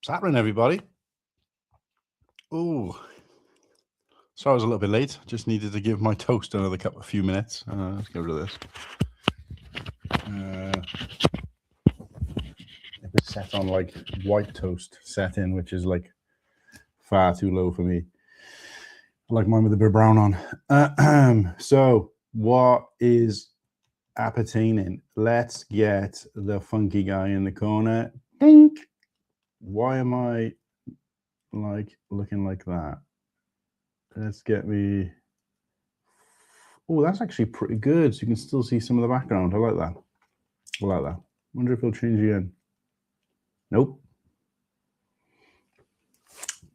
What's happening, everybody? Oh, sorry I was a little bit late. Just needed to give my toast another few minutes. Let's get rid of this. It's set on like white toast setting, which is like far too low for me. I like mine with a bit of brown on. So what is appertaining? Let's get the funky guy in the corner. Dink. Why am I like looking like that? Let's get me. Oh, that's actually pretty good. So you can still see some of the background. I like that. I like that. Wonder if it'll change again. Nope.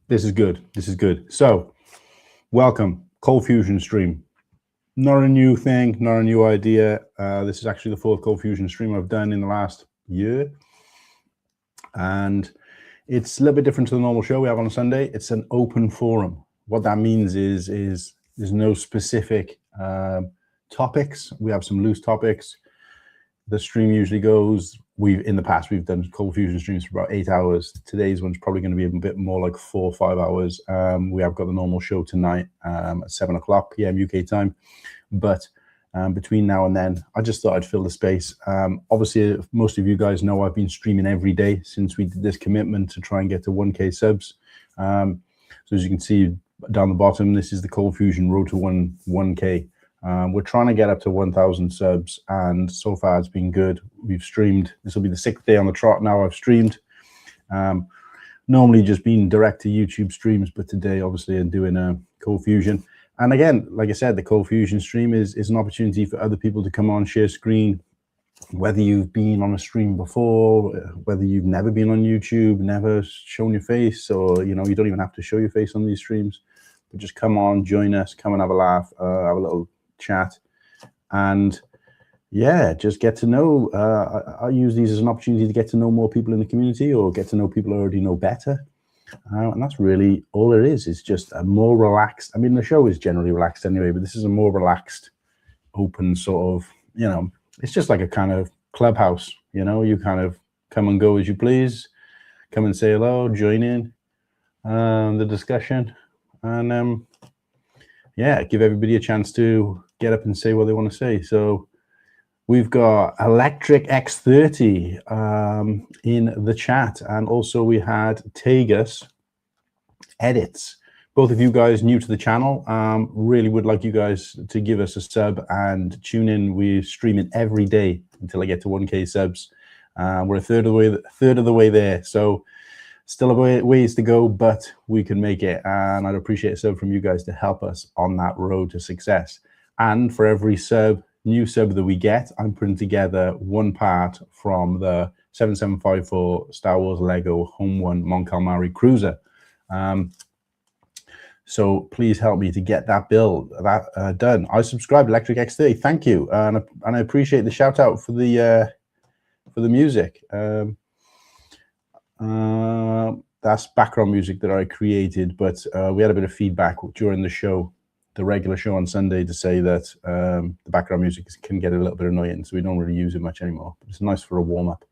This is good. This is good. So, welcome. Cold Fusion stream. Not a new thing, not a new idea. This is actually the fourth Cold Fusion stream I've done in the last year. And it's a little bit different to the normal show we have on a Sunday. It's an open forum. What that means is there's no specific topics. We have some loose topics. The stream usually goes, in the past, we've done Cold Fusion streams for about 8 hours. Today's one's probably going to be a bit more like 4 or 5 hours. We have got the normal show tonight at 7 o'clock p.m. UK time. But between now and then, I just thought I'd fill the space. Obviously, most of you guys know I've been streaming every day since we did this commitment to try and get to 1K subs. So as you can see down the bottom, this is the Cold Fusion road to 1K. We're trying to get up to 1,000 subs, and so far it's been good. We've streamed. This will be the 6th day on the trot now I've streamed. Normally just been direct to YouTube streams, but today obviously I'm doing a Cold Fusion. And again, like I said, the Cold Fusion stream is an opportunity for other people to come on, share screen, whether you've been on a stream before, whether you've never been on YouTube, never shown your face, or you don't even have to show your face on these streams, but just come on, join us, come and have a laugh, have a little chat, and yeah, just get to know. I use these as an opportunity to get to know more people in the community, or get to know people I already know better. And that's really all it is. It's just a more relaxed. I mean, the show is generally relaxed anyway, but this is a more relaxed, open sort of, it's just like a kind of clubhouse. You kind of come and go as you please, come and say hello, join in the discussion, and yeah, give everybody a chance to get up and say what they want to say. So we've got Electric X30 in the chat, and also we had Tegus Edits. Both of you guys new to the channel, really would like you guys to give us a sub and tune in. We're streaming every day until I get to 1K subs. We're a third of the way there, so still a ways to go, but we can make it. And I'd appreciate a sub from you guys to help us on that road to success. And for every new sub that we get, I'm putting together one part from the 7754 Star Wars Lego Home One Mon Calamari Cruiser. So please help me to get that build done. I subscribed Electric X30. Thank you, and I appreciate the shout out for the music. That's background music that I created, but we had a bit of feedback during the show, the regular show on Sunday, to say that the background music can get a little bit annoying, so we don't really use it much anymore. But it's nice for a warm-up.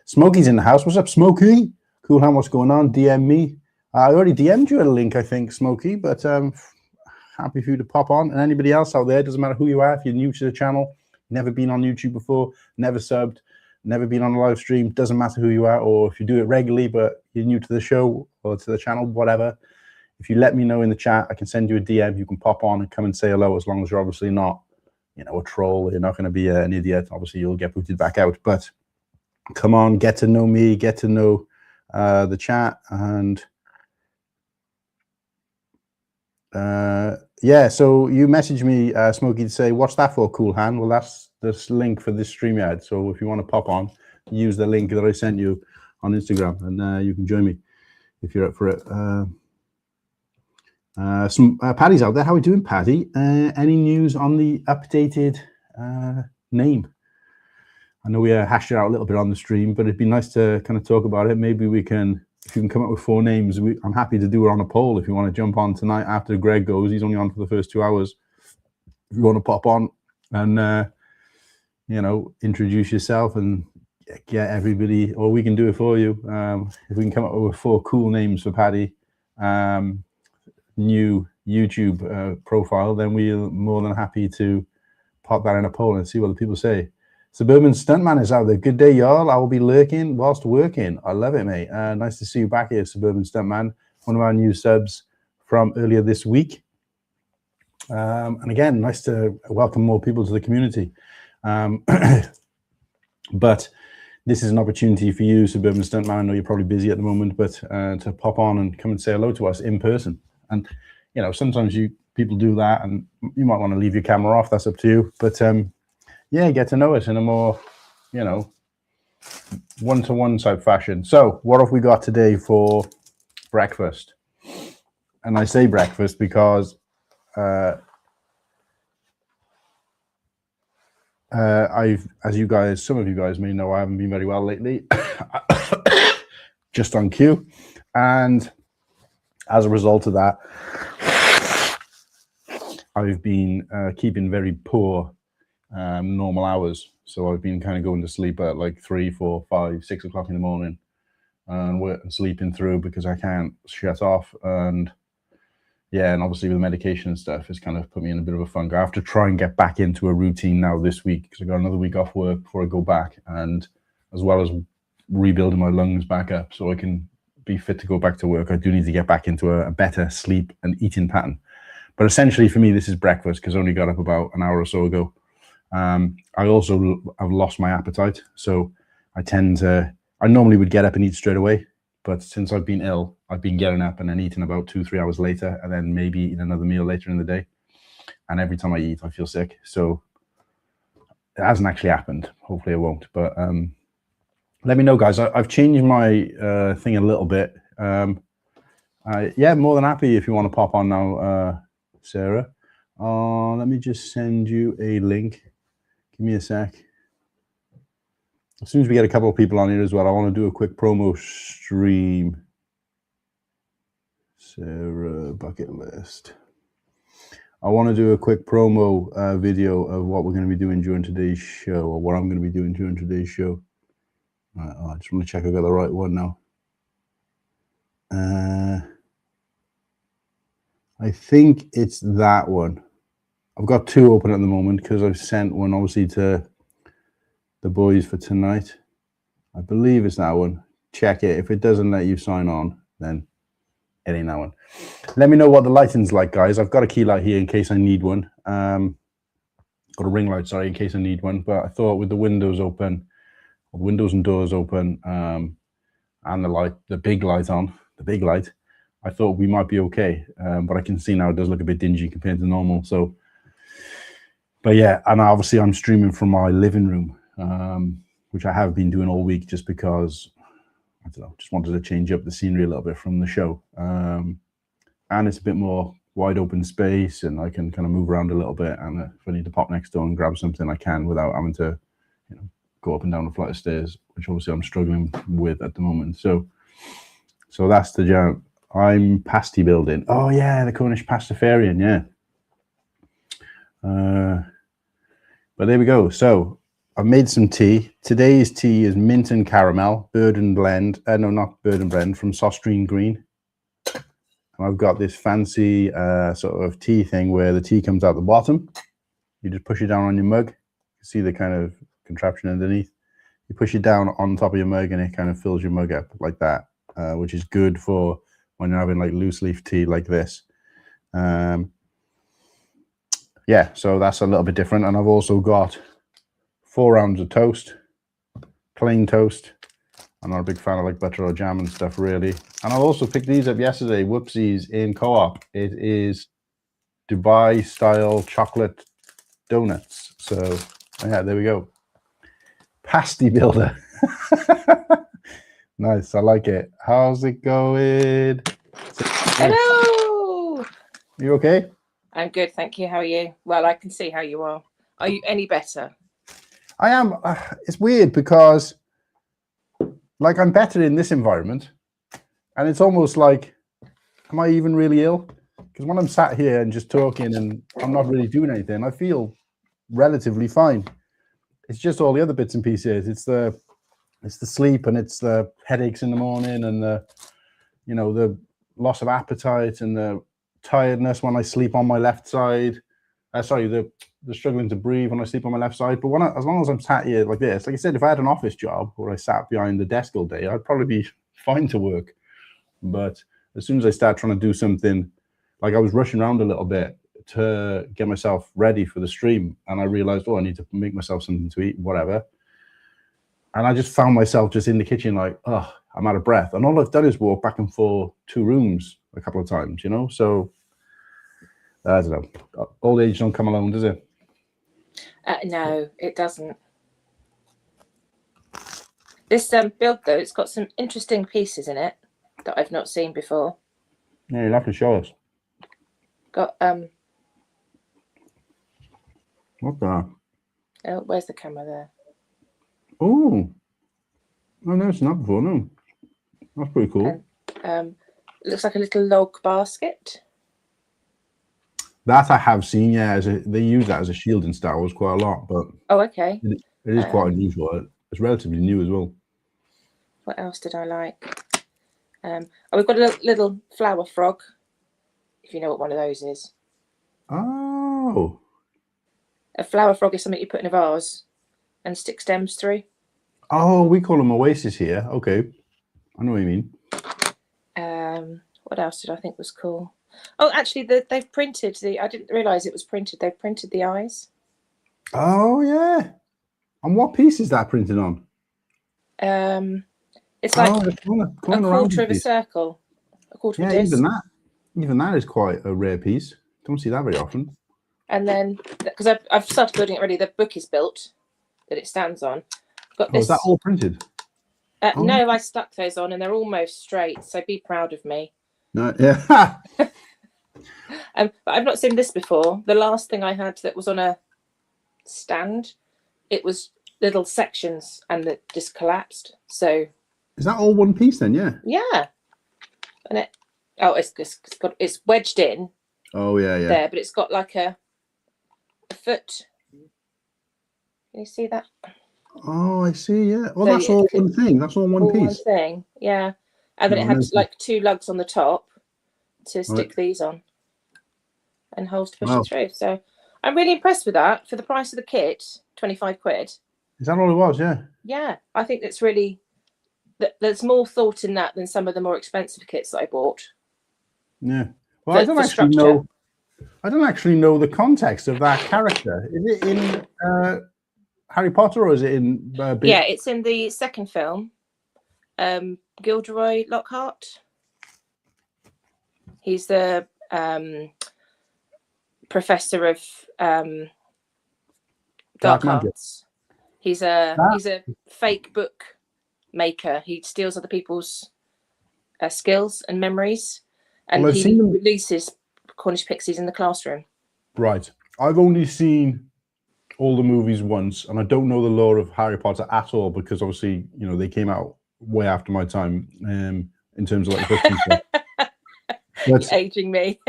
Smokey's in the house. What's up, Smokey? Cool hand, what's going on? DM me. I already DM'd you a link, I think, Smokey, but happy for you to pop on. And anybody else out there, doesn't matter who you are, if you're new to the channel, never been on YouTube before, never subbed, never been on a live stream, doesn't matter who you are, or if you do it regularly but you're new to the show or to the channel, whatever. If you let me know in the chat, I can send you a DM. You can pop on and come and say hello, as long as you're obviously not, a troll. You're not going to be an idiot. Obviously, you'll get booted back out. But come on, get to know me, get to know the chat, and yeah. So you messaged me, Smokey, to say, "What's that for, Cool Hand?" Well, that's this link for this StreamYard. So if you want to pop on, use the link that I sent you on Instagram, and you can join me if you're up for it. Paddy's out there. How are we doing, Paddy? Any news on the updated name? I know we hashed it out a little bit on the stream, but it'd be nice to kind of talk about it. Maybe we can, if you can come up with 4 names, I'm happy to do it on a poll. If you want to jump on tonight after Greg goes, he's only on for the first 2 hours. If you want to pop on and, introduce yourself and get everybody, or we can do it for you. If we can come up with 4 cool names for Paddy, new YouTube profile, then we're more than happy to pop that in a poll and see what the people say. Suburban Stuntman is out there. Good day, y'all. I will be lurking whilst working. I love it, mate. Nice to see you back here, Suburban Stuntman. One of our new subs from earlier this week. And again, nice to welcome more people to the community. But this is an opportunity for you, Suburban Stuntman. I know you're probably busy at the moment, but to pop on and come and say hello to us in person. And, you know, sometimes people do that and you might want to leave your camera off. That's up to you. But, yeah, get to know us in a more, you know, one-to-one type fashion. So what have we got today for breakfast? And I say breakfast because some of you guys may know, I haven't been very well lately, just on cue. And as a result of that, I've been keeping very poor normal hours. So I've been kind of going to sleep at like 3, 4, 5, 6 o'clock in the morning and sleeping through because I can't shut off. And yeah, and obviously with the medication and stuff, it's kind of put me in a bit of a funk. I have to try and get back into a routine now this week because I got another week off work before I go back, and as well as rebuilding my lungs back up so I can be fit to go back to work, I do need to get back into a better sleep and eating pattern. But essentially for me, this is breakfast because I only got up about an hour or so ago. I also have lost my appetite, so I normally would get up and eat straight away. But since I've been ill, I've been getting up and then eating about 2-3 hours later, and then maybe eating another meal later in the day. And every time I eat, I feel sick. So it hasn't actually happened. Hopefully it won't. But let me know, guys. I've changed my thing a little bit. Yeah, more than happy if you want to pop on now, Sarah. Let me just send you a link. Give me a sec. As soon as we get a couple of people on here as well, I want to do a quick promo stream. Sarah bucket list. I want to do a quick promo video of what we're going to be doing during today's show, or what I'm going to be doing during today's show. I just want to check I got the right one now. I think it's that one. I've got 2 open at the moment because I've sent one obviously to the boys for tonight. I believe it's that one. Check it. If it doesn't let you sign on, then it ain't that one. Let me know what the lighting's like, guys. I've got a key light here in case I need one. Got a ring light, sorry, in case I need one. But I thought with the windows open, windows and doors open, and the big light on, I thought we might be okay. But I can see now it does look a bit dingy compared to normal. So, but yeah, and obviously I'm streaming from my living room. Which I have been doing all week just because, I don't know, just wanted to change up the scenery a little bit from the show. And it's a bit more wide open space and I can kind of move around a little bit. And if I need to pop next door and grab something, I can without having to, you know, go up and down a flight of stairs, which obviously I'm struggling with at the moment. So that's the jam. I'm pasty building. Oh yeah, the Cornish Pastafarian, yeah. But there we go. So I've made some tea. Today's tea is mint and caramel, bird and blend. No, not bird and blend, from Sostrine Green. And I've got this fancy sort of tea thing where the tea comes out the bottom. You just push it down on your mug. You see the kind of contraption underneath. You push it down on top of your mug and it kind of fills your mug up like that, which is good for when you're having like loose leaf tea like this. Yeah, so that's a little bit different. And I've also got 4 rounds of toast, plain toast. I'm not a big fan of like butter or jam and stuff really. And I also picked these up yesterday, whoopsies, in Co-op. It is Dubai style chocolate donuts. So yeah, there we go. Pasty builder. Nice, I like it. How's it going? Hello. You okay? I'm good, thank you. How are you? Well, I can see how you are. Are you any better? I am. It's weird because like I'm better in this environment and it's almost like, am I even really ill? Because when I'm sat here and just talking and I'm not really doing anything, I feel relatively fine. It's just all the other bits and pieces. It's the It's the sleep, and it's the headaches in the morning, and the, the loss of appetite, and the tiredness when I sleep on my left side. Sorry, the struggling to breathe when I sleep on my left side. But as long as I'm sat here like this, like I said, if I had an office job where I sat behind the desk all day, I'd probably be fine to work. But as soon as I start trying to do something, like I was rushing around a little bit to get myself ready for the stream, and I realized, I need to make myself something to eat, whatever. And I just found myself just in the kitchen, like, I'm out of breath. And all I've done is walk back and forth 2 rooms a couple of times, So I don't know. Old age don't come alone, does it? No, it doesn't. This build, though, it's got some interesting pieces in it that I've not seen before. Yeah, you'll have to show us. Got What the? Oh, where's the camera there? Oh, I've never seen that before. No, that's pretty cool. It looks like a little log basket. That I have seen. Yeah, they use that as a shield in Star Wars quite a lot. But okay, it is quite unusual. It's relatively new as well. What else did I like? We've got a little flower frog. If you know what one of those is. Oh. A flower frog is something you put in a vase and stick stems through. Oh, we call them oasis here. Okay, I know what you mean. What else did I think was cool? Oh, actually, they've printed the. I didn't realise it was printed. They've printed the eyes. Oh yeah. And what piece is that printed on? It's like a quarter of a circle. A quarter of a disc. Even that is quite a rare piece. Don't see that very often. And then, because I've started building it already, the book is built that it stands on. Got this. Is that all printed? No, I stuck those on and they're almost straight, so be proud of me. No, yeah. But I've not seen this before. The last thing I had that was on a stand, it was little sections and it just collapsed. So is that all one piece then? Yeah. Yeah. And it's wedged in. Oh yeah, yeah. There, but it's got like a foot. Can you see that? Oh, I see. Yeah. Well, so that's all one thing. That's all one piece. One thing. Yeah. And then it had like 2 lugs on the top to stick these on, and holes to push it through. So I'm really impressed with that for the price of the kit, 25 quid. Is that all it was? Yeah. Yeah, I think that's really. There's more thought in that than some of the more expensive kits that I bought. Yeah. Well, I don't actually know the context of that character. Is it in Harry Potter or is it in? Yeah, it's in the second film. Gilderoy Lockhart. He's the professor of dark arts. He's a fake book maker. He steals other people's skills and memories, and he releases Cornish pixies in the classroom. Right. I've only seen all the movies once, and I don't know the lore of Harry Potter at all because obviously, they came out way after my time in terms of like books and stuff. But, aging me.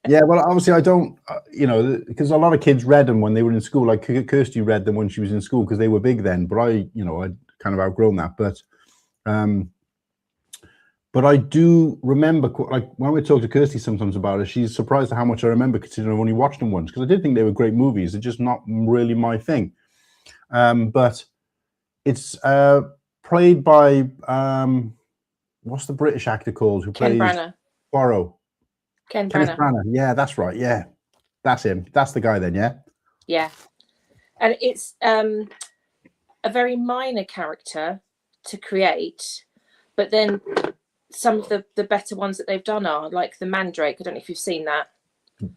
Yeah, well, obviously I don't, because a lot of kids read them when they were in school. Like Kirsty read them when she was in school because they were big then. But I'd kind of outgrown that. But I do remember, like when we talk to Kirsty sometimes about it, she's surprised at how much I remember considering I've only watched them once because I did think they were great movies. They're just not really my thing. But it's played by what's the British actor called who plays Borrow? Kenneth Branagh. Yeah, that's right. Yeah, that's him. That's the guy then. Yeah. Yeah, and it's a very minor character to create, but then some of the better ones that they've done are like the Mandrake. I don't know if you've seen that.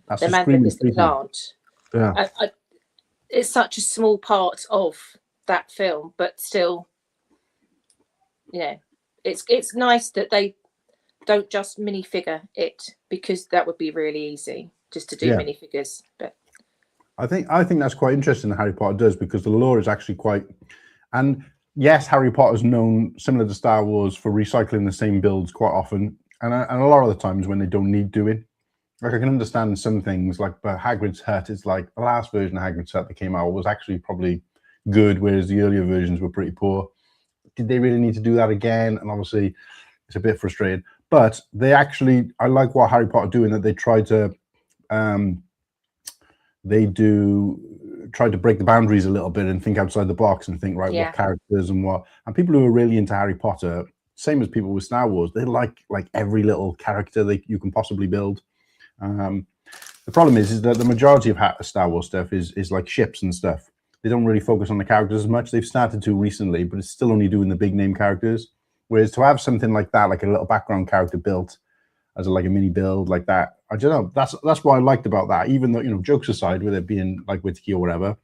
That's the Mandrake is the plant. Yeah. It's such a small part of that film, but still, it's nice that they don't just minifigure it because that would be really easy just to do minifigures. But I think that's quite interesting that Harry Potter does because the lore is actually quite. And yes, Harry Potter is known similar to Star Wars for recycling the same builds quite often, and a lot of the times when they don't need doing. Like I can understand some things like Hagrid's hut is like the last version of Hagrid's hut that came out was actually probably good, whereas the earlier versions were pretty poor. did they really need to do that again? And obviously, it's a bit frustrating. But they actually, I like what Harry Potter doing, that they try to, try to break the boundaries a little bit and think outside the box and think, right, what characters and what. And people who are really into Harry Potter, same as people with Star Wars, they like every little character that you can possibly build. The problem is that the majority of Star Wars stuff is like ships and stuff. They don't really focus on the characters as much. They've started to recently, but it's still only doing the big name characters. Whereas to have something like that, like a little background character built as like a mini build like that, I don't know. That's what I liked about that. Even though, you know, jokes aside, with it being like Witty or whatever,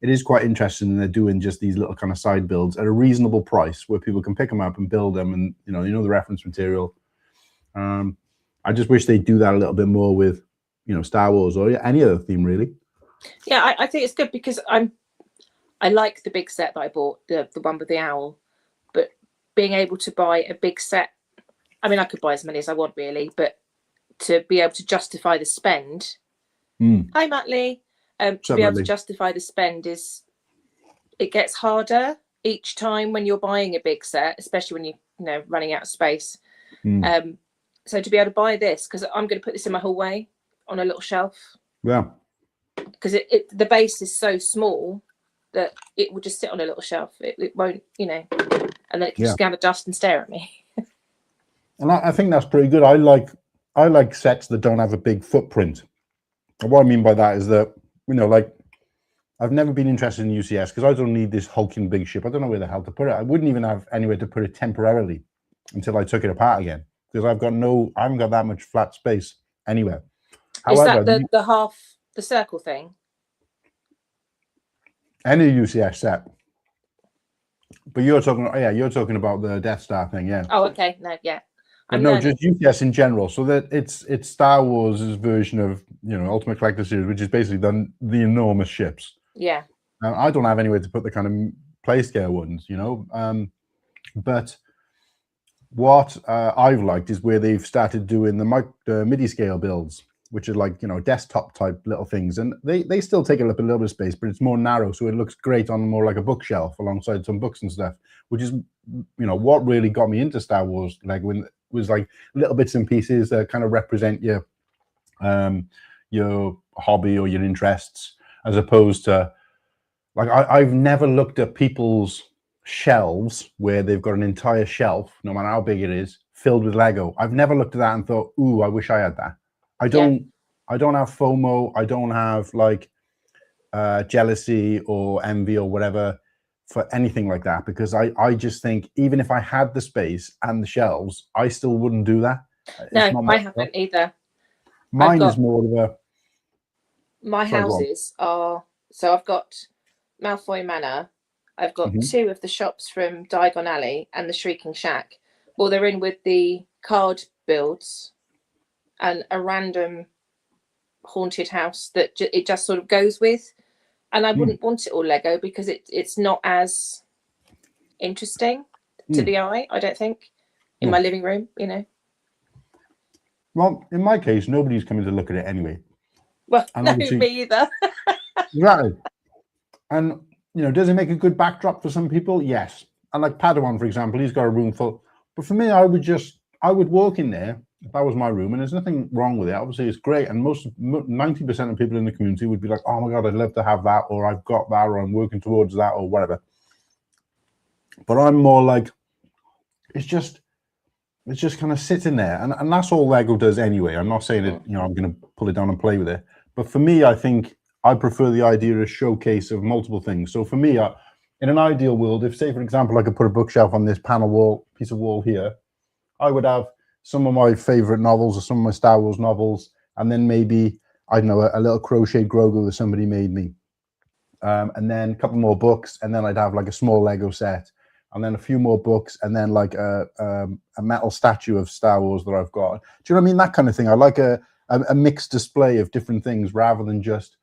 it is quite interesting. And they're doing just these little kind of side builds at a reasonable price where people can pick them up and build them, and you know the reference material. I just wish they'd do that a little bit more with, you know, Star Wars or any other theme, really. Yeah, I think it's good because I like the big set that I bought, the one with the owl, but being able to buy a big set, I mean, I could buy as many as I want really, but to be able to justify the spend. Hi, Matt Lee. To be able to justify the spend it gets harder each time when you're buying a big set, especially when you're running out of space. So to be able to buy this, because I'm going to put this in my hallway on a little shelf. Yeah. Because the base is so small that it will just sit on a little shelf. It won't, you know, and then it can just gather dust and stare at me. And I think that's pretty good. I like sets that don't have a big footprint. And what I mean by that is that, you know, like, I've never been interested in UCS because I don't need this hulking big ship. I don't know where the hell to put it. I wouldn't even have anywhere to put it temporarily until I took it apart again, because I haven't got that much flat space anywhere. However, is that the circle thing? Any UCS set. But you're talking about the Death Star thing, yeah. Oh, okay. No, yeah. Just UCS in general. So that it's Star Wars' version of, you know, Ultimate Collector Series, which is basically the enormous ships. Yeah. I don't have anywhere to put the kind of play scale ones, you know. But what I've liked is where they've started doing the MIDI scale builds, which are like, you know, desktop type little things, and they still take up a little bit of space, but it's more narrow, so it looks great on more like a bookshelf alongside some books and stuff, which is, you know, what really got me into Star Wars, like when it was like little bits and pieces that kind of represent your hobby or your interests, as opposed to like I've never looked at people's shelves where they've got an entire shelf, no matter how big it is, filled with Lego. I've never looked at that and thought, ooh, I wish I had that. I don't have FOMO. I don't have like jealousy or envy or whatever for anything like that, because I just think even if I had the space and the shelves, I still wouldn't do that. No, I haven't either. Mine is more of a... My houses are... So I've got Malfoy Manor. I've got two of the shops from Diagon Alley and the Shrieking Shack. Well, they're in with the card builds and a random haunted house that it just sort of goes with. And I wouldn't want it all Lego because it's not as interesting to the eye, I don't think, in my living room, you know. Well, in my case, nobody's coming to look at it anyway. Well, no, me either. Exactly. And, you know, does it make a good backdrop for some people? Yes. And like Padawan, for example, he's got a room full. But for me, I would walk in there if that was my room, and there's nothing wrong with it. Obviously, it's great. And 90% of people in the community would be like, oh my God, I'd love to have that, or I've got that, or I'm working towards that, or whatever. But I'm more like, it's just kind of sitting there. And that's all Lego does anyway. I'm not saying that, you know, I'm going to pull it down and play with it. But for me, I think I prefer the idea of a showcase of multiple things. So for me, in an ideal world, if, say, for example, I could put a bookshelf on this piece of wall here, I would have some of my favorite novels or some of my Star Wars novels, and then maybe, I don't know, a little crocheted Grogu that somebody made me. And then a couple more books, and then I'd have like a small Lego set, and then a few more books, and then like a metal statue of Star Wars that I've got. Do you know what I mean? That kind of thing. I like a mixed display of different things rather than just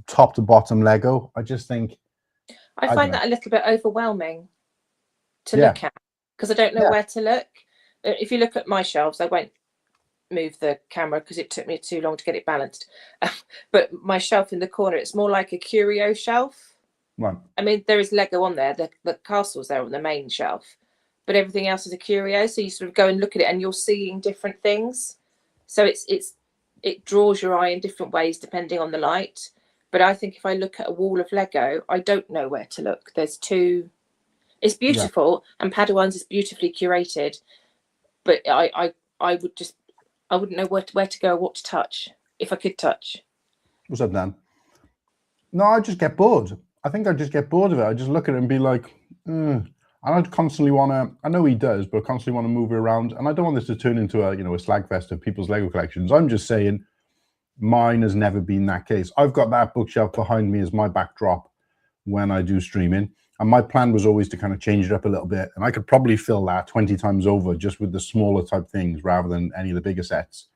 top to bottom Lego. I just think... I find that a little bit overwhelming to look at, because I don't know where to look. If you look at my shelves, I won't move the camera because it took me too long to get it balanced. But my shelf in the corner, it's more like a curio shelf. Right. I mean, there is Lego on there. The castle's there on the main shelf, but everything else is a curio. So you sort of go and look at it, and you're seeing different things. So it draws your eye in different ways depending on the light. But I think if I look at a wall of Lego, I don't know where to look. There's two. It's beautiful, and Padawan's is beautifully curated, but I wouldn't know where to go or what to touch if I could touch. What's up, Dan? No, I just get bored. I think I just get bored of it. I just look at it and be like, and I'd constantly want to, I know he does, but I constantly want to move it around. And I don't want this to turn into a slag fest of people's Lego collections. I'm just saying mine has never been that case. I've got that bookshelf behind me as my backdrop when I do streaming. And my plan was always to kind of change it up a little bit. And I could probably fill that 20 times over just with the smaller type things rather than any of the bigger sets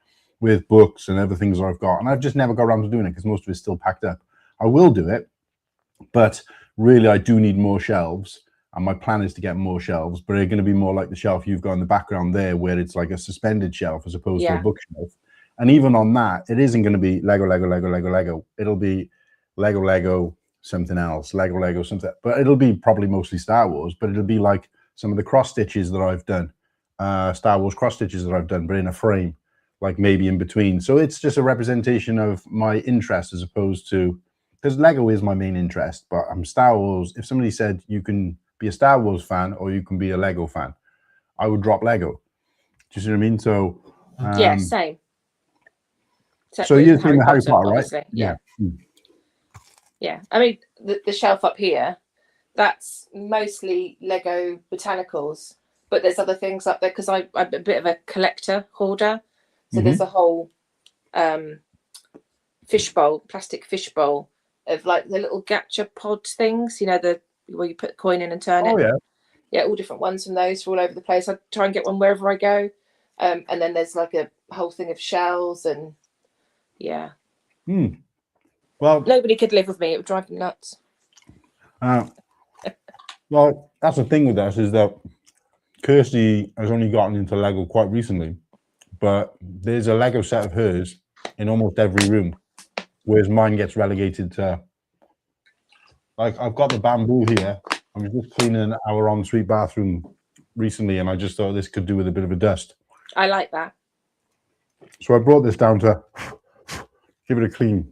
with books and other things that I've got. And I've just never got around to doing it because most of it's still packed up. I will do it, but really I do need more shelves. And my plan is to get more shelves, but they're going to be more like the shelf you've got in the background there, where it's like a suspended shelf as opposed to a bookshelf. And even on that, it isn't going to be Lego, Lego, Lego, Lego, Lego. It'll be Lego, Lego, something else, Lego, Lego, something. But it'll be probably mostly Star Wars, but it'll be like some of the cross stitches that I've done, Star Wars cross stitches that I've done, but in a frame, like maybe in between. So it's just a representation of my interest as opposed to, because Lego is my main interest, but I'm Star Wars. If somebody said you can be a Star Wars fan or you can be a Lego fan, I would drop Lego. Do you see what I mean? So yeah, same. So you're seeing the Harry Potter, right? Yeah. Yeah. I mean, the shelf up here, that's mostly Lego botanicals, but there's other things up there because I'm a bit of a collector hoarder. So there's a whole plastic fishbowl of like the little gacha pod things, where you put the coin in and turn it. Oh, yeah. Yeah, all different ones from those all over the place. I try and get one wherever I go. And then there's like a whole thing of shells and yeah. Well, nobody could live with me. It would drive me nuts. Well, that's the thing with us is that Kirsty has only gotten into Lego quite recently, but there's a Lego set of hers in almost every room, whereas mine gets relegated to, like, I've got the bamboo here. I was just cleaning our ensuite bathroom recently, and I just thought this could do with a bit of a dust. I like that. So I brought this down to give it a clean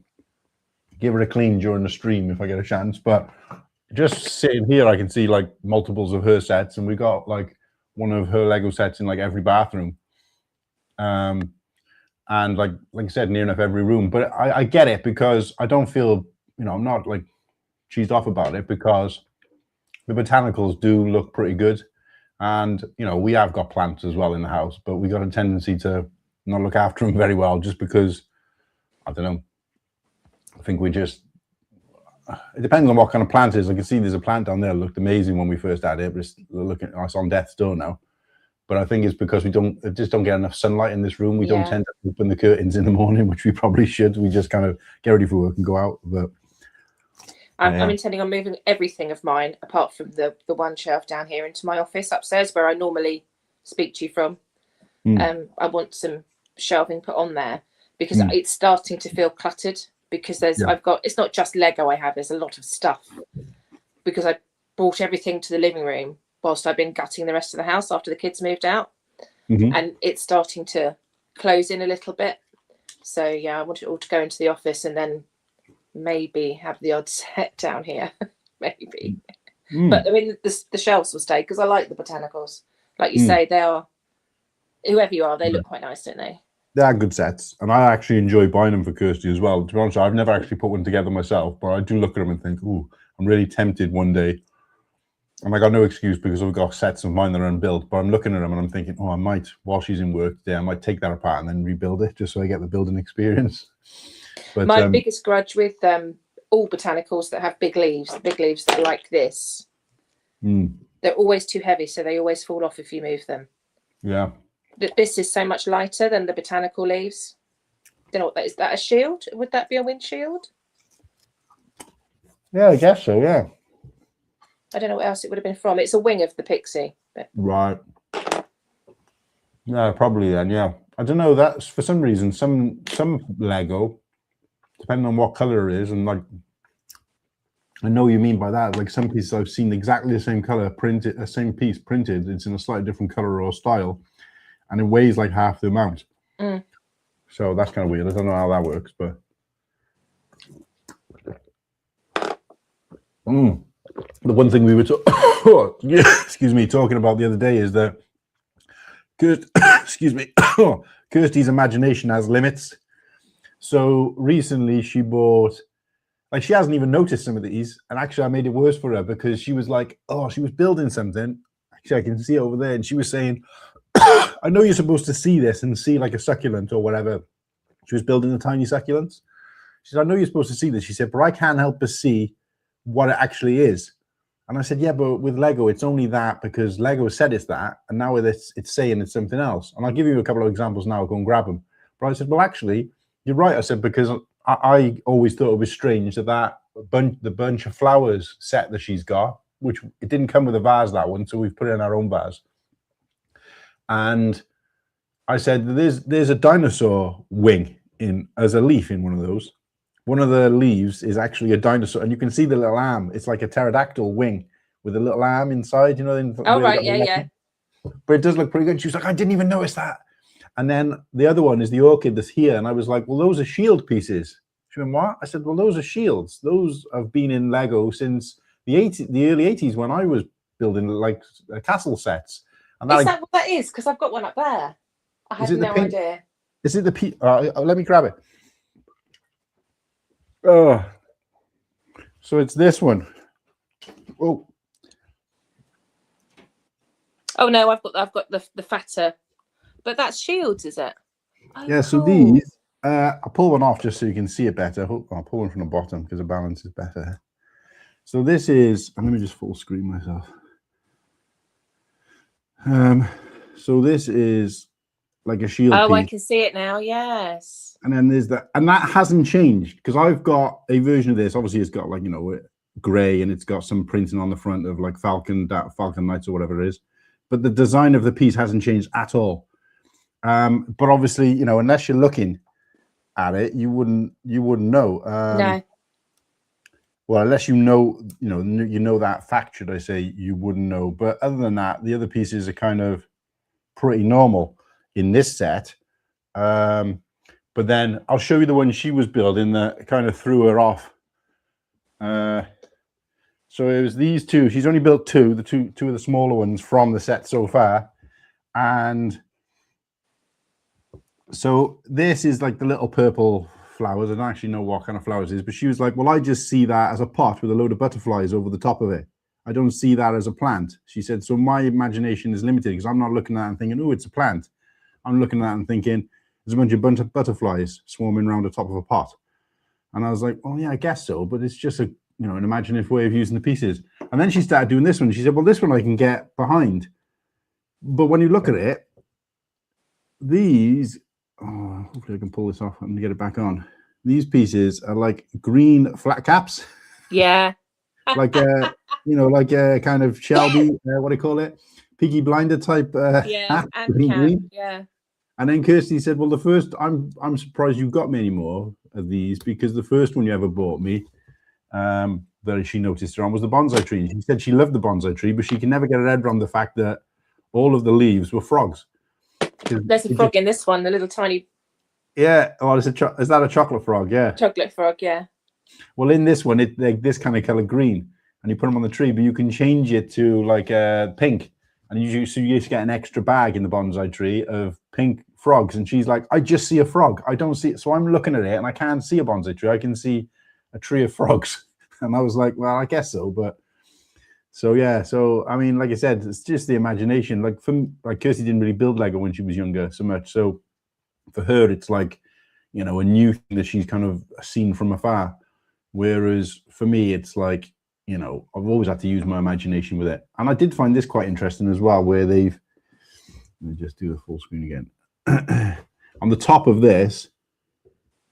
during the stream if I get a chance. But just sitting here, I can see like multiples of her sets, and we got like one of her Lego sets in like every bathroom, and like I said, near enough every room. But I get it because I don't feel, I'm not like cheesed off about it because the botanicals do look pretty good, and we have got plants as well in the house, but we got a tendency to not look after them very well just because, I don't know. I think it depends on what kind of plant it is. I can see there's a plant down there that looked amazing when we first had it, but it's on death's door now. But I think it's because we just don't get enough sunlight in this room. We don't tend to open the curtains in the morning, which we probably should. We just kind of get ready for work and go out. But I'm intending on moving everything of mine, apart from the one shelf down here, into my office upstairs where I normally speak to you from. I want some shelving put on there because it's starting to feel cluttered. Because it's not just Lego I have, there's a lot of stuff. Because I brought everything to the living room whilst I've been gutting the rest of the house after the kids moved out. And it's starting to close in a little bit. So yeah, I want it all to go into the office and then maybe have the odd set down here. Maybe. But I mean, the shelves will stay because I like the botanicals. Like you say, they are, whoever you are, they look quite nice, don't they? They are good sets, and I actually enjoy buying them for Kirsty as well. To be honest, I've never actually put one together myself, but I do look at them and think, "Ooh, I'm really tempted one day." And I got no excuse because I've got sets of mine that are unbuilt. But I'm looking at them and I'm thinking, "Oh, I might, while she's in work today, I might take that apart and then rebuild it just so I get the building experience." But my biggest grudge with all botanicals that have big leaves that are like this, they're always too heavy, so they always fall off if you move them. Yeah. This is so much lighter than the botanical leaves. Don't know what that is. That a shield? Would that be a windshield? Yeah, I guess so. Yeah. I don't know what else it would have been from. It's a wing of the Pixie. But... Right. Yeah, probably then. Yeah, I don't know. That's for some reason some Lego, depending on what color it is, and like I know what you mean by that. Like some pieces I've seen exactly the same color printed, the same piece printed. It's in a slightly different color or style, and it weighs like half the amount. So that's kind of weird. I don't know how that works, but the one thing we were excuse me, talking about the other day is that excuse me, Kirsty's imagination has limits. So recently she bought, like, she hasn't even noticed some of these, and actually I made it worse for her because she was like, oh, she was building something. Actually, I can see it over there, and she was saying, I know you're supposed to see this and see like a succulent or whatever. She was building the tiny succulents. She said, I know you're supposed to see this. She said, but I can't help but see what it actually is. And I said, yeah, but with Lego, it's only that because Lego said it's that, and now it's saying it's something else. And I'll give you a couple of examples now. I'll go and grab them. But I said, well, actually, you're right. I said, because I always thought it was strange that the bunch of flowers set that she's got, which it didn't come with a vase, that one, so we've put it in our own vase. And I said, there's a dinosaur wing as a leaf in one of those. One of the leaves is actually a dinosaur, and you can see the little arm. It's like a pterodactyl wing with a little arm inside, you know. Oh, right, yeah. But it does look pretty good. She was like, I didn't even notice that. And then the other one is the orchid that's here. And I was like, well, those are shield pieces. She went, what? I said, well, those are shields. Those have been in Lego since the early 80s when I was building like castle sets. And is that what that is? Because I've got one up there. I had no idea. Is it the let me grab it. Oh, so it's this one. Oh. Oh no, I've got the fatter, but that's shields, is it? Oh, yeah. So cool. These, I'll pull one off just so you can see it better. I'll pull one from the bottom because the balance is better. So this is, and let me just full screen myself. So this is like a shield piece. I can see it now. Yes. And then there's that, and that hasn't changed because I've got a version of this. Obviously, it's got like, you know, gray, and it's got some printing on the front of like Falcon Knights or whatever it is. But the design of the piece hasn't changed at all. But obviously, you know, unless you're looking at it, you wouldn't know. No. Well, unless you know that fact, should I say, you wouldn't know. But other than that, the other pieces are kind of pretty normal in this set. But then I'll show you the one she was building that kind of threw her off. So it was these two. She's only built two of the smaller ones from the set so far. And so this is like the little purple flowers. I don't actually know what kind of flowers it is, but she was like, well, I just see that as a pot with a load of butterflies over the top of it. I don't see that as a plant. She said, so my imagination is limited because I'm not looking at it and thinking, oh, it's a plant. I'm looking at it and thinking, there's a bunch of butterflies swarming around the top of a pot. And I was like, oh, yeah, I guess so. But it's just an imaginative way of using the pieces. And then she started doing this one. She said, well, this one I can get behind. But when you look at it, these, hopefully I can pull this off and get it back on. These pieces are like green flat caps. Yeah. like kind of Shelby, what do you call it? Peaky Blinder type hat. Green. Yeah. And then Kirsty said, well, the first, I'm surprised you got me any more of these because the first one you ever bought me that she noticed her on was the bonsai tree. She said she loved the bonsai tree, but she can never get her head around the fact that all of the leaves were frogs. There's a frog in this one, the little tiny. Yeah. Oh, is that a chocolate frog? Yeah. Chocolate frog, yeah. Well, in this one, it's like this kind of color green, and you put them on the tree, but you can change it to like pink. And you used to get an extra bag in the bonsai tree of pink frogs. And she's like, I just see a frog. I don't see it. So I'm looking at it and I can't see a bonsai tree. I can see a tree of frogs. And I was like, well, I guess so. But so, yeah. So, I mean, like I said, it's just the imagination. Like Kirsty didn't really build Lego when she was younger so much. So for her, it's like, you know, a new thing that she's kind of seen from afar. Whereas for me, it's like, you know, I've always had to use my imagination with it. And I did find this quite interesting as well, where let me just do the full screen again. On the top of this,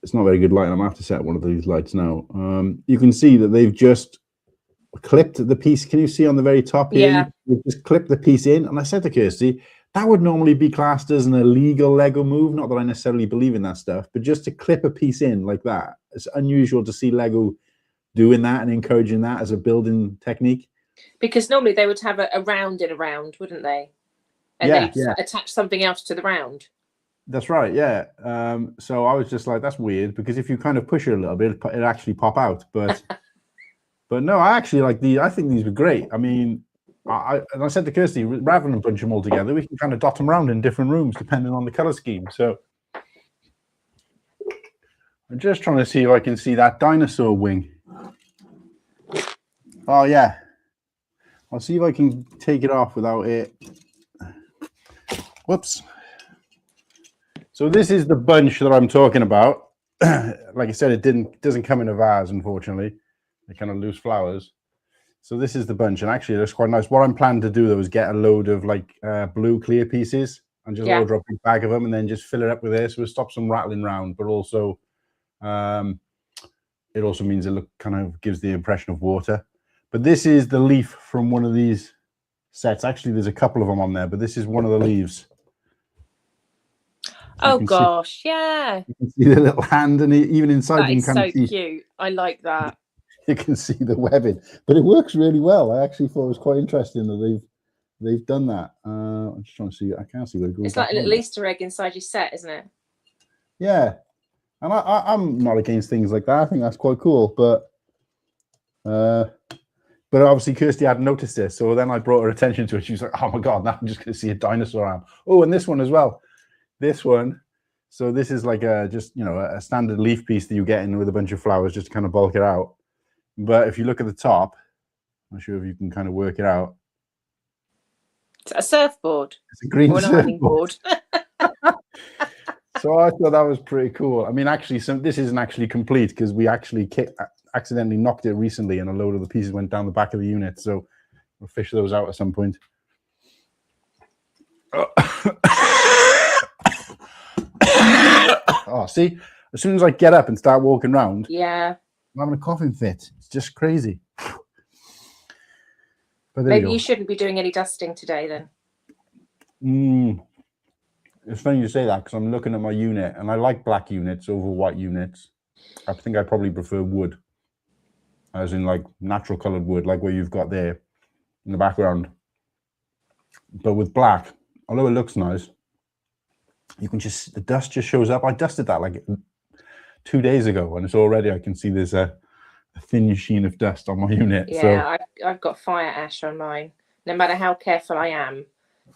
it's not very good light. I'm going to have to set one of these lights now. You can see that they've just clipped the piece. Can you see on the very top here? Yeah. They've just clipped the piece in. And I said to Kirsty, that would normally be classed as an illegal Lego move. Not that I necessarily believe in that stuff, but just to clip a piece in like that, it's unusual to see Lego doing that and encouraging that as a building technique. Because normally they would have a round in a round, wouldn't they? And they'd attach something else to the round. That's right, yeah. So I was just like, that's weird, because if you kind of push it a little bit, it actually pop out. But but no, I actually like these. I think these were great. I mean, I said to Kirsty, rather than bunch them all together, we can kind of dot them around in different rooms depending on the color scheme. So I'm just trying to see if I can see that dinosaur wing. Oh yeah, I'll see if I can take it off without it. Whoops. So this is the bunch that I'm talking about. Like I said, it doesn't come in a vase, unfortunately. They're kind of loose flowers. So this is the bunch, and actually it looks quite nice. What I'm planning to do though is get a load of like blue clear pieces and just order a big bag of them, and then just fill it up with this. So it stops them rattling around, but also it also means it kind of gives the impression of water. But this is the leaf from one of these sets. Actually, there's a couple of them on there, but this is one of the leaves. Oh gosh, yeah. You can see the little hand, and even inside that you can kind of see. Cute. I like that. You can see the webbing, but it works really well. I actually thought it was quite interesting that they've done that. I'm just trying to see. I can't see where it goes. It's like a little Easter egg inside your set, isn't it? Yeah, and I'm not against things like that. I think that's quite cool, but obviously Kirsty hadn't noticed this, so then I brought her attention to it. She was like, "Oh my god, now I'm just going to see a dinosaur arm." Oh, and this one as well. This one. So this is like a standard leaf piece that you get in with a bunch of flowers just to kind of bulk it out. But if you look at the top, I'm not sure if you can kind of work it out. It's a surfboard. It's a green surfboard. So I thought that was pretty cool. I mean, actually, this isn't actually complete because we actually accidentally knocked it recently, and a load of the pieces went down the back of the unit. So we'll fish those out at some point. Oh, see, as soon as I get up and start walking around, I'm having a coughing fit. It's just crazy. But maybe you shouldn't be doing any dusting today then. It's funny you say that because I'm looking at my unit, and I like black units over white units. I think I probably prefer wood, as in like natural colored wood, like where you've got there in the background. But with black, although it looks nice, you can just, the dust just shows up. I dusted that like 2 days ago, and it's already, I can see there's a thin sheen of dust on my unit. Yeah, so I've got fire ash on mine. No matter how careful I am,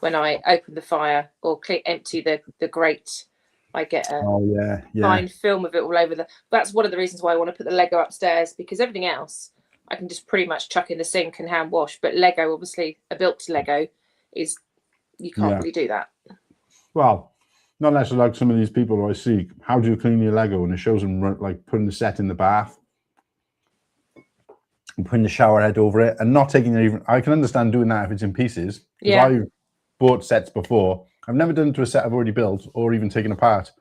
when I open the fire or empty the grate, I get a fine film of it all over that's one of the reasons why I want to put the Lego upstairs, because everything else I can just pretty much chuck in the sink and hand wash. But Lego, obviously, a built Lego is, you can't really do that. Well, not necessarily like some of these people who I see. How do you clean your Lego? And it shows them like putting the set in the bath and putting the shower head over it and not taking it even. I can understand doing that if it's in pieces. Yeah. I've bought sets before. I've never done it to a set I've already built or even taken apart.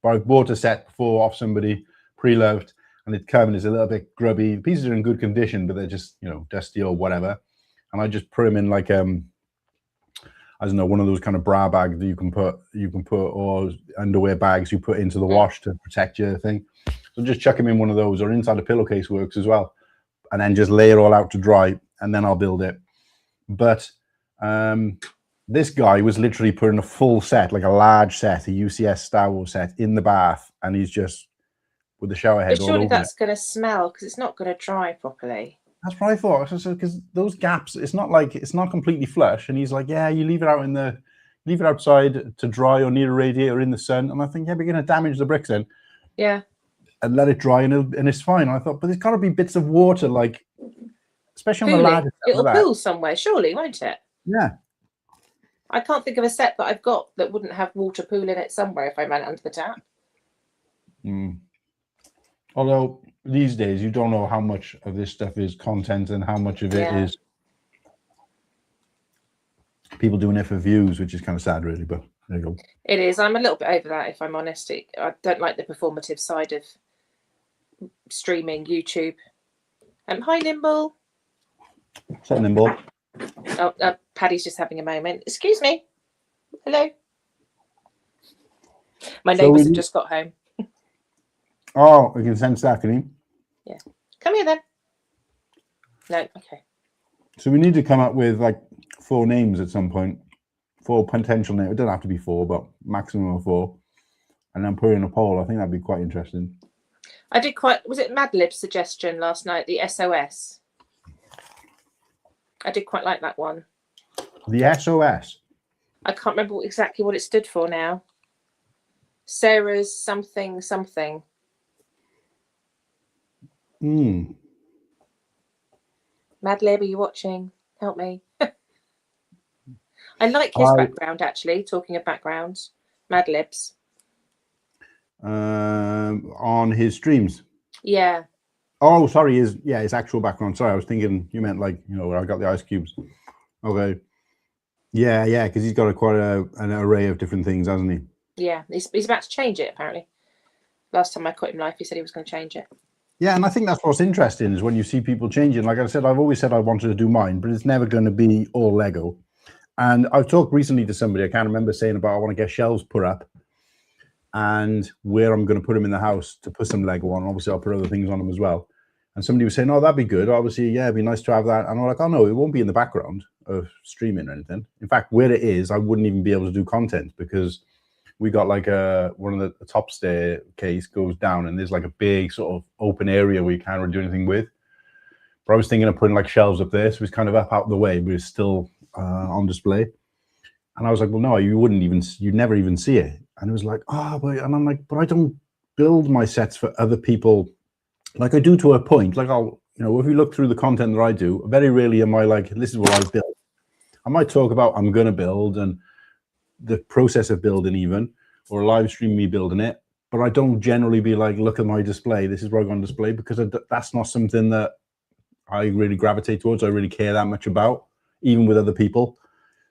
But I've bought a set before off somebody, pre-loved, and it's come and it's a little bit grubby. The pieces are in good condition, but they're just, dusty or whatever. And I just put them in like I don't know, one of those kind of bra bags that you can put, or underwear bags you put into the wash to protect your thing. So just chuck them in one of those, or inside a pillowcase works as well. And then just lay it all out to dry, and then I'll build it. But this guy was literally putting a full set, like a large set, a UCS Star Wars set, in the bath, and he's just with the shower head all over it. Surely that's going to smell because it's not going to dry properly. That's what I thought. Because those gaps, it's not completely flush. And he's like, yeah, you leave it outside to dry or near a radiator in the sun. And I think, yeah, we're going to damage the bricks then. Yeah. And let it dry, and it's fine. I thought, but there's got to be bits of water, like, especially on the larger set. It'll pool somewhere, surely, won't it? Yeah. I can't think of a set that I've got that wouldn't have water pool in it somewhere if I ran it under the tap. Although these days you don't know how much of this stuff is content and how much of it is people doing it for views, which is kind of sad, really. But there you go. It is. I'm a little bit over that, if I'm honest. I don't like the performative side of streaming YouTube. Hi, Nimble. What's up, Nimble? Oh, Paddy's just having a moment. Excuse me. Hello. My neighbours have just got home. Oh, we can sense that, can you? Yeah. Come here then. No, okay. So we need to come up with like 4 names at some point. 4 potential names. It doesn't have to be 4, but maximum of 4. And then put in a poll. I think that'd be quite interesting. I did was it Madlib's suggestion last night, the SOS? I did quite like that one. The SOS? I can't remember exactly what it stood for now. Sarah's something. Madlib, are you watching? Help me. I like his background, actually, talking of backgrounds. Madlib's. On his streams? Yeah. Oh, sorry, his actual background. Sorry, I was thinking you meant like, where I got the ice cubes. Okay. Yeah, because he's got quite an array of different things, hasn't he? Yeah, he's about to change it, apparently. Last time I caught him live, he said he was going to change it. Yeah, and I think that's what's interesting is when you see people changing. Like I said, I've always said I wanted to do mine, but it's never going to be all Lego. And I've talked recently to somebody, I can't remember, saying about I want to get shelves put up and where I'm going to put them in the house to put some Lego on. Obviously, I'll put other things on them as well. And somebody was saying, oh, that'd be good. Obviously, yeah, it'd be nice to have that. And I'm like, oh, no, it won't be in the background of streaming or anything. In fact, where it is, I wouldn't even be able to do content because we got like one of the top staircase goes down and there's like a big sort of open area where you can't really do anything with. But I was thinking of putting like shelves up there. So it's kind of up out of the way, but it's still on display. And I was like, well, no, you'd never even see it. And it was like, and I'm like, but I don't build my sets for other people. Like I do to a point, like if you look through the content that I do, very rarely am I like, this is what I've built. I might talk about I'm going to build and the process of building even, or live stream me building it. But I don't generally be like, look at my display. This is what I got on display because that's not something that I really gravitate towards. I really care that much about, even with other people.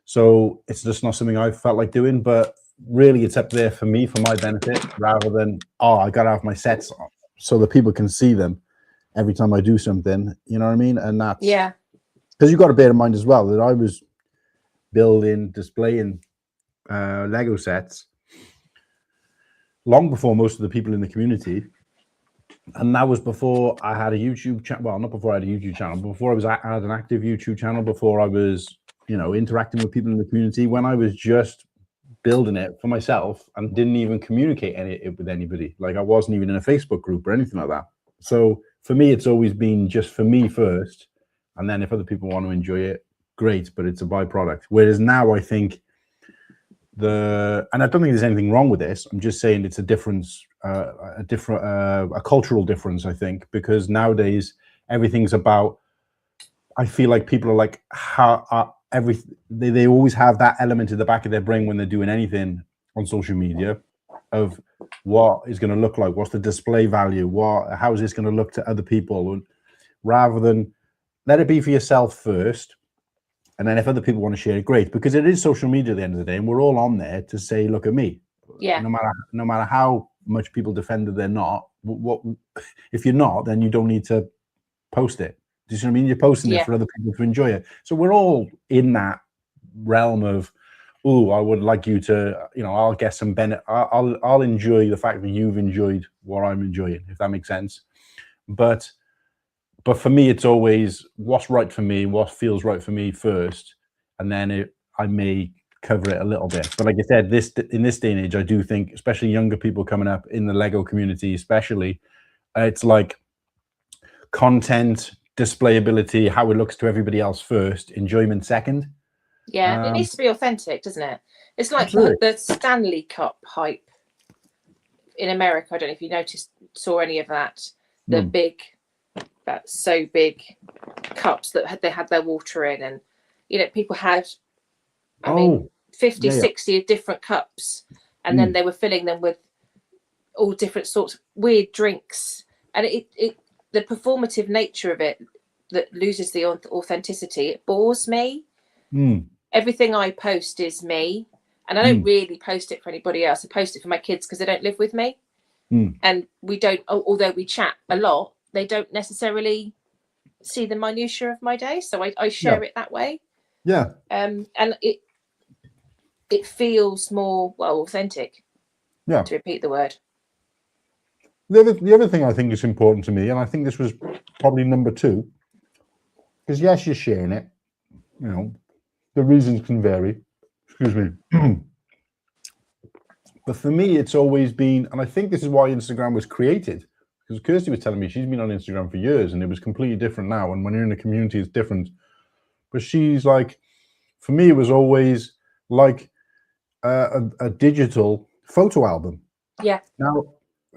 So it's just not something I felt like doing, but really it's up there for me, for my benefit, rather than, I got to have my sets on so that people can see them every time I do something, you know what I mean? And that's, because you've got to bear in mind as well that I was displaying Lego sets long before most of the people in the community. And that was before I had a YouTube channel. Well, not before I had a YouTube channel, before I had an active YouTube channel, before I was, interacting with people in the community, when I was just building it for myself and didn't even communicate it with anybody. Like I wasn't even in a Facebook group or anything like that. So for me, it's always been just for me first. And then if other people want to enjoy it, great, but it's a byproduct. Whereas now I think and I don't think there's anything wrong with this. I'm just saying it's a difference, a cultural difference, I think, because nowadays everything's about, I feel like people are like, they always have that element in the back of their brain when they're doing anything on social media of what is going to look like, what's the display value, how is this going to look to other people, and rather than let it be for yourself first, and then if other people want to share it, great, because it is social media at the end of the day, and we're all on there to say, look at me. Yeah. No matter how much people defend that they're not, if you're not, then you don't need to post it. Do you see what I mean? You're posting it for other people to enjoy it. So we're all in that realm of, I would like you to, I'll get some benefit. I'll enjoy the fact that you've enjoyed what I'm enjoying, if that makes sense. But for me, it's always what's right for me, what feels right for me first, and then I may cover it a little bit. But like I said, in this day and age, I do think, especially younger people coming up in the Lego community, especially, it's like content, displayability, how it looks to everybody else first, enjoyment second. Yeah, it needs to be authentic, doesn't it? It's like the Stanley Cup hype in America. I don't know if you saw any of that. The big, so big cups that they had their water in, and people had, I mean, 50, 60 different cups, and then they were filling them with all different sorts of weird drinks, and the performative nature of it that loses the authenticity. It bores me. Everything I post is me, and I don't really post it for anybody else. I post it for my kids because they don't live with me, and we don't. Although we chat a lot, they don't necessarily see the minutiae of my day, so I share it that way. Yeah. And it feels more authentic. Yeah. To repeat the word. The other thing I think is important to me, and I think this was probably number 2, because yes, you're sharing it. You know, the reasons can vary. Excuse me. But for me, it's always been, and I think this is why Instagram was created, because Kirsty was telling me she's been on Instagram for years and it was completely different now. And when you're in a community, it's different. But she's like, for me, it was always like a digital photo album. Yeah. Now,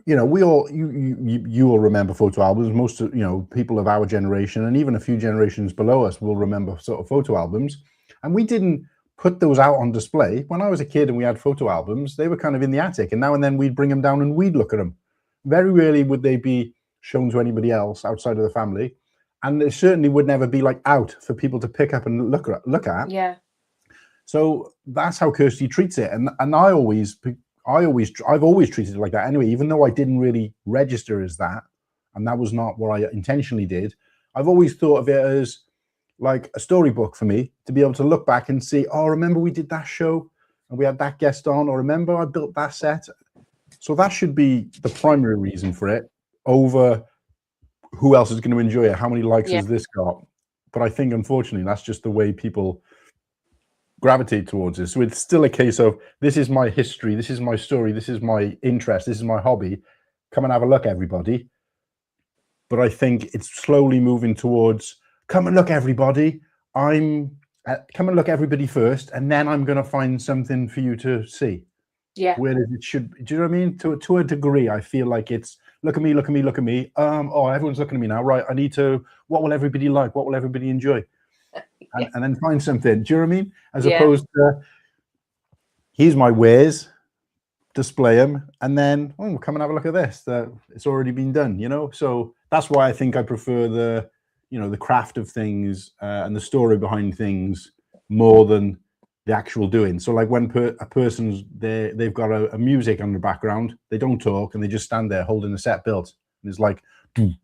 you know, we all, you all remember photo albums. Most of, you know, people of our generation and even a few generations below us will remember sort of photo albums. And we didn't put those out on display. When I was a kid and we had photo albums, they were kind of in the attic, and now and then we'd bring them down and we'd look at them. Very rarely would they be shown to anybody else outside of the family, and they certainly would never be like out for people to pick up and look at. Yeah. So that's how Kirsty treats it, and I've always treated it like that anyway, even though I didn't really register as that, and that was not what I intentionally did. I've always thought of it as like a storybook for me, to be able to look back and see, oh, remember we did that show and we had that guest on, or remember I built that set. So that should be the primary reason for it, over who else is going to enjoy it, how many likes has this got. But I think, unfortunately, that's just the way people gravitate towards it. So it's still a case of, this is my history, this is my story, this is my interest, this is my hobby, come and have a look, everybody. But I think it's slowly moving towards, come and look, everybody. Come and look, everybody first, and then I'm going to find something for you to see. Yeah. Whereas it should, do you know what I mean? To a degree, I feel like it's, look at me, look at me, look at me. Oh, everyone's looking at me now. Right, I need to, what will everybody like? What will everybody enjoy? And then find something. Do you know what I mean? As opposed to, here's my wares, display them, and then, oh, come and have a look at this. It's already been done, you know? So that's why I think I prefer the, you know, the craft of things and the story behind things more than the actual doing. So like when a person's there, they've got a music on the background, they don't talk and they just stand there holding the set built. And it's like, and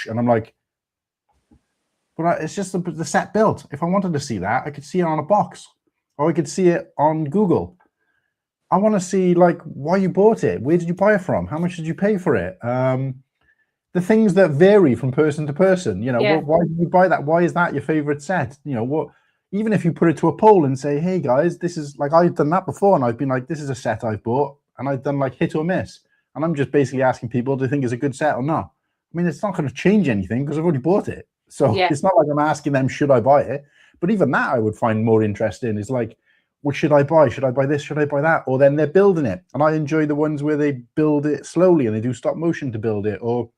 I'm like, but it's just the set built. If I wanted to see that, I could see it on a box, or I could see it on Google. I want to see like why you bought it. Where did you buy it from? How much did you pay for it? The things that vary from person to person, you know, why did you buy that? Why is that your favorite set? You know, what, even if you put it to a poll and say, hey guys, this is like, I've done that before, and I've been like, this is a set I've bought, and I've done like hit or miss. And I'm just basically asking people, do you think it's a good set or not? I mean, it's not going to change anything because I've already bought it. So it's not like I'm asking them, should I buy it? But even that I would find more interesting, is like, what should I buy? Should I buy this? Should I buy that? Or then they're building it. And I enjoy the ones where they build it slowly and they do stop motion to build it, or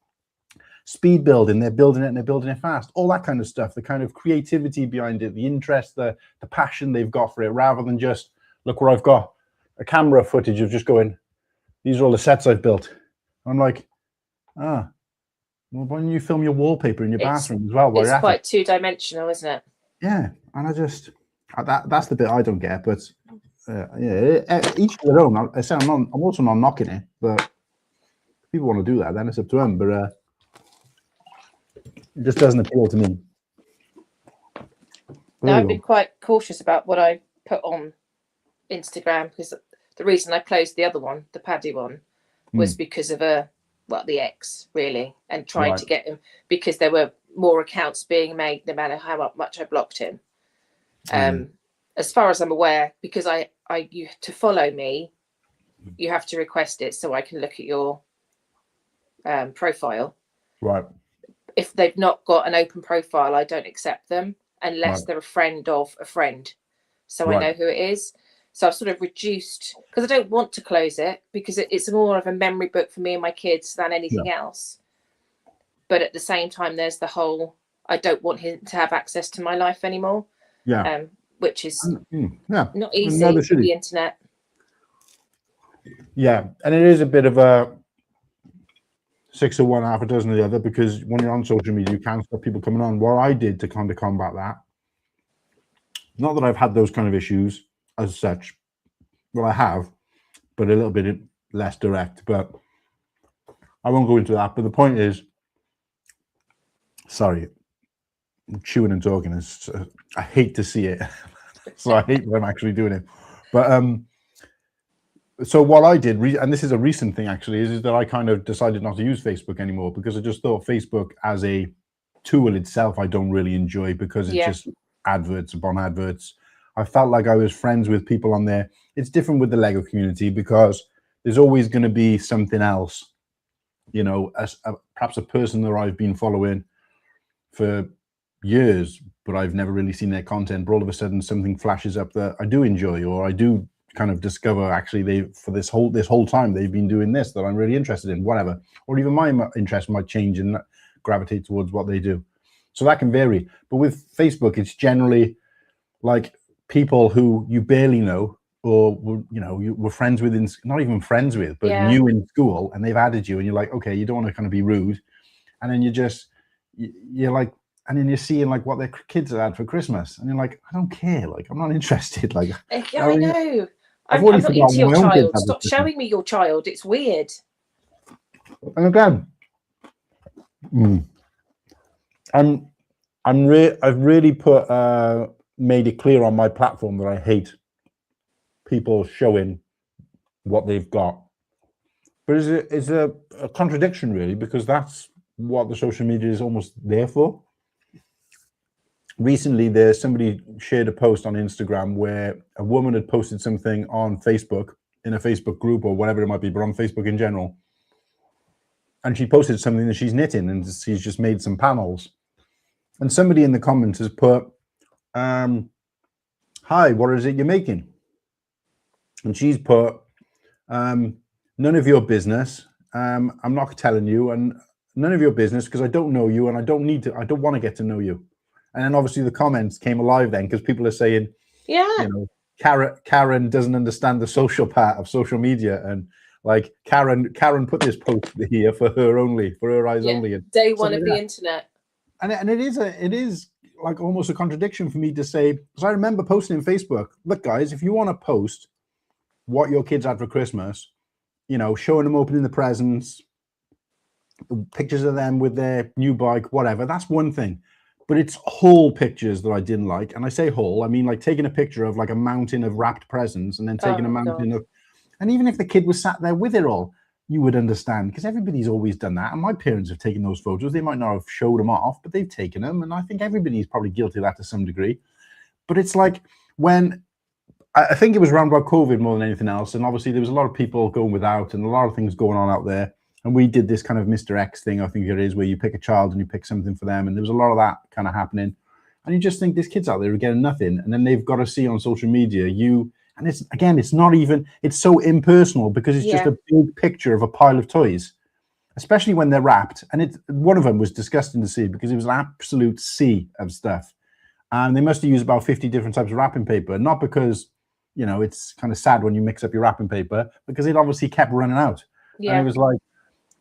speed building, they're building it and they're building it fast, all that kind of stuff, the kind of creativity behind it, the interest, the passion they've got for it, rather than just, look where I've got a camera footage of just going, these are all the sets I've built. I'm like, well, why don't you film your wallpaper in your bathroom as well? It's quite two-dimensional, isn't it? Yeah, and I just, that's the bit I don't get, but each to their own. I say I'm also not knocking it, but if people want to do that, then it's up to them, but it just doesn't appeal to me. No, I've been quite cautious about what I put on Instagram, because the reason I closed the other one, the Paddy one, was because of the ex, really, and trying to get him, because there were more accounts being made no matter how much I blocked him. As far as I'm aware, because you to follow me, you have to request it so I can look at your profile. Right. If they've not got an open profile, I don't accept them unless they're a friend of a friend. So I know who it is. So I've sort of reduced, because I don't want to close it, because it's more of a memory book for me and my kids than anything else. But at the same time, there's the whole, I don't want him to have access to my life anymore. Yeah. Which is not easy with the internet. Yeah. And it is a bit of a 6 of one, half a dozen of the other, because when you're on social media, you can't stop people coming on. What I did to kind of combat that, not that I've had those kind of issues as such, well, I have, but a little bit less direct, but I won't go into that. But the point is, sorry, I'm chewing and talking. I hate to see it. So I hate when I'm actually doing it. But So what I did, and this is a recent thing actually, is that I kind of decided not to use Facebook anymore because I just thought Facebook as a tool itself, I don't really enjoy because it's just adverts upon adverts. I felt like I was friends with people on there. It's different with the Lego community because there's always going to be something else, you know, perhaps a person that I've been following for years, but I've never really seen their content, but all of a sudden something flashes up that I do enjoy, or I do kind of discover actually this whole time they've been doing this that I'm really interested in, whatever, or even my interest might change and gravitate towards what they do. So that can vary. But with Facebook, it's generally like people who you barely know, or you know, you were friends with, not even friends with, but knew in school, and they've added you, and you're like, okay, you don't want to kind of be rude, and then you're like, and then you're seeing like what their kids had for Christmas, and you're like, I don't care, like I'm not interested. Like I know. I'm not into your child. Stop showing me your child. It's weird. And again, I've really made it clear on my platform that I hate people showing what they've got. But it's a contradiction really, because that's what the social media is almost there for. Recently, somebody shared a post on Instagram where a woman had posted something on Facebook, in a Facebook group or whatever it might be, but on Facebook in general. And she posted something that she's knitting, and she's just made some panels. And somebody in the comments has put, hi, what is it you're making? And she's put, none of your business. I'm not telling you, and none of your business because I don't know you and I don't want to get to know you. And then obviously the comments came alive then, because people are saying, you know, Karen doesn't understand the social part of social media, and like Karen put this post here for her only, for her eyes only. And day one of the internet. And it is like almost a contradiction for me to say, because I remember posting in Facebook, look guys, if you want to post what your kids had for Christmas, you know, showing them opening the presents, pictures of them with their new bike, whatever, that's one thing. But it's whole pictures that I didn't like. And I say whole, I mean like taking a picture of like a mountain of wrapped presents, and then taking a mountain of, and even if the kid was sat there with it all, you would understand, because everybody's always done that. And my parents have taken those photos. They might not have showed them off, but they've taken them. And I think everybody's probably guilty of that to some degree. But it's like when, I think it was around about COVID more than anything else. And obviously there was a lot of people going without and a lot of things going on out there. And we did this kind of Mr. X thing, I think it is, where you pick a child and you pick something for them. And there was a lot of that kind of happening. And you just think this kid's out there getting nothing. And then they've got to see on social media, and it's, again, it's not even, it's so impersonal because it's just a big picture of a pile of toys, especially when they're wrapped. And one of them was disgusting to see because it was an absolute sea of stuff. And they must have used about 50 different types of wrapping paper, not because, you know, it's kind of sad when you mix up your wrapping paper, because it obviously kept running out. Yeah. And it was like,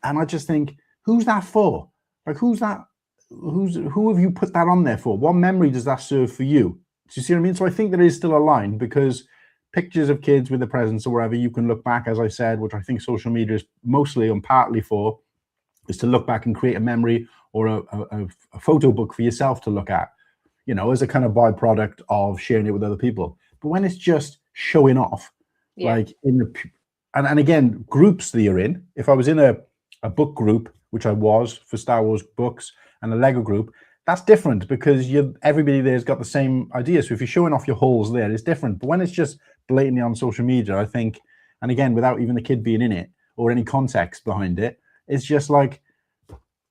and I just think, who's that for? Like, who have you put that on there for? What memory does that serve for you? Do you see what I mean? So I think there is still a line, because pictures of kids with the presents or wherever, you can look back, as I said, which I think social media is mostly and partly for, is to look back and create a memory or a photo book for yourself to look at, you know, as a kind of byproduct of sharing it with other people. But when it's just showing off, like and again, groups that you're in, if I was in a book group, which I was for Star Wars books, and a Lego group, that's different because everybody there's got the same idea. So if you're showing off your hauls there, it's different. But when it's just blatantly on social media, I think, and again, without even the kid being in it or any context behind it, it's just like,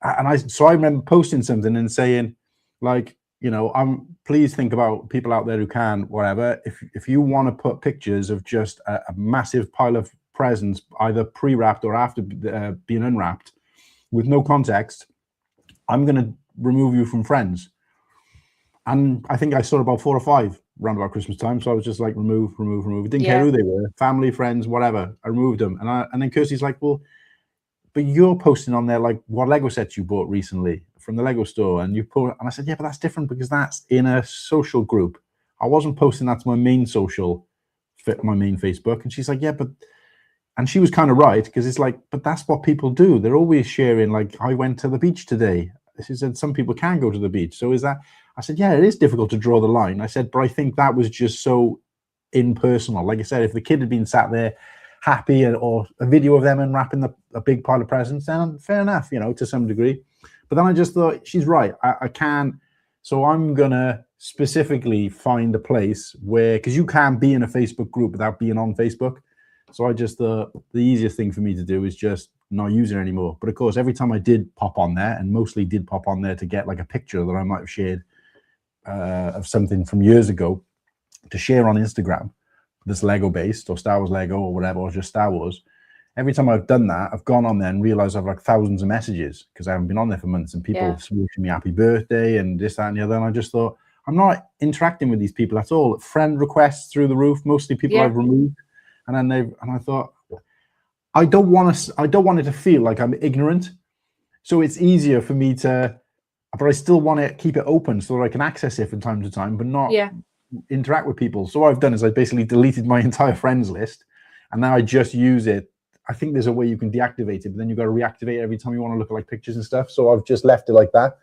so I remember posting something and saying, like, you know, please think about people out there who can, whatever. If you want to put pictures of just a massive pile of presents, either pre-wrapped or after being unwrapped, with no context, I'm going to remove you from friends. And I think I saw about 4 or 5 around about Christmas time. So I was just like, remove. Didn't care who they were, family, friends, whatever. I removed them. And then Kirsty's like, well, but you're posting on there like what Lego sets you bought recently from the Lego store. And I said, yeah, but that's different because that's in a social group. I wasn't posting that to my main my main Facebook. And she's like, yeah, but, and she was kind of right, because it's like, but that's what people do. They're always sharing, like, I went to the beach today. She said, some people can go to the beach. So is that, I said, yeah, it is difficult to draw the line. I said, but I think that was just so impersonal. Like I said, if the kid had been sat there happy, or a video of them unwrapping a big pile of presents, then fair enough, you know, to some degree. But then I just thought, she's right. I can't. So I'm going to specifically find a place where, because you can't be in a Facebook group without being on Facebook. So I just thought the easiest thing for me to do is just not use it anymore. But of course, every time I did pop on there, and mostly did pop on there to get like a picture that I might have shared of something from years ago to share on Instagram, that's Lego based or Star Wars Lego or whatever, or just Star Wars. Every time I've done that, I've gone on there and realized I've like thousands of messages because I haven't been on there for months, and people wishing me happy birthday and this, that, and the other. And I just thought, I'm not interacting with these people at all. Friend requests through the roof, mostly people I've removed. And then I thought, I don't want it to feel like I'm ignorant. So it's easier for me to, but I still want to keep it open so that I can access it from time to time, but not interact with people. So what I've done is I basically deleted my entire friends list, and now I just use it. I think there's a way you can deactivate it, but then you've got to reactivate it every time you want to look at like pictures and stuff. So I've just left it like that.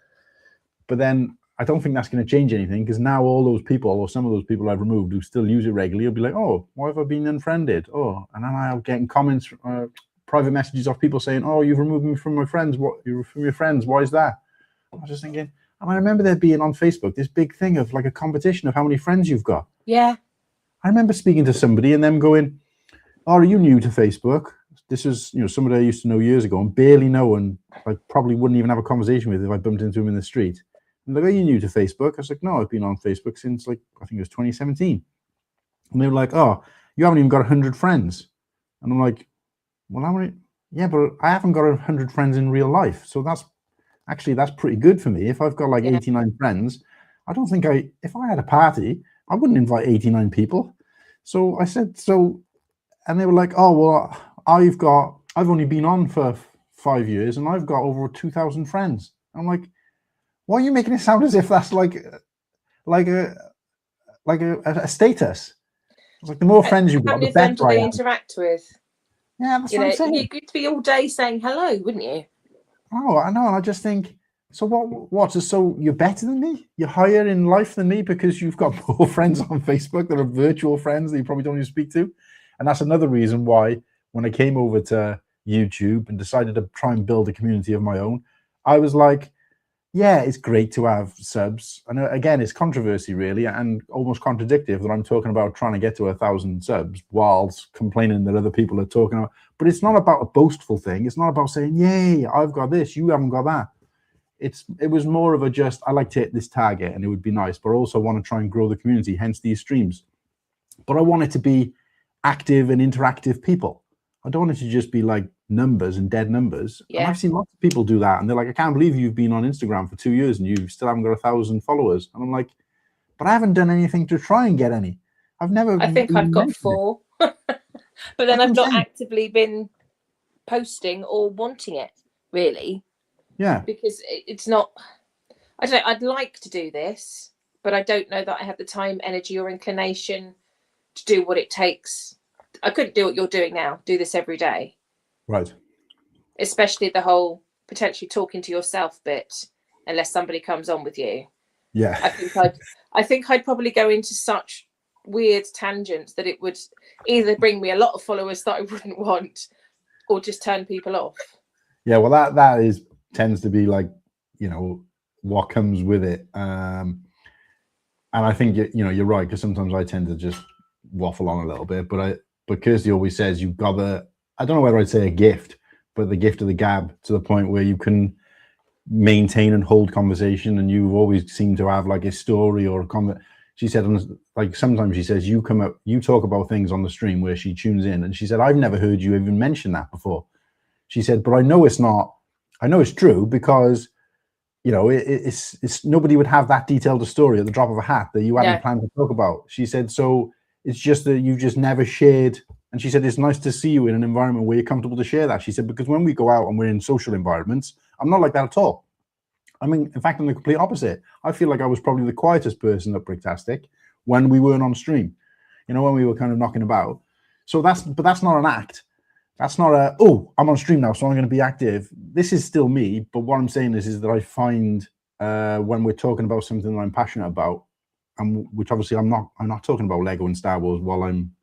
But then I don't think that's going to change anything, because now all those people, or some of those people I've removed who still use it regularly, will be like, oh, why have I been unfriended? Oh, and then I'll get comments, private messages of people saying, oh, you've removed me from my friends. What, you're from your friends? Why is that? I was just thinking, and I remember there being on Facebook this big thing of like a competition of how many friends you've got. Yeah. I remember speaking to somebody and them going, oh, are you new to Facebook? This was, you know, somebody I used to know years ago and barely know, and I probably wouldn't even have a conversation with if I bumped into him in the street. And they're like, are you new to Facebook? I was like, no, I've been on Facebook since like, I think it was 2017. And they were like, oh, you haven't even got 100 friends. And I'm like, well, how many? Yeah, but I haven't got 100 friends in real life. So that's pretty good for me. If I've got like 89 friends, I don't think if I had a party, I wouldn't invite 89 people. So I said, and they were like, oh, well, I've only been on for 5 years and I've got over 2,000 friends. I'm like, why are you making it sound as if that's like a status? It's like the more friends you've got, the better I am. Interact with. Yeah, that's what I'm saying. You'd be all day saying hello, wouldn't you? Oh, I know. And I just think, so what? So you're better than me? You're higher in life than me because you've got more friends on Facebook that are virtual friends that you probably don't even speak to. And that's another reason why when I came over to YouTube and decided to try and build a community of my own, I was like, yeah, it's great to have subs. And again, it's controversy really, and almost contradictory that I'm talking about trying to get to 1,000 subs whilst complaining that other people are talking about. But it's not about a boastful thing. It's not about saying, yay, I've got this, you haven't got that. It was more of a just, I like to hit this target and it would be nice, but I also want to try and grow the community, hence these streams. But I want it to be active and interactive people. I don't want it to just be like numbers and dead numbers. Yeah. And I've seen lots of people do that, and they're like, I can't believe you've been on Instagram for 2 years and you still haven't got 1,000 followers. And I'm like, but I haven't done anything to try and get any. I think I've got 4, but then I've not actively been posting or wanting it really. Yeah, because it's not. I don't know. I'd like to do this, but I don't know that I have the time, energy, or inclination to do what it takes. I couldn't do what you're doing now. Do this every day. Right. Especially the whole potentially talking to yourself bit, unless somebody comes on with you. Yeah. I think I'd probably go into such weird tangents that it would either bring me a lot of followers that I wouldn't want, or just turn people off. Yeah, well, that tends to be like, you know, what comes with it. And I think you're right, because sometimes I tend to just waffle on a little bit, but Kirsty always says you've got I don't know whether I'd say a gift, but the gift of the gab, to the point where you can maintain and hold conversation, and you've always seemed to have like a story or a comment. She said, like, sometimes she says you talk about things on the stream where she tunes in, and she said, I've never heard you even mention that before. She said, but I know it's true, because it's nobody would have that detailed a story at the drop of a hat that you hadn't planned to talk about. She said, so it's just that you just never shared. And she said, it's nice to see you in an environment where you're comfortable to share that. She said, because when we go out and we're in social environments, I'm not like that at all. I mean, in fact, I'm the complete opposite. I feel like I was probably the quietest person at Bricktastic when we weren't on stream, when we were kind of knocking about. So that's not an act. That's not I'm on stream now, so I'm going to be active. This is still me. But what I'm saying is that I find when we're talking about something that I'm passionate about, and which obviously I'm not talking about Lego and Star Wars while I'm,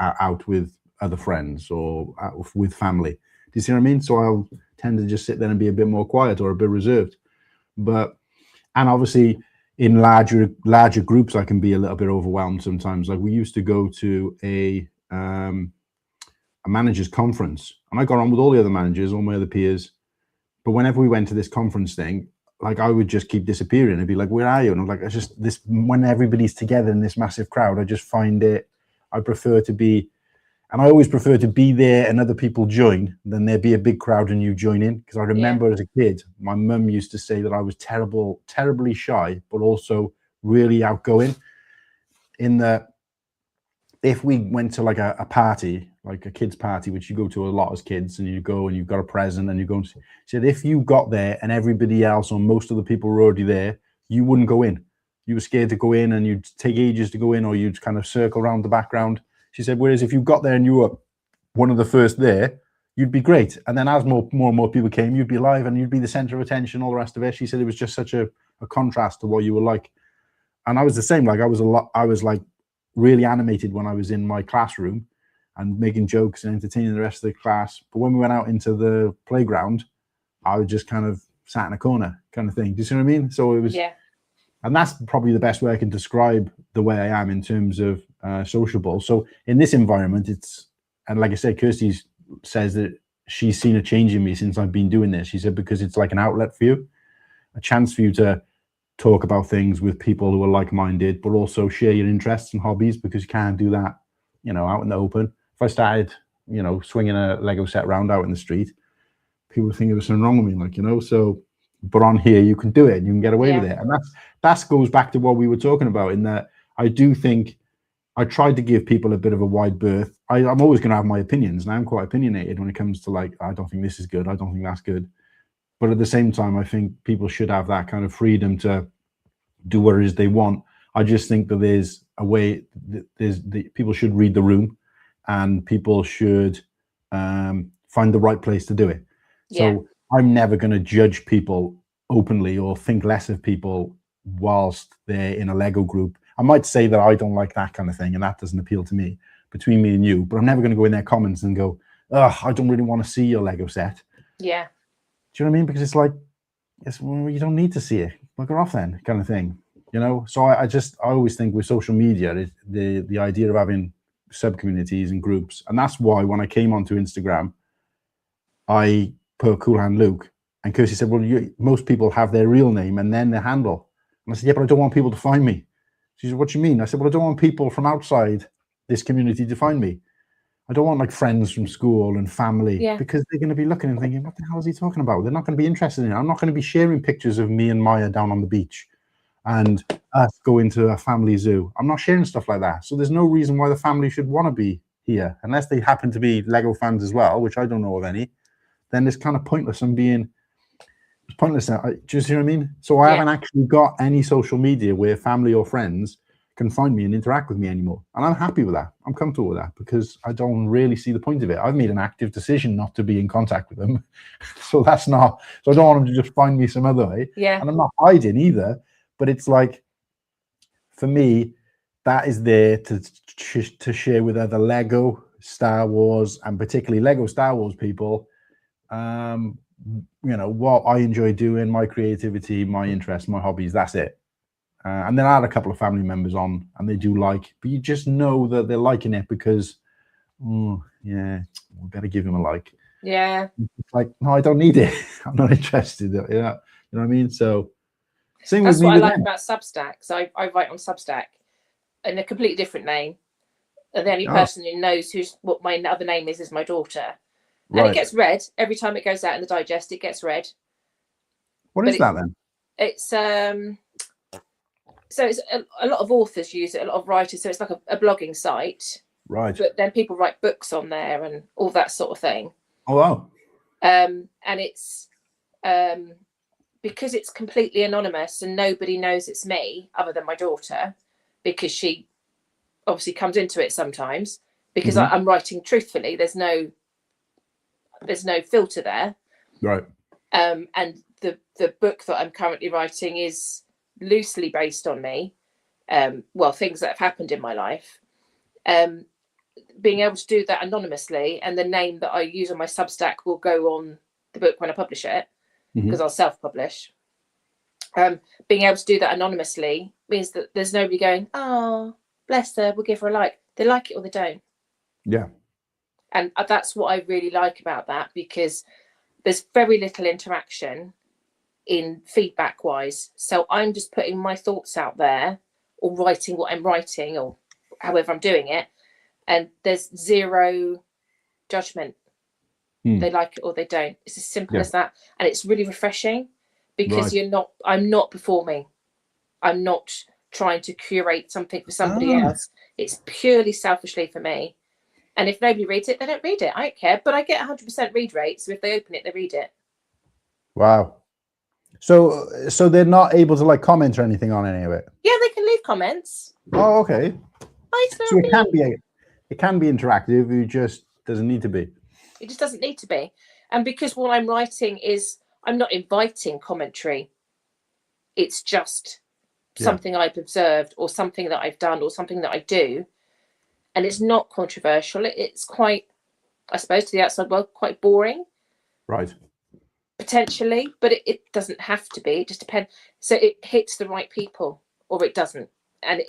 out with other friends or with family. Do you see what I mean? So I'll tend to just sit there and be a bit more quiet or a bit reserved. And obviously in larger groups, I can be a little bit overwhelmed sometimes. Like we used to go to a managers conference, and I got on with all the other managers, all my other peers. But whenever we went to this conference thing, like I would just keep disappearing and be like, where are you? And I'm like, it's just this, when everybody's together in this massive crowd, I just find I prefer to be, and I always prefer to be there and other people join than there be a big crowd and you join in. Because I remember as a kid, my mum used to say that I was terribly shy, but also really outgoing. In that, if we went to like a party, like a kids party, which you go to a lot as kids, and you go and you've got a present and you go and said, if you got there and everybody else or most of the people were already there, you wouldn't go in. You were scared to go in and you'd take ages to go in, or you'd kind of circle around the background. She said, whereas if you got there and you were one of the first there, you'd be great. And then as more and more people came, you'd be alive and you'd be the center of attention, all the rest of it. She said it was just such a contrast to what you were like. And I was the same. Like I was like really animated when I was in my classroom and making jokes and entertaining the rest of the class. But when we went out into the playground, I was just kind of sat in a corner kind of thing. Do you see what I mean? So it was, and that's probably the best way I can describe the way I am in terms of sociable. So in this environment, and like I said, Kirsty says that she's seen a change in me since I've been doing this. She said, because it's like an outlet for you, a chance for you to talk about things with people who are like-minded, but also share your interests and hobbies, because you can't do that, out in the open. If I started, swinging a Lego set round out in the street, people would think there was something wrong with me, so, but on here, you can do it and you can get away with it. And that goes back to what we were talking about, in that I do think I tried to give people a bit of a wide berth. I'm always going to have my opinions, and I'm quite opinionated when it comes to like, I don't think this is good, I don't think that's good. But at the same time, I think people should have that kind of freedom to do what it is they want. I just think that there's a way, people should read the room, and people should find the right place to do it. So I'm never going to judge people openly or think less of people whilst they're in a Lego group. I might say that I don't like that kind of thing and that doesn't appeal to me, between me and you, but I'm never going to go in their comments and go, oh, I don't really want to see your Lego set. Yeah. Do you know what I mean? Because it's like, well, you don't need to see it. Look it off then, kind of thing. So I always think with social media, the idea of having sub-communities and groups, and that's why when I came onto Instagram, I put Cool Hand Luke, and Kirsty said, well, most people have their real name and then their handle. And I said, yeah, but I don't want people to find me. She said, what do you mean? I said, well, I don't want people from outside this community to find me. I don't want like friends from school and family, because they're going to be looking and thinking, what the hell is he talking about? They're not going to be interested in it. I'm not going to be sharing pictures of me and Maya down on the beach and us going to a family zoo. I'm not sharing stuff like that. So there's no reason why the family should want to be here, unless they happen to be Lego fans as well, which I don't know of any. Then it's kind of pointless. It's pointless. Do you see what I mean? So I haven't actually got any social media where family or friends can find me and interact with me anymore. And I'm happy with that. I'm comfortable with that, because I don't really see the point of it. I've made an active decision not to be in contact with them. So I don't want them to just find me some other way. Yeah. And I'm not hiding either, but it's like, for me, that is there to share with other Lego, Star Wars, and particularly Lego Star Wars people, what I enjoy doing, my creativity, my interests, my hobbies. That's it. And then I had a couple of family members on, and they do like, but you just know that they're liking it because, we better give them a like. Yeah. It's like, no, I don't need it. I'm not interested. You know what I mean? So same that's with me. What I like about Substack. So I write on Substack in a completely different name. And the only person who knows what my other name is my daughter. And it gets read every time it goes out in the digest. It gets read. What is that then? It's so it's a lot of authors use it, a lot of writers. So it's like a blogging site, right? But then people write books on there and all that sort of thing. Oh wow! And it's because it's completely anonymous and nobody knows it's me other than my daughter, because she obviously comes into it sometimes. Because I'm writing truthfully. There's no filter there, right? And the book that I'm currently writing is loosely based on me, things that have happened in my life. being able to do that anonymously, and the name that I use on my Substack will go on the book when I publish it, because I'll self-publish. Being able to do that anonymously means that there's nobody going, oh, bless her, we'll give her a like. They like it or they don't. Yeah. And that's what I really like about that, because there's very little interaction in feedback wise. So I'm just putting my thoughts out there, or writing what I'm writing, or however I'm doing it. And there's zero judgment. They like it or they don't. It's as simple as that. And it's really refreshing, because I'm not performing. I'm not trying to curate something for somebody else. It's purely selfishly for me. And if nobody reads it, they don't read it. I don't care. But I get 100% read rate. So if they open it, they read it. Wow. So they're not able to like comment or anything on any of it? Yeah, they can leave comments. Oh, okay. So it can be interactive. It just doesn't need to be. It just doesn't need to be. And because what I'm writing is, I'm not inviting commentary. It's just something I've observed, or something that I've done, or something that I do. And it's not controversial. It's quite, I suppose, to the outside world, quite boring. Right. Potentially, but it doesn't have to be. It just depends. So it hits the right people, or it doesn't. And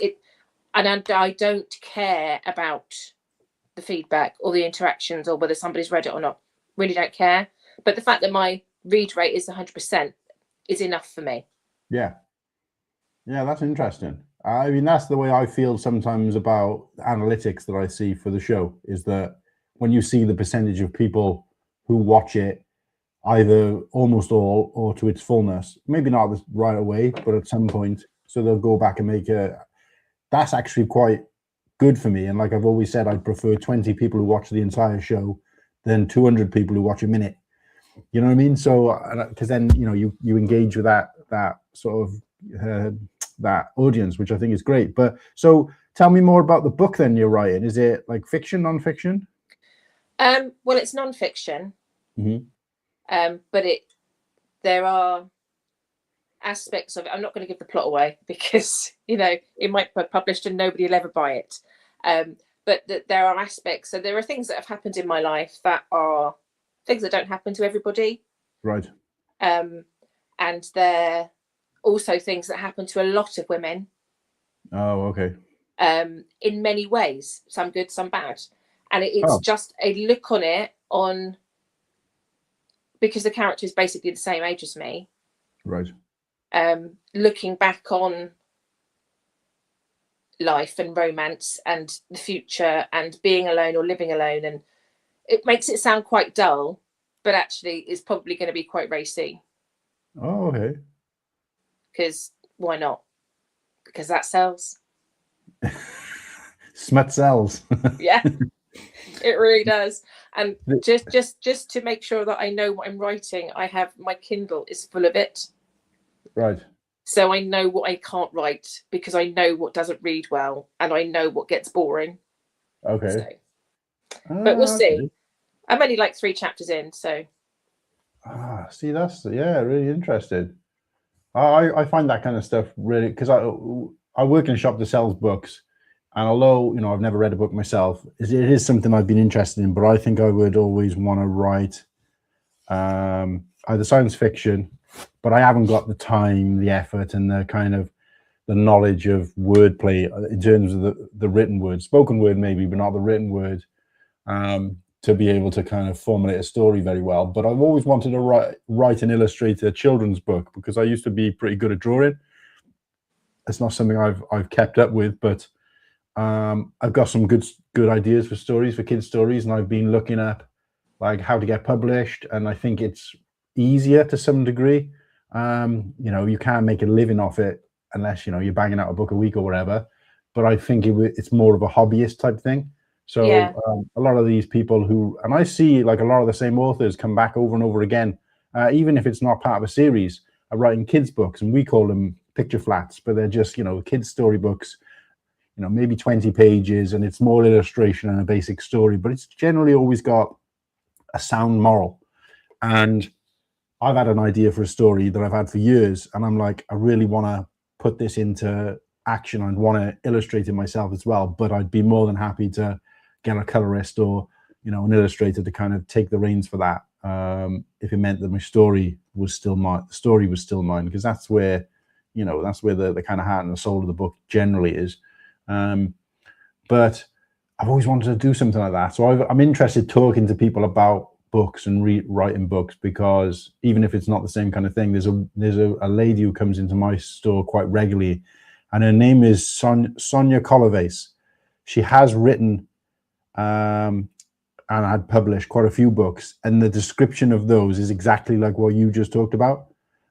I don't care about the feedback or the interactions, or whether somebody's read it or not. Really don't care. But the fact that my read rate is 100% is enough for me. Yeah. Yeah, that's interesting. I mean, that's the way I feel sometimes about analytics that I see for the show, is that when you see the percentage of people who watch it, either almost all or to its fullness, maybe not right away, but at some point, so they'll go back and make that's actually quite good for me. And like I've always said, I'd prefer 20 people who watch the entire show than 200 people who watch a minute. You know what I mean? So, because then, you know, you engage with that sort of that audience, which I think is great. But so tell me more about the book then you're writing. Is it like fiction, non-fiction? Well, it's non-fiction. But there are aspects of it. I'm not going to give the plot away, because, you know, it might be published and nobody will ever buy it. But there are aspects. So there are things that have happened in my life that are things that don't happen to everybody. Right. And they're also things that happen to a lot of women. Oh, okay. In many ways, some good, some bad. And it's just a look on it because the character is basically the same age as me. Right. Looking back on life and romance and the future and being alone or living alone, and it makes it sound quite dull, but actually it's probably going to be quite racy. Oh, okay. Because why not? Because that sells. Smut sells. Yeah, it really does. And just to make sure that I know what I'm writing, I have my Kindle is full of it. Right. So I know what I can't write, because I know what doesn't read well, and I know what gets boring. Okay. So, but we'll see. I'm only like 3 chapters in, so. See, that's really interesting. I find that kind of stuff really, because I work in a shop that sells books, and although, you know, I've never read a book myself, it is something I've been interested in. But I think I would always want to write either science fiction, but I haven't got the time, the effort, and the kind of the knowledge of wordplay in terms of the written word, spoken word maybe, but not the written word, to be able to kind of formulate a story very well. But I've always wanted to write and illustrate a children's book, because I used to be pretty good at drawing. It's not something I've kept up with, but I've got some good ideas for stories, for kids' stories, and I've been looking at like how to get published, and I think it's easier to some degree. You know, you can't make a living off it unless, you know, you're banging out a book a week or whatever. But I think it's more of a hobbyist type thing. So a lot of these people and I see like a lot of the same authors come back over and over again, even if it's not part of a series, are writing kids books, and we call them picture flats, but they're just, you know, kids storybooks, you know, maybe 20 pages, and it's more illustration and a basic story, but it's generally always got a sound moral. And I've had an idea for a story that I've had for years, and I'm like, I really want to put this into action and want to illustrate it myself as well. But I'd be more than happy to get a colorist or, you know, an illustrator to kind of take the reins for that. If it meant that my story was still mine, the story was still mine, because that's where, you know, that's where the kind of heart and the soul of the book generally is. But I've always wanted to do something like that. So I'm interested talking to people about books and writing books, because even if it's not the same kind of thing, there's a lady who comes into my store quite regularly, and her name is Sonia Colaves. She has written and had published quite a few books, and the description of those is exactly like what you just talked about,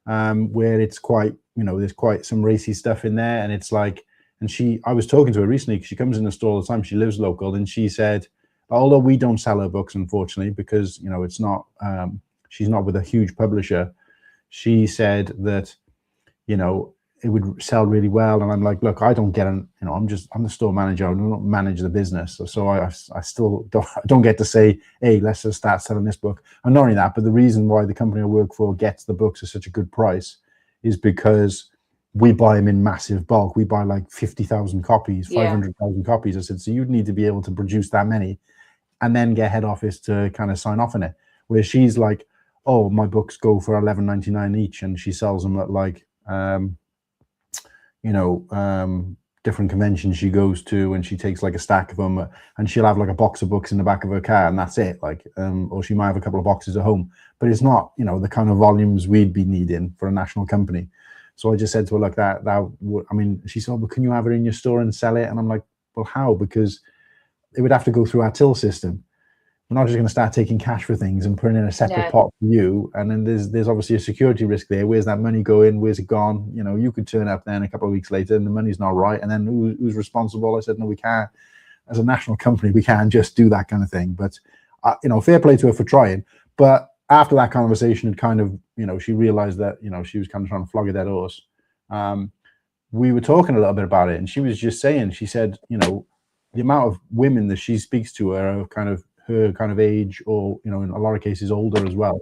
where it's quite, you know, there's quite some racy stuff in there, and it's like, and I was talking to her recently because she comes in the store all the time. She lives local, and she said, although we don't sell her books, unfortunately, because, you know, it's not, she's not with a huge publisher. She said that, you know, it would sell really well. And I'm like, look, I don't get you know, I'm the store manager. I don't manage the business. So I still don't get to say, hey, let's just start selling this book. And not only that, but the reason why the company I work for gets the books at such a good price is because we buy them in massive bulk. We buy like 50,000 copies, 500,000 copies. I said, so you'd need to be able to produce that many and then get head office to kind of sign off on it. Where she's like, oh, my books go for $11.99 each, and she sells them at like, you know, different conventions she goes to, and she takes like a stack of them, and she'll have like a box of books in the back of her car, and that's it. Like, or she might have a couple of boxes at home, but it's not, you know, the kind of volumes we'd be needing for a national company. So I just said to her, like, that would, I mean, she said, well, can you have it in your store and sell it? And I'm like, well, how? Because it would have to go through our till system. We're not just going to start taking cash for things and putting in a separate pot for you. And then there's obviously a security risk there. Where's that money going? Where's it gone? You know, you could turn up then a couple of weeks later and the money's not right. And then who's responsible? I said, no, we can't. As a national company, we can't just do that kind of thing. But, you know, fair play to her for trying. But after that conversation, it kind of, you know, she realized that, you know, she was kind of trying to flog a dead horse. We were talking a little bit about it, and she was just saying, she said, you know, the amount of women that she speaks to are kind of her kind of age, or, you know, in a lot of cases older as well,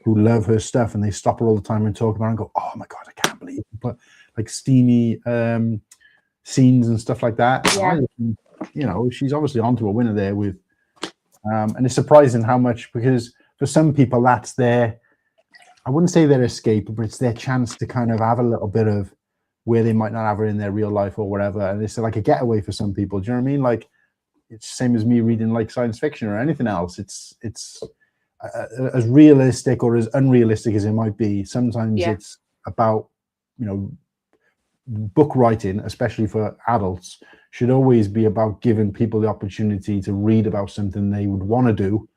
who love her stuff, and they stop her all the time and talk about it and go, oh my God, I can't believe it. But like steamy scenes and stuff like that. Yeah. You know, she's obviously onto a winner there with, and it's surprising how much, because for some people that's their, I wouldn't say their escape, but it's their chance to kind of have a little bit of where they might not have it in their real life or whatever. And it's like a getaway for some people. Do you know what I mean? Like, it's the same as me reading like science fiction or anything else. It's as realistic or as unrealistic as it might be. Sometimes it's about, you know, book writing, especially for adults, should always be about giving people the opportunity to read about something they would want to do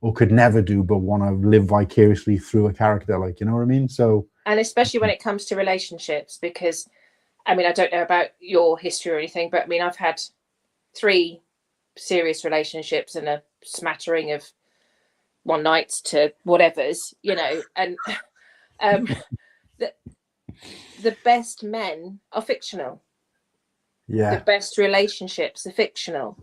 or could never do, but want to live vicariously through a character. Like, you know what I mean? So, and especially when it comes to relationships, because I mean, I don't know about your history or anything, but I mean, I've had 3 serious relationships and a smattering of one nights to whatever's, you know, and the best men are fictional. Yeah. The best relationships are fictional.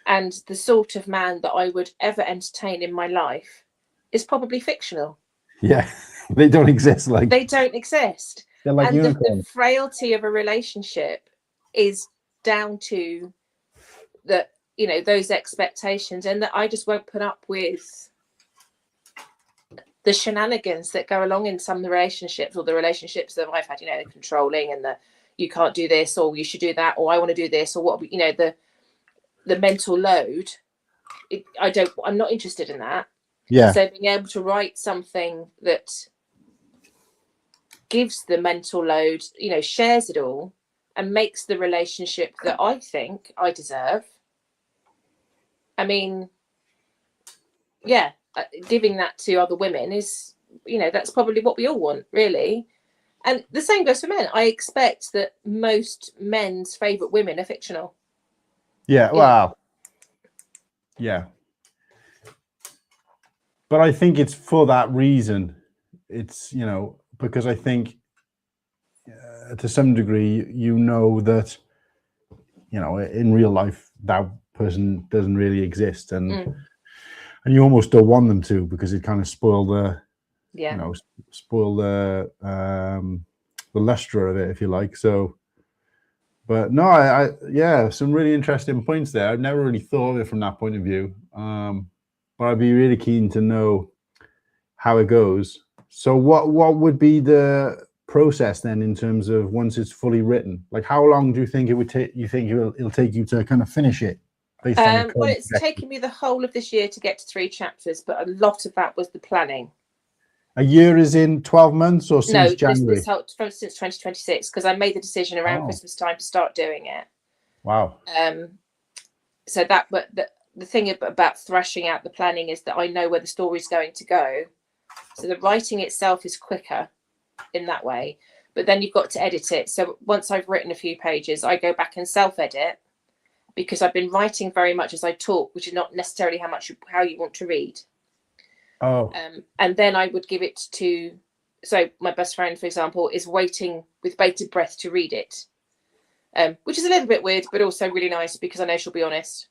And the sort of man that I would ever entertain in my life is probably fictional. Yeah. They don't exist. Like, they don't exist. They're like and the frailty of a relationship is down to that, you know, those expectations, and that I just won't put up with the shenanigans that go along in some of the relationships, or the relationships that I've had, you know, the controlling and the you can't do this, or you should do that, or I want to do this, or what, you know, the mental load. I'm not interested in that. Yeah. So being able to write something that gives the mental load, you know, shares it all, and makes the relationship that I think I deserve. I mean, yeah, giving that to other women is, you know, that's probably what we all want, really. And the same goes for men. I expect that most men's favourite women are fictional. Yeah, wow. Yeah. But I think it's for that reason. It's, you know, because I think to some degree, you know, that, you know, in real life, that person doesn't really exist. And you almost don't want them to, because it kind of spoil the, you know, spoil the luster of it, if you like. So, But no, I yeah, some really interesting points there. I've never really thought of it from that point of view. But I'd be really keen to know how it goes. So what would be the process then in terms of once it's fully written? Like how long do you think it would take? You think it'll take you to kind of finish it? Based on well, it's taken me the whole of this year to get to 3 chapters, but a lot of that was the planning. A year is in 12 months or since January? Since 2026, because I made the decision around Christmas time to start doing it. Wow. So that, but the thing about thrashing out the planning is that I know where the story's going to go. So the writing itself is quicker in that way, but then you've got to edit it. So once I've written a few pages, I go back and self-edit because I've been writing very much as I talk, which is not necessarily how you want to read. Oh. And then I would give it to, so my best friend, for example, is waiting with bated breath to read it, which is a little bit weird, but also really nice because I know she'll be honest.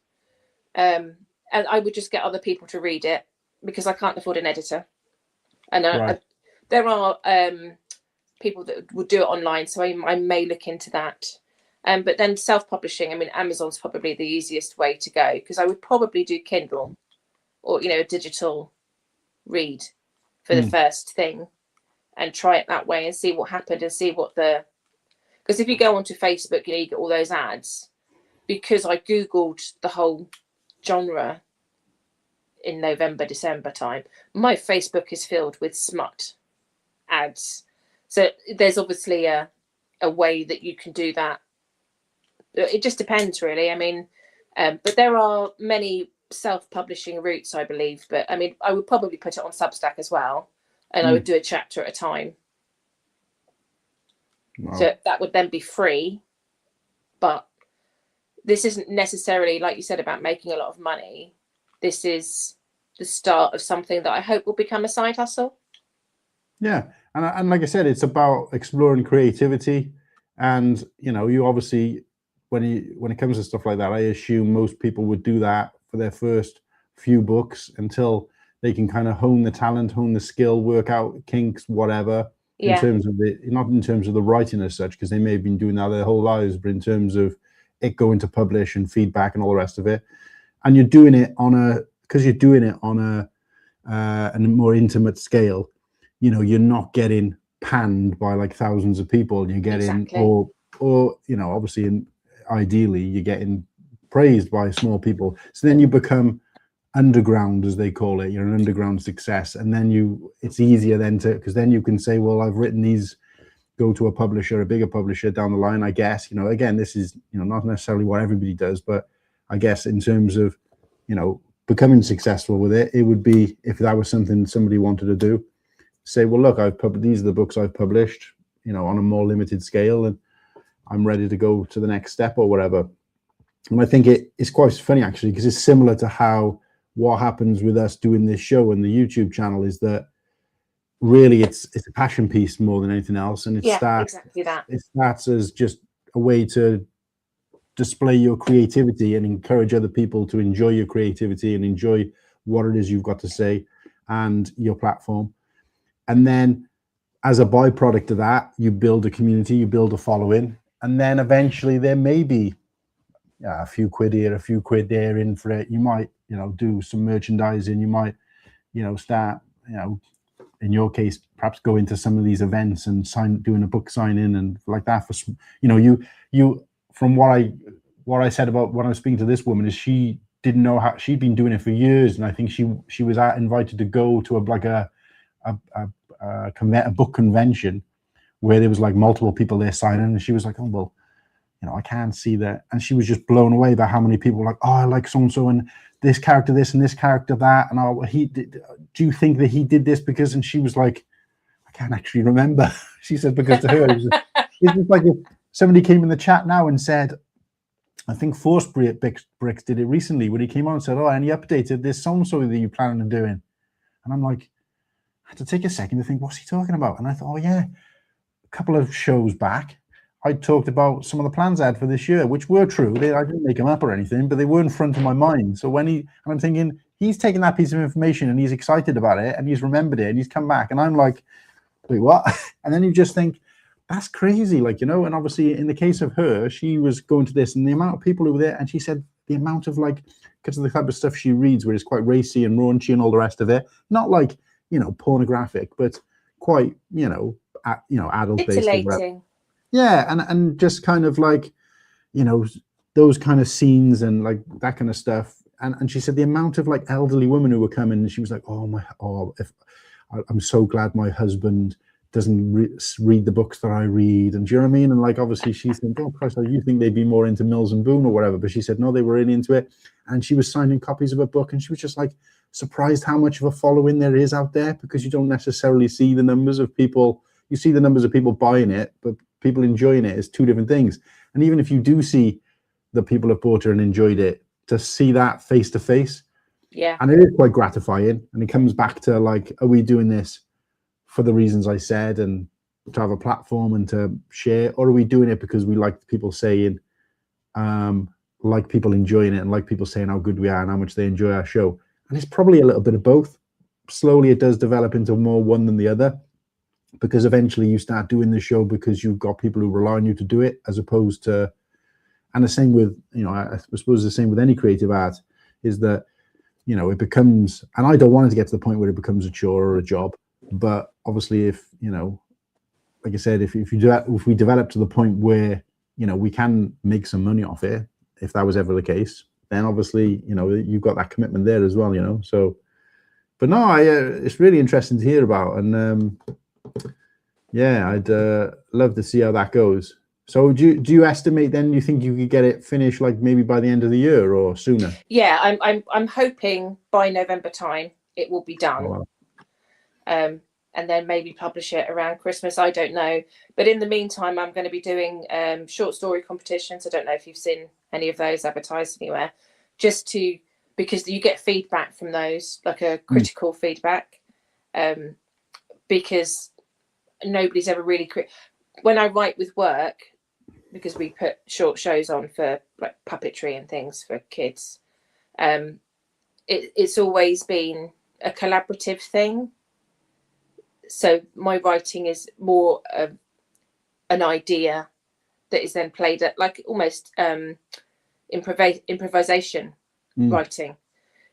And I would just get other people to read it because I can't afford an editor. And there are people that would do it online, so I may look into that. But then self-publishing, I mean, Amazon's probably the easiest way to go because I would probably do Kindle or, a digital read for the first thing and try it that way and see what happened and see what because if you go onto Facebook, you get all those ads. Because I Googled the whole genre in November, December time, my Facebook is filled with smut ads. So there's obviously a way that you can do that. It just depends, really. I mean, but there are many self-publishing routes, I believe. But I mean, I would probably put it on Substack as well, and I would do a chapter at a time. Wow. So that would then be free. But this isn't necessarily, like you said, about making a lot of money. This is the start of something that I hope will become a side hustle. Yeah. And like I said, it's about exploring creativity. And, you obviously, when it comes to stuff like that, I assume most people would do that for their first few books until they can kind of hone the talent, hone the skill, work out kinks, whatever, in terms of it, not in terms of the writing as such, because they may have been doing that their whole lives, but in terms of it going to publish and feedback and all the rest of it. And you're doing it on a more intimate scale. You're not getting panned by like thousands of people. You're getting, or obviously, ideally, you're getting praised by small people. So then you become underground, as they call it. You're an underground success, and then it's easier then because then you can say, well, I've written these, go to a publisher, a bigger publisher down the line. I guess again, this is not necessarily what everybody does, but I guess in terms of becoming successful with it, it would be if that was something somebody wanted to do, say, well, look, these are the books I've published, on a more limited scale, and I'm ready to go to the next step or whatever. And I think it's quite funny actually, because it's similar to what happens with us doing this show and the YouTube channel is that really it's a passion piece more than anything else, and exactly that. It starts as just a way to display your creativity and encourage other people to enjoy your creativity and enjoy what it is you've got to say and your platform. And then as a byproduct of that, you build a community, you build a following, and then eventually there may be a few quid here, a few quid there in for it. You might, do some merchandising. You might, start, in your case, perhaps go into some of these events and doing a book signing and like that. For you from what I said about when I was speaking to this woman is she didn't know how she'd been doing it for years, and I think she was invited to go to a book convention where there was like multiple people there signing, and she was like, oh well, I can't see that, and she was just blown away by how many people were like, oh, I like so and so and this character this and this character that, and do you think that he did this because, and she was like, I can't actually remember. She said because to her it's just like if somebody came in the chat now and said, I think Force Bricks did it recently when he came on and said, oh, and he updated this so-and-so that you planning on doing. And I'm like, I had to take a second to think, what's he talking about? And I thought, oh yeah, a couple of shows back, I talked about some of the plans I had for this year, which were true. I didn't make them up or anything, but they were in front of my mind. So and I'm thinking, he's taken that piece of information and he's excited about it and he's remembered it and he's come back. And I'm like, wait, what? And then you just think, that's crazy. Like, you know, and obviously in the case of her, she was going to this, and the amount of people who were there, and she said the amount of, like, because of the type of stuff she reads, where it's quite racy and raunchy and all the rest of it, not like, you know, pornographic, but quite, you know, adult based. Yeah, and just kind of like, you know, those kind of scenes and like that kind of stuff. And she said the amount of like elderly women who were coming, and she was like, I'm so glad my husband doesn't read the books that I read. And do you know what I mean? And like, obviously she's thinking, oh Christ, you think they'd be more into Mills and Boon or whatever. But she said, no, they were really into it. And she was signing copies of a book, and she was just like surprised how much of a following there is out there, because you don't necessarily see the numbers of people. You see the numbers of people buying it, but people enjoying it is two different things. And even if you do see the people have bought it and enjoyed it, to see that face to face, yeah, and it is quite gratifying. And it comes back to like, are we doing this for the reasons I said, and to have a platform and to share, or are we doing it because we like people saying, like people enjoying it, and like people saying how good we are and how much they enjoy our show? And it's probably a little bit of both. Slowly it does develop into more one than the other, because eventually you start doing the show because you've got people who rely on you to do it, as opposed to, and the same with, you know, I suppose the same with any creative art, is that, you know, it becomes, and I don't want it to get to the point where it becomes a chore or a job, but obviously if, you know, like I said, if we develop to the point where, you know, we can make some money off it, if that was ever the case, then obviously, you know, you've got that commitment there as well, you know. So, but no, it's really interesting to hear about, and yeah, I'd love to see how that goes. So do you estimate then, you think you could get it finished like maybe by the end of the year or sooner? Yeah, I'm hoping by November time it will be done. Oh, wow. And then maybe publish it around Christmas. I don't know. But in the meantime, I'm going to be doing short story competitions. I don't know if you've seen any of those advertised anywhere, because you get feedback from those, like a critical feedback, because nobody's ever really when I write with work, because we put short shows on for like puppetry and things for kids, it's always been a collaborative thing. So my writing is more an idea that is then played at, like, almost improvisation writing.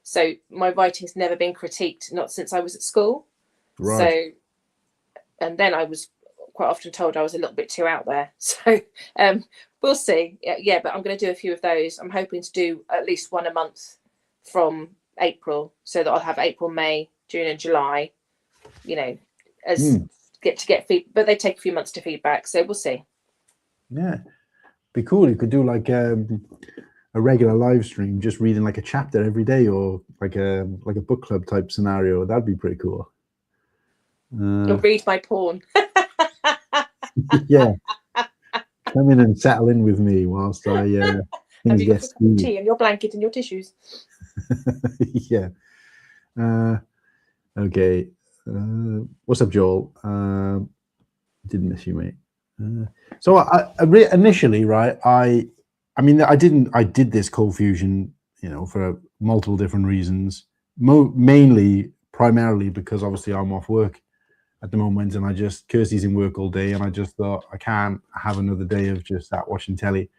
So my writing's never been critiqued, not since I was at school. Right. So, and then I was quite often told I was a little bit too out there. So we'll see. Yeah, but I'm going to do a few of those. I'm hoping to do at least one a month from April, so that I'll have April, May, June and July, you know, get feedback, but they take a few months to feedback, so we'll see. Yeah, be cool. You could do like a regular live stream, just reading like a chapter every day, or like a book club type scenario. That'd be pretty cool. You'll read my porn. Yeah, come in and settle in with me whilst I have you got your cup of tea and your blanket and your tissues? Yeah. Okay. What's up, Joel? Didn't miss you, mate. So I initially, right, I did this cold fusion, you know, for multiple different reasons, primarily because obviously I'm off work at the moment, and Kirsty's in work all day, and I just thought I can't have another day of just sat watching telly.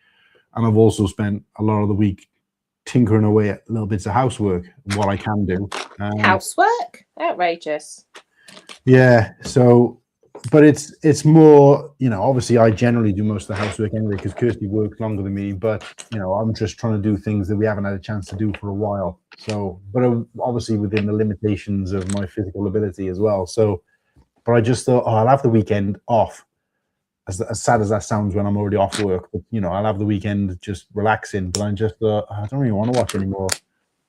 And I've also spent a lot of the week tinkering away at little bits of housework, what I can do. Housework? Outrageous. Yeah, so, but it's more, you know, obviously I generally do most of the housework anyway, because Kirsty works longer than me, but, you know, I'm just trying to do things that we haven't had a chance to do for a while. So, but obviously within the limitations of my physical ability as well. So, but I just thought, I'll have the weekend off. As sad as that sounds when I'm already off work, but, you know, I'll have the weekend just relaxing. But I just thought, I don't really want to watch any more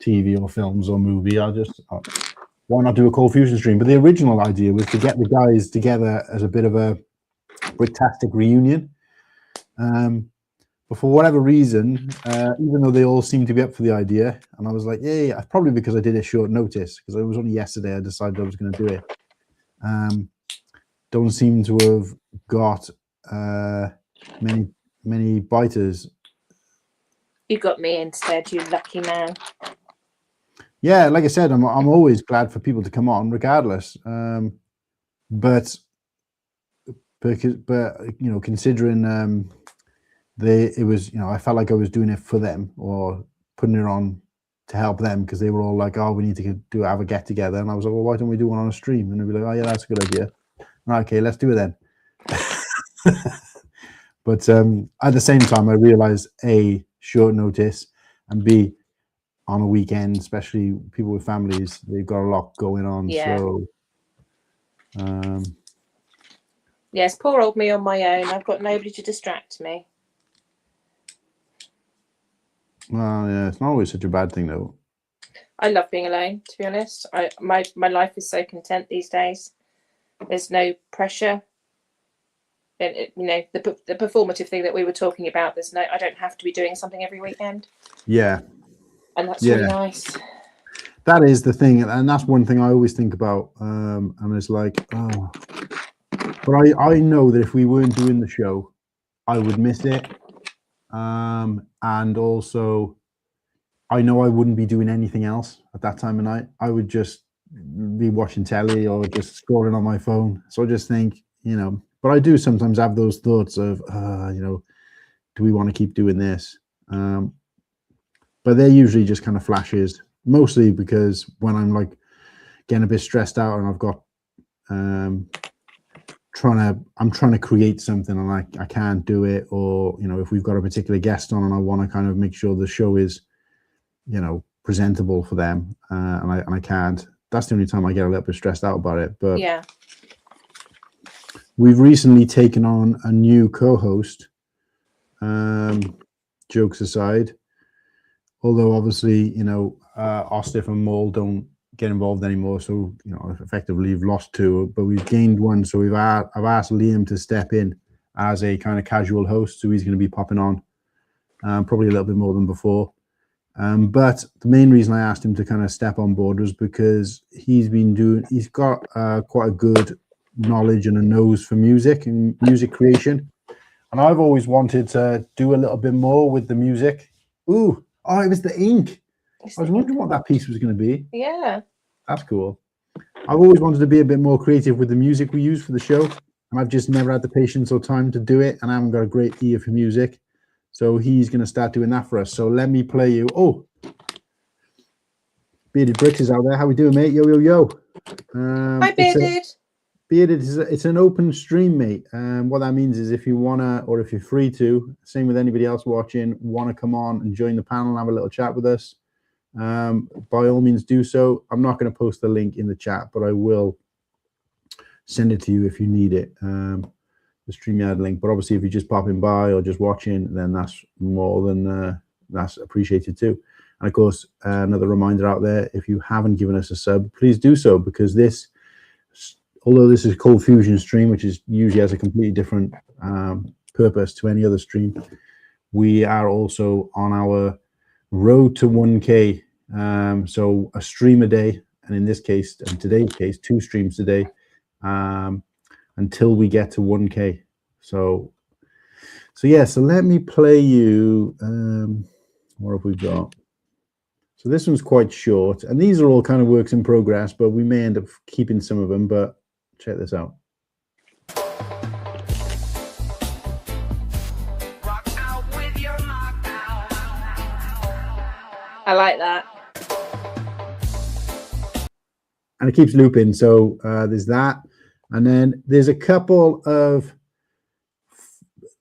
TV or films or movie. Why not do a cold fusion stream? But the original idea was to get the guys together as a bit of a Bricktastic reunion. But for whatever reason, even though they all seemed to be up for the idea, and I was like, yeah, probably because I did it short notice, because it was only yesterday I decided I was going to do it. Don't seem to have got many biters. You got me instead, you lucky man. Yeah, like I said, I'm always glad for people to come on, regardless. But because, but you know, considering it was, you know, I felt like I was doing it for them or putting it on to help them because they were all like, oh, we need to have a get together, and I was like, well, why don't we do one on a stream? And they'd be like, oh yeah, that's a good idea. Okay, let's do it then. But at the same time, I realized A, short notice, and B, on a weekend, especially people with families, they've got a lot going on. Yeah. So yes, poor old me on my own. I've got nobody to distract me. Well, yeah, it's not always such a bad thing though. I love being alone, to be honest. My life is so content these days. There's no pressure. And you know, the performative thing that we were talking about. I don't have to be doing something every weekend. Yeah, and that's really nice. That is the thing, and that's one thing I always think about. And it's like, oh, but I know that if we weren't doing the show, I would miss it. And also, I know I wouldn't be doing anything else at that time of night. I would just be watching telly or just scrolling on my phone. So I just think, you know, but I do sometimes have those thoughts of, you know, do we want to keep doing this? But they're usually just kind of flashes, mostly because when I'm like getting a bit stressed out and I've got, I'm trying to create something and I can't do it, or, you know, if we've got a particular guest on and I want to kind of make sure the show is, you know, presentable for them, and I can't. That's the only time I get a little bit stressed out about it. But yeah, we've recently taken on a new co-host. Jokes aside, although obviously, you know, Ostif and Maul don't get involved anymore, so, you know, effectively we've lost two, but we've gained one. So I've asked Liam to step in as a kind of casual host, so he's going to be popping on probably a little bit more than before. But the main reason I asked him to kind of step on board was because he's got quite a good knowledge and a nose for music and music creation, and I've always wanted to do a little bit more with the music. Oh, it was the ink. I was wondering what that piece was going to be. Yeah, that's cool. I've always wanted to be a bit more creative with the music we use for the show, and I've just never had the patience or time to do it, and I haven't got a great ear for music. So he's going to start doing that for us. So let me play you. Oh, Bearded Bricks is out there. How we doing, mate? Yo, yo, yo. Hi, Bearded. Bearded, it's an open stream, mate. What that means is if you want to, or if you're free to, same with anybody else watching, want to come on and join the panel and have a little chat with us, by all means do so. I'm not going to post the link in the chat, but I will send it to you if you need it. The StreamYard link, but obviously if you're just popping by or just watching, then that's more than that's appreciated too. And of course, another reminder out there, if you haven't given us a sub, please do so, because this, although this is Cold Fusion stream, which is usually has a completely different purpose to any other stream, we are also on our road to 1K. So a stream a day, and in this case, in today's case, 2 streams a day, until we get to 1K. So yeah, so let me play you, what have we got? So this one's quite short, and these are all kind of works in progress, but we may end up keeping some of them, but check this out. I like that. And it keeps looping, so there's that. And then there's a couple of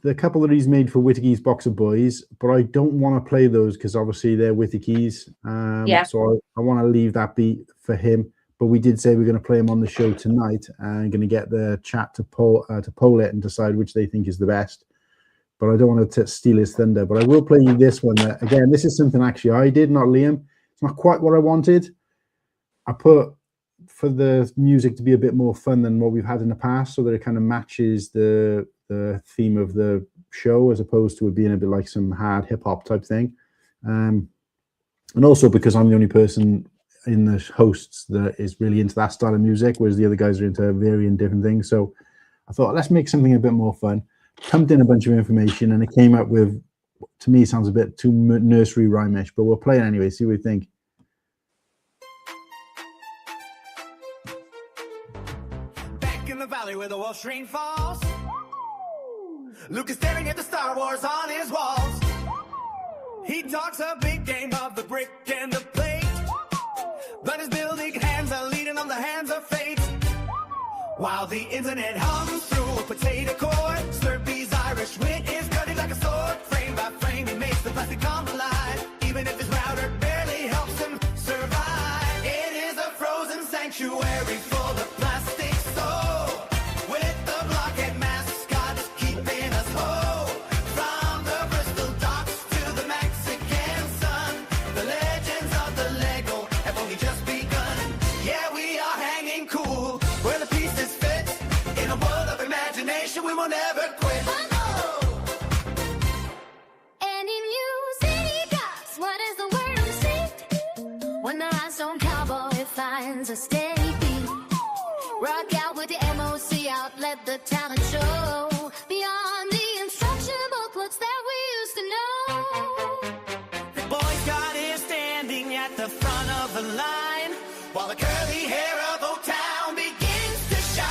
that he's made for Whittaky's Boxer Boys, but I don't want to play those because obviously they're Whittaky's. Yeah. So I want to leave that beat for him. But we did say we're going to play him on the show tonight and going to get the chat to poll it and decide which they think is the best. But I don't want to steal his thunder. But I will play you this one. Again, this is something actually I did, not Liam. It's not quite what I wanted. I put for the music to be a bit more fun than what we've had in the past, so that it kind of matches the theme of the show, as opposed to it being a bit like some hard hip-hop type thing. And also because I'm the only person in the hosts that is really into that style of music, whereas the other guys are into varying different things. So I thought, let's make something a bit more fun. Pumped in a bunch of information, and it came up with, to me, sounds a bit too nursery rhyme-ish, but we'll play it anyway, see what we think. Back in the valley where the Wall Stream falls, Luke is staring at the Star Wars on his walls. He talks a big game of the brick and the plate, but his building hands are leading on the hands of fate. While the internet hums through a potato core, Slurpee's Irish wit is cutting like a sword. Frame by frame, he makes the plastic come alive, even if his router barely helps him survive. It is a frozen sanctuary for the plastic soul, with the blockhead mascot keeping us whole. From the Bristol docks to the Mexican sun, the legends of the Lego have only just begun. Yeah, we are hanging cool where the pieces fit. In a world of imagination, we will never quit. Any music he got, what is the word received? When the rhinestone cowboy finds a steady beat, rock out with the MOC out, let the talent show. Beyond the instruction booklets that we used to know. The boy Scott is standing at the front of the line, while the curly hair of O-Town begins to shine.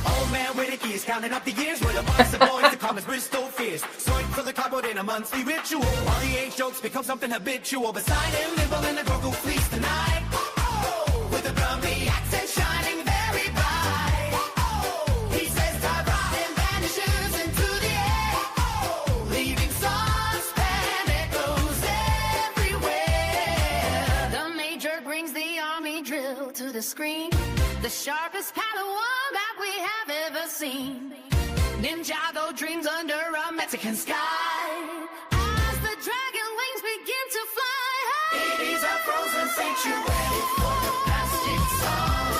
Old man Whittaky is counting up the years with a bunch of boys to calm his Bristol fears. Sorting for the cardboard in a monthly ritual, while the age jokes become something habitual. Beside him, Nimble and the Grogu fleece tonight, with a grumpy accent shining very bright. He says Tyrant and vanishes into the air, leaving saucepan echoes everywhere. The major brings the army drill to the screen, the sharpest Padawan that we have ever seen. Ninjago dreams under a Mexican sky. As the dragon wings begin to fly high, It is a frozen sanctuary for the plastic soul.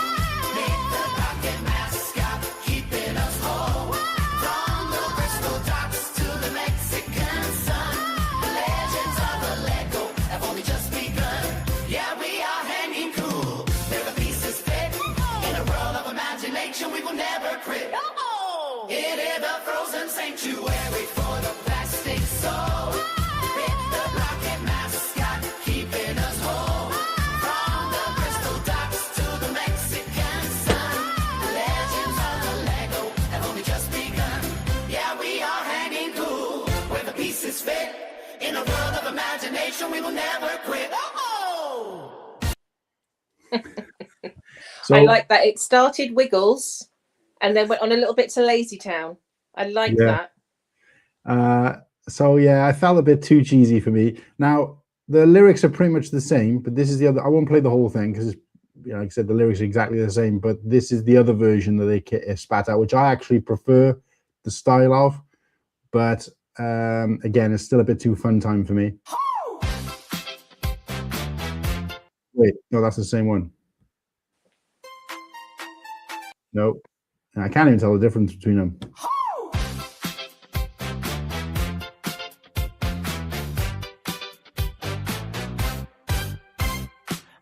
Make the rocket mascot keeping us whole. From the Bristol docks to the Mexican sun, the legends of the Lego have only just begun. Yeah, we are hanging cool where the pieces fit. In a world of imagination, we will never quit. It is a frozen sanctuary for the plastic soul. With the rocket mascot keeping us whole. From the Bristol docks to the Mexican sun, the legends of the Lego have only just begun. Yeah, we are hanging cool where the pieces fit. In a world of imagination, we will never quit. So I like that it started Wiggles and then went on a little bit to Lazy Town. I like Yeah. that. So yeah, I felt a bit too cheesy for me. Now the lyrics are pretty much the same, but this is the other. I won't play the whole thing because, like I said, the lyrics are exactly the same. But this is the other version that they spat out, which I actually prefer the style of. But again, it's still a bit too fun time for me. Wait, no, that's the same one. Nope. I can't even tell the difference between them.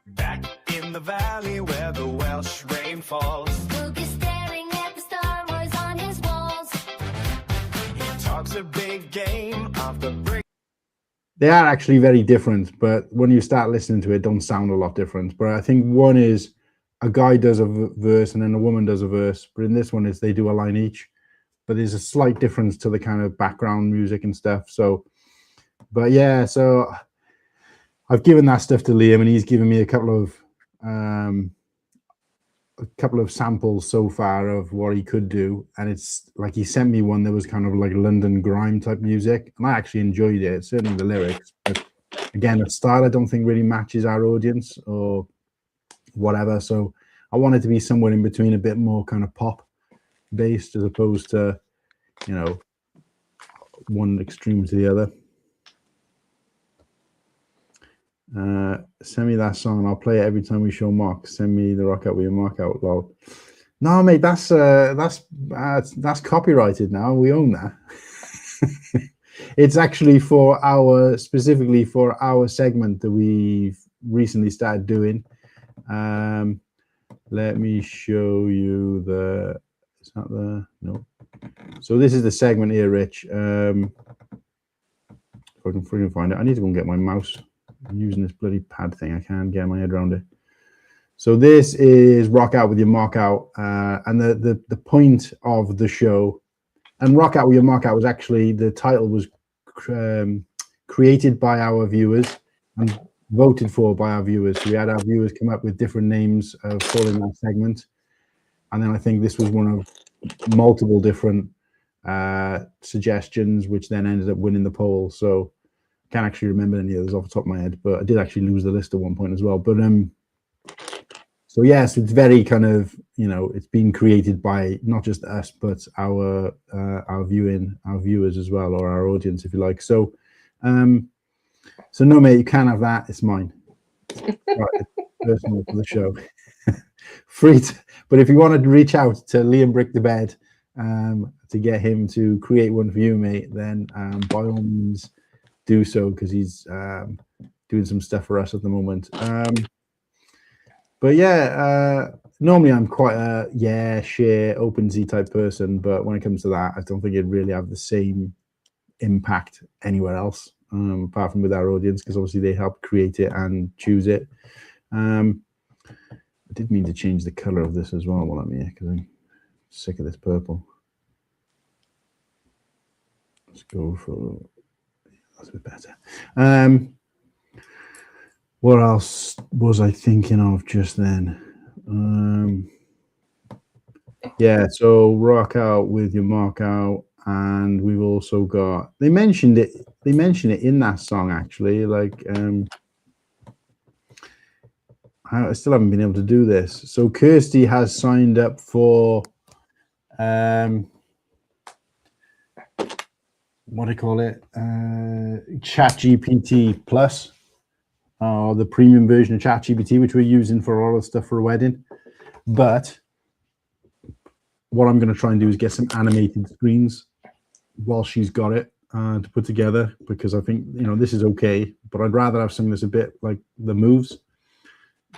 Back in the valley where the Welsh rain falls, Luke is staring at the Star Wars on his walls. he talks a big game of the brick. They are actually very different, but when you start listening to it, don't sound a lot different. But I think one is a guy does a verse and then a woman does a verse, but in this one is they do a line each. But there's a slight difference to the kind of background music and stuff. So, but yeah, so I've given that stuff to Liam, and he's given me a couple of samples so far of what he could do, and it's like he sent me one that was kind of like London grime type music, and I actually enjoyed it. Certainly the lyrics, but again, the style I don't think really matches our audience or whatever. So I wanted to be somewhere in between, a bit more kind of pop based as opposed to, you know, one extreme to the other. Send me that song and I'll play it every time we show Mark. Send me the rock out with your Mark out, lol. No, mate, that's copyrighted now. We own that. It's actually specifically for our segment that we've recently started doing. Let me show you the. Is that the no? So this is the segment here, Rich. If I can freaking find it, I need to go and get my mouse. I'm using this bloody pad thing. I can't get my head around it. So this is Rock Out with Your Mark Out, and the point of the show, and Rock Out with Your Mark Out was actually, the title was created by our viewers and voted for by our viewers. So we had our viewers come up with different names of calling that segment, and then I think this was one of multiple different suggestions, which then ended up winning the poll. So I can't actually remember any others off the top of my head, but I did actually lose the list at one point as well. But so yes, it's very kind of, it's been created by not just us, but our viewers as well, or our audience, if you like. So so no, mate, you can't have that. It's mine. Right, it's personal for the show. Free but if you wanted to reach out to Liam Brick the Bed to get him to create one for you, mate, then by all means do so, because he's doing some stuff for us at the moment. But yeah, normally I'm quite a share, OpenSea type person, but when it comes to that, I don't think it'd really have the same impact anywhere else, apart from with our audience, because obviously they help create it and choose it. I did mean to change the color of this as well while I'm here, because I'm sick of this purple. Let's go for, that's a bit better. What else was I thinking of just then? Yeah, so Rock Out with Your Mark Out, and we've also got, they mention it in that song actually, like I still haven't been able to do this. So Kirsty has signed up for what do you call it? ChatGPT Plus, or the premium version of ChatGPT, which we're using for all the stuff for a wedding. But what I'm going to try and do is get some animated screens while she's got it to put together, because I think, this is okay, but I'd rather have something that's a bit like the moves.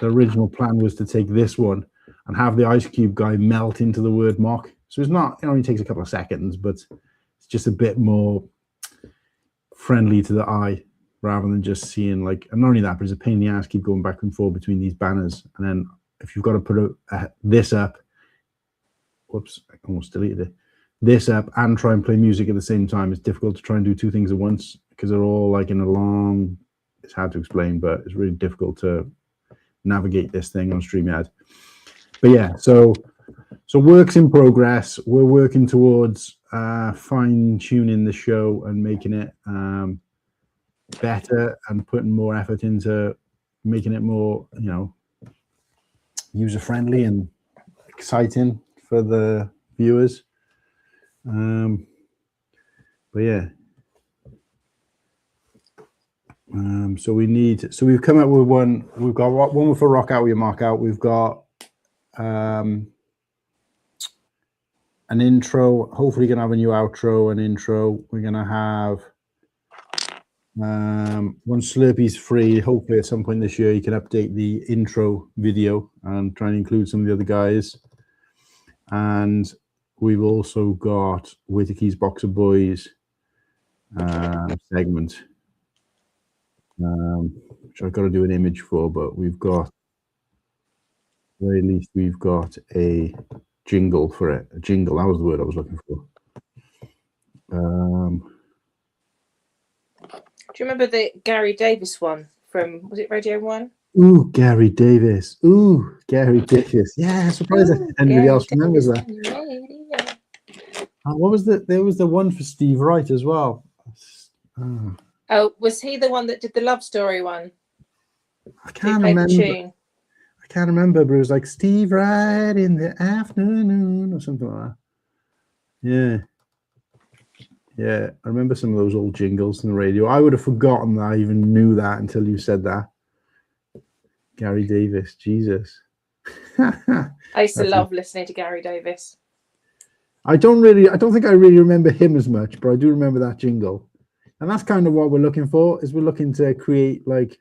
The original plan was to take this one and have the Ice Cube guy melt into the word mock. So it's not, it only takes a couple of seconds, but it's just a bit more friendly to the eye, rather than just seeing like, and not only that, but it's a pain in the ass keep going back and forth between these banners. And then if you've got to put this up, whoops, I almost deleted it, this up and try and play music at the same time, it's difficult to try and do two things at once, because they're all like in a long, it's hard to explain, but it's really difficult to navigate this thing on StreamYard. But yeah, so works in progress. We're working towards fine tuning the show and making it better, and putting more effort into making it more, user friendly and exciting for the viewers. But yeah, so we've come up with one. We've got one for Rock Out with Your Mark Out. We've got an intro. Hopefully gonna have a new outro and intro. We're gonna have one Slurpee's free. Hopefully at some point this year you can update the intro video and try and include some of the other guys. And we've also got Whittaky's Box of Boys segment, which I've got to do an image for, but we've got, at the very least, we've got a jingle for it. A jingle, that was the word I was looking for. Do you remember the Gary Davis one from, was it Radio 1? Ooh, Gary Davis. Ooh, Gary Davis. Yeah, surprised anybody else remembers that. What was the? There was the one for Steve Wright as well. Oh, was he the one that did the love story one? I can't remember. I can't remember, but it was like Steve Wright in the afternoon or something like that. Yeah. Yeah, I remember some of those old jingles on the radio. I would have forgotten that I even knew that until you said that. Gary Davis, Jesus. I used to love listening to Gary Davis. I don't think I really remember him as much, but I do remember that jingle. And that's kind of what we're looking for, is we're looking to create, like,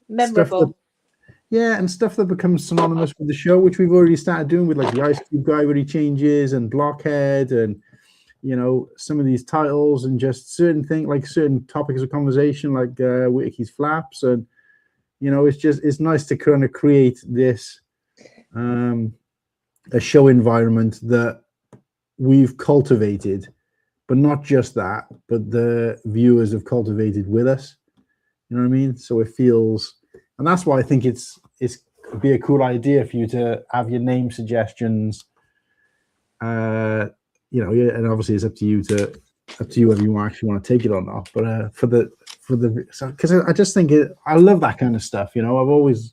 memorable. And stuff that becomes synonymous with the show, which we've already started doing with, like, the Ice Cube guy where he changes, and Blockhead, and some of these titles, and just certain things, like certain topics of conversation, like Whittaky's Flaps, and You know, it's nice to kind of create this a show environment that we've cultivated, but not just that, but the viewers have cultivated with us. You know what I mean? So it feels, and that's why I think it's could be a cool idea for you to have your name suggestions. You know, and obviously it's up to you whether you actually want to take it or not. But because I just think I love that kind of stuff. You know, I've always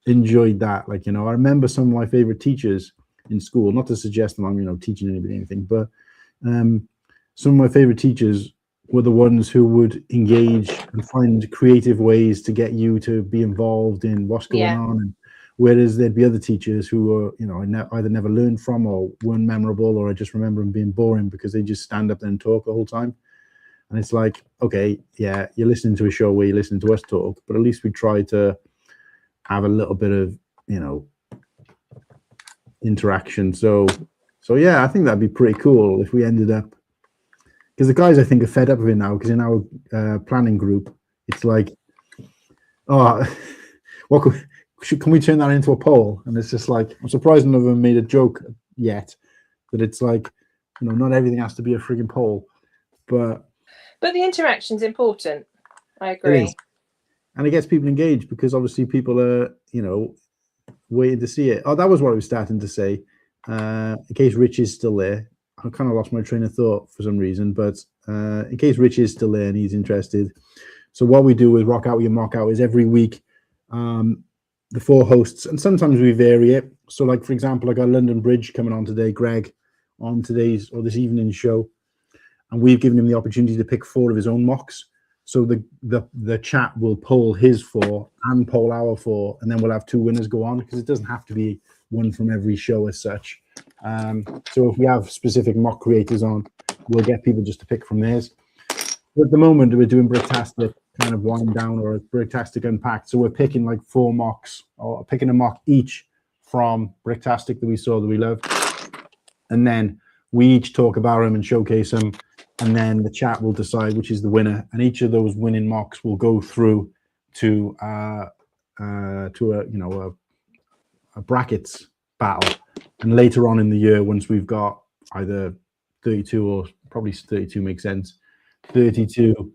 enjoyed that. Like, you know, I remember some of my favorite teachers in school. Not to suggest that I'm, you know, teaching anybody anything, but some of my favorite teachers were the ones who would engage and find creative ways to get you to be involved in what's going on. And whereas there'd be other teachers who were, you know, I either never learned from or weren't memorable, or I just remember them being boring because they just stand up there and talk the whole time. And it's like, okay, yeah, you're listening to a show where you're listening to us talk, but at least we try to have a little bit of, you know, interaction. So yeah, I think that'd be pretty cool if we ended up, because the guys I think are fed up of it now, because in our planning group, it's like, oh, what can we turn that into a poll? And it's just like, I'm surprised none of them made a joke yet, that it's like, you know, not everything has to be a frigging poll, but the interaction's important. I agree. And it gets people engaged, because obviously people are, you know, waiting to see it. Oh, that was what I was starting to say. In case Rich is still there, I kind of lost my train of thought for some reason, but in case Rich is still there and he's interested. So what we do with Rock Out Your Mock Out is every week, the 4 hosts, and sometimes we vary it. So like, for example, I got London Bridge coming on today, Greg, on today's or this evening's show. And we've given him the opportunity to pick 4 of his own mocks. So the chat will poll his 4 and poll our 4, and then we'll have 2 winners go on, because it doesn't have to be one from every show as such. So if we have specific mock creators on, we'll get people just to pick from theirs. But at the moment, we're doing Bricktastic kind of wind down, or Bricktastic Unpacked. So we're picking like 4 mocks, or picking a mock each from Bricktastic that we saw that we loved. And then we each talk about them and showcase them. And then the chat will decide which is the winner. And each of those winning mocks will go through to a brackets battle. And later on in the year, once we've got either 32, or probably 32 makes sense, 32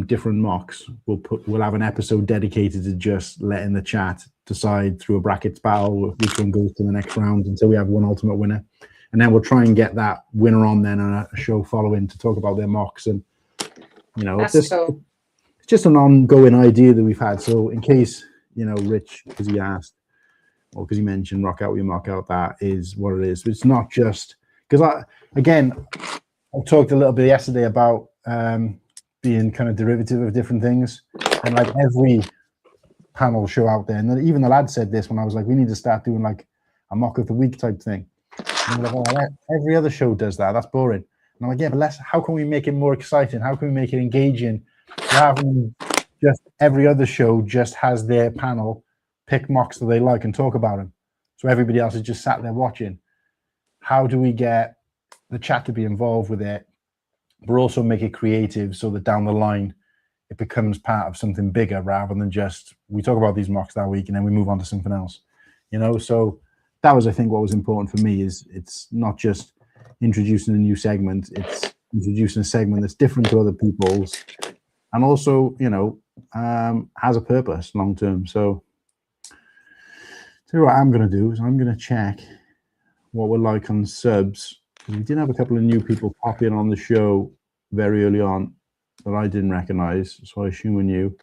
different mocks, we'll have an episode dedicated to just letting the chat decide through a brackets battle which one goes to the next round until we have one ultimate winner. And then we'll try and get that winner on then on a show following to talk about their mocks. And, you know, it's just an ongoing idea that we've had. So in case, you know, Rich, because he asked, or because he mentioned Rock Out Your Mock Out, that is what it is. It's not just, because I talked a little bit yesterday about being kind of derivative of different things. And like every panel show out there, and even the lad said this when I was like, we need to start doing like a mock of the week type thing. And like, oh, every other show does that. That's boring. And I'm like, yeah, but how can we make it more exciting? How can we make it engaging? Rather than just every other show just has their panel pick mocks that they like and talk about them. So everybody else is just sat there watching. How do we get the chat to be involved with it, but also make it creative so that down the line it becomes part of something bigger, rather than just we talk about these mocks that week and then we move on to something else, you know? So that was, I think, what was important for me, is it's not just introducing a new segment, it's introducing a segment that's different to other people's, and also, you know, has a purpose long term. So what I'm going to do is I'm going to check what we're like on subs, because we did have a couple of new people pop in on the show very early on that I didn't recognize, so I assume we're new.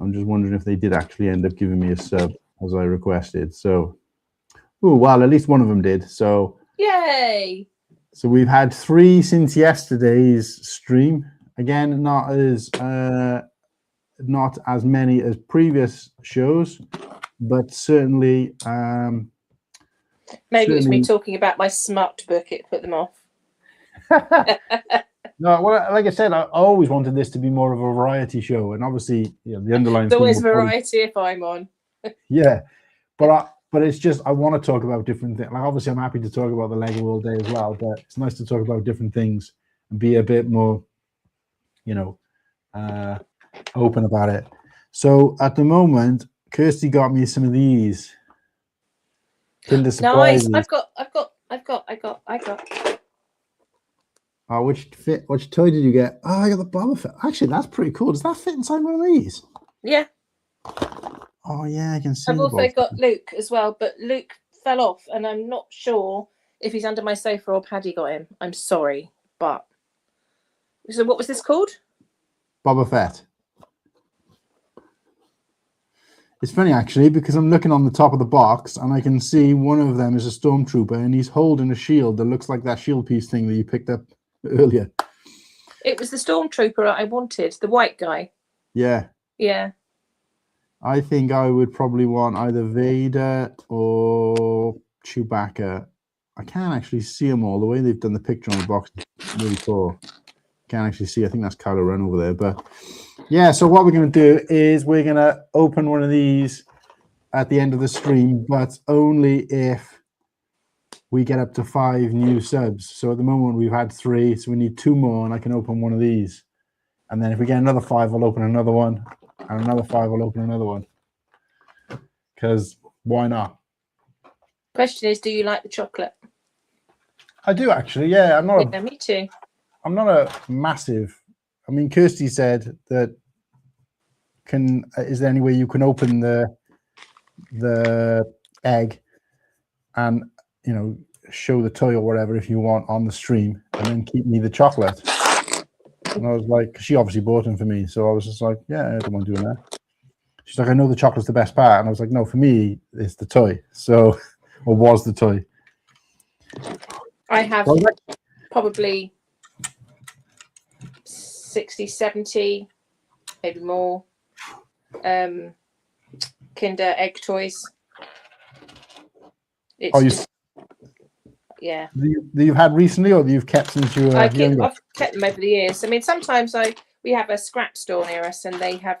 I'm just wondering if they did actually end up giving me a sub as I requested. So, oh, well, at least one of them did. So, yay! So we've had 3 since yesterday's stream. Again, not as many as previous shows, but certainly. Maybe it was me talking about my smart book. It put them off. No, well, like I said, I always wanted this to be more of a variety show, and obviously, you know, the underlying. There's always variety if I'm on. Yeah, but it's just I want to talk about different things. Like, obviously, I'm happy to talk about the Lego all day as well, but it's nice to talk about different things and be a bit more, you know, open about it. So at the moment, Kirsty got me some of these Kinder Surprises. Nice. I've got. Oh, which toy did you get? Oh, I got the Boba Fett. Actually, that's pretty cool. Does that fit inside one of these? Yeah. Oh yeah, I can see. I've also got Luke as well, but Luke fell off, and I'm not sure if he's under my sofa or Paddy got him. I'm sorry, but so what was this called? Boba Fett. It's funny actually because I'm looking on the top of the box and I can see one of them is a stormtrooper and he's holding a shield that looks like that shield piece thing that you picked up earlier. It was the stormtrooper I wanted, the white guy. Yeah. Yeah. I think I would probably want either Vader or Chewbacca. I can't actually see them all. The way they've done the picture on the box is really cool. Can't actually see. I think that's Kylo Ren over there. But yeah, so what we're going to do is we're going to open one of these at the end of the stream, but only if we get up to 5 new subs. So at the moment we've had 3, so we need 2 more, and I can open one of these. And then if we get another 5, I'll open another one, and another 5, I'll open another one. Because why not? Question is, do you like the chocolate? I do actually. Yeah, Yeah, me too. I'm not a massive. I mean, Kirsty said that. Is there any way you can open the egg and show the toy or whatever if you want on the stream, and then keep me the chocolate? And I was like, she obviously bought them for me, so I was just like, yeah, I don't mind doing that. She's like, I know the chocolate's the best part, and I was like, no, for me, it's the toy. So, or was the toy? I have probably 60, 70, maybe more Kinder egg toys. It's yeah. That you've had recently, or that you've kept since you were younger? I've kept them over the years. I mean, sometimes we have a scrap store near us, and they have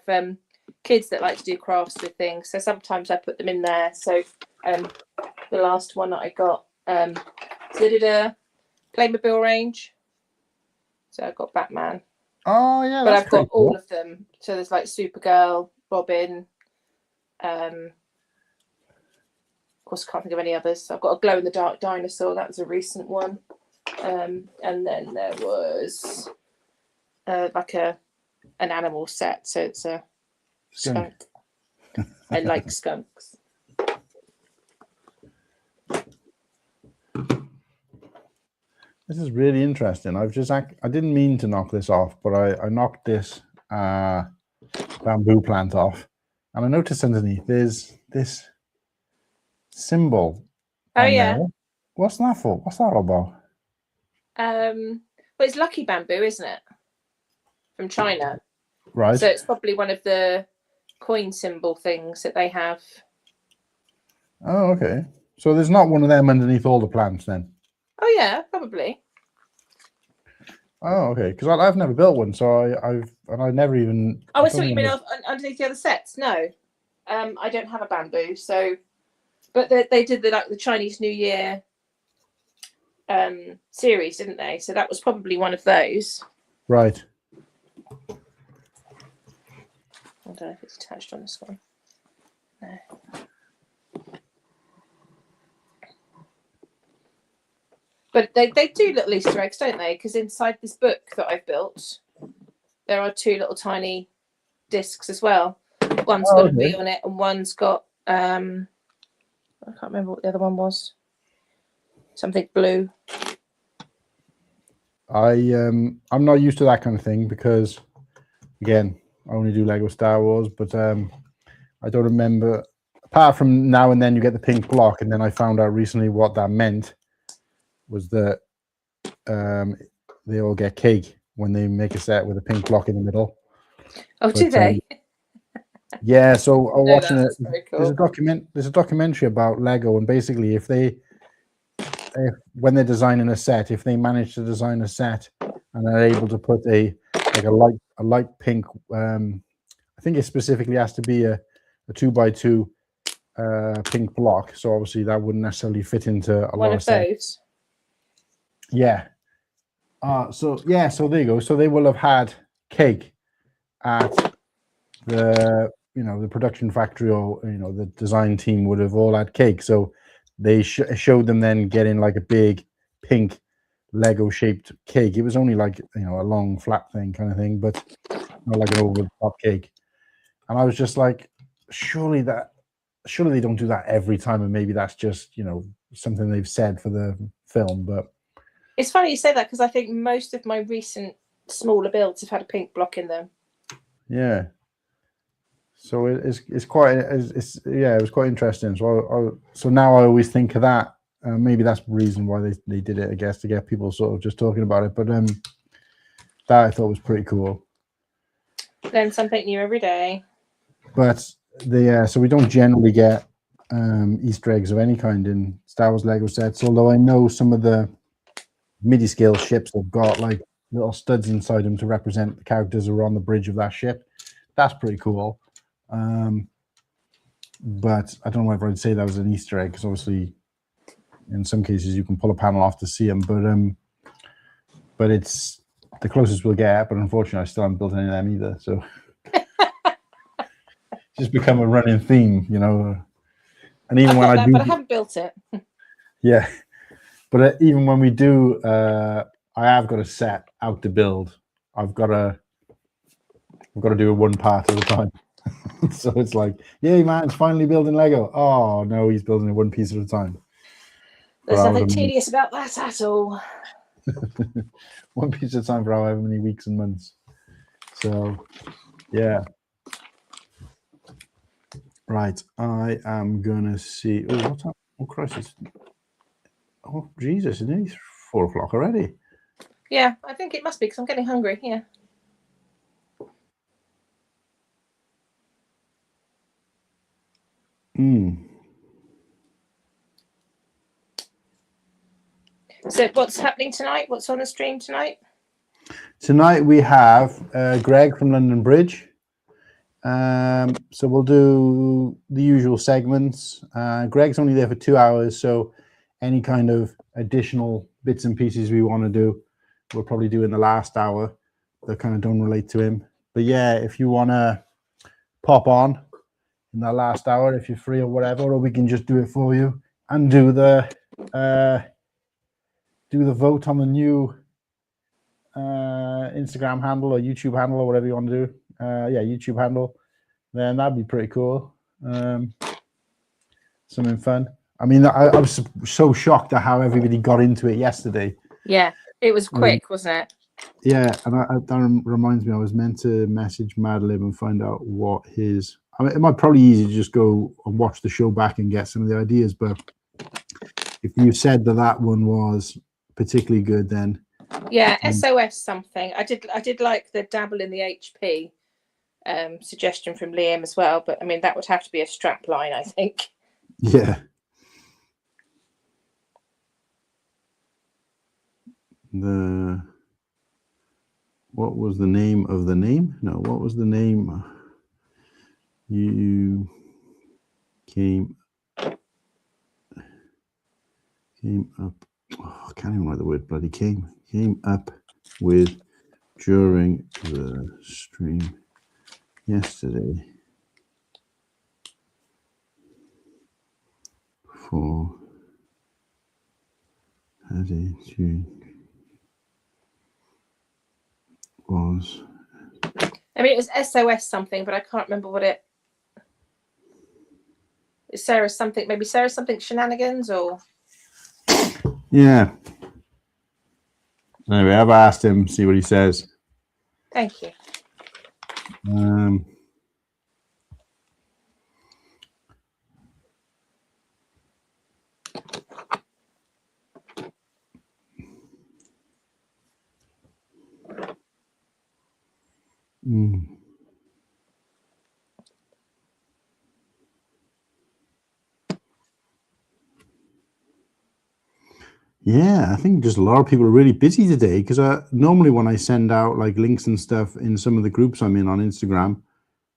kids that like to do crafts with things. So sometimes I put them in there. So the last one that I got, so they did a Playmobil range. So I got Batman. Oh yeah, but I've got all of them. So there's like Supergirl, Robin. Of course, I can't think of any others. So I've got a glow in the dark dinosaur. That was a recent one. And then there was like an animal set. So it's a skunk. I like skunks. This is really interesting. I didn't mean to knock this off, but I knocked this bamboo plant off, and I noticed underneath there's this symbol. Oh yeah. There. What's that for? What's that all about? Well, it's lucky bamboo, isn't it? From China. Right. So it's probably one of the coin symbol things that they have. Oh, okay. So there's not one of them underneath all the plants then? Oh yeah, probably. Oh, okay. Because I've never built one, so I never even. Oh, I see what you mean. Underneath the other sets. No, I don't have a bamboo. So, but they did the Chinese New Year series, didn't they? So that was probably one of those. Right. I don't know if it's attached on this one. No. But they do little Easter eggs, don't they? Because inside this book that I've built, there are 2 little tiny discs as well. One's got a bee on it, and one's got I can't remember what the other one was. Something blue. I'm not used to that kind of thing because, again, I only do Lego Star Wars, but I don't remember. Apart from now and then you get the pink block, and then I found out recently what that meant was that they all get cake when they make a set with a pink block in the middle. Oh, do they? Yeah, so I'm watching it. Cool. There's a documentary about Lego, and basically when they're designing a set, if they manage to design a set and are able to put a light pink, I think it specifically has to be a 2x2 pink block. So obviously that wouldn't necessarily fit into a lot of those. Yeah. So there you go. So they will have had cake at the the production factory or the design team would have all had cake. So they showed them then getting like a big pink Lego shaped cake. It was only like a long flat thing kind of thing, but not like an over the top cake. And I was just like, surely they don't do that every time, and maybe that's just something they've said for the film. But it's funny you say that, because I think most of my recent smaller builds have had a pink block in them. Yeah. So it was quite interesting. So now I always think of that. Maybe that's the reason why they did it, I guess, to get people sort of just talking about it. But that I thought was pretty cool. Learn something new every day. But so we don't generally get Easter eggs of any kind in Star Wars Lego sets. Although I know some of the MIDI scale ships have got like little studs inside them to represent the characters who are on the bridge of that ship. That's pretty cool. But I don't know whether I'd say that was an Easter egg, because obviously in some cases you can pull a panel off to see them, but it's the closest we'll get. But unfortunately I still haven't built any of them either, so it's just become a running theme, and even when I do, but I haven't built it. Yeah, but even when we do, I have got a set out to build. I've got to do it one part at a time. So it's like, yay, man, it's finally building Lego. Oh, no, he's building it one piece at a time. There's nothing tedious about that at all. One piece at a time for however many weeks and months. So, yeah. Right, I am going to see. Oh, what's up? Oh, Christ. Oh, Jesus, it's nearly 4 o'clock already. Yeah, I think it must be, because I'm getting hungry. Yeah. So what's happening tonight? What's on the stream tonight? Tonight we have Greg from London Bridge. So we'll do the usual segments. Greg's only there for 2 hours, so any kind of additional bits and pieces we want to do, we'll probably do in the last hour that kind of don't relate to him. But yeah, if you want to pop on in that last hour, if you're free or whatever, or we can just do it for you and do the vote on the new Instagram handle or YouTube handle or whatever you want to do. YouTube handle. Then that'd be pretty cool. Something fun. I mean, I was so shocked at how everybody got into it yesterday. Yeah, it was quick, wasn't it? Yeah, and that reminds me, I was meant to message Madlib and find out what his. I mean, it might probably easy to just go and watch the show back and get some of the ideas, but if you said that one was particularly good, then yeah, SOS something. I did like the dabble in the HP suggestion from Liam as well, but I mean that would have to be a strap line, I think. Yeah. What was the name of the name? No, what was the name? You came up. Oh, I can't even write the word. Bloody came up with during the stream yesterday for attitude was. I mean, it was SOS something, but I can't remember what it. Is Sarah something? Maybe Sarah something shenanigans or. Yeah. Anyway, I've asked him, see what he says. Thank you. Yeah, I think just a lot of people are really busy today, because normally when I send out like links and stuff in some of the groups I'm in on Instagram,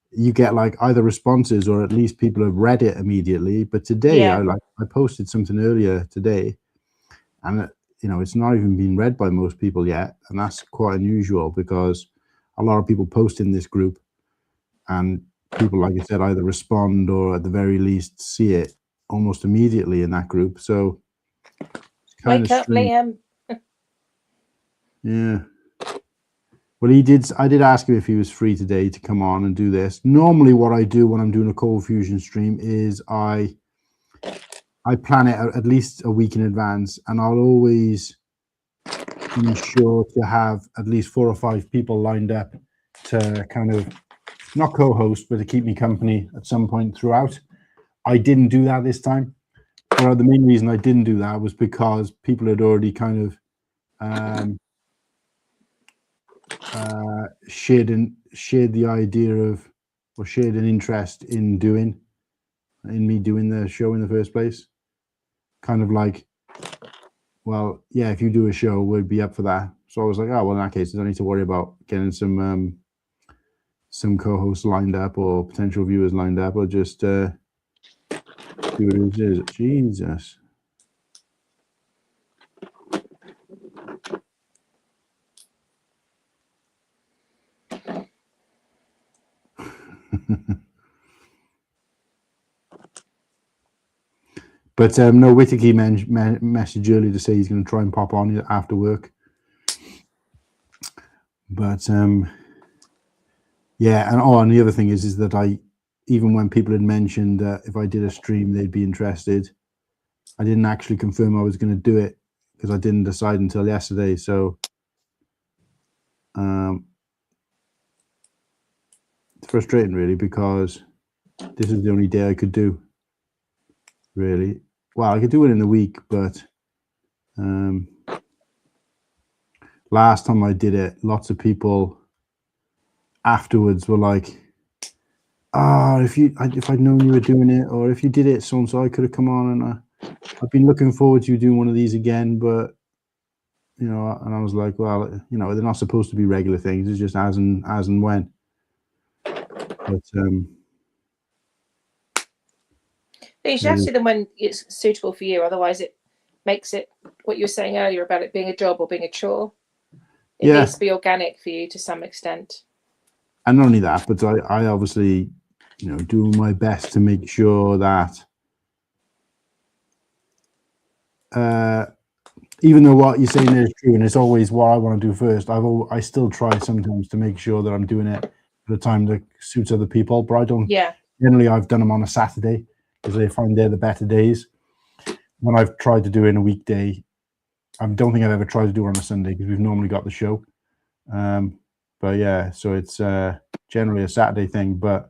you get like either responses or at least people have read it immediately. But today, Yeah. I posted something earlier today, and it's not even been read by most people yet, and that's quite unusual because a lot of people post in this group, and people, like I said, either respond or at the very least see it almost immediately in that group. So Wake up, Liam. Yeah. Well, I did ask him if he was free today to come on and do this. Normally what I do when I'm doing a Cold Fusion stream is I plan it at least a week in advance, and I'll always ensure to have at least 4 or 5 people lined up to kind of not co-host, but to keep me company at some point throughout. I didn't do that this time. Well, the main reason I didn't do that was because people had already kind of shared the idea of, or shared an interest in me doing the show in the first place. Kind of like, well, yeah, if you do a show, we'd be up for that. So I was like, oh, well, in that case, I don't need to worry about getting some co-hosts lined up or potential viewers lined up. I'll just do what it is. Jesus. But no, Whittaky messaged earlier to say he's going to try and pop on after work. But yeah, and the other thing is that even when people had mentioned that if I did a stream they'd be interested, I didn't actually confirm I was going to do it because I didn't decide until yesterday. So it's frustrating, really, because this is the only day I could do. Really, well, I could do it in the week, but last time I did it, lots of people afterwards were like, "Ah, if I'd known you were doing it, or if you did it so and so, I could have come on, and I've been looking forward to you doing one of these again." But and I was like, well, they're not supposed to be regular things. It's just as and when. But you should have to see them when it's suitable for you. Otherwise, it makes it what you were saying earlier about it being a job or being a chore. It needs to be organic for you to some extent. And not only that, but I obviously, do my best to make sure that even though what you're saying is true, and it's always what I want to do first, I still try sometimes to make sure that I'm doing it at a time that suits other people. But I don't. Yeah. Generally, I've done them on a Saturday because I find they're the better days. When I've tried to do it in a weekday, I don't think I've ever tried to do it on a Sunday because we've normally got the show. But yeah, so it's generally a Saturday thing. But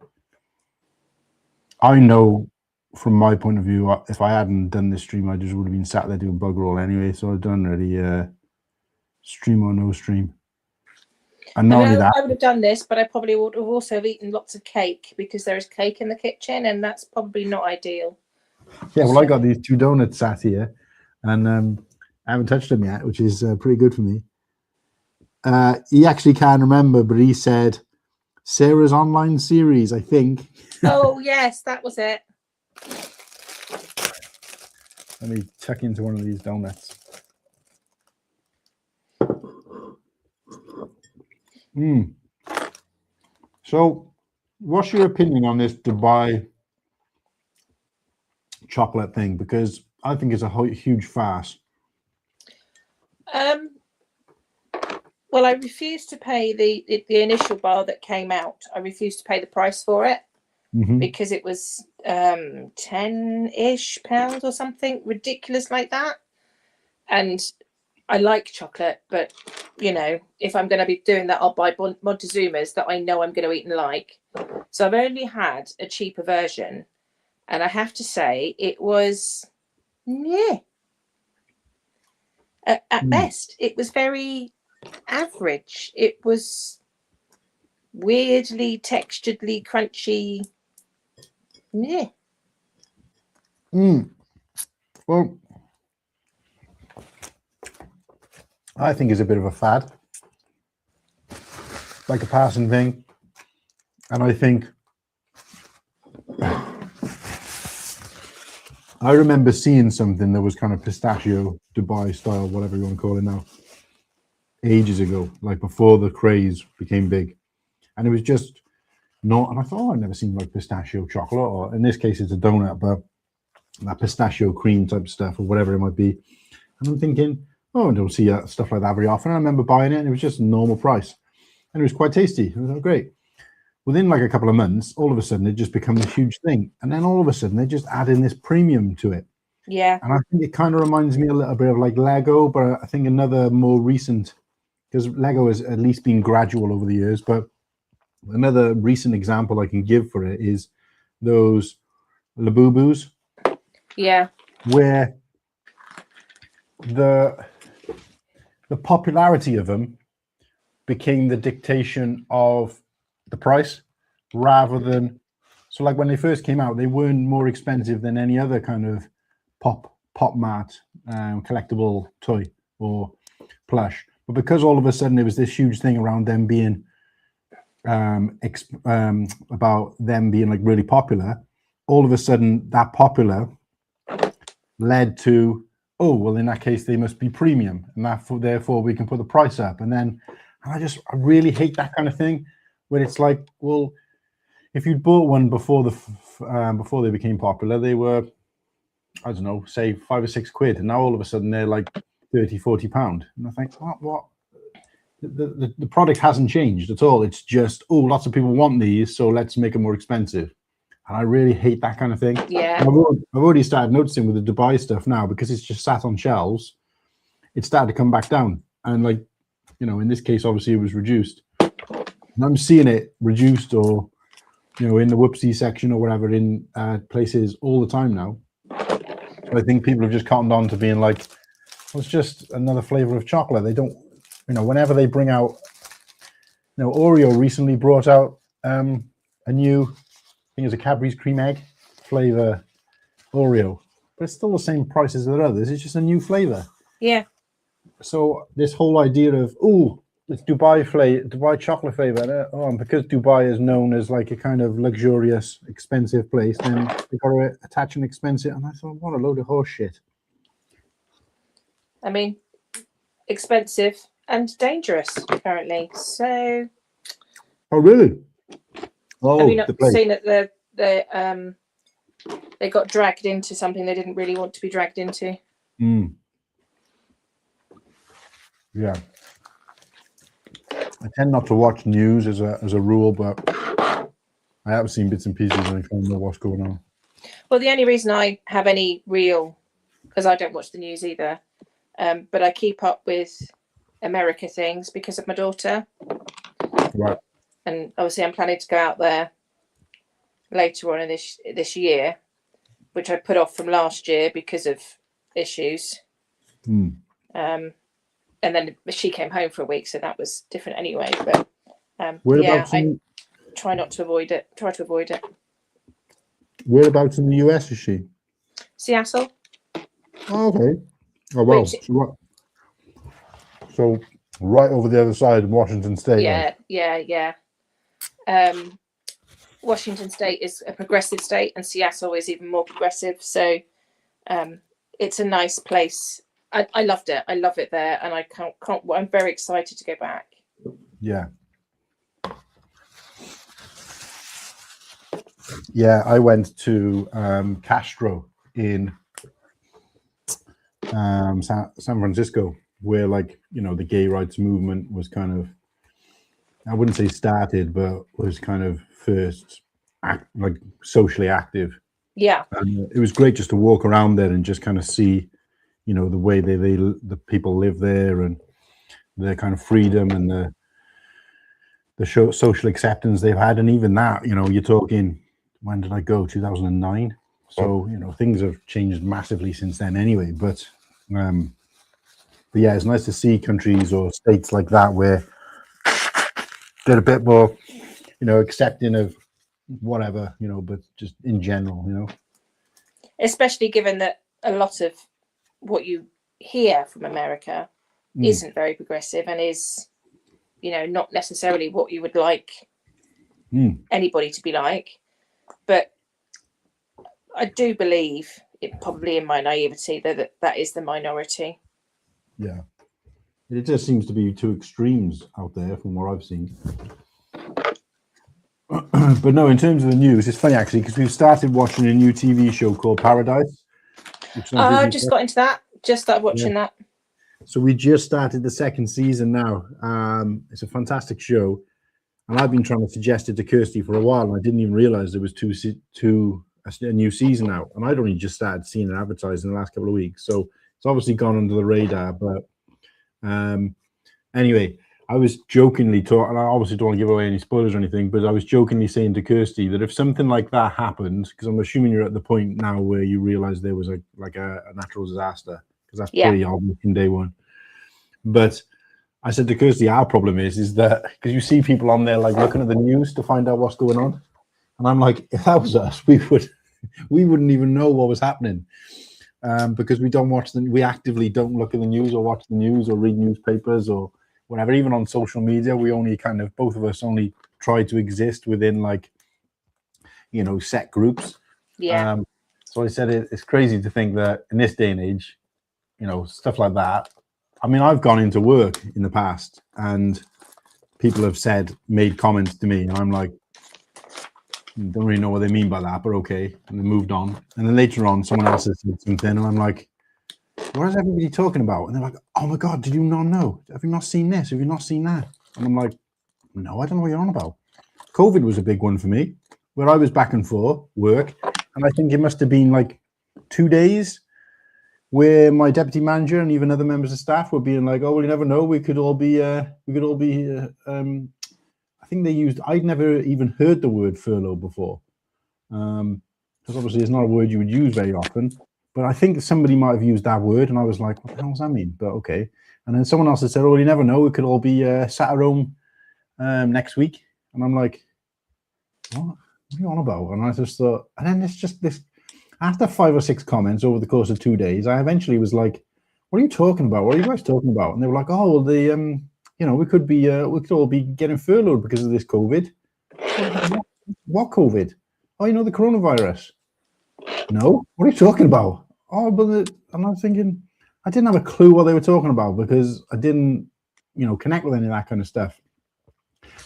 I know from my point of view, if I hadn't done this stream, I just would have been sat there doing bugger all anyway. So I've done really stream or no stream. And not only that, I would have done this, but I probably would have also eaten lots of cake because there is cake in the kitchen, and that's probably not ideal. Yeah, well, I got these 2 donuts sat here, and I haven't touched them yet, which is pretty good for me. He actually can't remember, but he said Sarah's online series, I think. Oh, yes, that was it. Let me tuck into one of these donuts. So, what's your opinion on this Dubai chocolate thing? Because I think it's a huge farce. Well, I refused to pay the initial bar that came out. I refused to pay the price for it because it was £10-ish or something ridiculous like that. And I like chocolate, but if I'm going to be doing that, I'll buy Montezuma's that I know I'm going to eat and like. So I've only had a cheaper version, and I have to say it was at best. It was very average. It was weirdly texturedly crunchy. Well, I think it's a bit of a fad, like a passing thing. And I think I remember seeing something that was kind of pistachio, Dubai style, whatever you want to call it now, ages ago, like before the craze became big. And it was just not. And I thought, I've never seen like pistachio chocolate, or in this case, it's a donut, but that pistachio cream type of stuff or whatever it might be. And I'm thinking, oh, I don't see stuff like that very often. I remember buying it, and it was just a normal price, and it was quite tasty. It was great. Within like a couple of months, all of a sudden, it just becomes a huge thing, and then all of a sudden, they just add in this premium to it. Yeah. And I think it kind of reminds me a little bit of like Lego, but I think another more recent, because Lego has at least been gradual over the years, but another recent example I can give for it is those Labubus. Yeah. Where the popularity of them became the dictation of the price, rather than, so like when they first came out, they weren't more expensive than any other kind of pop mart collectible toy or plush, but because all of a sudden there was this huge thing around them being about them being like really popular, all of a sudden that popular led to, oh, well, in that case, they must be premium, and therefore we can put the price up. And then I really hate that kind of thing, where it's like, well, if you'd bought one before before they became popular, they were, I don't know, say £5 or £6, and now all of a sudden they're like £30-40. And I think, what? The product hasn't changed at all. It's just, oh, lots of people want these, so let's make them more expensive. And I really hate that kind of thing. Yeah. I've already started noticing with the Dubai stuff now, because it's just sat on shelves, it started to come back down. And like, you know, in this case, obviously it was reduced. And I'm seeing it reduced, or, you know, in the whoopsie section or whatever, in places all the time now. So I think people have just cottoned on to being like, well, it's just another flavor of chocolate. They don't, you know, whenever they bring out, you know, Oreo recently brought out a new, I think it's a Cadbury's cream egg flavor Oreo, but it's still the same price as the others. It's just a new flavor. Yeah. So this whole idea of, oh, it's Dubai chocolate flavor, and because Dubai is known as like a kind of luxurious, expensive place, then they got to attach an expensive. And I thought, what a load of horse shit. I mean, expensive and dangerous, apparently. So. Oh, really? Oh, have you not seen that they got dragged into something they didn't really want to be dragged into? Mm. Yeah. I tend not to watch news as a rule, but I have seen bits and pieces and I kind of know what's going on. Well, the only reason I have any real, because I don't watch the news either, but I keep up with America things because of my daughter. Right. And obviously I'm planning to go out there later on in this year, which I put off from last year because of issues. Mm. And then she came home for a week, so that was different anyway. But whereabouts I try to avoid it. Whereabouts in the US is she? Seattle. Oh, okay. Oh, well. So right over the other side of Washington State. Yeah. Washington State is a progressive state, and Seattle is even more progressive. So it's a nice place. I loved it. I love it there, and I can't. I'm very excited to go back. Yeah. Yeah, I went to Castro in San Francisco, where, like, you know, the gay rights movement was kind of, I wouldn't say started, but was kind of first like socially active. Yeah. And it was great just to walk around there and just kind of see, you know, the way the people live there, and their kind of freedom, and the social acceptance they've had. And even that, you know, you're talking, when did I go? 2009. So, you know, things have changed massively since then anyway. But yeah, it's nice to see countries or states like that where they're a bit more, you know, accepting of whatever, you know, but just in general, you know. Especially given that a lot of what you hear from America isn't very progressive, and is, you know, not necessarily what you would like anybody to be like. But I do believe, it probably in my naivety, that is the minority. Yeah. It just seems to be two extremes out there from what I've seen. But no, in terms of the news, it's funny actually because we've started watching a new TV show called Paradise. I just got into that. Just started watching that. So we just started the second season now. It's a fantastic show, and I've been trying to suggest it to Kirsty for a while, and I didn't even realize there was a new season out, and I'd only just started seeing it advertised in the last couple of weeks. So it's obviously gone under the radar. But anyway, I was jokingly talking, and I obviously don't want to give away any spoilers or anything, but I was jokingly saying to Kirsty that if something like that happened, because I'm assuming you're at the point now where you realize there was a natural disaster, because that's pretty obvious in day one. But I said to Kirsty, our problem is that because you see people on there like looking at the news to find out what's going on, and I'm like, if that was us, we wouldn't even know what was happening, because we actively don't look at the news or watch the news or read newspapers or whatever. Even on social media, we only both of us only try to exist within set groups. Yeah. So I said it's crazy to think that in this day and age, stuff like that. I mean, I've gone into work in the past and people have made comments to me, and I'm like, don't really know what they mean by that, but okay. And they moved on. And then later on, someone else has said something, and I'm like, what is everybody talking about? And they're like, oh my God, did you not know? Have you not seen this? Have you not seen that? And I'm like, no, I don't know what you're on about. COVID was a big one for me, where I was back and forth work. And I think it must have been like 2 days where my deputy manager and even other members of staff were being like, oh, well, you never know. We could all be, I think they used, I'd never even heard the word furlough before. Because obviously it's not a word you would use very often. But I think somebody might have used that word, and I was like, what the hell does that mean? But okay. And then someone else had said, oh, well, you never know. We could all be sat at home next week. And I'm like, what are you on about? And I just thought, and then it's just this, after 5 or 6 comments over the course of 2 days, I eventually was like, what are you talking about? What are you guys talking about? And they were like, oh, well, we could all be getting furloughed because of this COVID. What COVID? Oh, the coronavirus. No, what are you talking about? Oh, but and I was thinking, I didn't have a clue what they were talking about because I didn't, connect with any of that kind of stuff.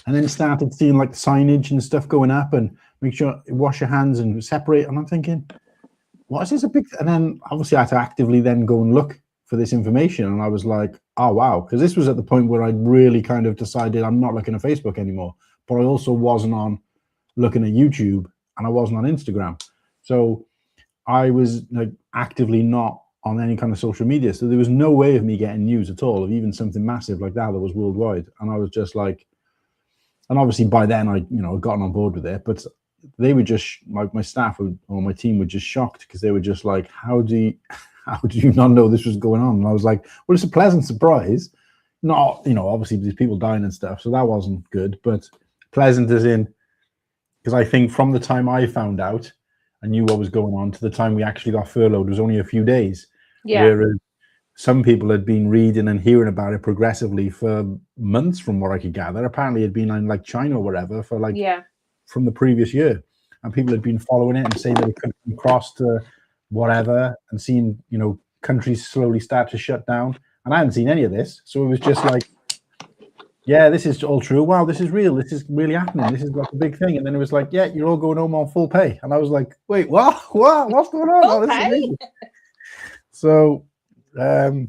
And then started seeing like signage and stuff going up and make sure wash your hands and separate. And I'm thinking, what is this a big? And then obviously I had to actively then go and look for this information. And I was like, oh wow, because this was at the point where I'd really kind of decided I'm not looking at Facebook anymore. But I also wasn't on looking at YouTube, and I wasn't on Instagram. So I was like actively not on any kind of social media. So there was no way of me getting news at all of even something massive like that was worldwide. And I was just like, and obviously by then I, gotten on board with it, but they were just, my staff or my team were just shocked because they were just like, how do you not know this was going on? And I was like, well, it's a pleasant surprise. Not, obviously there's people dying and stuff. So that wasn't good, but pleasant as in, because I think from the time I found out, I knew what was going on to the time we actually got furloughed was only a few days. Yeah. Whereas some people had been reading and hearing about it progressively for months, from what I could gather. Apparently, it had been in like China or whatever for from the previous year, and people had been following it and saying that it could come across to whatever, and seeing countries slowly start to shut down. And I hadn't seen any of this, so it was just like, yeah, this is all true. Wow, this is real. This is really happening. This is like a big thing. And then it was like, yeah, you're all going home on full pay. And I was like, wait, what? What's going on? Oh, this is amazing. So, I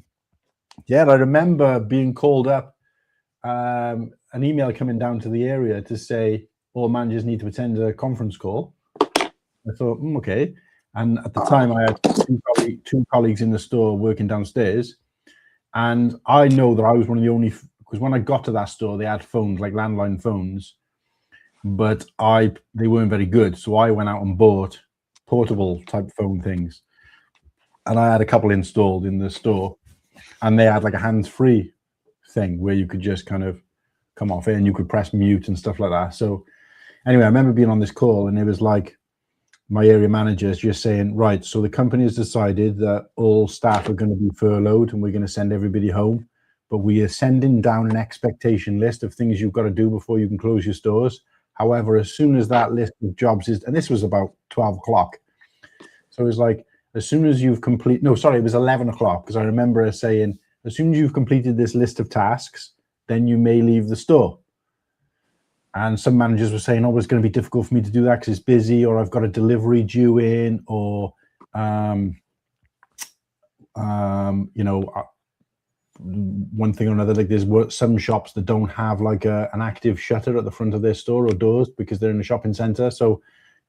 remember being called up, an email coming down to the area to say all managers need to attend a conference call. I thought, okay. And at the time, I had two colleagues in the store working downstairs. And I know that I was one of the only, because when I got to that store, they had phones, like landline phones, but they weren't very good. So I went out and bought portable type phone things. And I had a couple installed in the store, and they had like a hands-free thing where you could just kind of come off it and you could press mute and stuff like that. So anyway, I remember being on this call, and it was like my area manager is just saying, right, so the company has decided that all staff are going to be furloughed and we're going to send everybody home, but we are sending down an expectation list of things you've got to do before you can close your stores. However, as soon as that list of jobs is, and this was about 12 o'clock. So it was like, as soon as you've it was 11 o'clock, because I remember her saying, as soon as you've completed this list of tasks, then you may leave the store. And some managers were saying, oh, it's going to be difficult for me to do that because it's busy, or I've got a delivery due in, or, one thing or another. Like there's some shops that don't have like an active shutter at the front of their store or doors because they're in a shopping center. So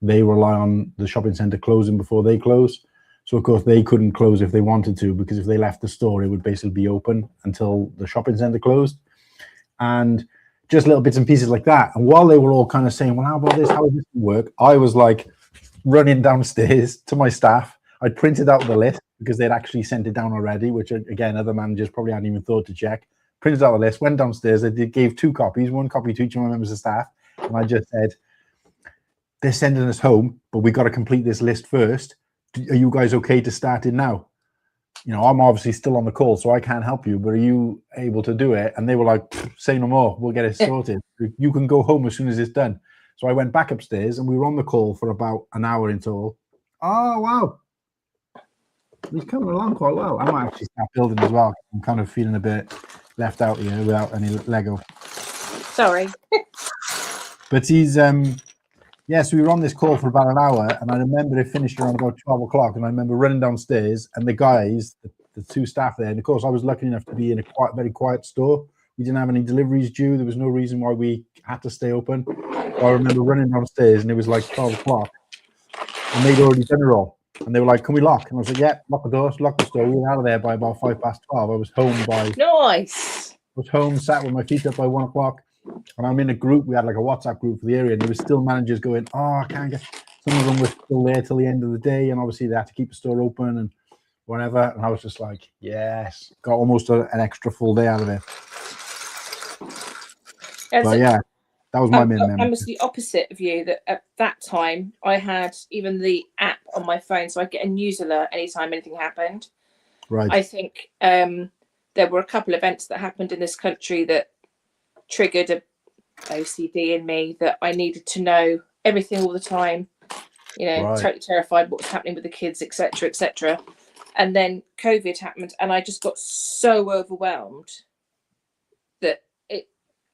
they rely on the shopping center closing before they close. So of course they couldn't close if they wanted to, because if they left the store, it would basically be open until the shopping center closed. And just little bits and pieces like that. And while they were all kind of saying, well, how about this? How does this work? I was like running downstairs to my staff. I'd printed out the list because they'd actually sent it down already, which again, other managers probably hadn't even thought to check. Printed out the list, went downstairs. I gave 2 copies, 1 copy to each of my members of staff. And I just said, they're sending us home, but we got to complete this list first. Are you guys okay to start it now? You know, I'm obviously still on the call, so I can't help you, but are you able to do it? And they were like, say no more, we'll get it sorted. You can go home as soon as it's done. So I went back upstairs and we were on the call for about an hour in total. Oh, wow. He's coming along quite well. I might actually start building as well. I'm kind of feeling a bit left out here without any Lego. Sorry. But he's, yeah, so we were on this call for about an hour, and I remember it finished around about 12 o'clock, and I remember running downstairs, and the guys, the 2 staff there, and of course I was lucky enough to be in a very quiet store. We didn't have any deliveries due. There was no reason why we had to stay open. So I remember running downstairs, and it was like 12 o'clock, and they'd already done it all. And they were like, can we lock? And I was like, yeah, lock the doors, lock the store. We were out of there by about 12:05. I was home by... Nice. I was home, sat with my feet up by 1 o'clock. And I'm in a group. We had like a WhatsApp group for the area, and there was still managers going, oh, I can't get... Some of them were still there till the end of the day, and obviously they had to keep the store open and whatever. And I was just like, yes, got almost an extra full day out of it. But yeah, that was my main memory. I was the opposite of you. That at that time I had even the app on my phone, so I'd get a news alert anytime anything happened. Right. I think there were a couple of events that happened in this country that triggered a OCD in me, that I needed to know everything all the time. You know, Right. totally terrified what was happening with the kids, etc., etc. And then COVID happened, and I just got so overwhelmed that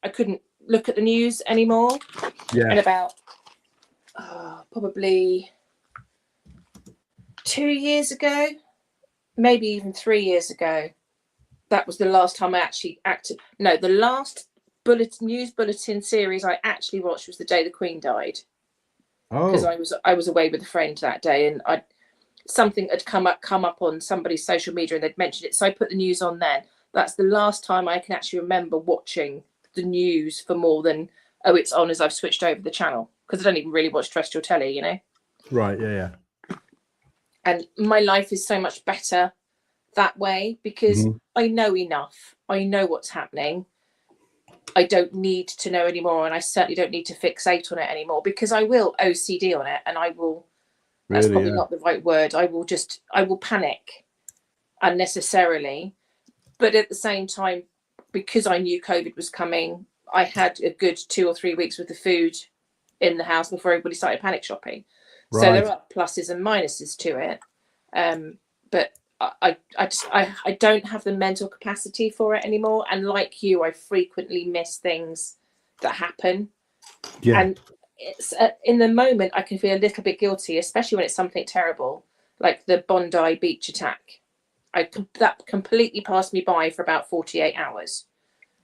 I couldn't look at the news anymore. Yeah. And about probably 2 years ago, maybe even 3 years ago, that was the last time I actually acted. No, the last news bulletin series I actually watched was the day the Queen died. Because I was away with a friend that day, and something had come up on somebody's social media, and they'd mentioned it, so I put the news on then. That's the last time I can actually remember watching the news for more than, oh, it's on as I've switched over the channel, because I don't even really watch terrestrial telly, you know. Right. Yeah. And my life is so much better that way, because I know enough. I know what's happening. I don't need to know anymore, and I certainly don't need to fixate on it anymore, because I will OCD on it, and I will. That's Really, probably yeah. not the right word. I will panic unnecessarily, but at the same time, because I knew COVID was coming, I had a good 2 or 3 weeks worth of food in the house before everybody started panic shopping. Right. So there are pluses and minuses to it, but I don't have the mental capacity for it anymore. And like you, I frequently miss things that happen. Yeah. And it's in the moment I can feel a little bit guilty, especially when it's something terrible, like the Bondi beach attack. That completely passed me by for about 48 hours.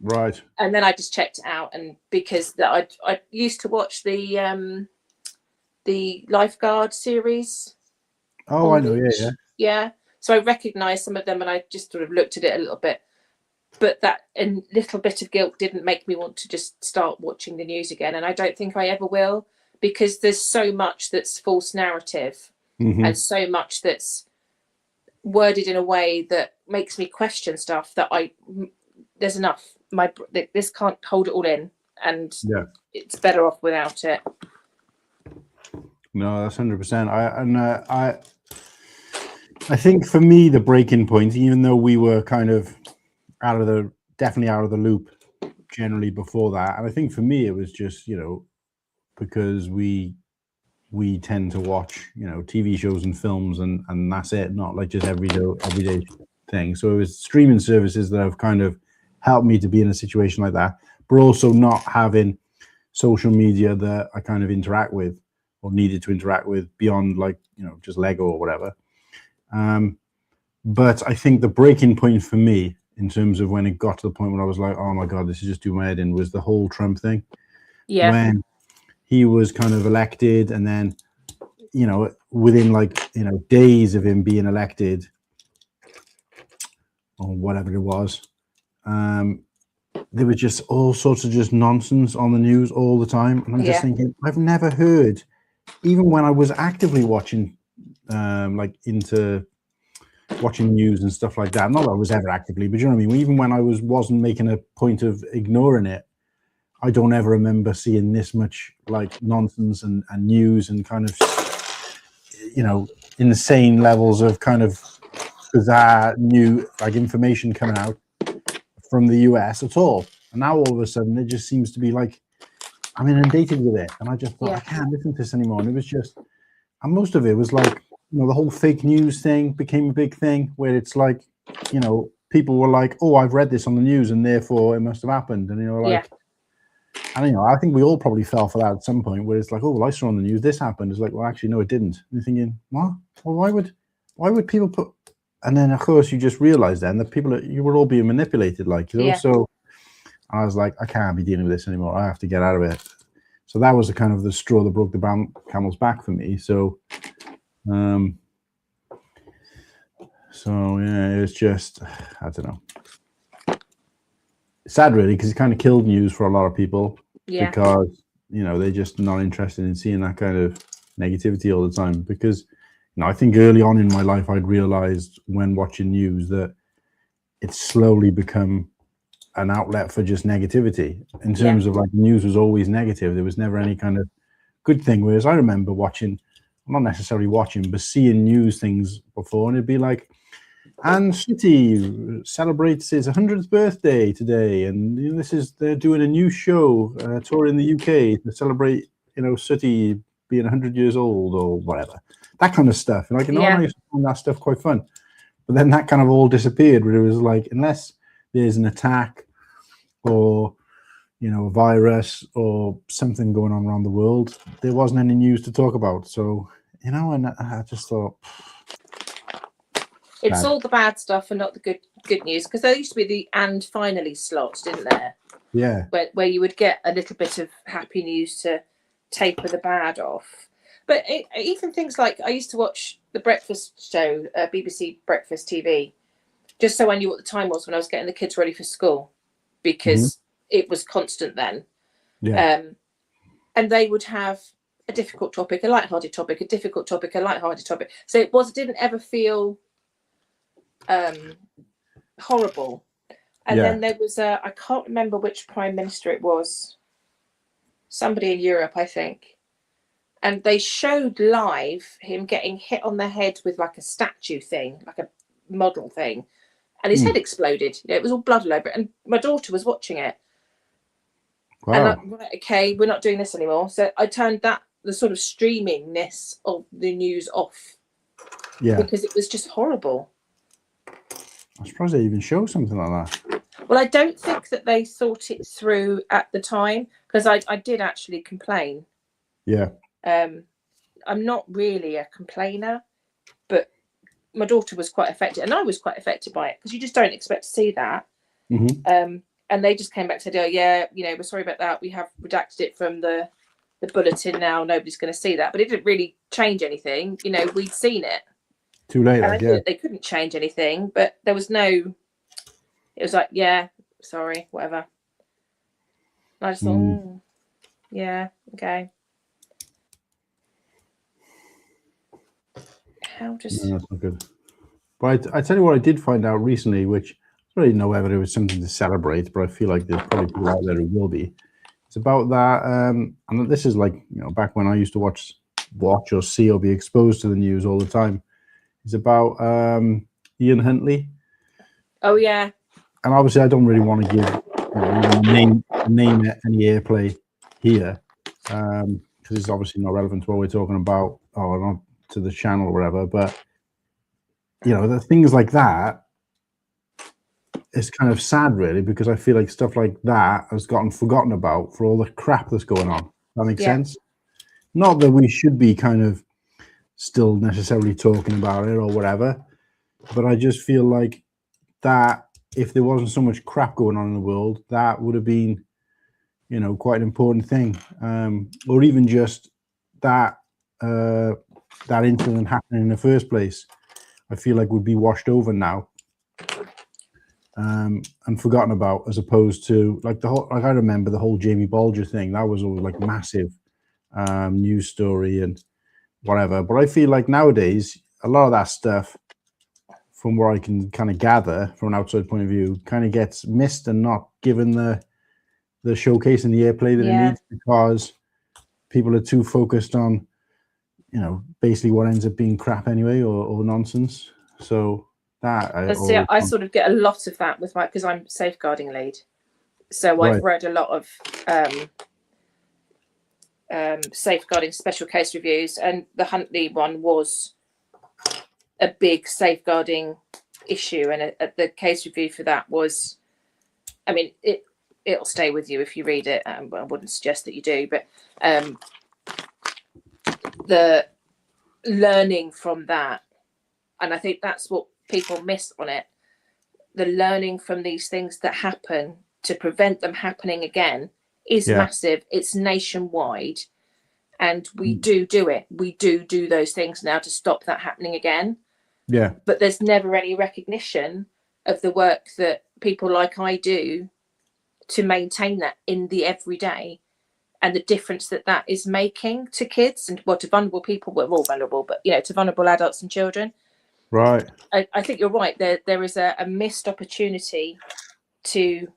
Right. And then I just checked it out, and because I used to watch the Lifeguard series. Oh, I know. Yeah. Yeah. So I recognised some of them, and I just sort of looked at it a little bit. But that a little bit of guilt didn't make me want to just start watching the news again. And I don't think I ever will, because there's so much that's false narrative and so much that's worded in a way that makes me question stuff that there's enough. This can't hold it all in, and it's better off without it. No, that's 100%. I think for me, the breaking point, even though we were kind of definitely out of the loop generally before that, and I think for me it was just, because we tend to watch, TV shows and films, and that's it, not like just everyday thing. So it was streaming services that have kind of helped me to be in a situation like that, but also not having social media that I kind of interact with or needed to interact with beyond like, just Lego or whatever. But I think the breaking point for me in terms of when it got to the point where I was like, oh my God, this is just doing my head in, was the whole Trump thing. Yeah. When he was kind of elected, and then, within like, days of him being elected or whatever it was, there was just all sorts of just nonsense on the news all the time. And I'm just thinking, I've never heard, even when I was actively watching, like into watching news and stuff like that. Not that I was ever actively, but you know what I mean? Even when I wasn't making a point of ignoring it, I don't ever remember seeing this much like nonsense and news and kind of, insane levels of kind of bizarre new like information coming out from the US at all. And now all of a sudden it just seems to be like I'm inundated with it. And I just thought, I can't listen to this anymore. And it was just, and most of it was like, the whole fake news thing became a big thing where it's like, people were like, oh, I've read this on the news and therefore it must have happened. And, and, I think we all probably fell for that at some point where it's like, oh, well, I saw on the news this happened. It's like, well, actually, no, it didn't. And you're thinking, what? Well, why would people put, and then of course you just realize then that you were all being manipulated, like, so I was like, I can't be dealing with this anymore. I have to get out of it. So that was the kind of the straw that broke the camel's back for me. So, it's just, I don't know. It's sad really, because it kind of killed news for a lot of people because, they're just not interested in seeing that kind of negativity all the time. Because, I think early on in my life, I'd realized when watching news that it's slowly become an outlet for just negativity in terms of like news was always negative. There was never any kind of good thing. Whereas I remember watching, not necessarily watching, but seeing news things before, and it'd be like, and City celebrates his 100th birthday today, and they're doing a new show, tour in the UK to celebrate, City being 100 years old or whatever, that kind of stuff. And like, I used to find that stuff quite fun, but then that kind of all disappeared. Where it was like, unless there's an attack or a virus or something going on around the world, there wasn't any news to talk about. So and I just thought. It's all the bad stuff and not the good news, because there used to be the and finally slot, didn't there? Yeah. Where you would get a little bit of happy news to taper the bad off. But even things like, I used to watch the breakfast show, BBC Breakfast TV, just so I knew what the time was when I was getting the kids ready for school, because it was constant then. Yeah. And they would have a difficult topic, a lighthearted topic, a difficult topic, a lighthearted topic. So it didn't ever feel horrible. And then there was I can't remember which prime minister it was, somebody in Europe, I think, and they showed live him getting hit on the head with like a statue thing, like a model thing, and his head exploded. It was all blood all over it, and my daughter was watching it. Wow. And I'm like, okay, we're not doing this anymore. So I turned the sort of streamingness of the news off, because it was just horrible. I'm surprised they even show something like that. Well, I don't think that they thought it through at the time, because I did actually complain. Yeah. I'm not really a complainer, but my daughter was quite affected, and I was quite affected by it, because you just don't expect to see that. And they just came back and said, oh, yeah, we're sorry about that. We have redacted it from the bulletin now. Nobody's going to see that. But it didn't really change anything. We'd seen it. Too late, and I knew that they couldn't change anything, but there was no, it was like, yeah, sorry, whatever. And I just thought, yeah, okay. No, that's not good. But I tell you what I did find out recently, which I don't really know whether it was something to celebrate, but I feel like there's probably people out there who will be. It's about that, and this is like, back when I used to watch or see or be exposed to the news all the time. It's about Ian Huntley. Oh yeah. And obviously, I don't really want to give name any airplay here, because it's obviously not relevant to what we're talking about, or not to the channel or whatever. But the things like that, it's kind of sad, really, because I feel like stuff like that has gotten forgotten about for all the crap that's going on. That makes sense. Not that we should be kind of still necessarily talking about it or whatever, but I just feel like that if there wasn't so much crap going on in the world, that would have been, you know, quite an important thing, or even just that that incident happening in the first place. I feel like would be washed over now and forgotten about, as opposed to like the whole. Like I remember the whole Jamie Bolger thing. That was always like massive news story and whatever. But I feel like nowadays a lot of that stuff, from what I can kind of gather from an outside point of view, kind of gets missed and not given the showcase and the airplay that it needs, because people are too focused on, you know, basically what ends up being crap anyway, or nonsense. So that I sort of get a lot of that with because I'm safeguarding lead. So I've read a lot of safeguarding special case reviews, and the Huntley one was a big safeguarding issue, and the case review for that was, I mean, it'll stay with you if you read it. I wouldn't suggest that you do, but the learning from that, and I think that's what people miss on it, the learning from these things that happen to prevent them happening again is massive. It's nationwide, and we do it. We do those things now to stop that happening again. Yeah. But there's never any recognition of the work that people like I do to maintain that in the everyday, and the difference that that is making to kids and to vulnerable people. We're all vulnerable, but you know, to vulnerable adults and children. Right. I think you're right. There is a missed opportunity to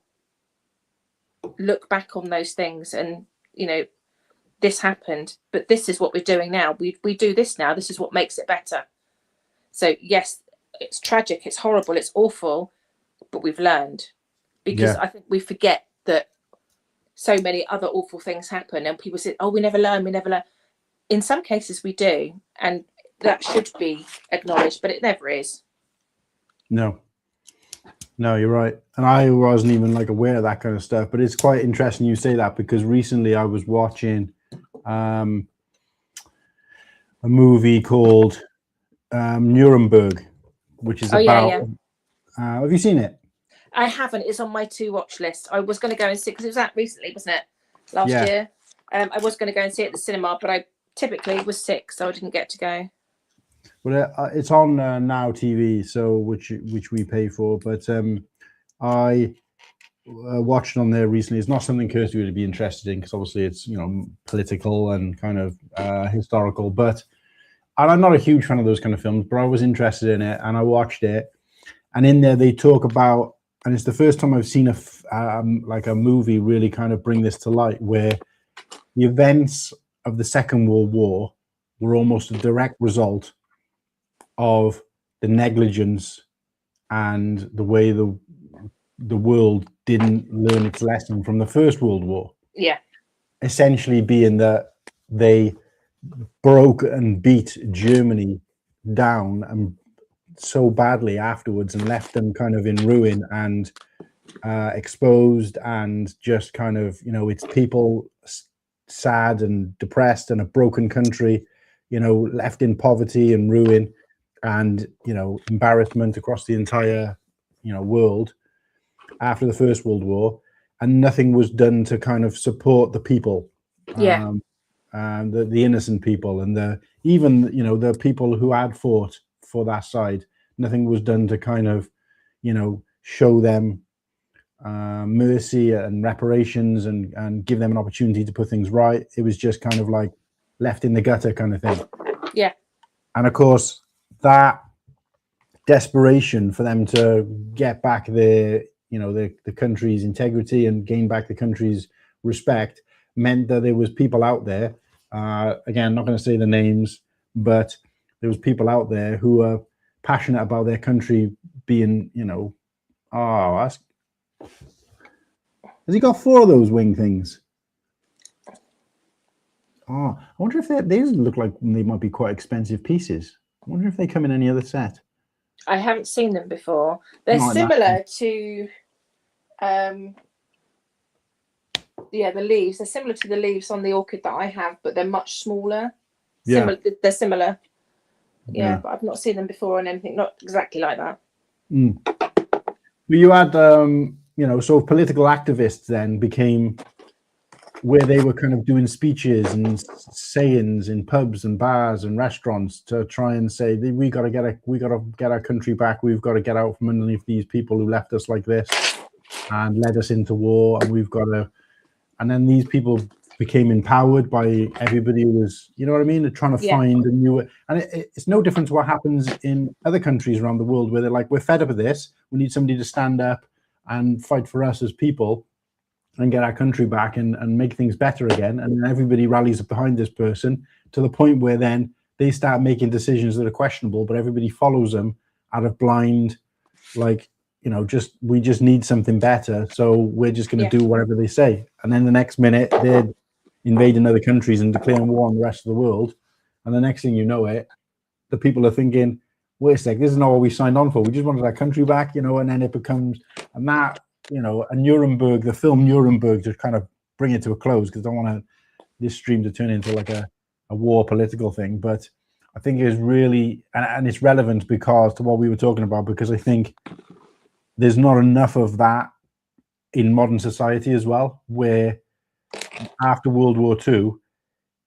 look back on those things, and you know, this happened, but this is what we're doing now. We do this now. This is what makes it better. So yes, it's tragic, it's horrible, it's awful, but we've learned, because I think we forget that so many other awful things happen, and people say, oh, we never learn. In some cases we do, and that should be acknowledged, but it never is. No, you're right. And I wasn't even like aware of that kind of stuff, but it's quite interesting you say that, because recently I was watching a movie called Nuremberg, which is about have you seen it? I haven't. It's on my to watch list. I was going to go and see, because it was out recently, wasn't it, last year? I was going to go and see it at the cinema, but I typically was sick, so I didn't get to go. Well, it's on Now TV, so which we pay for, but I watched it on there recently. It's not something Kirsty would be interested in, because obviously it's, you know, political and kind of historical, but and I'm not a huge fan of those kind of films, but I was interested in it and I watched it. And in there they talk about, and it's the first time I've seen like a movie really kind of bring this to light, where the events of the Second World War were almost a direct result of the negligence and the way the world didn't learn its lesson from the First World War. Yeah. Essentially being that they broke and beat Germany down and so badly afterwards, and left them kind of in ruin and exposed, and just kind of, you know, it's people sad and depressed, and a broken country, you know, left in poverty and ruin and, you know, embarrassment across the entire, you know, world after the First World War, and nothing was done to kind of support the people. And the innocent people, and even you know, the people who had fought for that side, nothing was done to kind of, you know, show them mercy and reparations and give them an opportunity to put things right. It was just kind of like left in the gutter kind of thing. Yeah. And of course, that desperation for them to get back their, you know, the country's integrity and gain back the country's respect meant that there was people out there, again, not going to say the names, but there was people out there who were passionate about their country being, you know, has he got 4 of those wing things? I wonder if they look like they might be quite expensive pieces. I wonder if they come in any other set. I haven't seen them before. They're Not similar to, the leaves. They're similar to the leaves on the orchid that I have, but they're much smaller. Yeah. They're similar. Yeah. But I've not seen them before on anything, not exactly like that. Well, you had, so political activists then became where they were kind of doing speeches and sayings in pubs and bars and restaurants to try and say we got to get our country back. We've got to get out from underneath these people who left us like this and led us into war, and we've got to. And then these people became empowered by everybody who was, you know what I mean? They're trying to find a new, and it's no different to what happens in other countries around the world where they're like, we're fed up of this. We need somebody to stand up and fight for us as people and get our country back and make things better again. And then everybody rallies up behind this person to the point where then they start making decisions that are questionable, but everybody follows them out of blind, like, we just need something better. So we're just going to do whatever they say. And then the next minute they're invading other countries and declaring war on the rest of the world. And the next thing you know the people are thinking, wait a sec, this is not what we signed on for. We just wanted our country back, and then it becomes, and that, a Nuremberg, the film Nuremberg, to kind of bring it to a close, because I don't want this stream to turn into like a war political thing. But I think it is really, and it's relevant because to what we were talking about, because I think there's not enough of that in modern society as well, where after World War II,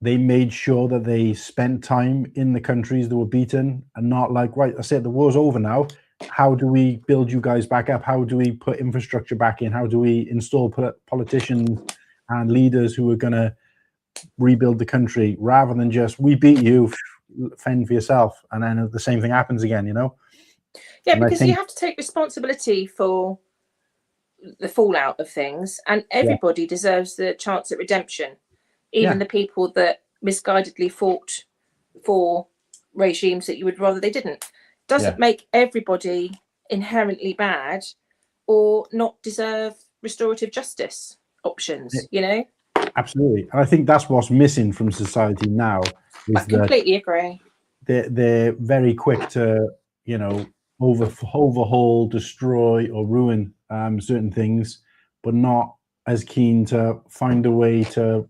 they made sure that they spent time in the countries that were beaten and not like, right, I said the war's over now. How do we build you guys back up? How do we put infrastructure back in? How do we install politicians and leaders who are going to rebuild the country, rather than just, we beat you, fend for yourself. And then the same thing happens again, Yeah, because you have to take responsibility for the fallout of things, and everybody deserves the chance at redemption, even the people that misguidedly fought for regimes that you would rather they didn't. Doesn't make everybody inherently bad or not deserve restorative justice options, Absolutely. And I think that's what's missing from society now. I completely agree. They're very quick to, overhaul, destroy, or ruin certain things, but not as keen to find a way to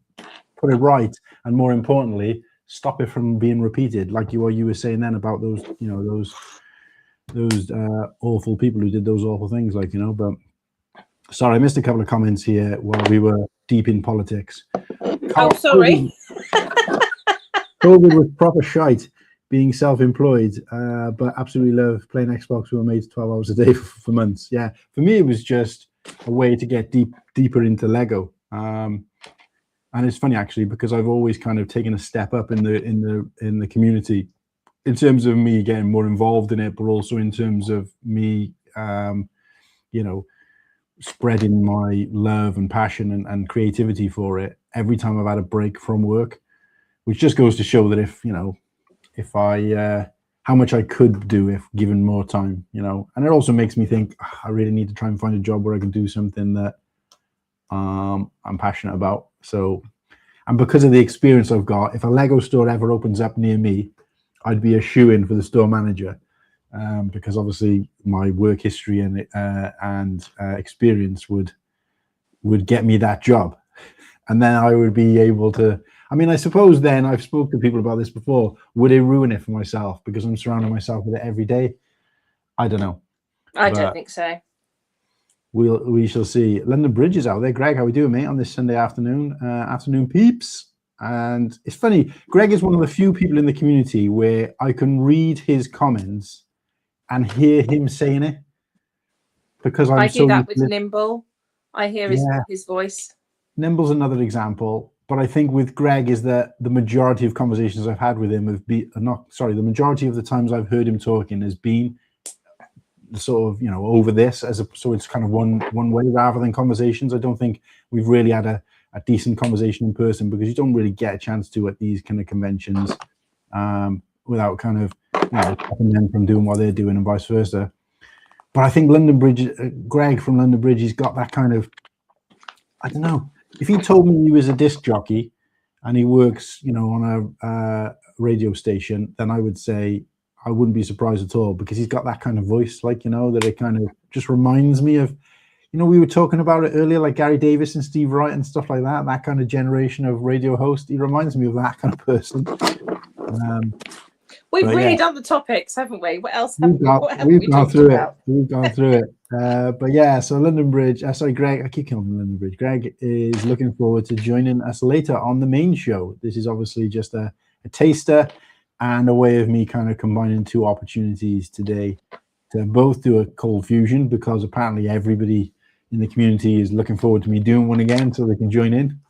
put it right, and more importantly, stop it from being repeated. Like you were saying then about those, those awful people who did those awful things, But sorry, I missed a couple of comments here while we were deep in politics. Oh, sorry. COVID was proper shite. Being self-employed, but absolutely love playing Xbox with my mates 12 hours a day for months. Yeah, for me it was just a way to get deeper into Lego. And it's funny actually, because I've always kind of taken a step up in the community, in terms of me getting more involved in it, but also in terms of me, spreading my love and passion and creativity for it every time I've had a break from work, which just goes to show that if I how much I could do if given more time, and it also makes me think I really need to try and find a job where I can do something that I'm passionate about. So, and because of the experience I've got, if a Lego store ever opens up near me, I'd be a shoo-in for the store manager, because obviously my work history and experience would get me that job, and then I would be able to. I mean, I suppose then, I've spoken to people about this before, would it ruin it for myself because I'm surrounding myself with it every day? I don't know. I don't think so. We shall see. London Bridge is out there. Greg, how we doing, mate, on this Sunday afternoon? Afternoon peeps. And it's funny, Greg is one of the few people in the community where I can read his comments and hear him saying it, because I do that with Nimble. I hear his voice. Nimble's another example. But I think with Greg is that the majority of conversations I've had with him the majority of the times I've heard him talking has been sort of, over this so it's kind of one way rather than conversations. I don't think we've really had a decent conversation in person, because you don't really get a chance to at these kind of conventions without kind of, stopping them from doing what they're doing and vice versa. But I think London Bridge, Greg from London Bridge, he's got that kind of, I don't know. If he told me he was a disc jockey and he works, on a radio station, then I would say I wouldn't be surprised at all, because he's got that kind of voice, like, you know, that it kind of just reminds me of, you know, we were talking about it earlier, like Gary Davis and Steve Wright and stuff like that. That kind of generation of radio host. He reminds me of that kind of person. We've really yeah, done the topics, haven't we? What else? we've gone through it. We've gone through it. But yeah, so London Bridge. Sorry, Greg. I keep calling him London Bridge. Greg is looking forward to joining us later on the main show. This is obviously just a taster and a way of me kind of combining two opportunities today to both do a cold fusion, because apparently everybody in the community is looking forward to me doing one again so they can join in.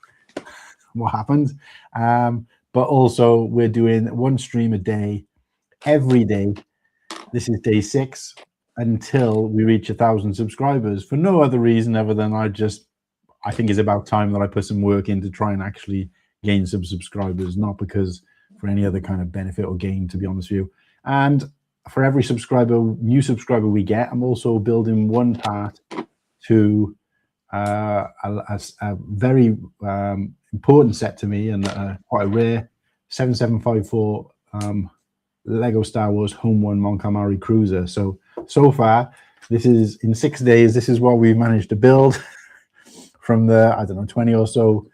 What happened? But also we're doing one stream a day every day. This is day 6 until we reach 1,000 subscribers, for no other reason other than I think it's about time that I put some work in to try and actually gain some subscribers, not because for any other kind of benefit or gain, to be honest with you. And for every new subscriber we get, I'm also building one part to a very important set to me, and quite a rare 7754 Lego Star Wars Home One Mon Calamari Cruiser. So far, this is in 6 days. This is what we've managed to build from the, I don't know, 20 or so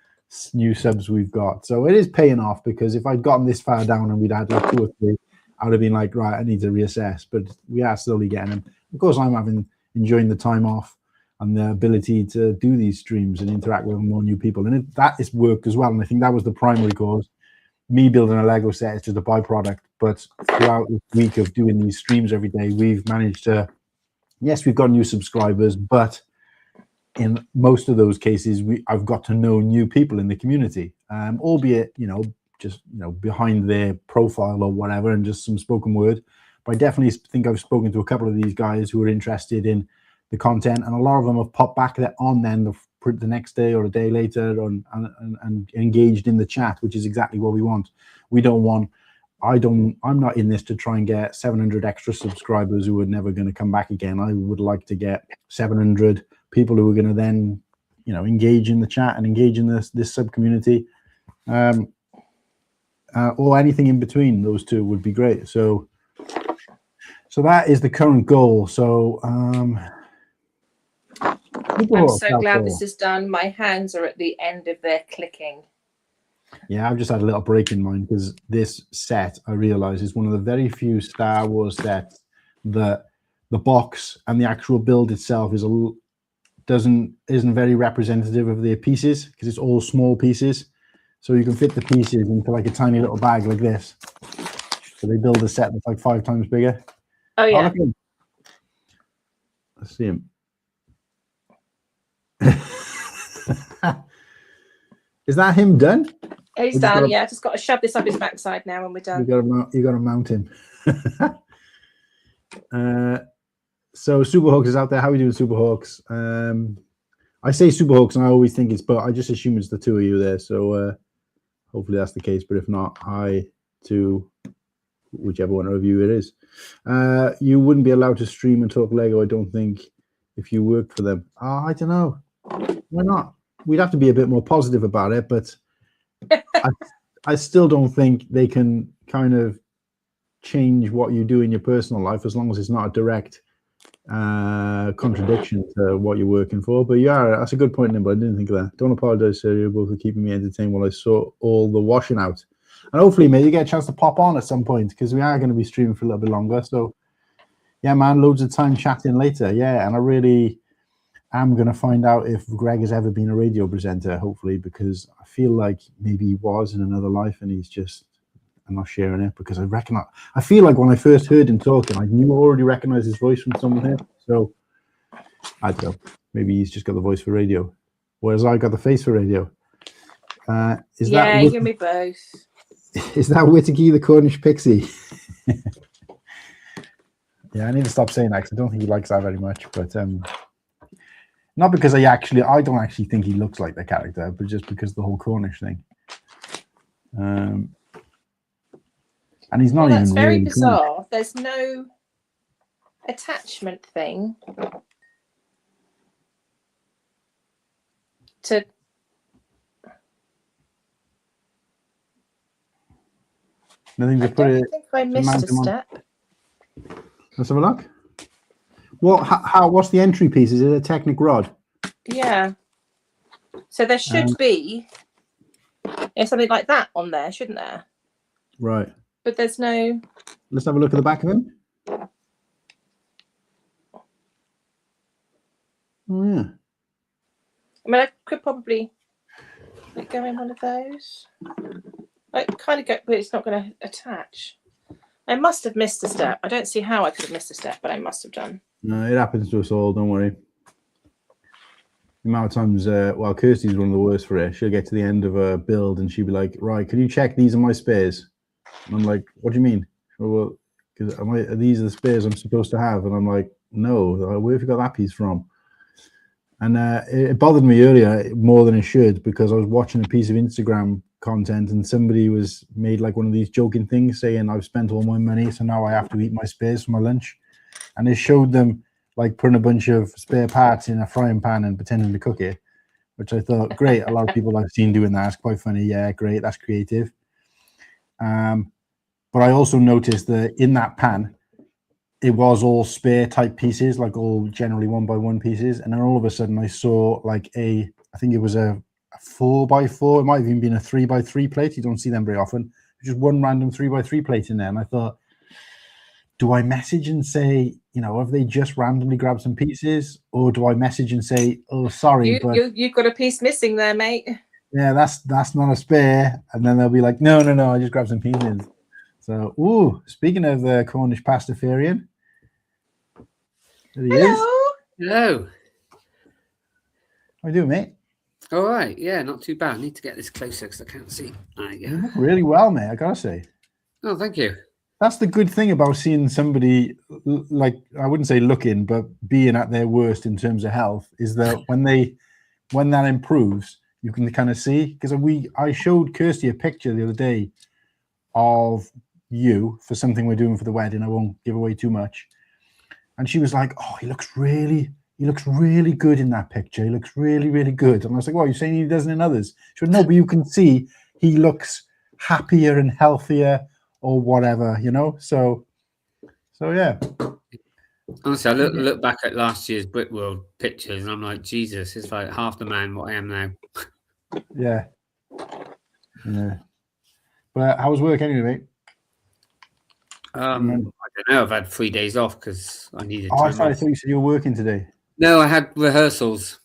new subs we've got. So it is paying off, because if I'd gotten this far down and we'd had like 2 or 3, I would have been like, right, I need to reassess. But we are slowly getting them. Of course, I'm enjoying the time off and the ability to do these streams and interact with more new people. And that has worked as well. And I think that was the primary cause. Me building a Lego set is just a byproduct. But throughout this week of doing these streams every day, we've managed to, yes, we've got new subscribers, but in most of those cases, I've got to know new people in the community, albeit, you know, just, you know, behind their profile or whatever, and just some spoken word. But I definitely think I've spoken to a couple of these guys who are interested in the content, and a lot of them have popped back on then the next day or a day later and engaged in the chat, which is exactly what we want. I'm not in this to try and get 700 extra subscribers who are never going to come back again. I would like to get 700 people who are going to then, you know, engage in the chat and engage in this sub community, or anything in between. Those two would be great. So that is the current goal. So I'm so glad this is done. My hands are at the end of their clicking. Yeah, I've just had a little break in mind, because this set, I realize, is one of the very few Star Wars sets that the box and the actual build itself isn't very representative of their pieces, because it's all small pieces. So you can fit the pieces into like a tiny little bag like this. So they build a set that's like 5 times bigger. Oh yeah. Let's see him. Is that him done? He's done. Yeah, just got to shove this up his backside now, and we're done. You got to mount him. So Superhawks is out there. How are we doing, Superhawks? I say Superhawks, and I always think but I just assume it's the two of you there. So hopefully that's the case. But if not, hi to whichever one of you it is. You wouldn't be allowed to stream and talk Lego, I don't think, if you work for them. I don't know. Why not? We'd have to be a bit more positive about it, but I still don't think they can kind of change what you do in your personal life, as long as it's not a direct contradiction to what you're working for. But yeah, that's a good point, Nimble. I didn't think of that. Don't apologize, sir. You're both for keeping me entertained while I sort all the washing out. And hopefully, maybe you get a chance to pop on at some point, because we are going to be streaming for a little bit longer. So yeah, man, loads of time chatting later. Yeah, and I really am going to find out if Greg has ever been a radio presenter, hopefully, because I feel like maybe he was in another life, and I'm not sharing it, because I feel like when I first heard him talking, I already recognized his voice from somewhere. So I don't know, maybe he's just got the voice for radio, whereas I got the face for radio. You and me both. Is that Whittaky the Cornish Pixie? Yeah, I need to stop saying that, because I don't think he likes that very much. But not because I don't actually think he looks like the character, but just because the whole Cornish thing. And he's not even. That's very really bizarre. Cornish. There's no attachment thing to. Nothing to put it. I think I missed a step. Let's have a look. What's the entry piece? Is it a Technic rod? Yeah. So there should be something like that on there, shouldn't there? Right. But there's no. Let's have a look at the back of him. Oh, yeah. I mean, I could probably go in one of those. Like, kind of go, but it's not going to attach. I must have missed a step. I don't see how I could have missed a step, but I must have done. No, it happens to us all. Don't worry. The amount of times, Kirsty's one of the worst for it. She'll get to the end of a build and she'll be like, "Right, can you check these are my spares?" And I'm like, "What do you mean?" Well, because these are the spares I'm supposed to have, and I'm like, "No, where have you got that piece from?" And it bothered me earlier more than it should, because I was watching a piece of Instagram content and somebody was made like one of these joking things saying, "I've spent all my money, so now I have to eat my spares for my lunch." And it showed them like putting a bunch of spare parts in a frying pan and pretending to cook it, which I thought, great. A lot of people I've seen doing that. It's quite funny. Yeah, great. That's creative. But I also noticed that in that pan, it was all spare type pieces, like all generally 1x1 pieces. And then all of a sudden I saw like I think it was a 4x4. It might have even been a 3x3 plate. You don't see them very often. Just one random 3x3 plate in there. And I thought, do I message and say, have they just randomly grabbed some pieces? Or do I message and say, "Oh, sorry, but you've got a piece missing there, mate." Yeah, that's not a spare. And then they'll be like, no, I just grabbed some pieces. So, speaking of the Cornish pastafarian, there he is. Hello. How you doing, mate? All right. Yeah, not too bad. I need to get this closer because I can't see. There you go. You look really well, mate, I gotta say. Oh, thank you. That's the good thing about seeing somebody, like, I wouldn't say looking, but being at their worst in terms of health, is that when that improves, you can kind of see. Because I showed Kirsty a picture the other day of you for something we're doing for the wedding. I won't give away too much. And she was like, "Oh, he looks really good in that picture. He looks really, really good." And I was like, "Well, you're saying he doesn't in others?" She went, "No, but you can see he looks happier and healthier or whatever, So yeah. Honestly, I look back at last year's Brick World pictures and I'm like, Jesus, it's like half the man what I am now. Yeah. But how was work anyway, mate? I don't know. I've had 3 days off because I needed. I thought you said you were working today. No, I had rehearsals.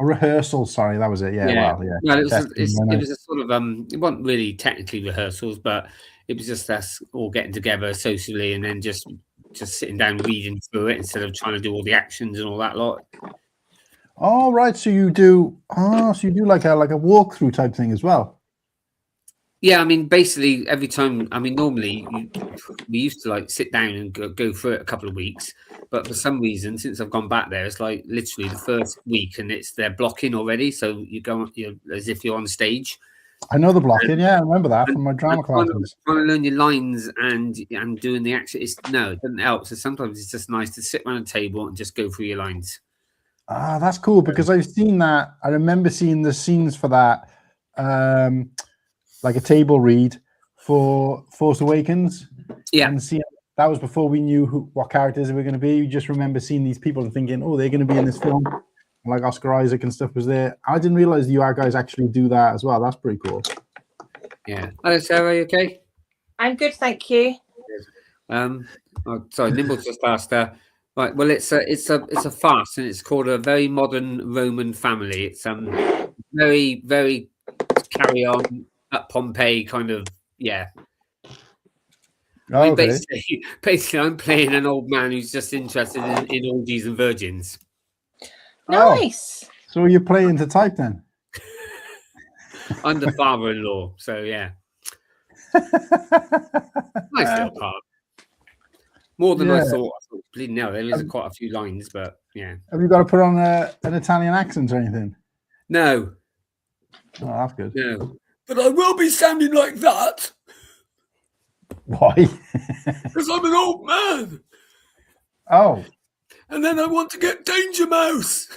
A rehearsal, sorry, that was it. Yeah. Well, yeah. No, it was a sort of it wasn't really technically rehearsals, but it was just us all getting together socially and then just sitting down reading through it instead of trying to do all the actions and all that lot. Oh, right. So you do like a walkthrough type thing as well. Yeah, I mean, basically every time. I mean, normally we used to like sit down and go through it a couple of weeks, but for some reason, since I've gone back there, it's like literally the first week and they're blocking already. So you're as if you're on stage. I know the blocking. Yeah, I remember that from my drama classes. Trying to learn your lines and doing the action. It doesn't help. So sometimes it's just nice to sit around a table and just go through your lines. Ah, that's cool because I've seen that. I remember seeing the scenes for that. Like a table read for Force Awakens. Yeah. And that was before we knew what characters they were going to be. You just remember seeing these people and thinking, oh, they're going to be in this film. Like Oscar Isaac and stuff was there. I didn't realize you guys actually do that as well. That's pretty cool. Yeah. Hello, Sarah. Are you okay? I'm good, thank you. Sorry, Nimble just asked her. Right. Well, it's a farce, and it's called A Very Modern Roman Family. It's very, very carry on at Pompeii kind of, yeah. Oh, I mean, okay. basically, I'm playing an old man who's just interested in orgies and virgins. Nice. Oh, so you're playing to type then? I'm the father-in-law, so yeah. Nice little part. More than I thought. Bleeding hell, there is quite a few lines, but yeah. Have you got to put on an Italian accent or anything? No. Oh, that's good. No. But I will be sounding like that. Why? Because I'm an old man. Oh. And then I want to get Danger Mouse.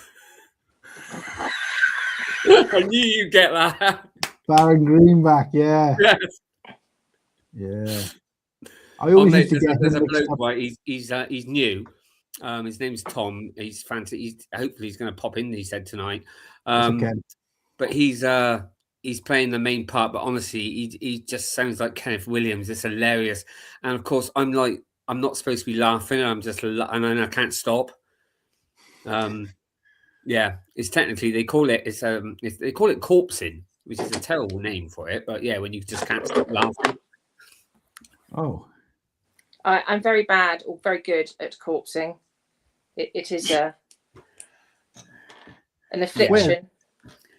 I knew you'd get that. Baron Greenback, yeah. Yes. Yeah. I always used to there's, get there's him a mixed bloke, up. right? He's new. His name's Tom. He's fantastic. Hopefully he's going to pop in. He said tonight. It's okay. But he's playing the main part. But honestly, he just sounds like Kenneth Williams. It's hilarious. And of course, I'm not supposed to be laughing. I'm just and I can't stop. Yeah, it's technically they call it they call it corpsing, which is a terrible name for it. But yeah, when you just can't stop laughing. Oh. I'm very bad or very good at corpsing. It is an affliction.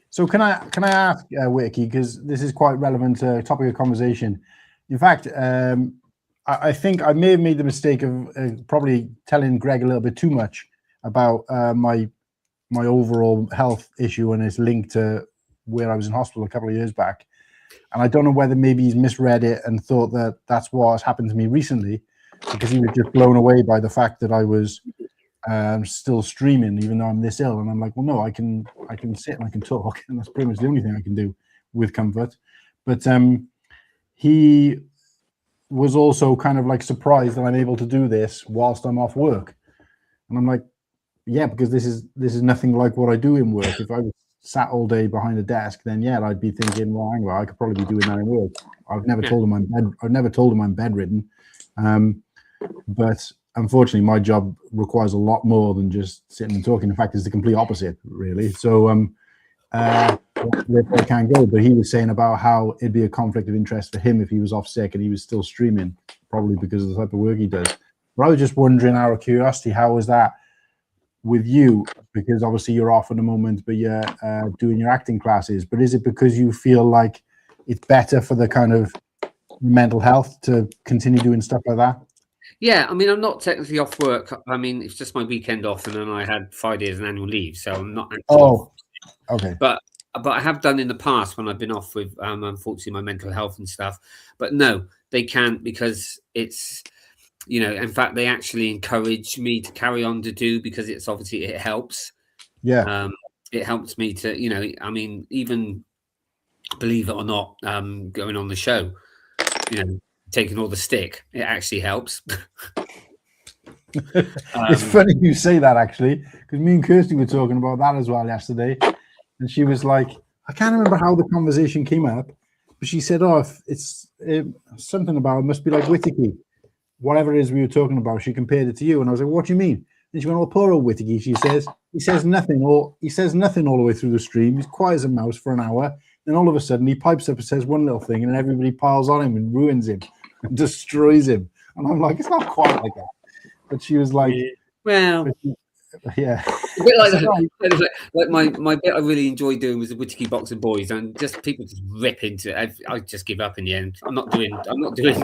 So can I ask Whitaky, because this is quite relevant topic of conversation. In fact, I think I may have made the mistake of probably telling Greg a little bit too much about my overall health issue and its linked to where I was in hospital a couple of years back. And I don't know whether maybe he's misread it and thought that that's what has happened to me recently, because he was just blown away by the fact that I was still streaming even though I'm this ill. And I'm like, well, no, I can sit and I can talk, and that's pretty much the only thing I can do with comfort. But he was also kind of like surprised that I'm able to do this whilst I'm off work. And I'm like, yeah, because this is nothing like what I do in work. If I was sat all day behind a desk, then yeah, I'd be thinking, well, hang on, I could probably be doing that in work. I've never told him I'm bedridden. But unfortunately, my job requires a lot more than just sitting and talking. In fact, it's the complete opposite, really. So I can't go. But he was saying about how it'd be a conflict of interest for him if he was off sick and he was still streaming, probably because of the type of work he does. But I was just wondering, out of curiosity, how was that with you? Because obviously you're off at the moment, but you're doing your acting classes. But is it because you feel like it's better for the kind of mental health to continue doing stuff like that? Yeah, I mean, I'm not technically off work. I mean, it's just my weekend off, and then I had 5 days of annual leave, so I'm not actually off. Okay. But I have done in the past when I've been off with, unfortunately, my mental health and stuff. But no, they can't, because it's, in fact, they actually encourage me to carry on to do, because it's obviously, it helps. Yeah. It helps me to, I mean, even believe it or not, going on the show, taking all the stick, it actually helps. It's funny you say that, actually, because me and Kirsty were talking about that as well yesterday, and she was like, I can't remember how the conversation came up, but she said, oh, if it's something about it must be like Whitaky, whatever it is we were talking about. She compared it to you, and I was like, what do you mean? And she went, oh, poor old Whitaky. She says he says nothing all the way through the stream. He's quiet as a mouse for an hour, then all of a sudden he pipes up and says one little thing, and then everybody piles on him and ruins him and destroys him. And I'm like, it's not quite like that. But she was like, well, yeah. A bit like that. Like my bit I really enjoyed doing was the Whitaky Boxing Boys, and just people just rip into it. I just give up in the end. I'm not doing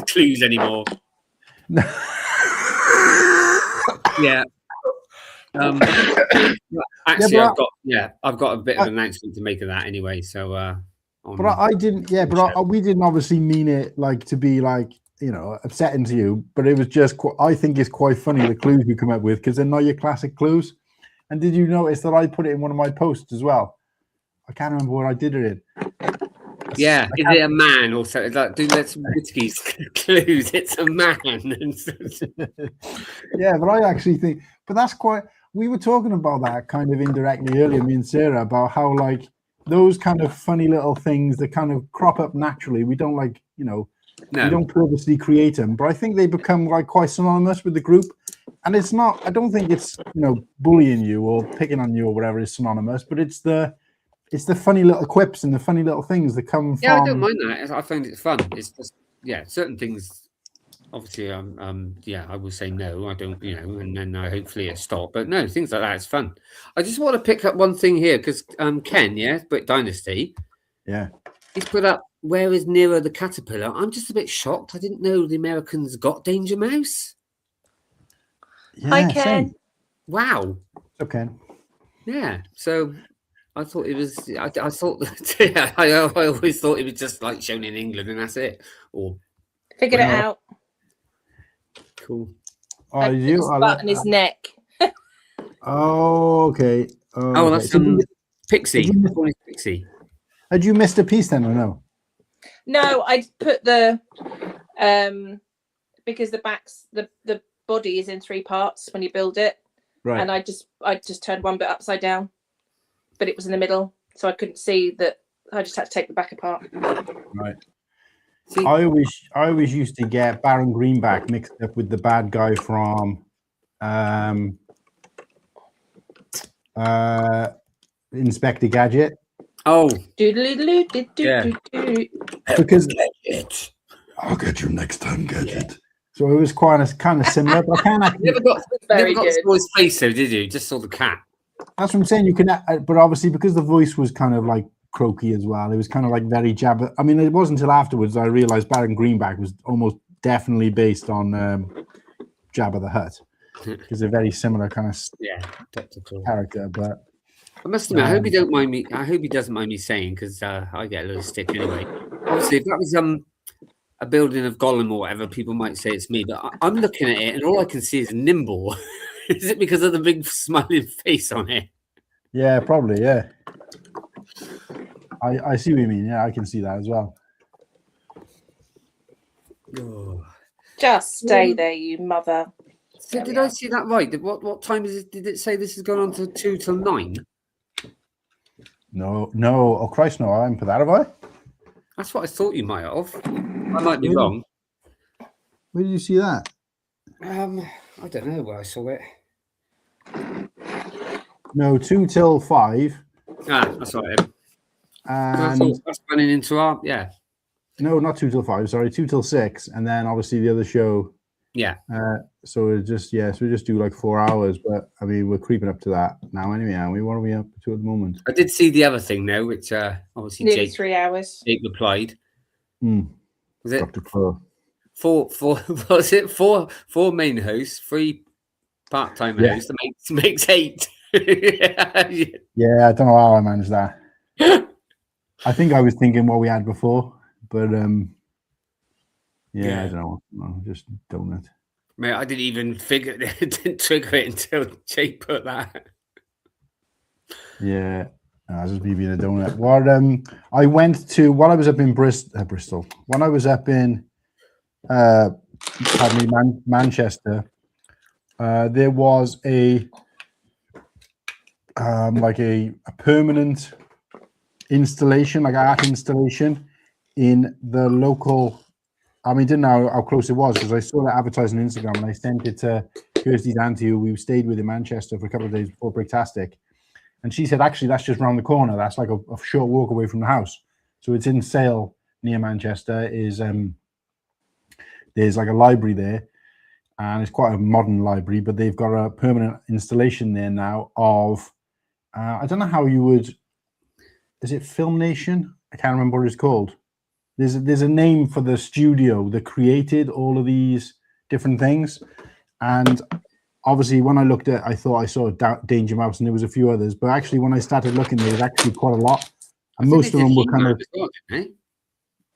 clues anymore. Yeah. Actually, yeah, I've got a bit of an announcement to make of that anyway. So, but I didn't. Yeah, but we didn't obviously mean it like to be like upsetting to you. But it was just. I think it's quite funny the clues you come up with, because they're not your classic clues. And did you notice that I put it in one of my posts as well? I can't remember what I did it in. Yeah, is it a man or something? Like, do let's Whitaky's clues. It's a man. Yeah, but I actually think. But that's quite. We were talking about that kind of indirectly earlier, me and Sarah, about how like those kind of funny little things that kind of crop up naturally. We don't like, we don't purposely create them, but I think they become like quite synonymous with the group. And it's not. I don't think it's bullying you or picking on you or whatever is synonymous, but it's the funny little quips and the funny little things that come from. Yeah, I don't mind that. I find it fun. It's just certain things. Obviously, I will say no. I don't, and then hopefully it stop. But no, things like that is fun. I just want to pick up one thing here, because Ken, Brick Dynasty, he's put up, where is Nero the caterpillar? I'm just a bit shocked. I didn't know the Americans got Danger Mouse. Yeah, Hi, Ken. Same. Wow. Okay. Yeah. So I thought it was. I thought. I always thought it was just like shown in England and that's it. Or figured it out. Cool. Oh, his butt and his neck. Oh, okay. Oh, that's Pixie. Pixie. Had you missed a piece then, or no? No, I put the because the body is in 3 parts when you build it. Right. And I just turned one bit upside down, but it was in the middle, so I couldn't see that. I just had to take the back apart. Right. See, I always used to get Baron Greenback mixed up with the bad guy from Inspector Gadget. oh, Yeah. Because I'll get you next time, Gadget. So it was kind of similar, but I can't actually. never got Very to good. saw his face though, did you? Just saw the cat. That's what I'm saying. You can, but obviously because the voice was kind of like croaky as well. It was kind of like very Jabba. I mean, it wasn't until afterwards I realized Baron Greenback was almost definitely based on Jabba the Hutt because they're very similar kind of character. But I must admit, I hope he don't mind me. I hope he doesn't mind me saying because I get a little stick anyway. Obviously, if that was a building of Gollum or whatever, people might say it's me. But I'm looking at it and all I can see is Nimble. Is it because of the big smiling face on it? yeah, probably, yeah. I see what you mean. Yeah, I can see that as well. Oh. Just stay there, you mother. So did I see that right? What time is it? Did it say this is going on to 2 till 9? No. Oh Christ, no! I haven't put that, have I? That's what I thought you might have. I might be Really? wrong. Where did you see that? I don't know where I saw it. No, 2 till 5. Ah, that's right. I And thought that's running into our no, not 2 till 5. Sorry, 2 till 6, and then obviously the other show. yeah. So we just do like 4 hours, but I mean we're creeping up to that now anyway. Aren't we? What are we up to at the moment? I did see the other thing though, which obviously Nearly Jake 3 hours. replied. Hmm. Was it Dr. Crow. four? Was it four main hosts, 3 part-time Yeah. hosts? Makes 8. Yeah, I don't know how I managed that. I think I was thinking what we had before, but yeah, I don't know. No, just donut. Mate, I didn't even figure didn't trigger it until Jake put that. Yeah, that's just me being a donut. What I went to while I was up in Bristol. When I was up in Manchester, there was a permanent installation, like art installation in the local. I mean, didn't know how close it was because I saw that advertised on Instagram and I sent it to Kirsty's auntie, who we stayed with in Manchester for a couple of days before Bricktastic. And she said, actually, that's just round the corner. That's like a short walk away from the house. So it's in Sale near Manchester. There's like a library there, and it's quite a modern library, but they've got a permanent installation there now of, I don't know how you would, is it Film Nation? I can't remember what it's called. There's a name for the studio that created all of these different things. And obviously when I looked at, I thought I saw Danger Mouse and there was a few others, but actually when I started looking, there was actually quite a lot. And most of them were kind of,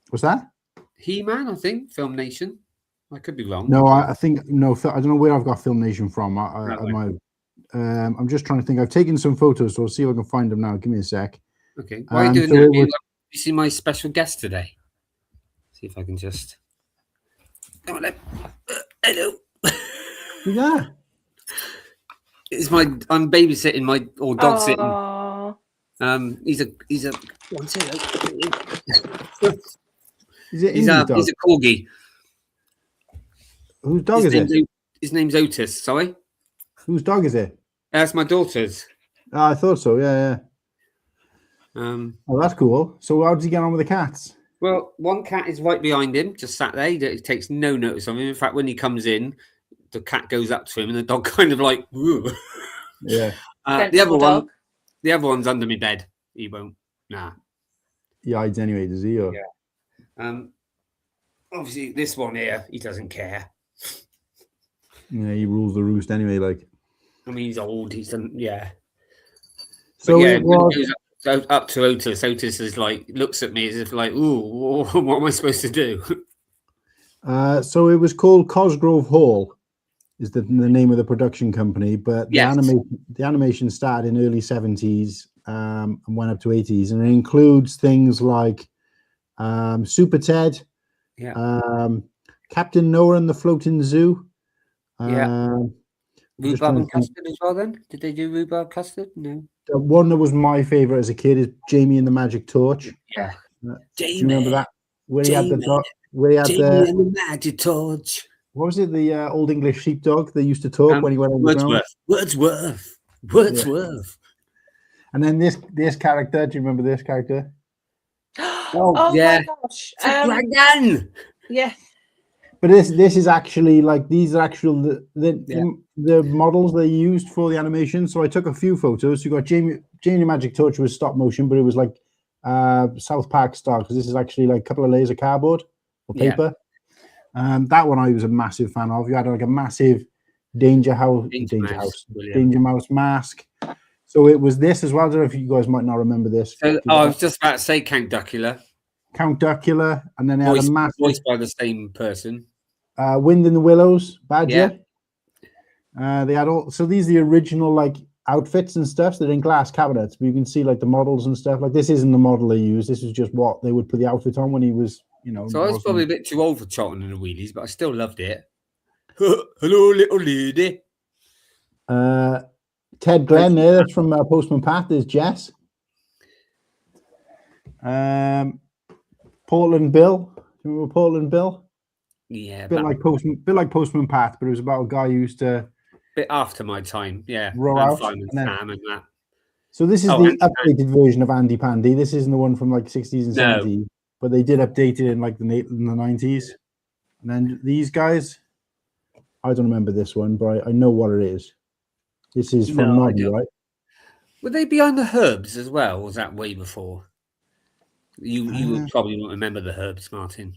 what's that? He-Man, I think, Film Nation. I could be wrong. No, I think, no, I don't know where I've got Film Nation from. I'm just trying to think. I've taken some photos, so I'll see if I can find them now. Give me a sec. Okay. Why are you doing that? You see my special guest today? See if I can just. Come on, then. Hello. Yeah. It's I'm babysitting or dog sitting. Aww. He's a. He's a corgi. Whose dog is it? His name's Otis. Sorry. Whose dog is it? That's my daughter's. Oh, I thought so. Yeah. Oh, that's cool. So how does he get on with the cats? Well, one cat is right behind him, just sat there. He takes no notice of him. In fact, when he comes in, the cat goes up to him, and the dog kind of like, woo. Yeah. The other one's under my bed. He won't. Nah. He hides anyway, does he? Or? Yeah. Obviously, this one here, he doesn't care. Yeah, he rules the roost anyway. Like, I mean, he's old. He's done. Yeah. So yeah, it was up to Otis. Otis is like looks at me as if like, ooh, what am I supposed to do? So it was called Cosgrove Hall, is the name of the production company, but the animation started in early 70s and went up to 80s, and it includes things like Super Ted, Captain Noah and the Floating Zoo. Yeah. I'm just Rhubarb trying and to think. custard as well. Then did they do rhubarb custard? No. The one that was my favorite as a kid is Jamie and the Magic Torch. Yeah. Do Jamie. you remember that? Where he had the Jamie. dog, where he had Jamie and the Magic Torch. what was it? The Old English sheepdog that used to talk when he went underground. Wordsworth. And then this character. Do you remember this character? Oh yeah. my gosh. Dragon. Yeah. But this is actually like these are actual the models they used for the animation. So I took a few photos. You got Jamie Magic Torch was stop motion, but it was like South Park style because this is actually like a couple of layers of cardboard or paper. That one I was a massive fan of. You had like a massive Danger Mouse mask. So it was this as well. I don't know if you guys might not remember this. So, I was just about to say Count Duckula. And then they had a massive voiced by the same person. Wind in the Willows, Badger. They had all. So these are the original like outfits and stuff. So they're in glass cabinets, but you can see like the models and stuff. Like this isn't the model they used. This is just what they would put the outfit on when he was, So I was probably a bit too old for Charlton and the Wheelies, but I still loved it. Hello, little lady. Ted Glenn there. That's from Postman Pat. There's Jess. Portland Bill. Remember Portland Bill? Yeah, bit like Postman Pat, but it was about a guy who used to bit after my time. Yeah, row out. And Sam and that. So this is the updated version of Andy Pandy. This isn't the one from like 60s and 70s, but they did update it in like in the 90s. And then these guys, I don't remember this one, but I know what it is. This is from Noddy, right? Were they behind the Herbs as well? Or was that way before? You would probably not remember the Herbs, Martin.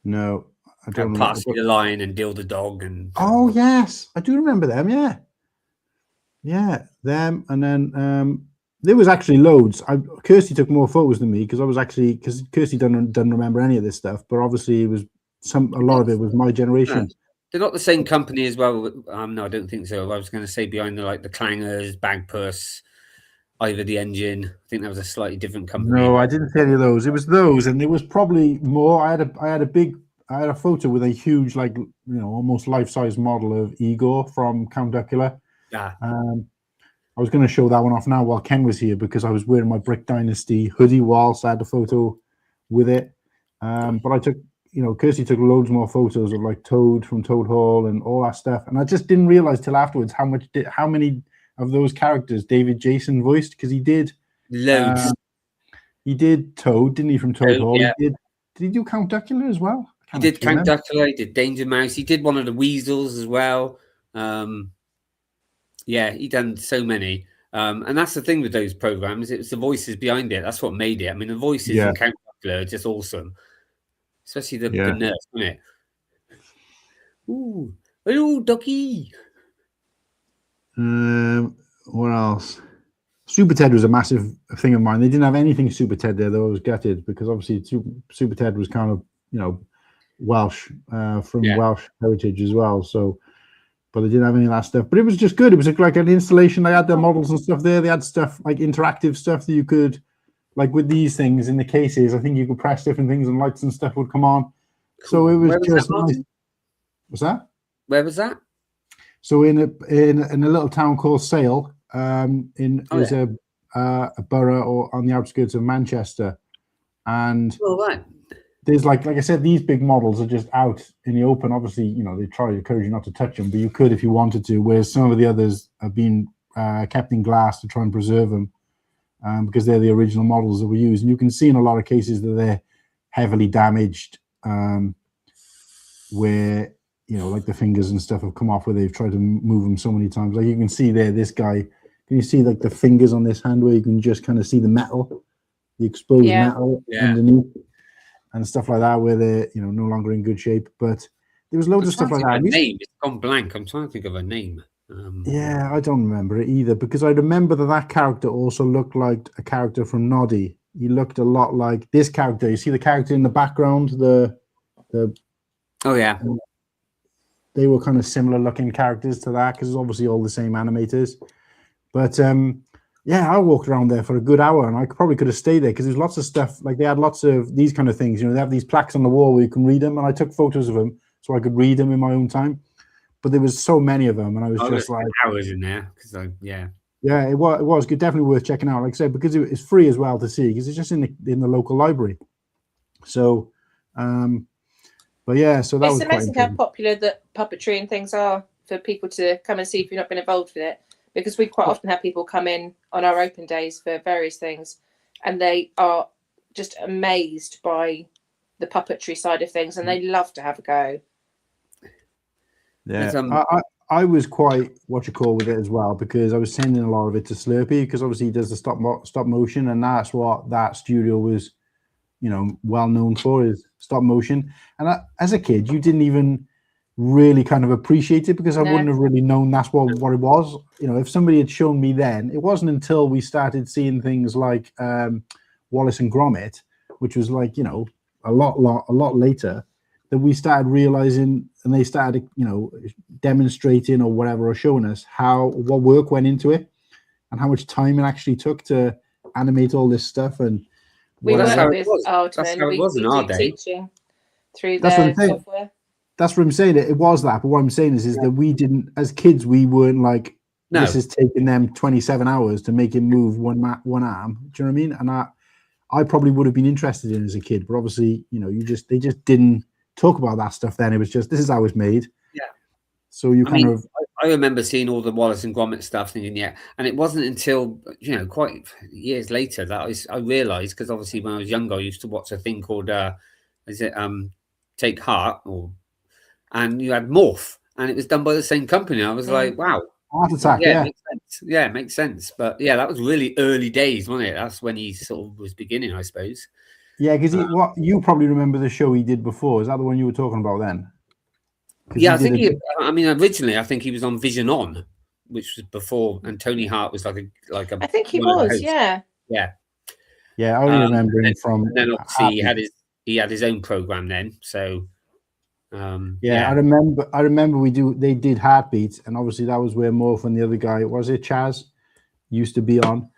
No, I don't remember. Pass the Lion and Dill the Dog and oh yes, I do remember them. Yeah, them. And then there was actually loads. Kirsty took more photos than me because Kirsty doesn't remember any of this stuff. But obviously, it was a lot of it was my generation. No. They're not the same company as well. No, I don't think so. I was going to say behind the Clangers, Bagpuss, Ivor the Engine. I think that was a slightly different company. No, I didn't see any of those. It was those, and there was probably more. I had a photo with a huge, like almost life-size model of Igor from Count Duckula. Yeah. I was going to show that one off now while Ken was here because I was wearing my Brick Dynasty hoodie whilst I had a photo with it. But I took, Kirsty took loads more photos of like Toad from Toad Hall and all that stuff, and I just didn't realize till afterwards how many of those characters David Jason voiced because he did loads. He did Toad, didn't he, from Toad Hall? Yeah. Did he do Count Duckula as well? He did Count Duckula. He did Danger Mouse. He did one of the Weasels as well. Yeah, he done so many. And that's the thing with those programs. It was the voices behind it. That's what made it. I mean, the voices in Count Duckula are just awesome. Especially the nurse, isn't it? Ooh, hello, Ducky. What else? Super Ted was a massive thing of mine. They didn't have anything Super Ted there, though. I was gutted because obviously Super Ted was kind of, Welsh, from Welsh heritage as well. So, but they didn't have any of that stuff. But it was just good. It was like an installation. They had their models and stuff there. They had stuff like interactive stuff that you could, like with these things in the cases, I think you could press different things and lights and stuff would come on. Cool. So it was just nice. What's that? Where was that? So in a little town called Sale, a borough or on the outskirts of Manchester, and there's like I said, these big models are just out in the open. Obviously, they try to encourage you not to touch them, but you could if you wanted to. Whereas some of the others have been kept in glass to try and preserve them. Because they're the original models that we use. And you can see in a lot of cases that they're heavily damaged, where, like the fingers and stuff have come off where they've tried to move them so many times. Like you can see there, this guy, can you see like the fingers on this hand where you can just kind of see the metal, the exposed metal underneath and stuff like that where they're, no longer in good shape. But there was loads of stuff like that. Name. It's gone blank. I'm trying to think of a name. I don't remember it either because I remember that character also looked like a character from Noddy. He looked a lot like this character. You see the character in the background, the they were kind of similar looking characters to that because it's obviously all the same animators. But I walked around there for a good hour and I probably could have stayed there because there's lots of stuff. Like they had lots of these kind of things. They have these plaques on the wall where you can read them, and I took photos of them. so I could read them in my own time. But there was so many of them, and I was just like hours in there because yeah, it was good, definitely worth checking out. Like I said, because it's free as well to see, because it's just in the local library. So, but yeah, so that was it's quite amazing how popular that puppetry and things are for people to come and see if you've not been involved with it. Because we quite often have people come in on our open days for various things, and they are just amazed by the puppetry side of things, and they love to have a go. Yeah, I was quite with it as well, because I was sending a lot of it to Slurpee, because obviously he does the stop motion, and that's what that studio was, well known for, is stop motion. And as a kid, you didn't even really kind of appreciate it, because I wouldn't have really known that's what it was. If somebody had shown me then, it wasn't until we started seeing things like Wallace and Gromit, which was like, a lot later, that we started realizing, and they started, demonstrating or whatever, or showing us what work went into it, and how much time it actually took to animate all this stuff. And we worked with Aardman. We do teaching through their software. That's what I'm saying. It was that, but what I'm saying is that we didn't, as kids, we weren't like, this is taking them 27 hours to make him move one arm. Do you know what I mean? And I probably would have been interested in as a kid, but obviously, they just didn't talk about that stuff then. It was just, this is how it's made. Yeah. So I remember seeing all the Wallace and Gromit stuff, thinking, and it wasn't until quite years later that I realised, because obviously when I was younger, I used to watch a thing called Take Heart, and you had Morph, and it was done by the same company. I was like, wow, Heart Attack, yeah. Makes sense. Yeah, it makes sense. But yeah, that was really early days, wasn't it? That's when he sort of was beginning, I suppose. Yeah, because you probably remember the show he did before. Is that the one you were talking about then? Yeah, I think originally I think he was on Vision On, which was before, and Tony Hart was like a. I think he was, yeah. Yeah. Yeah, I only remember him from. And then obviously he had his own program then, so. I remember they did Heartbeat, and obviously that was where Morph and the other guy, was it Chaz, used to be on,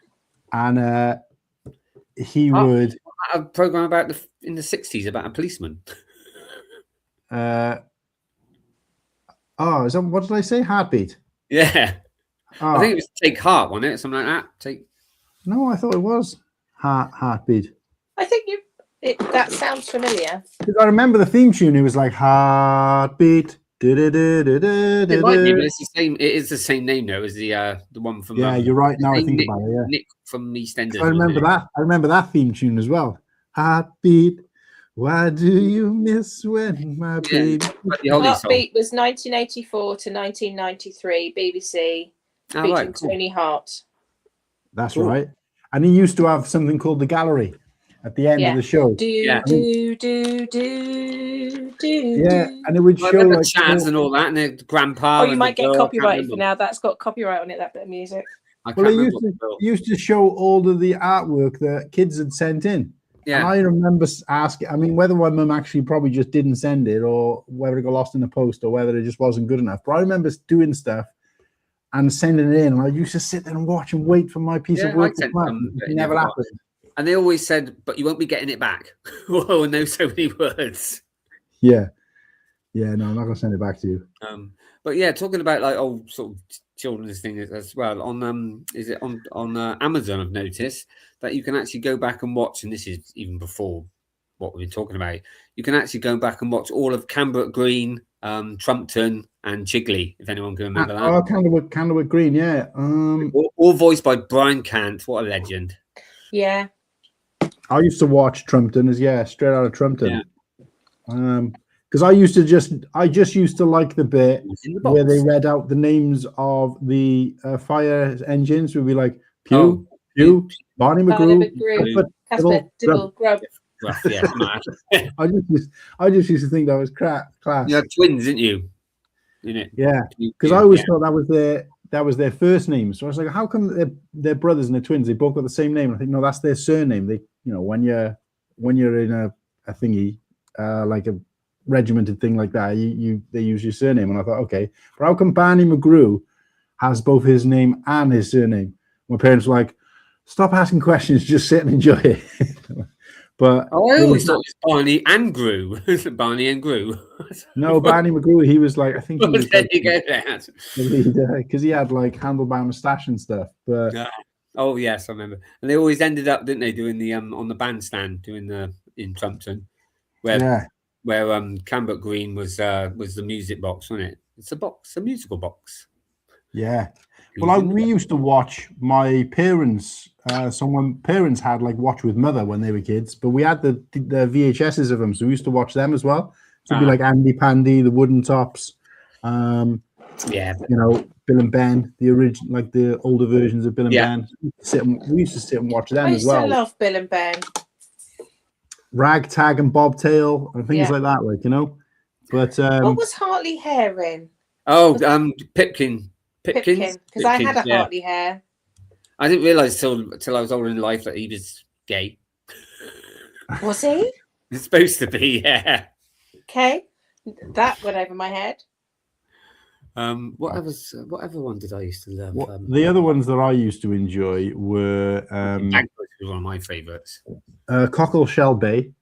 and he would a program about in the 60s about a policeman. Is that, what did I say? Heartbeat. Yeah. I think it was Take Heart, wasn't it? Something like that. No, I thought it was Heartbeat. I think that sounds familiar. Because I remember the theme tune. It was like Heartbeat. It might be, but it's the same. It is the same name though as the one from. Yeah, you're right. Now I think about it. Yeah, Nick from EastEnders. I remember that. I remember that theme tune as well. Heartbeat. Why do you miss when my baby? Heartbeat was 1984 to 1993. BBC featuring Tony Hart. That's right. And he used to have something called the gallery at the end of the show. Do. Yeah, and it would show like Chaz and all that, and the grandpa. Oh, you might get copyrighted for now. That's got copyright on it. That bit of music. Well, it used to show all of the artwork that kids had sent in. Yeah. And I remember asking, whether my mum actually probably just didn't send it, or whether it got lost in the post, or whether it just wasn't good enough. But I remember doing stuff and sending it in, and I used to sit there and watch and wait for my piece of work to come. It never happened. And they always said, but you won't be getting it back. Oh, no, so many words. Yeah. Yeah, no, I'm not going to send it back to you. But yeah, talking about like old sort of children's things as well, on is it on Amazon, I've noticed that you can actually go back and watch, and this is even before what we've been talking about, you can actually go back and watch all of Camberwick Green, Trumpton and Chigley, if anyone can remember that. Oh, Camberwick Green, yeah. All voiced by Brian Cant. What a legend. Yeah. I used to watch Trumpton straight out of Trumpton. Yeah. Because I just used to like the bit where they read out the names of the fire engines. We'd be like Pew, Barney McGrew, Casper, Dibble, Grub. Yeah, I just used to think that was class. You had twins, didn't you? Yeah, because I always thought that was their first name. So I was like, how come they're brothers and they're twins? They both got the same name. I think no, that's their surname. They, when you're in a thingy, like a regimented thing like that, they use your surname. And I thought, okay, but how come Barney McGrew has both his name and his surname? My parents were like, stop asking questions, just sit and enjoy it. But I always thought it was Barney and Gru. Barney and Gru. no, Barney McGrew, he was like, I think he Well, was there like you go. Dad. the leader because he had like handlebar moustache and stuff. But Yeah. Oh yes, I remember. And they always ended up, didn't they, doing the on the bandstand, doing the in Trumpton, where yeah, Cambert Green was the music box, wasn't it? It's a box, a musical box. yeah. Well, we used to watch my parents. Parents had like Watch with Mother when they were kids, but we had the VHSs of them, so we used to watch them as well. So it'd be like Andy Pandy, the Wooden Tops, Yeah. you know, Bill and Ben, the original, like the older versions of Bill and Ben. We used to sit and watch them I as used well. to love Bill and Ben. Ragtag and Bobtail and things like that, like, you know. But what was Hartley Hair in? Oh, Pipkin. Pipkin, because I had a Hartley Hair. I didn't realise till I was older in life that he was gay. Was he? It's supposed to be, yeah. Okay, that went over my head. What other one did I used to love? The other ones that I used to enjoy were Bagpuss was one of my favourites. Cockleshell Bay.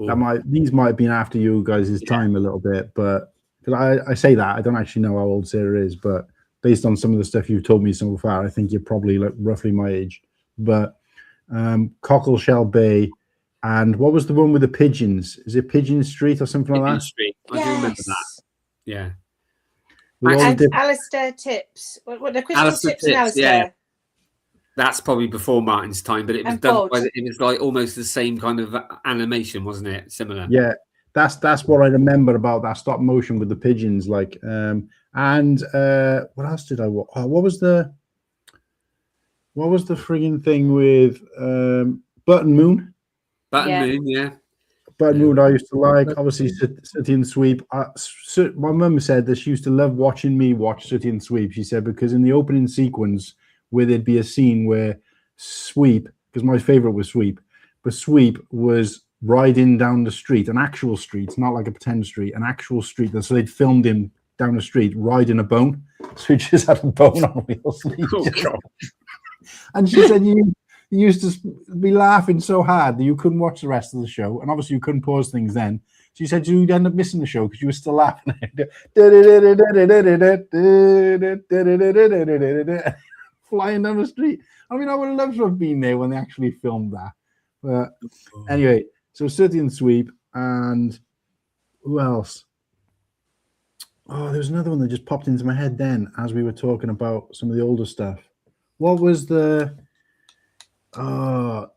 Ooh. These might have been after you guys' time a little bit, but I say that I don't actually know how old Sarah is, but based on some of the stuff you've told me so far, I think you're probably like roughly my age. But Cockleshell Bay, and what was the one with the pigeons? Is it Pigeon Street or something like that? Street. I do remember that. Yeah. And Alistair Tips. What the Crystal Tips and Alistair? Yeah. That's probably before Martin's time, but it was done by it was like almost the same kind of animation, wasn't it? Similar. Yeah. That's what I remember about that stop motion with the pigeons, like and what else did I watch? Oh, what was the frigging thing with Button Moon? Moon, yeah. Button Moon I used to like. Obviously City and Sweep. My mum said that she used to love watching me watch City and Sweep. She said because in the opening sequence where there'd be a scene where Sweep, because my favorite was Sweep, but Sweep was riding down the street, an actual street, not like a pretend street, an actual street. And so they'd filmed him down the street riding a bone. So he just had a bone on wheels. Oh, God. And she said you used to be laughing so hard that you couldn't watch the rest of the show. And obviously you couldn't pause things then. She said you'd end up missing the show because you were still laughing. Flying down the street. I mean, I would have loved to have been there when they actually filmed that. But anyway, so City and Sweep, and who else? Oh, there was another one that just popped into my head then as we were talking about some of the older stuff. What was the... that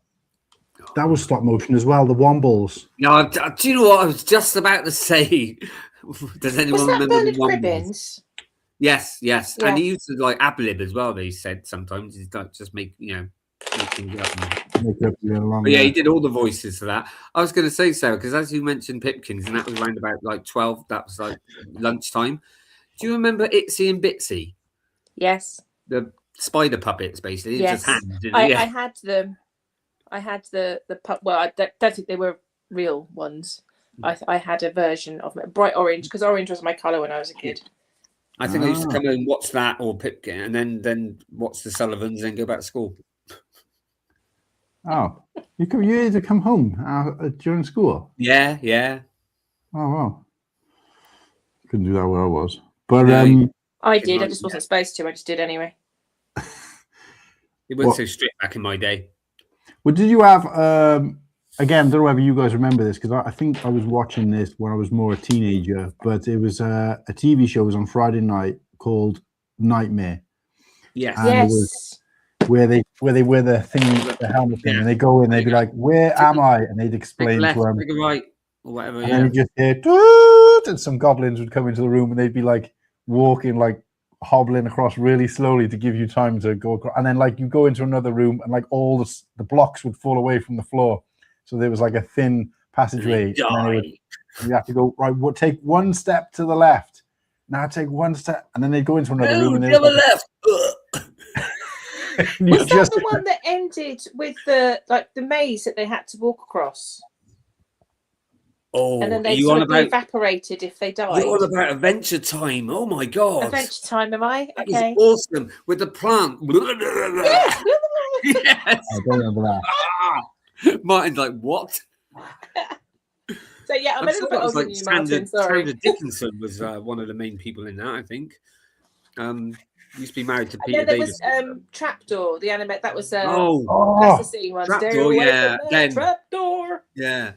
was stop motion as well, the Wombles. No, do you know what I was just about to say? Does anyone remember Bernard the Wombles? Cribbins? Yes. Yeah. And he used to like ad-lib as well, they said sometimes. He's like just make things up. But yeah, he did all the voices for that. I was going to say, Sarah, because as you mentioned Pipkins, and that was around about like 12, that was like lunchtime. Do you remember Itsy and Bitsy? Yes. The spider puppets, basically. Yes. Just hands, I had them. I had the well, I don't think they were real ones. I had a version of it, bright orange, because orange was my colour when I was a kid. I think I used to come home, watch that or Pipkin, and then watch the Sullivans, and go back to school. Oh, you had to come home during school? Yeah. Oh, wow. Couldn't do that where I was. But I did. I just wasn't supposed to. I just did anyway. It wasn't so strict back in my day. Well, did you have, again, I don't know whether you guys remember this, because I think I was watching this when I was more a teenager, but it was a TV show, it was on Friday night, called Nightmare. Yes. And it was where they wear the thing, the helmet thing, and they go in, they'd be like, "Where am I?" And they'd explain left, to them, right, or whatever. And then you just hear, "Toot," and some goblins would come into the room, and they'd be like walking, like hobbling across really slowly to give you time to go across. And then like you go into another room, and like all the blocks would fall away from the floor, so there was like a thin passageway. And then you have to go right. We'll take one step to the left. Now take one step, and then they go into another room. And the other left. Was that the one that ended with the maze that they had to walk across? Oh, and then they sort of evaporated if they died. You're on about Adventure Time. Oh my God. Adventure Time, am I? That okay. was awesome. With the plant. Yes. Yes. I don't remember that. Martin's like, what? So yeah, I'm a little bit older than you, Martin. Sorry. Sandra Dickinson was one of the main people in that, I think. Used to be married to And Peter then there was Davison. Trapdoor, the anime. That was that's Oh, the scene one. Trapdoor, Stay away yeah, from again. that Trapdoor. Yeah.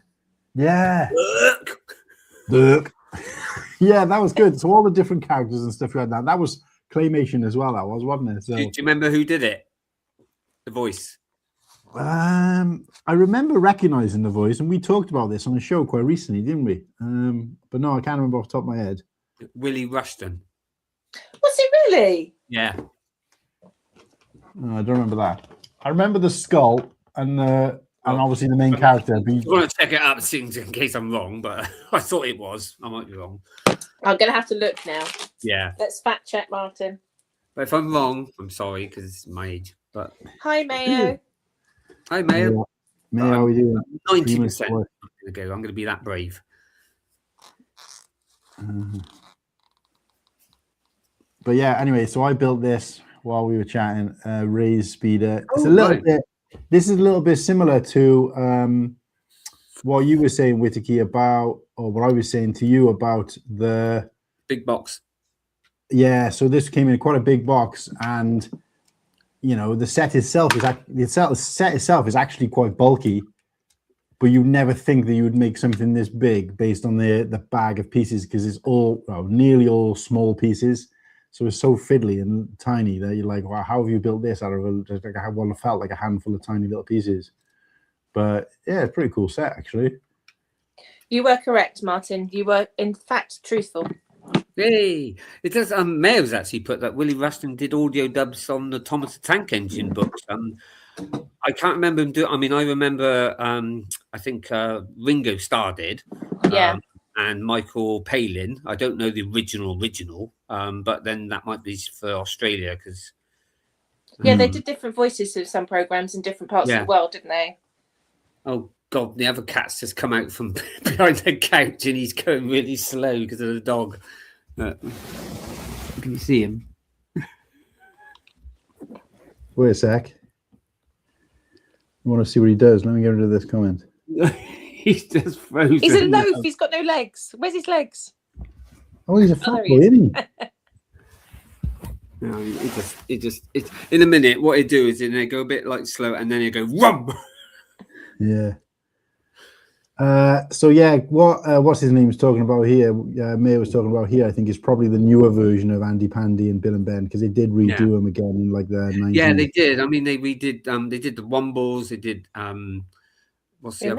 yeah. Look. Look. Yeah, that was good. So all the different characters and stuff you had that was claymation as well. That was, wasn't it? So Do you remember who did it? The voice. I remember recognizing the voice, and we talked about this on a show quite recently, didn't we? But no, I can't remember off the top of my head. Willie Rushton. Was it really? Yeah. No, I don't remember that. I remember the skull and obviously the main character. I want to check it out in case I'm wrong, but I thought it was. I might be wrong. I'm gonna have to look now. Yeah. Let's fact check, Martin. But if I'm wrong, I'm sorry because it's my age. But Hi, Mayo. hi, Mayo. Mayo, how are we doing? 90%. I'm going to be that brave. But yeah, anyway, so I built this while we were chatting. Raised speeder. It's a little bit. This is a little bit similar to what you were saying, Whittaky, about, or what I was saying to you about the big box. Yeah, so this came in quite a big box, and you know the set itself is actually quite bulky, but you never think that you would make something this big based on the bag of pieces, because it's nearly all small pieces. So it's so fiddly and tiny that you're like, wow, how have you built this out of what felt like a handful of tiny little pieces? But yeah, it's a pretty cool set, actually. You were correct, Martin. You were, in fact, truthful. Hey, it does. Mayo's actually put that Willie Rushton did audio dubs on the Thomas the Tank Engine books. I can't remember him doing. I mean, I remember. I think Ringo Starr did. Yeah. And Michael Palin. I don't know the original, but then that might be for Australia because. Yeah, they did different voices of some programs in different parts of the world, didn't they? Oh God, the other cat's just come out from behind the couch and he's going really slow because of the dog. Can you see him? Wait a sec. I want to see what he does. Let me get rid of this comment. He's just frozen. He's a loaf. He's got no legs. Where's his legs? Oh, he's a fat boy, isn't he? No, it just in a minute. What he'd do is they go a bit like slow, and then he'd go rum. Yeah. So yeah, what's his name was talking about here? Mayor was talking about here. I think is probably the newer version of Andy Pandy and Bill and Ben, because they did redo them again in like the 90s. Yeah, they did. I mean, they redid. They did the Wombles. They did. What's the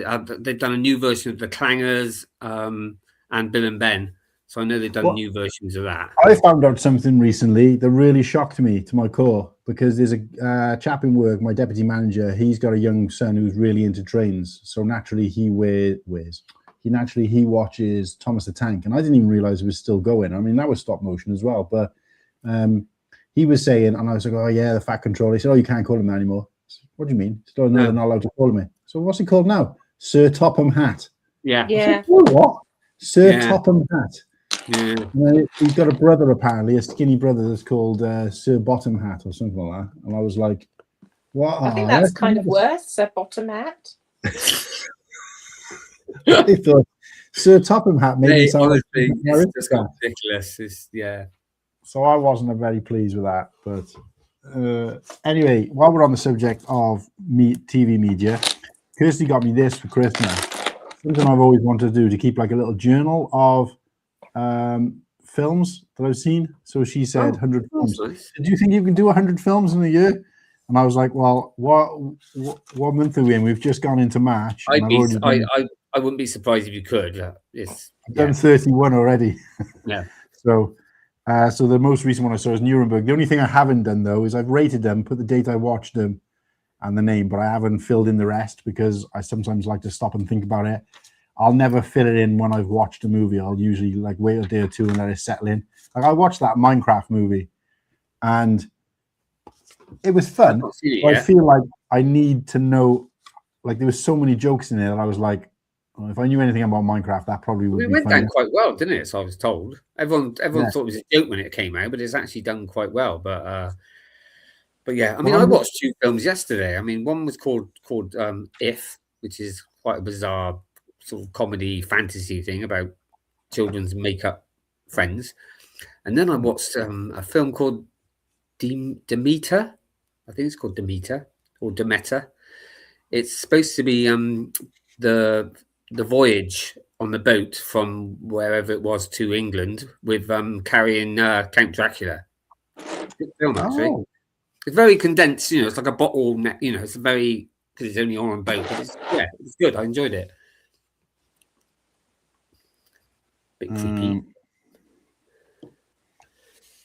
other? They've done a new version of the Clangers and Bill and Ben. So I know they've done new versions of that. I found out something recently that really shocked me to my core, because there's a chap in work, my deputy manager. He's got a young son who's really into trains, so naturally he watches Thomas the Tank, and I didn't even realize it was still going. I mean, that was stop motion as well, but he was saying, and I was like, oh yeah, the Fat Controller. He said, oh, you can't call him that anymore. Said, what do you mean? He said, no, they're not allowed to call him it. So what's he called now? Sir Topham Hatt. Yeah. Yeah. Said, what? Sir Topham Hatt. Yeah. He's got a brother, apparently, a skinny brother that's called Sir Bottom Hat or something like that. And I was like, what? I think that's kind of worse, Sir Bottom Hat. I thought Sir Topham Hat made me sound honestly, like it's just ridiculous. So I wasn't very pleased with that. But anyway, while we're on the subject of TV media, Kirsty got me this for Christmas. Something I've always wanted to do, to keep like a little journal of films that I've seen. So she said 100 films. Nice. Do you think you can do 100 films in a year? And I was like, well, what month are we in? We've just gone into March. I wouldn't be surprised if you could. I've done 31 already. Yeah. So the most recent one I saw is Nuremberg. The only thing I haven't done, though, is I've rated them, put the date I watched them and the name, but I haven't filled in the rest, because I sometimes like to stop and think about it. I'll never fill it in when I've watched a movie. I'll usually like wait a day or two and let it settle in. Like I watched that Minecraft movie and it was fun. I feel like I need to know, like there was so many jokes in there that I was like, well, if I knew anything about Minecraft, that probably would be It went funny. down quite well, didn't it? So I was told. Everyone thought it was a joke when it came out, but it's actually done quite well. But But yeah, I mean, I watched 2 films yesterday. I mean, one was called If, which is quite a bizarre sort of comedy fantasy thing about children's makeup friends. And then I watched a film called Demeter. I think it's called Demeter or Demeter. It's supposed to be the voyage on the boat from wherever it was to England with carrying Count Dracula. Good film, actually. Oh. It's very condensed, you know. It's like a bottle, you know. It's very because it's only on a boat, but it's good. I enjoyed it. Bit creepy.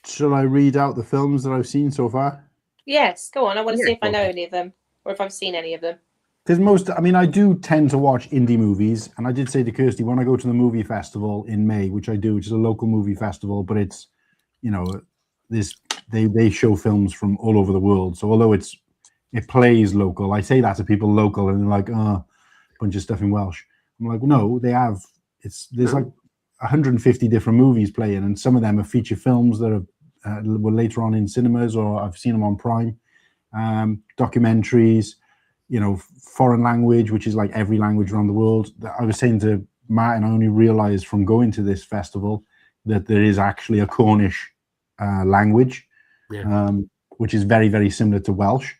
Shall I read out the films that I've seen so far? Yes, go on. I want to see if I know any of them or if I've seen any of them. Because I do tend to watch indie movies, and I did say to Kirsty when I go to the movie festival in May, which I do, which is a local movie festival, but it's, you know, they show films from all over the world. So although it plays local, I say that to people local, and they're like, oh, a bunch of stuff in Welsh. I'm like, no, there's like 150 different movies playing, and some of them are feature films that were later on in cinemas, or I've seen them on Prime, documentaries, you know, foreign language, which is like every language around the world. I was saying to Martin, I only realized from going to this festival that there is actually a Cornish language, which is very, very similar to Welsh.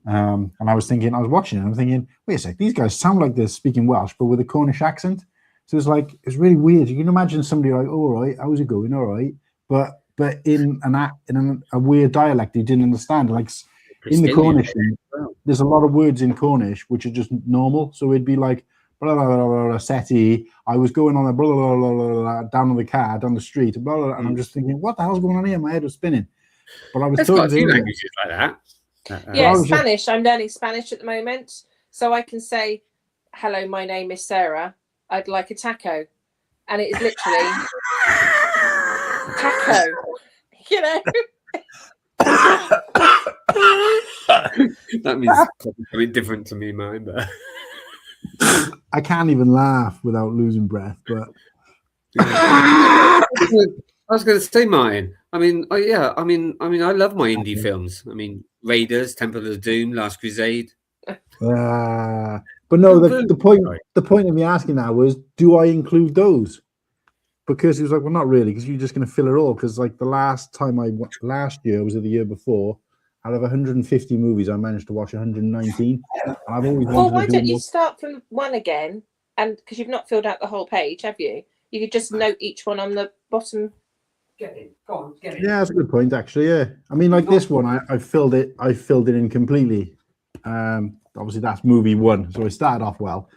And I was watching it, and I'm thinking, wait a sec, these guys sound like they're speaking Welsh, but with a Cornish accent. So it's really weird. You can imagine somebody like, all right, how's it going? All right. But in a weird dialect you didn't understand. Like in the Cornish thing, there's a lot of words in Cornish which are just normal. So it'd be like, blah, blah, blah, blah, blah, SETI, I was going on a blah, blah, blah, blah, blah, down on the car, down the street, blah, blah, and I'm just thinking, what the hell's going on here? My head was spinning. But I was There's got a few languages like that. Yeah, Spanish. I'm learning Spanish at the moment. So I can say, hello, my name is Sarah. I'd like a taco. And it is literally taco. You know? That means something different to me, mine. But I can't even laugh without losing breath. But I was going to say, Martin. I mean, I love my indie films. I mean, Raiders, Temple of Doom, Last Crusade. But no, the point of me asking that was, do I include those? Because he was like, well, not really, because you're just going to fill it all. Because like the last time last year, was it the year before? Out of 150 movies, I managed to watch 119. And I've always wanted why don't you start from one again? And because you've not filled out the whole page, have you? You could just note each one on the bottom. Get in. Go on, get in. Yeah, that's a good point, actually. Yeah, I mean, like this one, I filled it in completely. Obviously, that's movie one, so it started off well.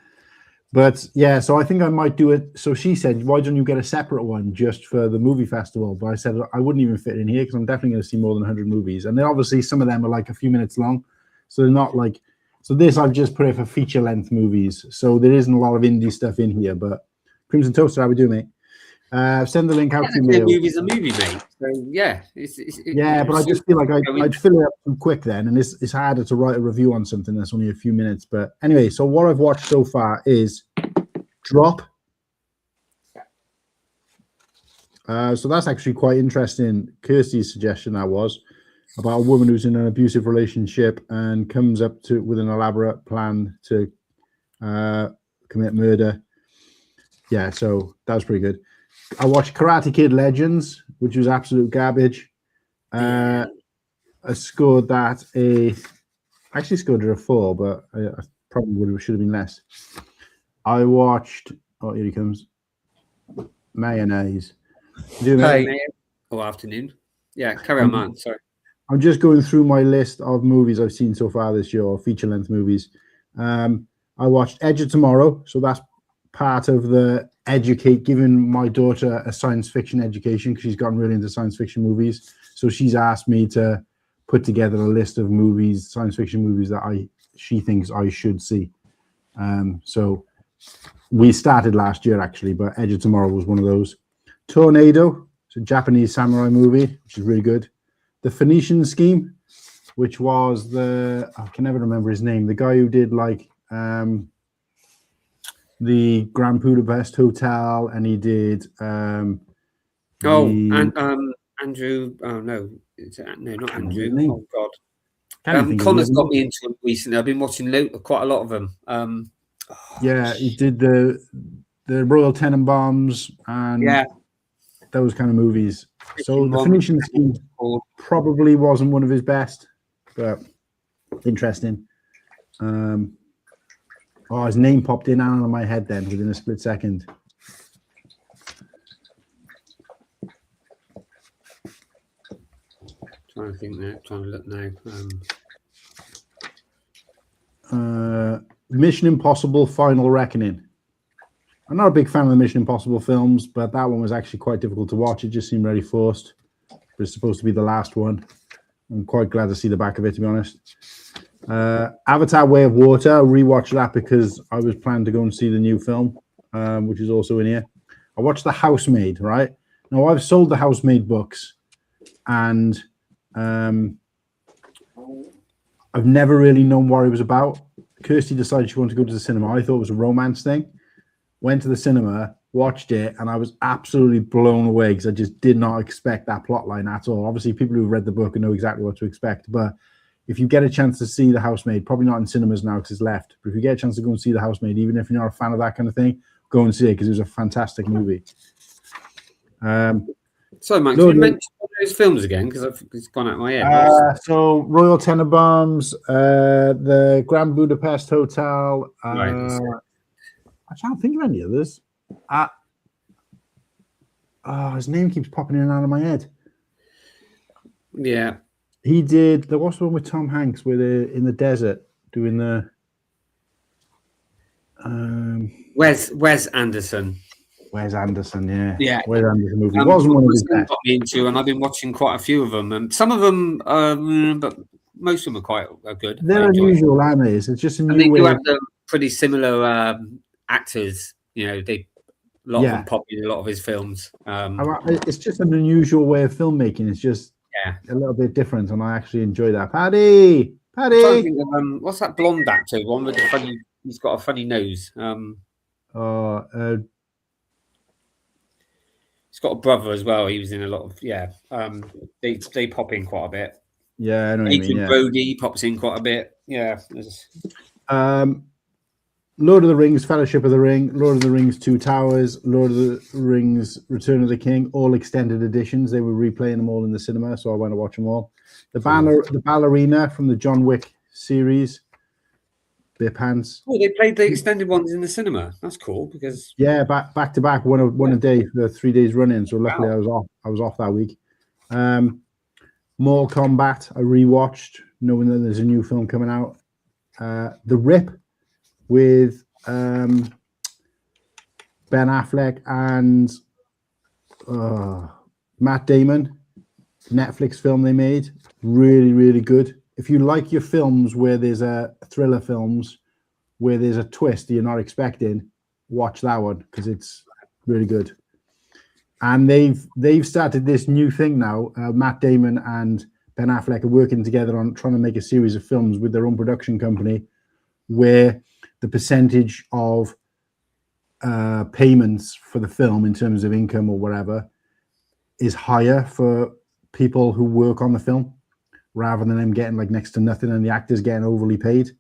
But yeah, so I think I might do it. So she said, why don't you get a separate one just for the movie festival? But I said, I wouldn't even fit in here because I'm definitely going to see more than 100 movies. And then obviously some of them are like a few minutes long. So they're not like, so this I've just put it for feature length movies. So there isn't a lot of indie stuff in here. But Crimson Toaster, how we do, mate? Send the link out to me. Movie's a movie, mate. So yeah, but I just feel like I'd fill it up too quick then, and it's harder to write a review on something that's only a few minutes. But anyway, so what I've watched so far is Drop. So that's actually quite interesting. Kirsty's suggestion that was about a woman who's in an abusive relationship and comes up with an elaborate plan to commit murder. Yeah, so that was pretty good. I watched Karate Kid Legends, which was absolute garbage. I scored that I actually scored it a 4, but I probably should have been less. I watched, here he comes, Mayonnaise. Hey. Oh, afternoon. Yeah, carry on, man. Sorry. I'm just going through my list of movies I've seen so far this year, or feature-length movies. I watched Edge of Tomorrow, so that's part of the giving my daughter a science fiction education because she's gotten really into science fiction movies. So she's asked me to put together a list of movies, science fiction movies that she thinks I should see. So we started last year actually, but Edge of Tomorrow was one of those. Tornado, it's a Japanese samurai movie, which is really good. The Phoenician Scheme, which was I can never remember his name, the guy who did like the Grand Budapest Hotel, and he did Andrew. Oh no, not Andrew. Oh God, Connor's got me into them recently. I've been watching quite a lot of them. Yeah, he did the Royal Tenenbaums and those kind of movies. So the Phoenician Scheme probably wasn't one of his best, but interesting. His name popped in and out of my head then within a split second. Trying to look now. Mission Impossible: Final Reckoning. I'm not a big fan of the Mission Impossible films, but that one was actually quite difficult to watch. It just seemed very forced. But it's supposed to be the last one. I'm quite glad to see the back of it, to be honest. Avatar: Way of Water. I rewatched that because I was planning to go and see the new film, which is also in here. I watched The Housemaid, right? Now, I've sold the Housemaid books, and I've never really known what it was about. Kirsty decided she wanted to go to the cinema. I thought it was a romance thing. Went to the cinema, watched it, and I was absolutely blown away because I just did not expect that plot line at all. Obviously, people who read the book know exactly what to expect, but if you get a chance to see The Housemaid, probably not in cinemas now because it's left, but if you get a chance to go and see The Housemaid, even if you're not a fan of that kind of thing, go and see it because it was a fantastic movie. Sorry, Mike, can you mention all those films again? Because it's gone out of my head. So, Royal Tenenbaums, the Grand Budapest Hotel. I can't think of any others. His name keeps popping in and out of my head. Yeah. He did. There was one with Tom Hanks where they're in the desert doing the. Wes Anderson. Wes Anderson, yeah. Yeah. Wes Anderson movie. It wasn't one of his best. Got me into, and I've been watching quite a few of them, and some of them, but most of them are quite good. They're unusual, aren't they? It's just a new they way. do have the pretty similar actors. You know, a lot of them pop in a lot of his films. It's just an unusual way of filmmaking. It's just a little bit different, and I actually enjoy that. Paddy. I'm trying to think of, what's that blonde actor? One with the funny. He's got a funny nose. He's got a brother as well. He was in a lot of they pop in quite a bit. Yeah, I know. Adrian Brody pops in quite a bit. Yeah. Lord of the Rings, Fellowship of the Ring, Lord of the Rings, Two Towers, Lord of the Rings, Return of the King, all extended editions. They were replaying them all in the cinema, so I went to watch them all. The Ballerina from the John Wick series. Their pants. Oh, they played the extended ones in the cinema. That's cool because back to back, one a day for 3 days running. So luckily I was off that week. Mortal Kombat I rewatched, knowing that there's a new film coming out. The Rip with Ben Affleck and Matt Damon. Netflix film they made. Really, really good. If you like your films where there's a thriller films where there's a twist you're not expecting, watch that one because it's really good. And they've started this new thing now. Matt Damon and Ben Affleck are working together on trying to make a series of films with their own production company where the percentage of payments for the film in terms of income or whatever is higher for people who work on the film, rather than them getting like next to nothing and the actors getting overly paid.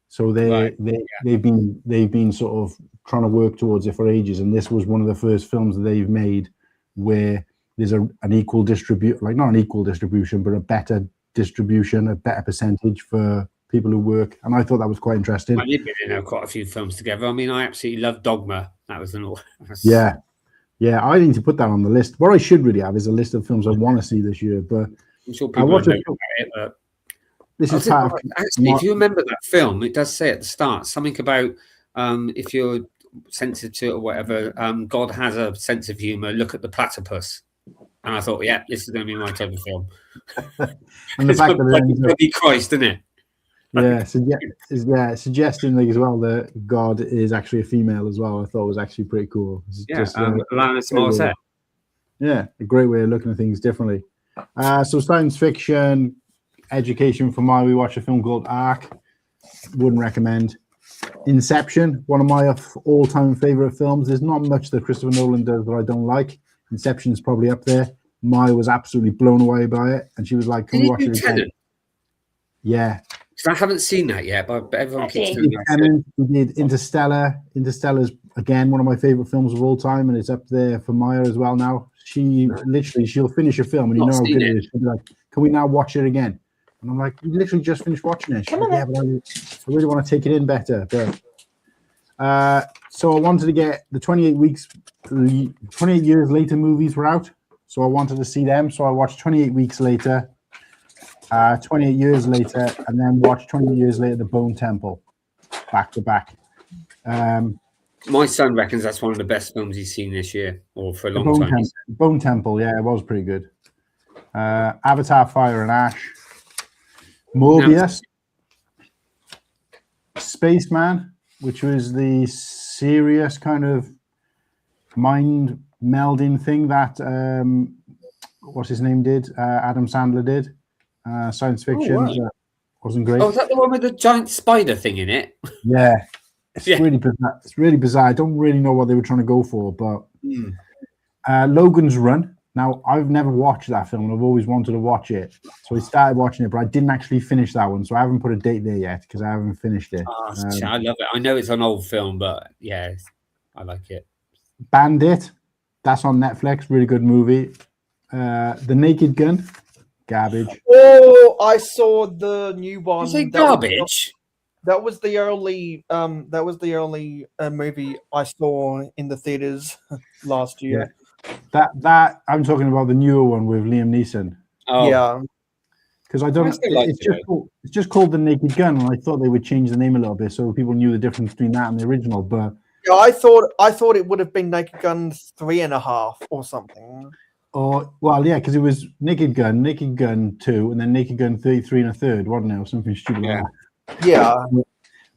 So they've been sort of trying to work towards it for ages, and this was one of the first films that they've made where there's an equal distribute, like not an equal distribution, but a better distribution, a better percentage for people who work. And I thought that was quite interesting. I did been quite a few films together. I mean, I absolutely love Dogma. That was Yeah, I need to put that on the list. What I should really have is a list of films I want to see this year, but I'm sure people know about it, but this is actually, if you remember that film, it does say at the start something about if you're sensitive to it or whatever, God has a sense of humor. Look at the platypus, and I thought, yeah, this is going to be my type of film. And the fact that it's Christ, isn't it? Suggesting like as well that God is actually a female as well. I thought was actually pretty cool. Alanis Morissette. Yeah, a great way of looking at things differently. So science fiction, education for my, we watched a film called Ark. Wouldn't recommend. Inception, one of my all-time favorite films. There's not much that Christopher Nolan does that I don't like. Inception's probably up there. Maya was absolutely blown away by it, and she was like, "Can we watch it again?" Yeah. Because I haven't seen that yet, but everyone keeps Actually. telling me. We did Interstellar. Interstellar's again one of my favorite films of all time, and it's up there for Maya as well now. She'll finish a film, and you Not know how seen good it. it is. She'll be like, "Can we now watch it again?" And I'm like, "We literally just finished watching it." She's Come like, on "Yeah, but I really want to take it in better." But so I wanted to get the 28 years later movies were out, so I wanted to see them. So I watched 28 weeks later. 28 years later, and then watched 20 years later The Bone Temple, back to back. My son reckons that's one of the best films he's seen this year, or for a The long time. Bone Temple, yeah, it was pretty good. Avatar: Fire and Ash, Morbius, Spaceman, which was the serious kind of mind melding thing that what's his name did, Adam Sandler did. Science fiction. wow. That wasn't great. Oh, is that the one with the giant spider thing in it? Yeah, it's Yeah. really bizarre. It's really bizarre. I don't really know what they were trying to go for, but Logan's Run. Now, I've never watched that film, and I've always wanted to watch it. So I started watching it, but I didn't actually finish that one, so I haven't put a date there yet because I haven't finished it. Oh, I love it. I know it's an old film, but yeah, I like it. Bandit, that's on Netflix. Really good movie. The Naked Gun, garbage. Oh, I saw the new one. You say That was- garbage? That was the only movie I saw in the theaters last year. That I'm talking about the newer one with Liam Neeson. Oh, Yeah. Because I don't. I still like It's just called The Naked Gun, and I thought they would change the name a little bit so people knew the difference between that and the original. But Yeah, I thought it would have been Naked Gun 3.5 or something. because it was Naked Gun 2, and then Naked Gun 33 and a third, wasn't it, or something stupid like that. Yeah.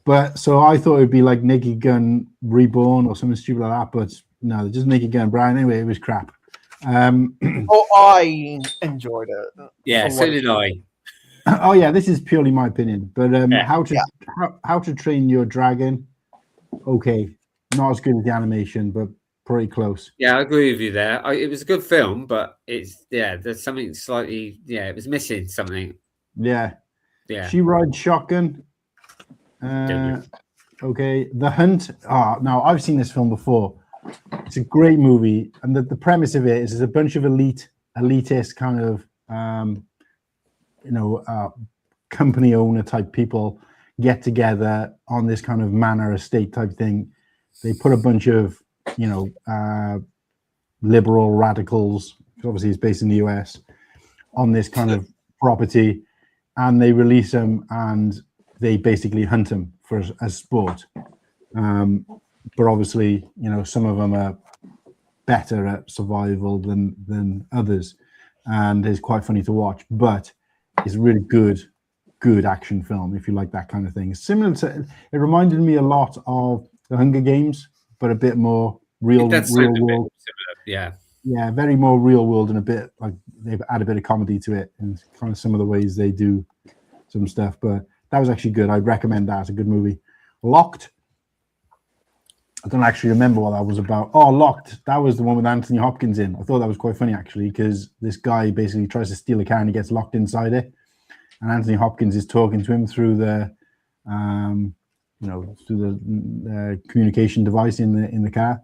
But so I thought it'd be like Naked Gun Reborn or something stupid like that. But no, just Naked Gun, Brian. Anyway, it was crap. Oh, I enjoyed it. yeah, For so what- did I. Oh yeah, this is purely my opinion. But Yeah. how to Train Your Dragon? Okay, not as good as the animation, but pretty close. Yeah, I agree with you there. It was a good film, but there's something slightly, it was missing something. Yeah. Yeah. She Rides Shotgun. Okay, The Hunt. Now I've seen this film before. It's a great movie, and the premise of it is there's a bunch of elitist kind of company owner type people get together on this kind of manor estate type thing. They put a bunch of liberal radicals, obviously it's based in the US, on this kind of property, and they release them and they basically hunt them as sport. But obviously, some of them are better at survival than others, and it's quite funny to watch. But it's a really good action film if you like that kind of thing. Similar to, it reminded me a lot of The Hunger Games, but a bit more real world. Similar. Yeah, very more real world, and a bit like they've added a bit of comedy to it, and kind of some of the ways they do some stuff. But that was actually good. I'd recommend that. It's a good movie. Locked. I don't actually remember what that was about. Oh, Locked. That was the one with Anthony Hopkins in. I thought that was quite funny actually, because this guy basically tries to steal a car and he gets locked inside it, and Anthony Hopkins is talking to him through the, communication device in the car,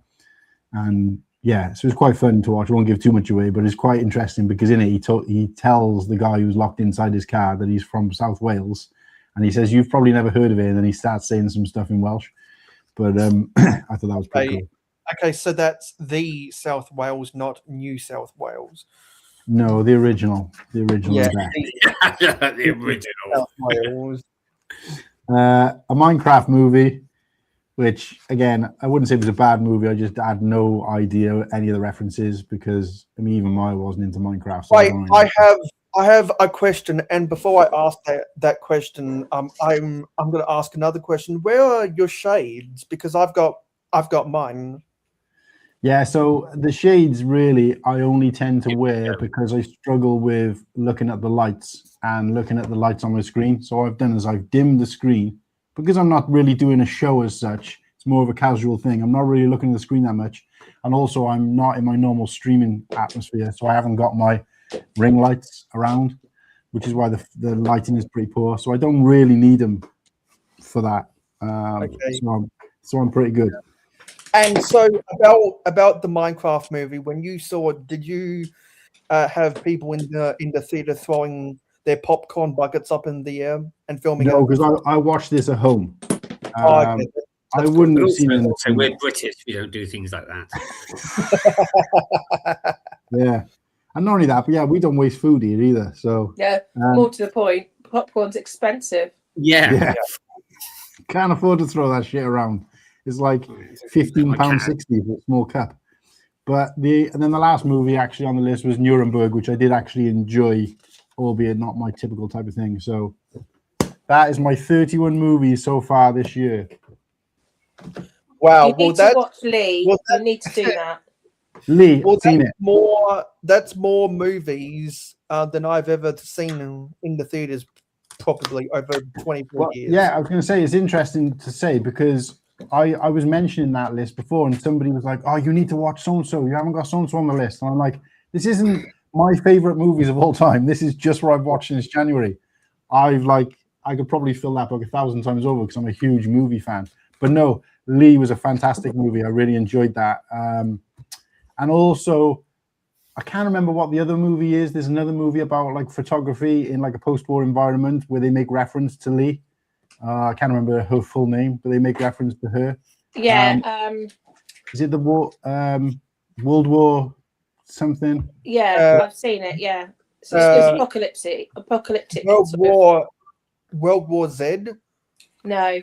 and yeah, so it's quite fun to watch. I won't give too much away, but it's quite interesting because in it he tells the guy who's locked inside his car that he's from South Wales, and he says, "You've probably never heard of it," and then he starts saying some stuff in Welsh. But I thought that was pretty cool. Okay, so that's the South Wales, not New South Wales. No, the original. Yeah, Is that. The original. South Wales. A Minecraft movie, which again I wouldn't say it was a bad movie. I just had no idea any of the references because even I wasn't into Minecraft. So Wait, I have a question, and before I ask that question, I'm going to ask another question. Where are your shades? Because I've got mine. Yeah, so the shades really I only tend to wear because I struggle with looking at the lights and looking at the lights on my screen. So what I've done is I've dimmed the screen because I'm not really doing a show as such. It's more of a casual thing. I'm not really looking at the screen that much, and also I'm not in my normal streaming atmosphere, so I haven't got my ring lights around, which is why the lighting is pretty poor. So I don't really need them for that. Okay. So I'm pretty good. And so about the Minecraft movie, when you saw it, did you have people in the theater throwing their popcorn buckets up in the air and filming No, it? because I watched this at home. Oh, okay. I That's wouldn't But have seen it. also we're British. We don't do things like that. Yeah, and not only that, but yeah, we don't waste food here either. So Yeah, more to the point, popcorn's expensive. Yeah. Can't afford to throw that shit around. It's like £15.60 for a small cup. But and then the last movie actually on the list was Nuremberg, which I did actually enjoy, albeit not my typical type of thing. So that is my 31 movies so far this year. Wow. You need to watch Lee. You need to do that. Lee, seen it. That's more movies than I've ever seen in the theaters, probably over 24 years. Yeah, I was going to say it's interesting to say because I was mentioning that list before, and somebody was like, "Oh, you need to watch so and so. You haven't got so and so on the list." And I'm like, "This isn't my favorite movies of all time. This is just what I've watched since January. I could probably fill that book 1,000 times over because I'm a huge movie fan." But no, Lee was a fantastic movie. I really enjoyed that. And also, I can't remember what the other movie is. There's another movie about like photography in like a post-war environment where they make reference to Lee. I can't remember her full name, but they make reference to her. Yeah. Is it the World War something? Yeah, I've seen it. Yeah, it's apocalyptic. World War Z. No.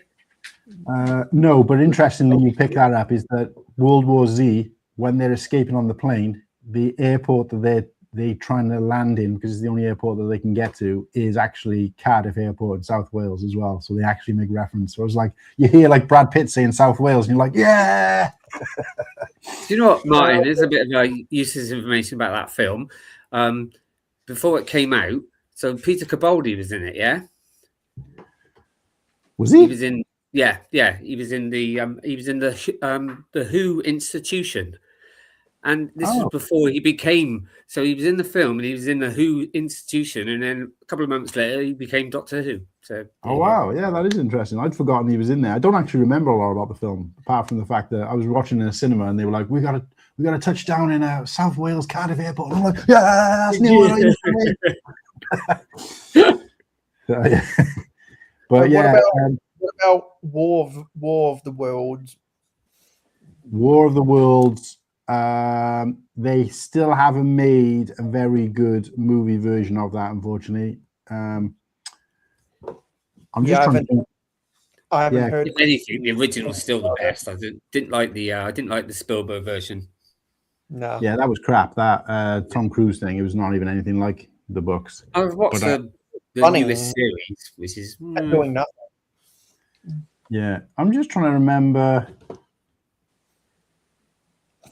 No, but interestingly, you pick that up is that World War Z, when they're escaping on the plane, the airport that they're trying to land in, because it's the only airport that they can get to, is actually Cardiff Airport in South Wales as well. So they actually make reference. So it's like you hear like Brad Pitt saying South Wales, and you're like, yeah. Do you know what, Martin? There's a bit of useless information about that film. Before it came out, so Peter Capaldi was in it. Yeah, was he? He was in. Yeah. He was in the Who Institution. And this was before he became. So he was in the film and he was in the Who Institution, and then a couple of months later he became Doctor Who. So wow, yeah, that is interesting. I'd forgotten he was in there. I don't actually remember a lot about the film, apart from the fact that I was watching in a cinema and they were like, "We got to touch down in South Wales Cardiff Airport." And I'm like, "Yeah, that's new." But yeah, what about War of the Worlds? War of the Worlds. They still haven't made a very good movie version of that, unfortunately. I'm just trying to think. I haven't heard. If anything, the original's still the best. I didn't like the Spielberg version. No. Yeah, that was crap. That Tom Cruise thing. It was not even anything like the books. I've watched the newest series, which is doing nothing. Yeah, I'm just trying to remember.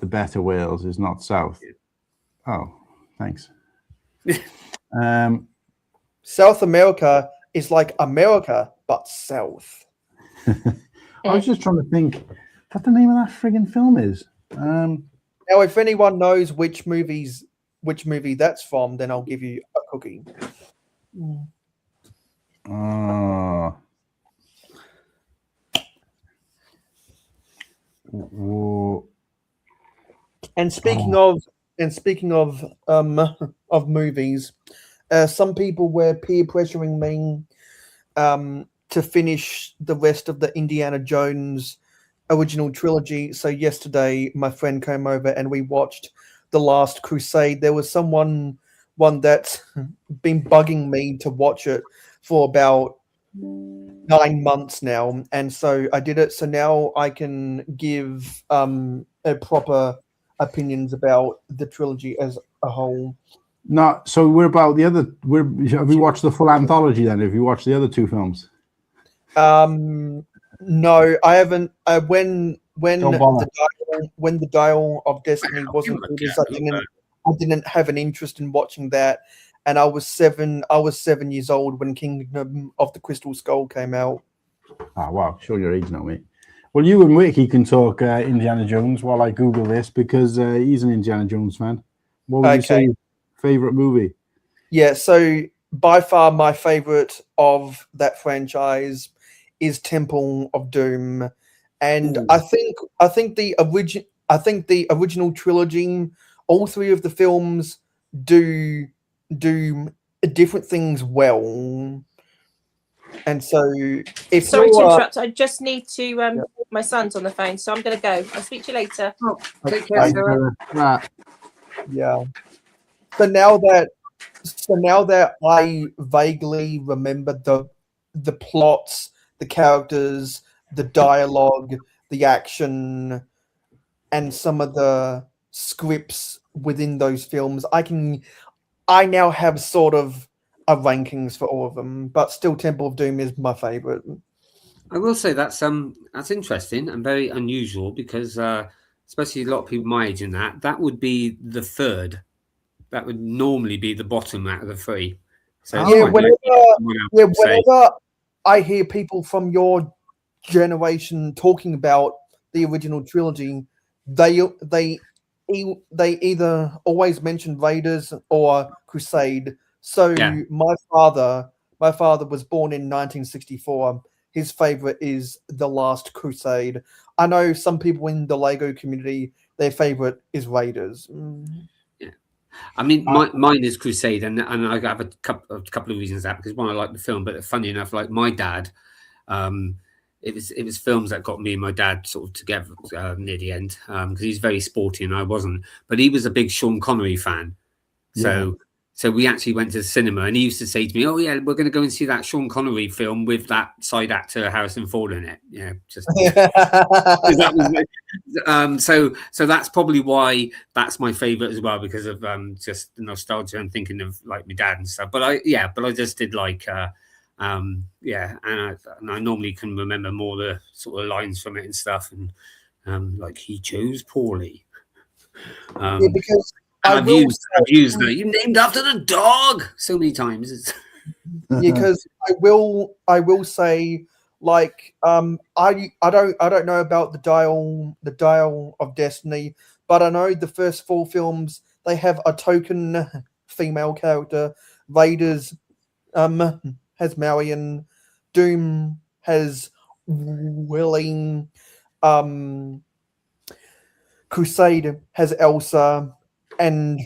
The better Wales is not south. Oh, thanks. South America is like America, but south. I was just trying to think what the name of that friggin' film is. Now, if anyone knows which movie that's from, then I'll give you a cookie. And speaking of movies, some people were peer pressuring me to finish the rest of the Indiana Jones original trilogy. So yesterday, my friend came over and we watched The Last Crusade. There was one that's been bugging me to watch it for about 9 months now, and so I did it. So now I can give a proper opinions about the trilogy as a whole. No, so we're about the other. Have we watched the full anthology then? Have you watched the other two films? No, I haven't. When the Dial of Destiny wasn't released, I didn't have an interest in watching that. And I was 7 years old when Kingdom of the Crystal Skull came out. Ah, wow, show your age now, mate. Well, you and Wiki can talk Indiana Jones while I Google this because he's an Indiana Jones fan. What would you say your favorite movie? Yeah, so by far my favorite of that franchise is Temple of Doom, and Ooh. I think the original trilogy, all three of the films do different things well. And so, if Sorry to you're interrupt. I just need to. My son's on the phone, so I'm going to go. I'll speak to you later. Oh, take care, Sarah. yeah. So now that I vaguely remember the plots, the characters, the dialogue, the action, and some of the scripts within those films, I now have sort of a rankings for all of them, but still Temple of Doom is my favorite. I will say that's interesting and very unusual because especially a lot of people my age in that would be the third. That would normally be the bottom out of the three. So it's Yeah, quite nice to get someone else to say. whenever I hear people from your generation talking about the original trilogy, they either always mention Raiders or Crusade. So Yeah. my father was born in 1964. His favorite is The Last Crusade. I know some people in the Lego community, their favorite is Raiders. I mean, mine is Crusade, and I have a couple of reasons for that because one, I like the film, but funny enough, like my dad, it was films that got me and my dad sort of together near the end because he's very sporty and I wasn't, but he was a big Sean Connery fan, so we actually went to the cinema and he used to say to me, "Oh yeah, we're going to go and see that Sean Connery film with that side actor Harrison Ford in it." Yeah, just that was so that's probably why that's my favorite as well because of just the nostalgia and thinking of like my dad and stuff. But I just did like and I normally can remember more the sort of lines from it and stuff and like he chose poorly. Because I've used that. You named after the dog so many times. Because I will say, like, I don't know about the Dial of Destiny, but I know the first four films they have a token female character. Raiders has Marion, Doom has Willing, Crusade has Elsa, and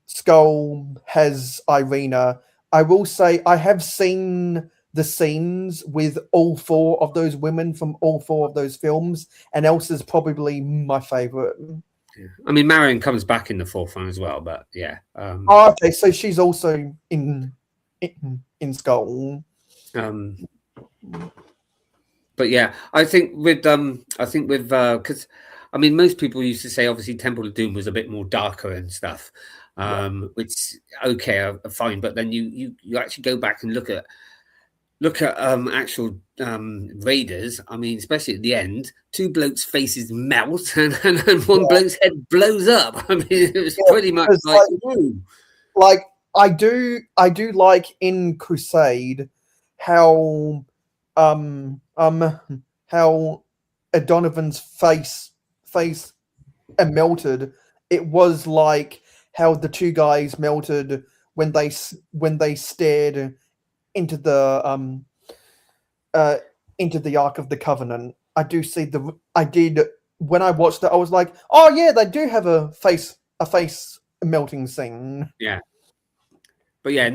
Skull has Irina. I will say I have seen the scenes with all four of those women from all four of those films, and Elsa's probably my favorite. Yeah. I mean, Marion comes back in the fourth one as well, but yeah. Okay, so she's also in Skull. But yeah, I think with because I mean, most people used to say obviously Temple of Doom was a bit more darker and stuff, which okay, fine. But then you actually go back and look at actual Raiders. I mean, especially at the end, two blokes' faces melt and one bloke's head blows up. I mean, it was pretty much like I do like in Crusade how Donovan's face melted. It was like how the two guys melted when they stared into the Ark of the Covenant. I did when I watched it. I was like, oh yeah, they do have a face melting scene. Yeah. But yeah, in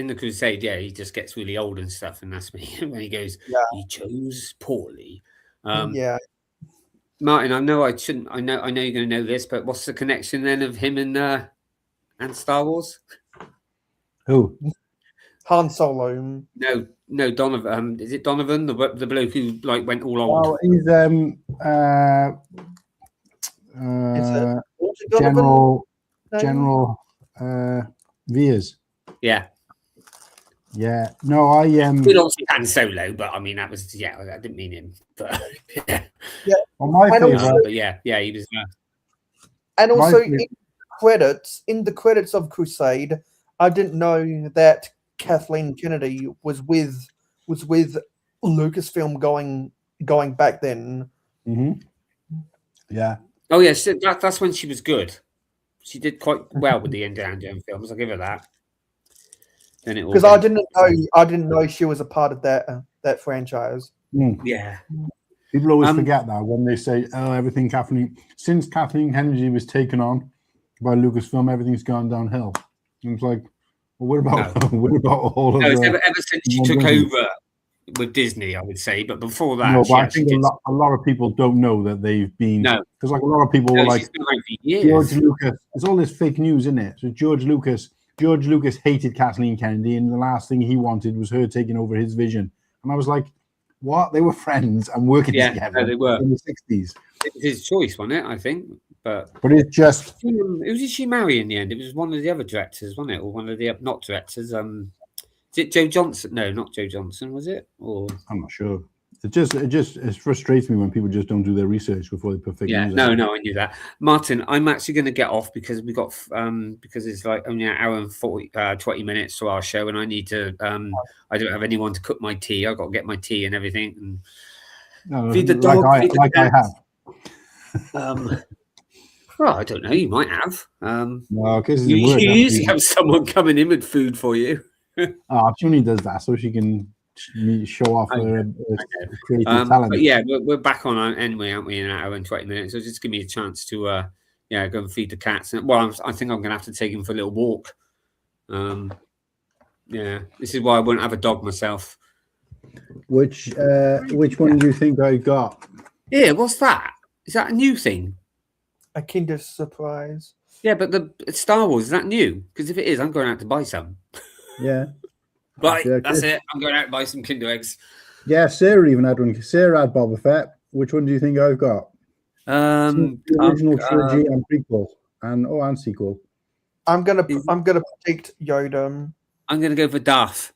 the Crusade, yeah, he just gets really old and stuff, and that's when he goes, he chose poorly. Yeah. Martin, I know I shouldn't. I know you're going to know this, but what's the connection then of him and Star Wars? Who? Han Solo. No, Donovan. Is it Donovan, the bloke who like went all old? Oh, he's General Veers. Yeah. Yeah. No, I It obviously Han Solo, but I mean that was I didn't mean him, but yeah. Well, my favorite, but yeah, he was. And also in the credits of Crusade, I didn't know that Kathleen Kennedy was with Lucasfilm going back then. Mm-hmm. Yeah. Oh yeah, that's when she was good. She did quite well with the Indiana Jones films. I'll give her that. then it all Because goes- I didn't know she was a part of that franchise. Yeah. People always Um, forget that when they say, "Oh, everything since Kathleen Kennedy was taken on by Lucasfilm, everything's gone downhill." And it's like, well, what about what about all of No, it's the? ever since she took over with Disney, I would say. But before that, No, she but I actually think did. a lot of people don't know that they've been. No. Because like a lot of people were No, like, she's been around for years. George Lucas. It's all this fake news, isn't it? So George Lucas hated Kathleen Kennedy, and the last thing he wanted was her taking over his vision. And I was like, what? They were friends and working together. No, they were in the 60s. It was his choice, wasn't it? I think, but it's just who did she marry in the end? It was one of the other directors, wasn't it, or one of the not directors? Is it Joe Johnson? No, not Joe Johnson. Was it? Or I'm not sure. It frustrates me when people just don't do their research before they put fake news. No, I knew that. Martin, I'm actually going to get off because we got because it's like only an hour and 20 minutes to our show, and I need to. I don't have anyone to cook my tea. I've got to get my tea and everything, and feed the dog. I have. Well, I don't know. You might have. No, because you usually have someone coming in with food for you. Junie does that so she can show off her creative talent. But yeah, we're back on anyway, aren't we? In an hour and 20 minutes. So just give me a chance to go and feed the cats. Well, I think I'm going to have to take him for a little walk. This is why I wouldn't have a dog myself. Which one do you think I got? Yeah, what's that? Is that a new thing? A Kinder Surprise. Yeah, but the Star Wars, is that new? Because if it is, I'm going out to buy some. Yeah. Right, that's it. I'm going out to buy some Kinder Eggs. Yeah, Sarah even had one. Sarah had Boba Fett. Which one do you think I've got? The original trilogy and prequel and sequel. I'm gonna predict Yoda. I'm gonna go for Darth.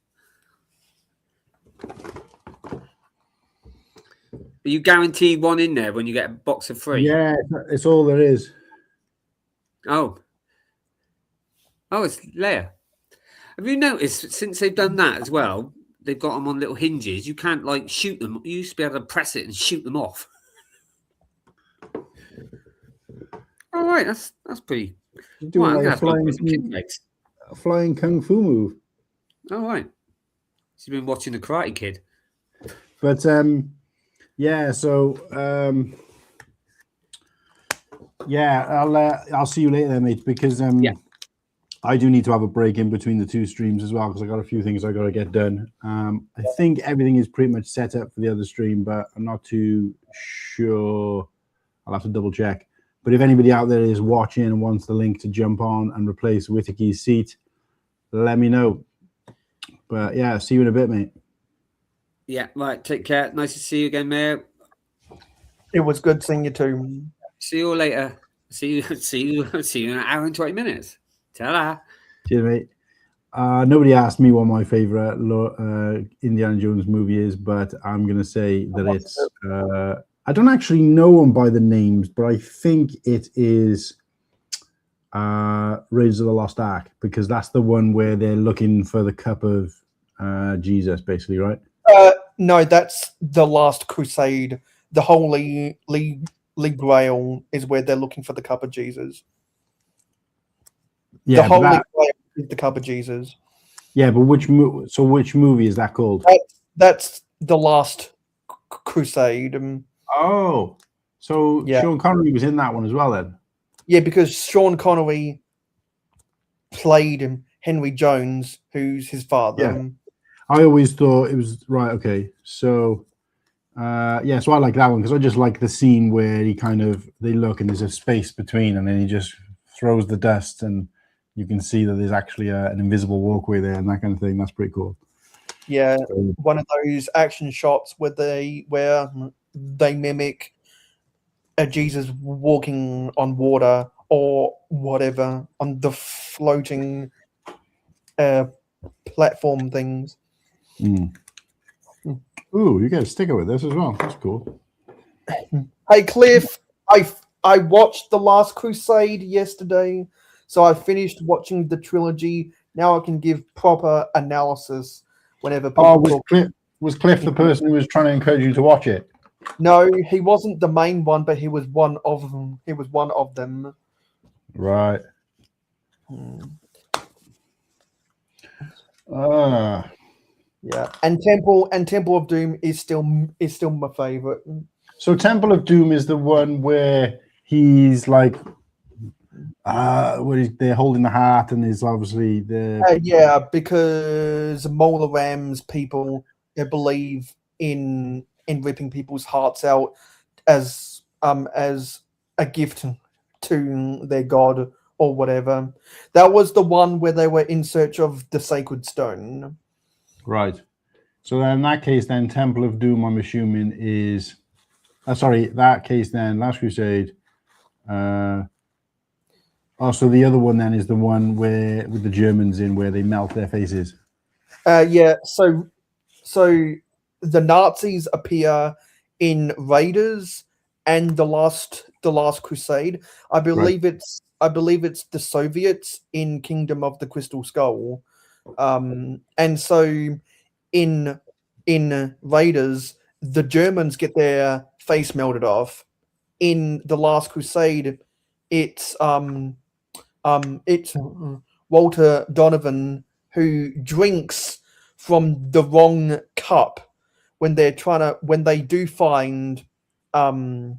Are you guaranteed one in there when you get a box of 3? Yeah, it's all there is. Oh, it's Leia. Have you noticed since they've done that as well? They've got them on little hinges. You can't like shoot them. You used to be able to press it and shoot them off. All right, that's pretty. Doing like a flying kung fu move. All right. She's been watching the Karate Kid. But yeah. So I'll see you later, then, mate. Because I do need to have a break in between the two streams as well because I got a few things I got to get done. I think everything is pretty much set up for the other stream, but I'm not too sure. I'll have to double check. But if anybody out there is watching and wants the link to jump on and replace Whittaker's seat, let me know. But yeah, see you in a bit, mate. Yeah, right. Take care. Nice to see you again, Mayor. It was good seeing you too. See you later. See you in an hour and 20 minutes. Ta-da. Cheers, mate. Nobody asked me what my favorite Indiana Jones movie is, but I'm going to say that it's... I don't actually know them by the names, but I think it is Raiders of the Lost Ark, because that's the one where they're looking for the cup of Jesus, basically, right? No, that's the Last Crusade. The Holy Grail is where they're looking for the cup of Jesus. Yeah, the Holy Grail is the cup of Jesus. Yeah, but which movie is that called? That's the Last Crusade. Oh, so yeah. Sean Connery was in that one as well, then? Yeah, because Sean Connery played Henry Jones, who's his father. Yeah. I always thought it was right. Okay, so so I like that one because I just like the scene where they look and there's a space between, and then he just throws the dust, and you can see that there's actually an invisible walkway there and that kind of thing. That's pretty cool. Yeah, one of those action shots where they mimic a Jesus walking on water or whatever on the floating platform things. Ooh, you get a sticker with this as well. That's cool. Hey, Cliff, I watched The Last Crusade yesterday, so I finished watching the trilogy. Now I can give proper analysis whenever people was Cliff the person who was trying to encourage you to watch it? No, he wasn't the main one, but he was one of them. He was one of them. Right. Yeah, and Temple of Doom is still my favorite. So Temple of Doom is the one where he's like, they're holding the heart, and is obviously the Yeah, because Mola Ram's people, they believe in ripping people's hearts out as a gift to their god or whatever. That was the one where they were in search of the sacred stone. right. So then in that case, then Temple of Doom, I'm assuming is, that case then Last Crusade. So the other one then is the one where with the Germans in where they melt their faces. Yeah. So the Nazis appear in Raiders and the last Crusade. I believe it's the Soviets in Kingdom of the Crystal Skull. And so in Raiders, the Germans get their face melted off. In the Last Crusade, it's Walter Donovan who drinks from the wrong cup when they do find the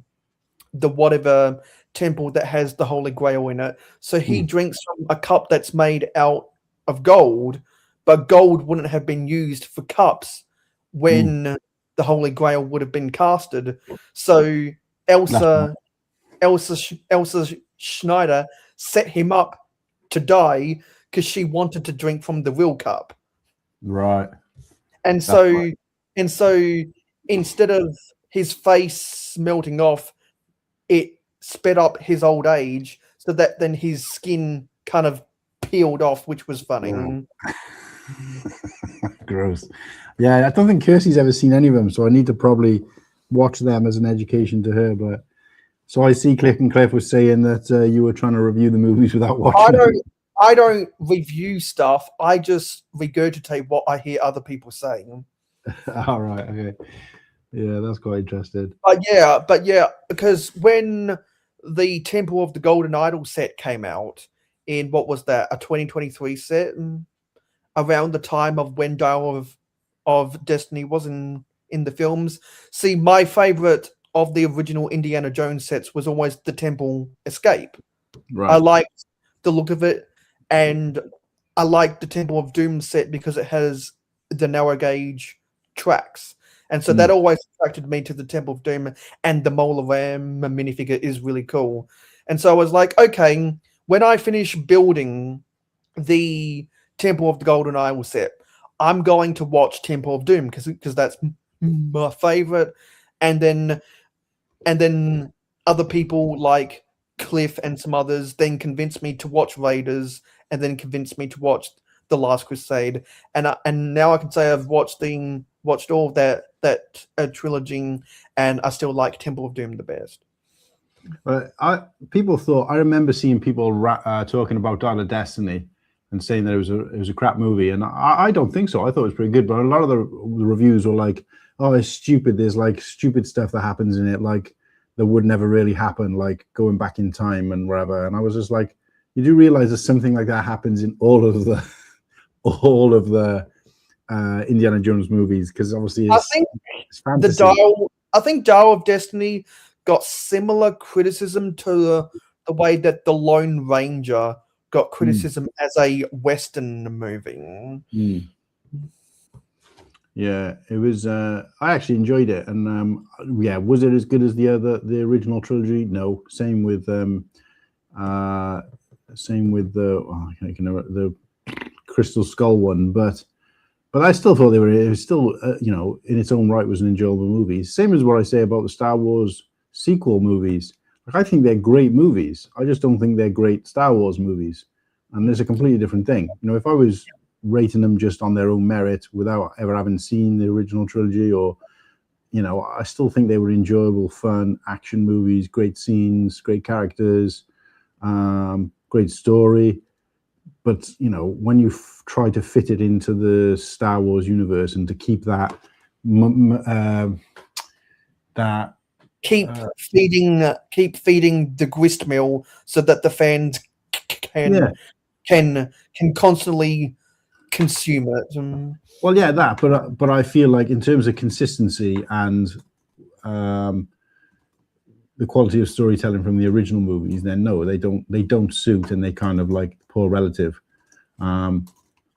whatever temple that has the Holy Grail in it. So he drinks from a cup that's made out of gold, but gold wouldn't have been used for cups when the Holy Grail would have been casted. So Elsa Schneider set him up to die because she wanted to drink from the real cup. Right. And so instead of his face melting off, it sped up his old age so that then his skin kind of peeled off, which was funny. Gross. Yeah, I don't think Kirsty's ever seen any of them, so I need to probably watch them as an education to her. But so I see Cliff and Cliff was saying that you were trying to review the movies without watching them. I don't review stuff. I just regurgitate what I hear other people saying. All right. Okay. Yeah, that's quite interesting. But yeah, because when the Temple of the Golden Idol set came out in what was that, a 2023 set, around the time of when Dial of Destiny was in the films. See, my favorite of the original Indiana Jones sets was always the Temple Escape. Right. I liked the look of it, and I liked the Temple of Doom set because it has the narrow gauge tracks. And so that always attracted me to the Temple of Doom, and the Mola Ram minifigure is really cool. And so I was like, okay, when I finish building the Temple of the Golden Idol set, I'm going to watch Temple of Doom because that's my favorite. And then other people like Cliff and some others then convinced me to watch Raiders, and then convinced me to watch The Last Crusade. And now I can say I've watched all of that trilogy, and I still like Temple of Doom the best. I remember seeing people talking about Dial of Destiny and saying that it was a crap movie, and I don't think so. I thought it was pretty good, but a lot of the reviews were like, "Oh, it's stupid. There's like stupid stuff that happens in it, like that would never really happen, like going back in time and whatever." And I was just like, "You do realize that something like that happens in all of the Indiana Jones movies, because obviously it's fantasy." I think Dial of Destiny got similar criticism to the way that The Lone Ranger got criticism as a Western movie. Yeah, it was. I actually enjoyed it, and was it as good as the original trilogy? No. Same with the the Crystal Skull one, but I still thought it was still in its own right was an enjoyable movie. Same as what I say about the Star Wars sequel movies. Like, I think they're great movies. I just don't think they're great Star Wars movies, and there's a completely different thing. If I was rating them just on their own merit without ever having seen the original trilogy, or I still think they were enjoyable, fun action movies, great scenes, great characters, great story. But when you try to fit it into the Star Wars universe and to keep that keep feeding the grist mill so that the fans can constantly consume it. Well, yeah, that. But I feel like in terms of consistency and the quality of storytelling from the original movies, then no, they don't suit, and they kind of like poor relative.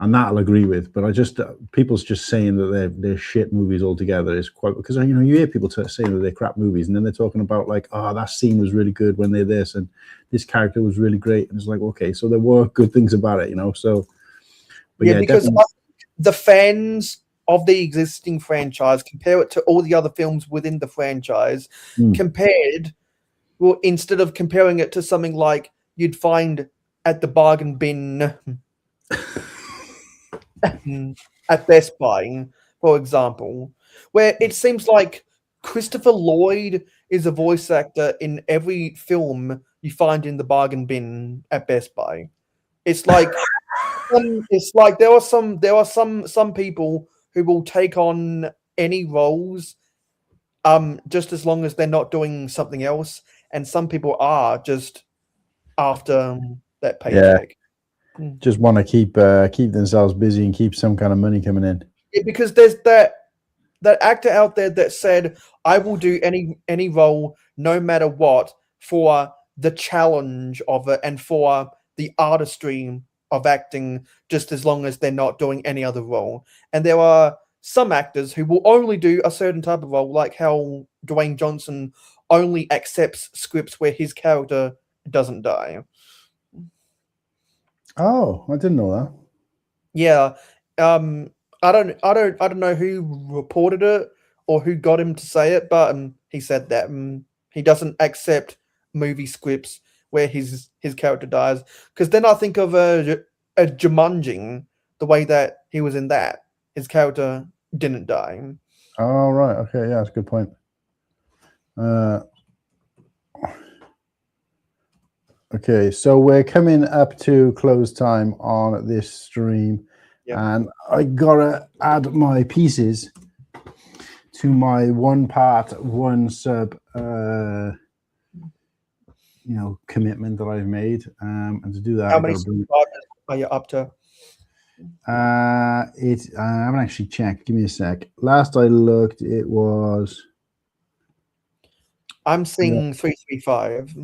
And that I'll agree with, but I just people's just saying that they're shit movies altogether is quite, because you hear people saying that they're crap movies, and then they're talking about like, oh, that scene was really good when they're this, and this character was really great, and it's like, okay, so there were good things about it, So, but yeah, because definitely. The fans of the existing franchise compare it to all the other films within the franchise, instead of comparing it to something like you'd find at the bargain bin. At Best Buy, for example, where it seems like Christopher Lloyd is a voice actor in every film you find in the bargain bin at Best Buy. It's like there are some people who will take on any roles just as long as they're not doing something else, and some people are just after that paycheck. Just want to keep themselves busy and keep some kind of money coming in. Yeah, because there's that actor out there that said, "I will do any role, no matter what, for the challenge of it and for the artistry of acting, just as long as they're not doing any other role." And there are some actors who will only do a certain type of role, like how Dwayne Johnson only accepts scripts where his character doesn't die. Oh, I didn't know that. Yeah, I don't know who reported it or who got him to say it, but he said that he doesn't accept movie scripts where his character dies. Because then I think of a Jumanji, the way that he was in that, his character didn't die. Oh right, okay, yeah, that's a good point. Okay, so we're coming up to close time on this stream, and I gotta add my pieces to my 1 part 1 sub commitment that I've made, and to do that, how many subscribers are you up to? I haven't actually checked. Give me a sec. Last I looked, it was. I'm seeing 335.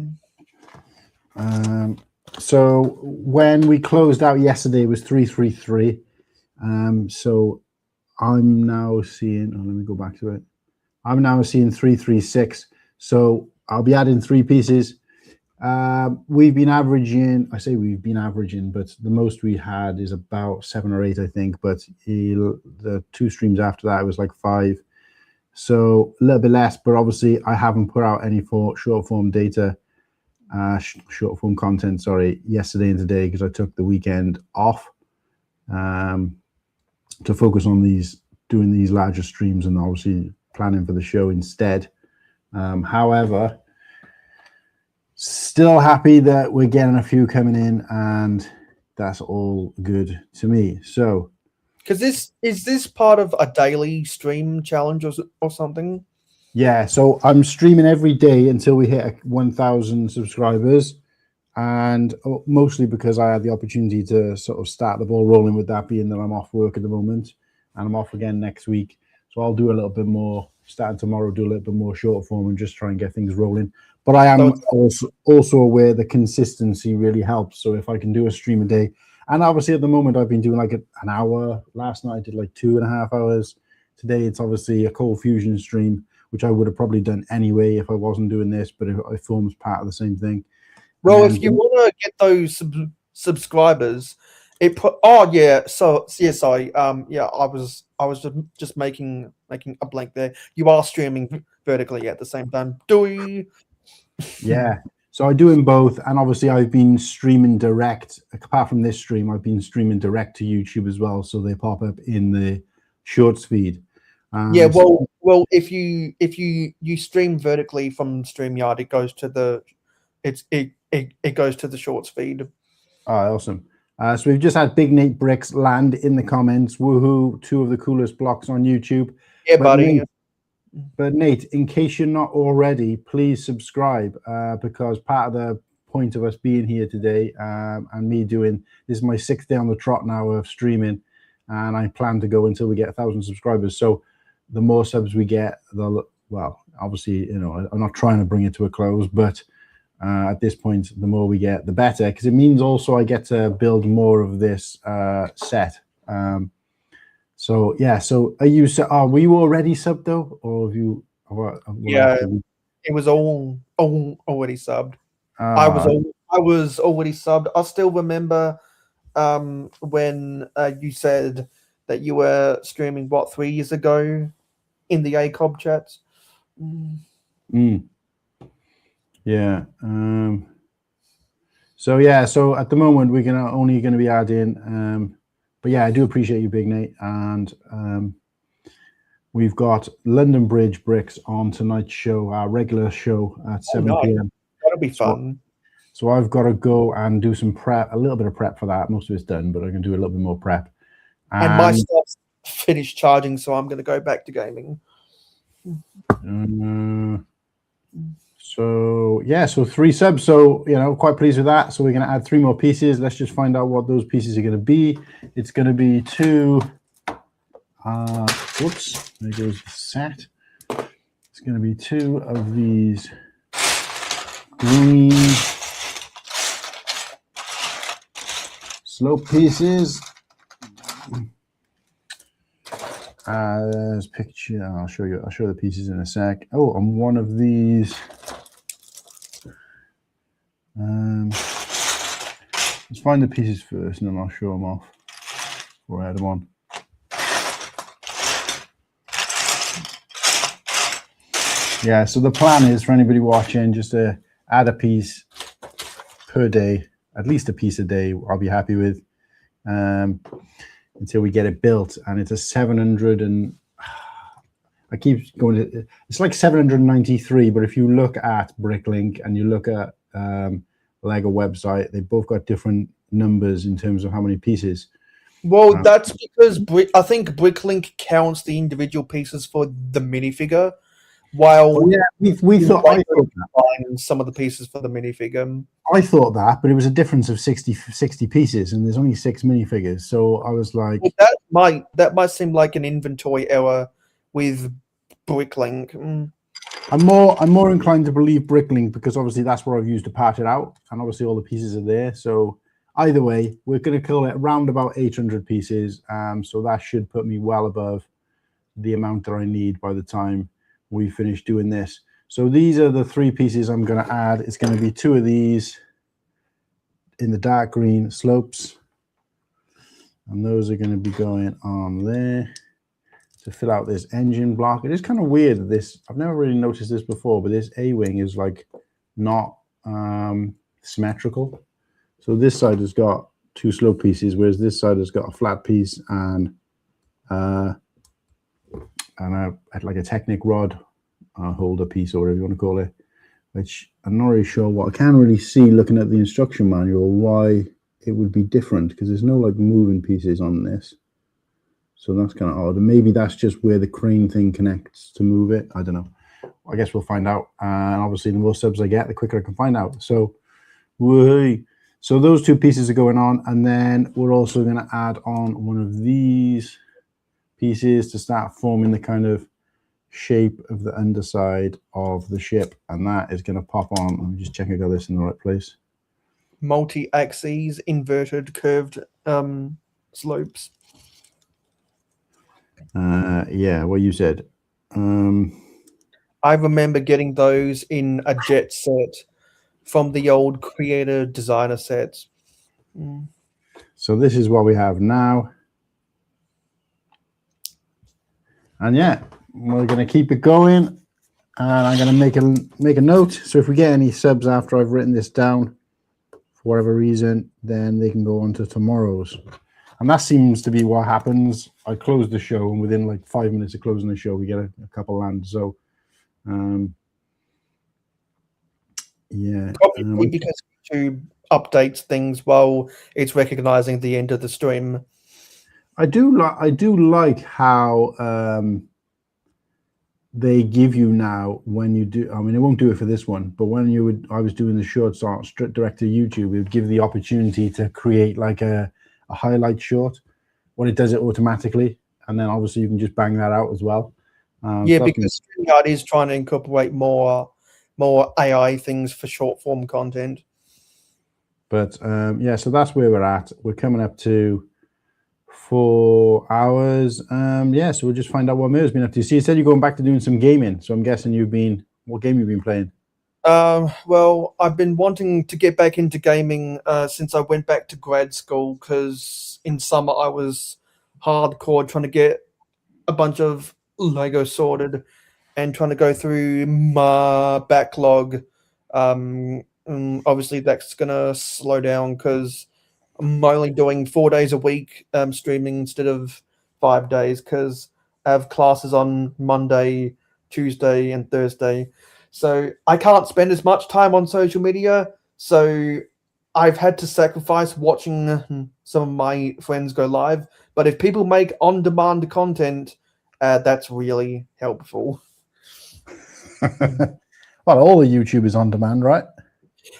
So when we closed out yesterday, it was 333. So I'm now seeing. Oh, let me go back to it. I'm now seeing 336. So I'll be adding 3 pieces. We've been averaging. I say we've been averaging, but the most we had is about 7 or 8, I think. But the 2 streams after that, it was like 5. So a little bit less, but obviously I haven't put out any short form data. Short form content, yesterday and today, because I took the weekend off to focus on doing these larger streams and obviously planning for the show instead. However, still happy that we're getting a few coming in, and that's all good to me. So, because is this part of a daily stream challenge or something? Yeah, so I'm streaming every day until we hit 1,000 subscribers, and mostly because I had the opportunity to sort of start the ball rolling with that, being that I'm off work at the moment, and I'm off again next week. So I'll do a little bit more, starting tomorrow, do a little bit more short form and just try and get things rolling. But I am also aware that consistency really helps. So if I can do a stream a day, and obviously at the moment I've been doing like an hour. Last night I did like 2.5 hours. Today it's obviously a Cold Fusion stream, which I would have probably done anyway if I wasn't doing this, but it forms part of the same thing. Well, if you want to get those subscribers, I was just making a blank there. You are streaming vertically at the same time. Yeah, so I do them both, and obviously I've been streaming direct. Apart from this stream, I've been streaming direct to YouTube as well, so they pop up in the shorts feed. Well, if you stream vertically from StreamYard, it goes to the shorts feed. Oh, awesome! So we've just had Big Nate Bricks land in the comments. Woohoo! 2 of the coolest blocks on YouTube. Yeah, buddy. But Nate, in case you're not already, please subscribe because part of the point of us being here today and me doing this is my 6th day on the trot now of streaming. and I plan to go until we get 1,000 subscribers. So the more subs we get, well, obviously, you know, I'm not trying to bring it to a close, but at this point, the more we get, the better, because it means also I get to build more of this set. So yeah, so were you already subbed though, or have you? Yeah, it was all already subbed. I was already subbed. I still remember when you said that you were streaming 3 years ago in the ACOB chats. Yeah. So yeah, so at the moment we're only going to be adding. But yeah, I do appreciate you, Big Nate, and we've got London Bridge bricks on tonight's show, our regular show at 7 p.m. That'll be fun. So I've got to go and do some prep, a little bit of prep for that. Most of it's done, but I can do a little bit more prep. And my stuff's finished charging, so I'm going to go back to gaming. So yeah, so 3 subs. So, you know, quite pleased with that. So we're going to add 3 more pieces. Let's just find out what those pieces are going to be. It's going to be 2. Whoops, there goes the set. It's going to be 2 of these green slope pieces. There's picture. I'll show the pieces in a sec. Oh, and one of these. Let's find the pieces first, and then I'll show them off before I add them on. Yeah, so the plan is for anybody watching just to add a piece per day, at least a piece a day. I'll be happy with. Until we get it built, and it's a 700 and I keep going to, it's like 793, but if you look at Bricklink and you look at Lego website, they both got different numbers in terms of how many pieces. Well, that's because I think Bricklink counts the individual pieces for the minifigure, while we thought I thought some of the pieces for the minifigure. I thought that, but it was a difference of 60 pieces, and there's only 6 minifigures. So I was like, well, that might seem like an inventory error with Bricklink. I'm more inclined to believe Bricklink because obviously that's where I've used to part it out, and obviously all the pieces are there. So either way, we're going to call it around about 800 pieces. So that should put me well above the amount that I need by the time we finish doing this. So these are the 3 pieces I'm going to add. It's going to be 2 of these in the dark green slopes, and those are going to be going on there to fill out this engine block. It is kind of weird that this, I've never really noticed this before, but this A-wing is like not symmetrical. So this side has got 2 slope pieces, whereas this side has got a flat piece and like a Technic rod holder piece, or whatever you want to call it, which I'm not really sure what I can't really see looking at the instruction manual why it would be different, because there's no like moving pieces on this. So that's kind of odd. And maybe that's just where the crane thing connects to move it. I don't know. I guess we'll find out. And obviously the more subs I get, the quicker I can find out. So so those 2 pieces are going on, and then we're also going to add on one of these pieces to start forming the kind of shape of the underside of the ship, and that is going to pop on. Let me just check I got this in the right place. Multi-axes, inverted, curved slopes. Yeah, what you said. I remember getting those in a jet set from the old creator designer sets. So this is what we have now. And yeah, we're going to keep it going, and I'm going to make a note. So if we get any subs after I've written this down for whatever reason, then they can go on to tomorrow's. And that seems to be what happens. I close the show, and within like 5 minutes of closing the show, we get a couple land. So yeah, probably because YouTube updates things while it's recognizing the end of the stream. I do like how they give you now when you do. I mean, it won't do it for this one, but when I was doing the shorts direct to YouTube, it would give the opportunity to create like a highlight short or it does it automatically, and then obviously you can just bang that out as well. Yeah, because StreamYard is trying to incorporate more AI things for short form content. But yeah, so that's where we're at. We're coming up to 4 hours. Yeah, so we'll just find out what Mer's been up to. So you said you're going back to doing some gaming. So I'm guessing what game you've been playing? Well, I've been wanting to get back into gaming since I went back to grad school, because in summer I was hardcore trying to get a bunch of Lego sorted and trying to go through my backlog. Obviously, that's going to slow down because I'm only doing 4 days a week streaming instead of 5 days, because I have classes on Monday, Tuesday, and Thursday. So I can't spend as much time on social media. So I've had to sacrifice watching some of my friends go live. But if people make on-demand content, that's really helpful. Well, all the YouTube is on demand, right?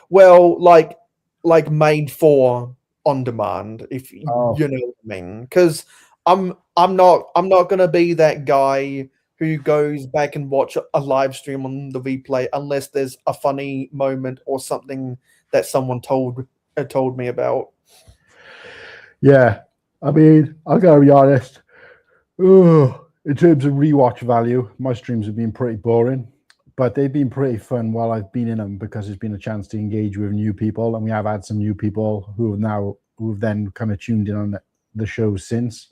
Well, like made for on demand, if you know what I mean. Because I'm not gonna be that guy who goes back and watch a live stream on the replay unless there's a funny moment or something that someone told me about. Yeah, I mean, I gotta be honest. In terms of rewatch value, my streams have been pretty boring, but they've been pretty fun while I've been in them, because it's been a chance to engage with new people, and we have had some new people who have then kind of tuned in on the show since,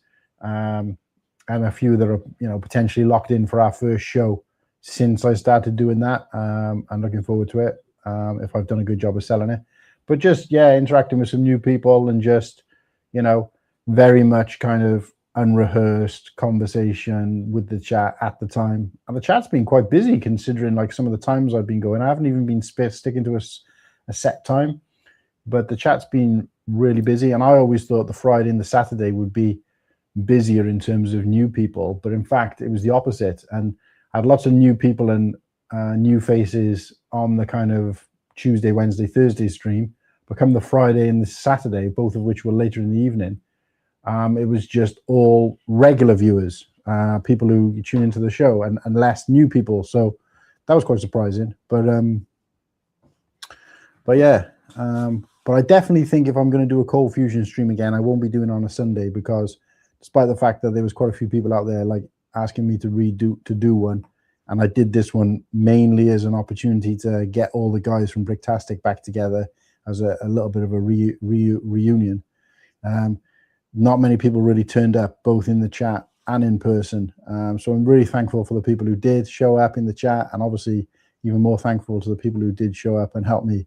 and a few that are potentially locked in for our first show since I started doing that. I'm looking forward to it. If I've done a good job of selling it, but just interacting with some new people and just very much kind of unrehearsed conversation with the chat at the time. And the chat's been quite busy considering like some of the times I've been going. I haven't even been sticking to a set time, but the chat's been really busy. And I always thought the Friday and the Saturday would be busier in terms of new people, but in fact it was the opposite. And I had lots of new people and new faces on the kind of Tuesday, Wednesday, Thursday stream. But come the Friday and the Saturday, both of which were later in the evening, it was just all regular viewers, people who tune into the show, and less new people. So that was quite surprising. But yeah, but I definitely think if I'm going to do a Cold Fusion stream again, I won't be doing it on a Sunday, because despite the fact that there was quite a few people out there like asking me to do one, and I did this one mainly as an opportunity to get all the guys from Bricktastic back together as a little bit of a reunion. Not many people really turned up, both in the chat and in person. So I'm really thankful for the people who did show up in the chat, and obviously even more thankful to the people who did show up and help me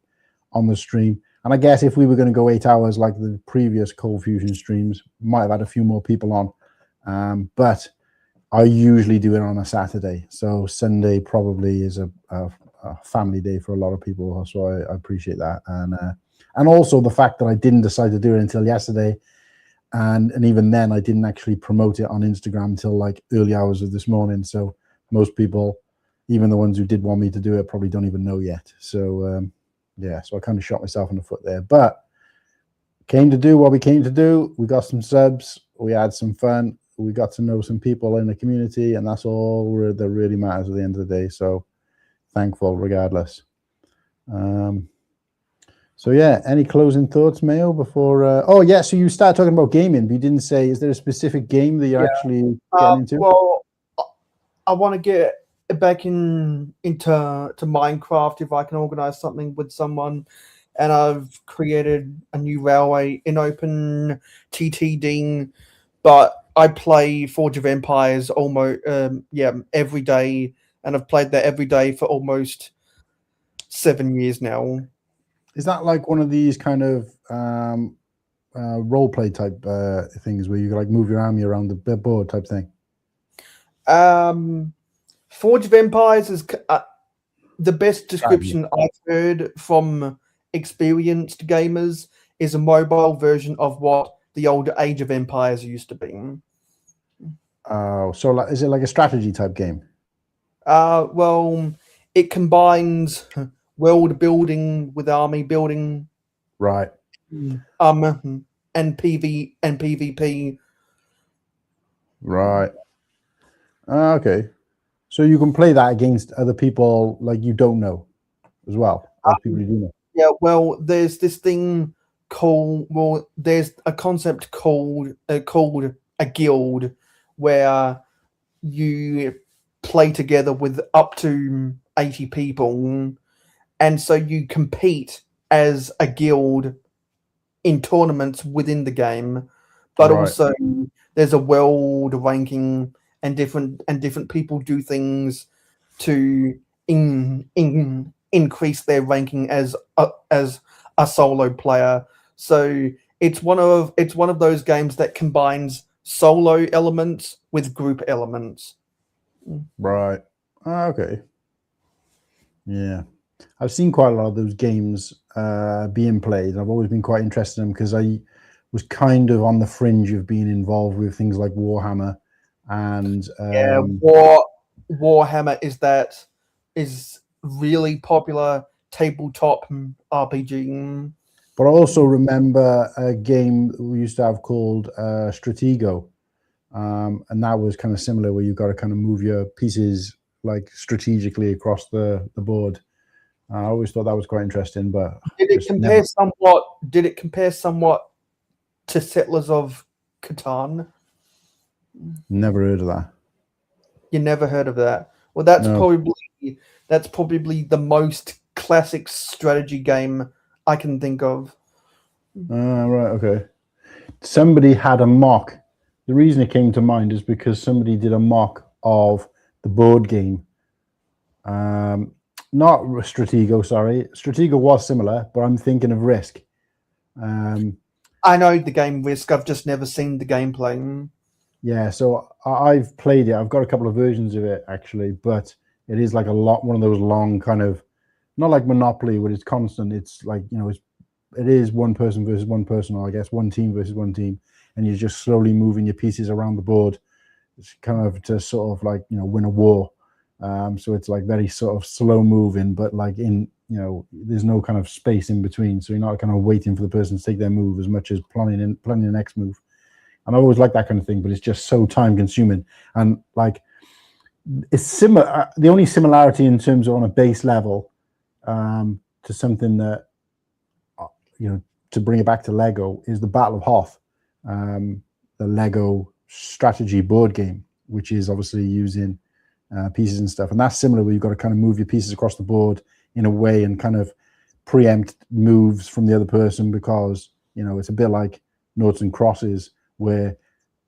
on the stream. And I guess if we were going to go 8 hours like the previous Cold Fusion streams, might have had a few more people on. But I usually do it on a Saturday. So Sunday probably is a family day for a lot of people. So I appreciate that. And also the fact that I didn't decide to do it until yesterday. And even then I didn't actually promote it on Instagram until like early hours of this morning. So most people, even the ones who did want me to do it, probably don't even know yet. So yeah, so I kind of shot myself in the foot there, but came to do what we came to do. We got some subs, we had some fun, we got to know some people in the community, and that's all that really matters at the end of the day. So thankful regardless. So yeah, any closing thoughts, Mayo, before oh yeah, so you start talking about gaming, but you didn't say, is there a specific game that you're actually getting into? Well, I want to get back into Minecraft if I can organize something with someone, and I've created a new railway in Open TTD, but I play Forge of Empires almost every day, and I've played that every day for almost 7 years now. Is that like one of these kind of role play type things where you like move your army around the board type thing? Forge of Empires is the best description I've heard from experienced gamers is a mobile version of what the old Age of Empires used to be. Oh, so like, is it like a strategy type game? Well, it combines world building with army building, right? and PvP. Right. Okay. So you can play that against other people like you don't know as well as people you do know. Yeah, well, there's this thing called there's a concept called a guild where you play together with up to 80 people, and so you compete as a guild in tournaments within the game, but Right. also there's a world ranking, and different people do things to increase their ranking as a solo player. So it's one of those games that combines solo elements with group elements. Right. Okay. Yeah. I've seen quite a lot of those games being played. I've always been quite interested in them because I was kind of on the fringe of being involved with things like Warhammer and Yeah, Warhammer is really popular tabletop RPG. but I also remember a game we used to have called Stratego. And that was kind of similar where you've got to kind of move your pieces like strategically across the board. I always thought that was quite interesting, but Did it compare somewhat? Did it compare somewhat to Settlers of Catan? Never heard of that. You never heard of that? Well, No. that's probably the most classic strategy game I can think of. Right, okay. Somebody had a mock. The reason it came to mind is because somebody did a mock of the board game. Not Stratego, sorry. Stratego was similar, but I'm thinking of Risk. I know the game Risk. I've just never seen the gameplay. Yeah, so I've played it. I've got a couple of versions of it actually, but it is like one of those long kind of, not like Monopoly where it's constant. It's like, it is one person versus one person, or I guess one team versus one team, and you're just slowly moving your pieces around the board. It's kind of to sort of like, win a war. So it's like very sort of slow moving, but like there's no kind of space in between. So you're not kind of waiting for the person to take their move as much as planning the next move. And I always like that kind of thing, but it's just so time consuming. And like, it's similar. The only similarity in terms of on a base level to something that, to bring it back to Lego is the Battle of Hoth, the Lego strategy board game, which is obviously using pieces and stuff. And that's similar where you've got to kind of move your pieces across the board in a way and kind of preempt moves from the other person because, it's a bit like noughts and crosses where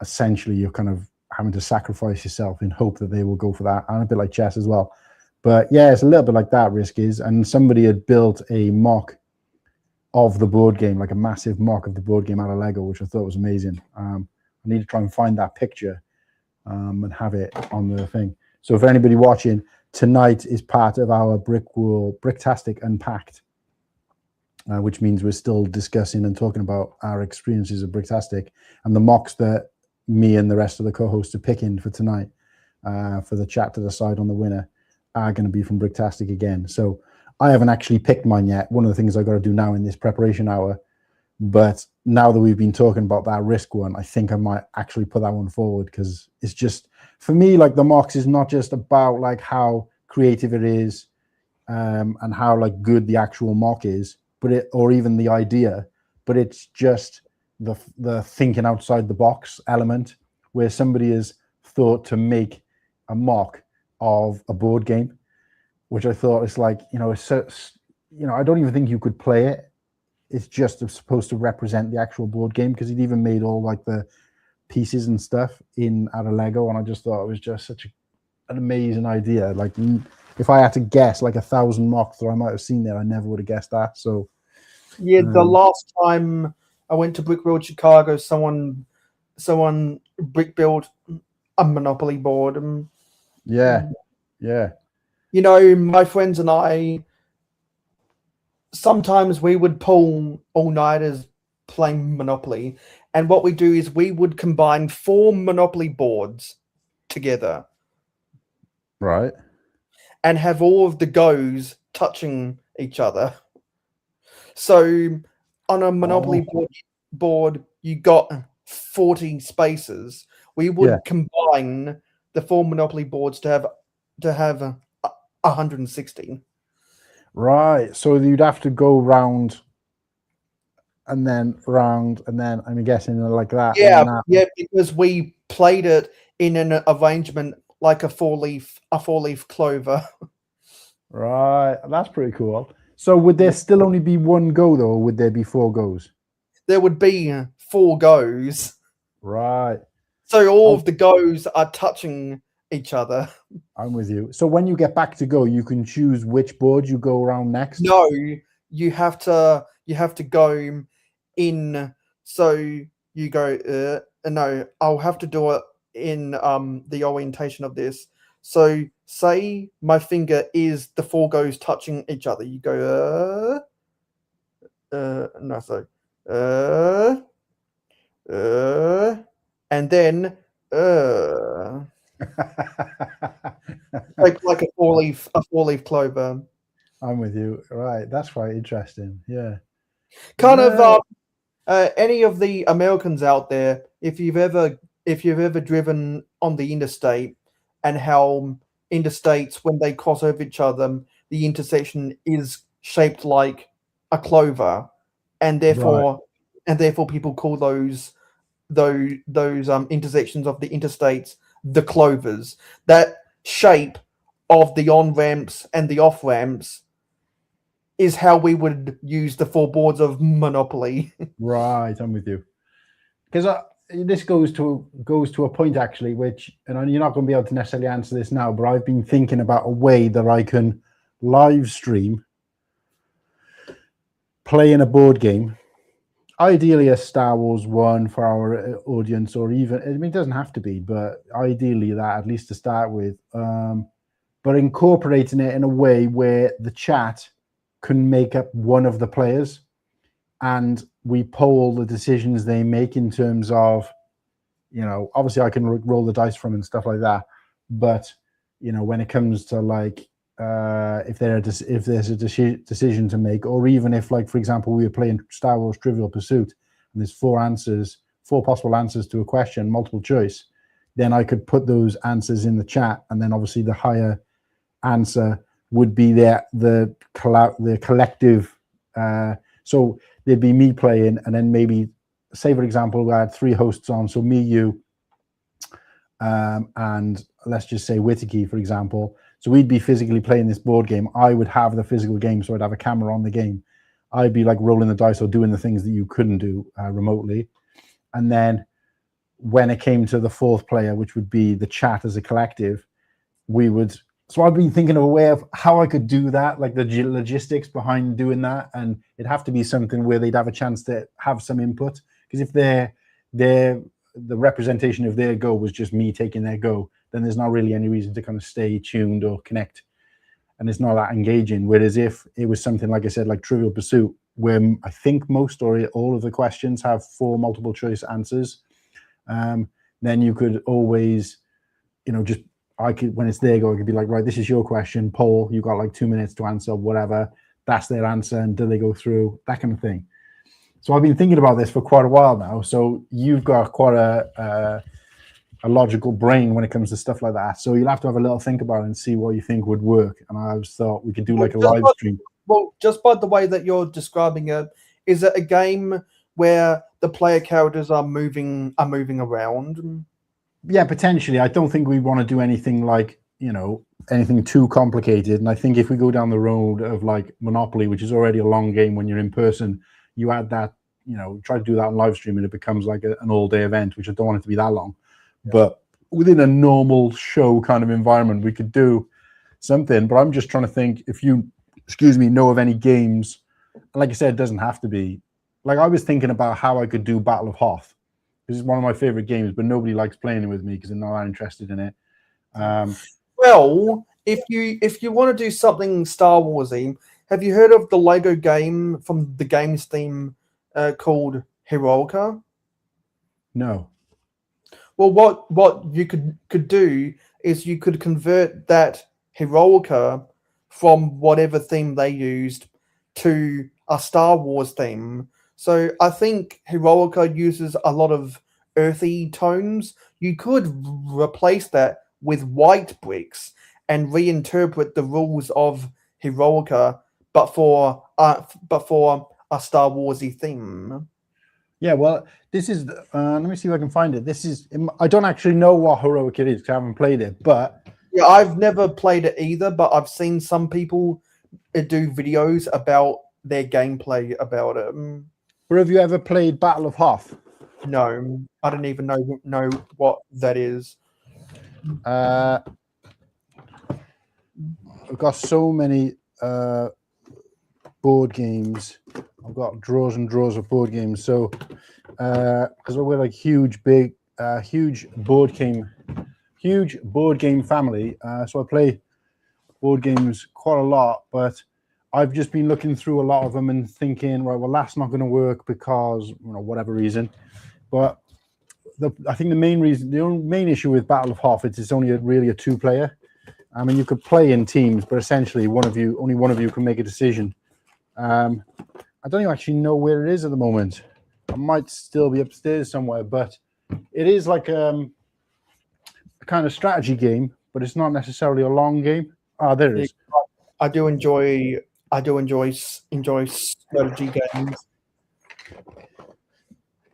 essentially you're kind of having to sacrifice yourself in hope that they will go for that. And a bit like chess as well. But yeah, it's a little bit like that, Risk is. And somebody had built a mock of the board game, like a massive mock of the board game out of Lego, which I thought was amazing. I need to try and find that picture and have it on the thing. So for anybody watching, tonight is part of our Bricktastic Unpacked, which means we're still discussing and talking about our experiences of Bricktastic and the mocks that me and the rest of the co-hosts are picking for tonight for the chat to decide on the winner are going to be from Bricktastic again. So I haven't actually picked mine yet. One of the things I've got to do now in this preparation hour, but now that we've been talking about that Risk one, I think I might actually put that one forward because it's just, for me, like the mocks is not just about like how creative it is and how like good the actual mock is, or even the idea, but it's just the thinking outside the box element where somebody has thought to make a mock of a board game, which I thought is like, it's so, I don't even think you could play it. It's just supposed to represent the actual board game because he'd even made all like the pieces and stuff out of Lego, and I just thought it was just such an amazing idea. Like if I had to guess like 1,000 mocks that I might have seen there, I never would have guessed that. So yeah, the last time I went to Brick World Chicago, someone brick built a Monopoly board. Yeah. My friends and I, sometimes we would pull all-nighters playing Monopoly, and what we do is we would combine 4 Monopoly boards together, right, and have all of the goes touching each other. So on a Monopoly board, you got 40 spaces. we would Yeah. combine the 4 Monopoly boards to have 160. Right. So you'd have to go round and then round and then I'm guessing like that. and Yeah, then that. yeah, because we played it in an arrangement like a four-leaf clover. Right. That's pretty cool. So would there still only be one go though, or would there be 4 goes? There would be 4 goes. Right. So all of the goes are touching each other. I'm with you. So when you get back to go, you can choose which board you go around next. No, you have to go in. So you go. No, I'll have to do it in the orientation of this. So say my finger is the 4 goes touching each other. You go. No, so. And then. Like a four-leaf clover. I'm with you. Right. That's quite interesting. Yeah. Kind of any of the Americans out there, if you've ever driven on the interstate and how interstates when they cross over each other, the intersection is shaped like a clover, and therefore people call those intersections of the interstates the clovers. That shape of the on ramps and the off ramps is how we would use the 4 boards of Monopoly. Right, I'm with you. Because this goes to a point actually, which, and you're not going to be able to necessarily answer this now, but I've been thinking about a way that I can live stream playing a board game. Ideally, a Star Wars one for our audience, or even, I mean, it doesn't have to be, but ideally that at least to start with. But incorporating it in a way where the chat can make up one of the players, and we poll the decisions they make in terms of, obviously I can roll the dice from and stuff like that. But when it comes to like if there's a decision to make, or even if, like, for example, we were playing Star Wars Trivial Pursuit and there's 4 possible answers to a question, multiple choice, then I could put those answers in the chat, and then obviously the higher answer would be the collective. So there'd be me playing, and then maybe, say for example, we had 3 hosts on, so me, you, and let's just say Whittaky, for example. So we'd be physically playing this board game. I would have the physical game, so I'd have a camera on the game. I'd be like rolling the dice or doing the things that you couldn't do remotely. And then when it came to the 4th player, which would be the chat as a collective, so I've been thinking of a way of how I could do that, like the logistics behind doing that. And it'd have to be something where they'd have a chance to have some input. Because if the representation of their go was just me taking their go, then there's not really any reason to kind of stay tuned or connect. And it's not that engaging. Whereas if it was something, like I said, like Trivial Pursuit, where I think most or all of the questions have 4 multiple choice answers, then you could always, when it's their go, I could be like, right, this is your question, poll, you got like 2 minutes to answer, whatever. That's their answer, and do they go through, that kind of thing. So I've been thinking about this for quite a while now. So you've got quite a logical brain when it comes to stuff like that. So you'll have to have a little think about it and see what you think would work. And I just thought we could do like a live stream. Well, just by the way that you're describing it, is it a game where the player characters are moving around? Yeah, potentially. I don't think we want to do anything like, anything too complicated. And I think if we go down the road of like Monopoly, which is already a long game when you're in person, you add that, try to do that on live stream and it becomes like an all-day event, which I don't want it to be that long. Yeah. But within a normal show kind of environment, we could do something. But I'm just trying to think, if you, know of any games, like I said, it doesn't have to be. Like, I was thinking about how I could do Battle of Hoth. This is one of my favorite games, but nobody likes playing it with me because they're not that interested in it. Well, if you want to do something Star Warsy, have you heard of the Lego game from the games theme called Heroica? No. Well, what you could do is you could convert that Heroica from whatever theme they used to a Star Wars theme. So I think Heroica uses a lot of earthy tones, you could replace that with white bricks and reinterpret the rules of Heroica, but for a Star Warsy theme. Yeah, well, this is. Let me see if I can find it. This is. I don't actually know what Heroic it is because I haven't played it. But yeah, I've never played it either. But I've seen some people do videos about their gameplay about it. Or have you ever played Battle of Hoth? No, I don't even know what that is. I've got so many board games. I've got drawers and drawers of board games. So, because we're like huge board game family. So I play board games quite a lot, but I've just been looking through a lot of them and thinking, right, well, that's not going to work because, whatever reason. But I think the main issue with Battle of Hoth is it's only really a 2-player. I mean, you could play in teams, but essentially only one of you can make a decision. I don't even actually know where it is at the moment. I might still be upstairs somewhere, but it is like a kind of strategy game, but it's not necessarily a long game. Ah, there it is. I do enjoy strategy games.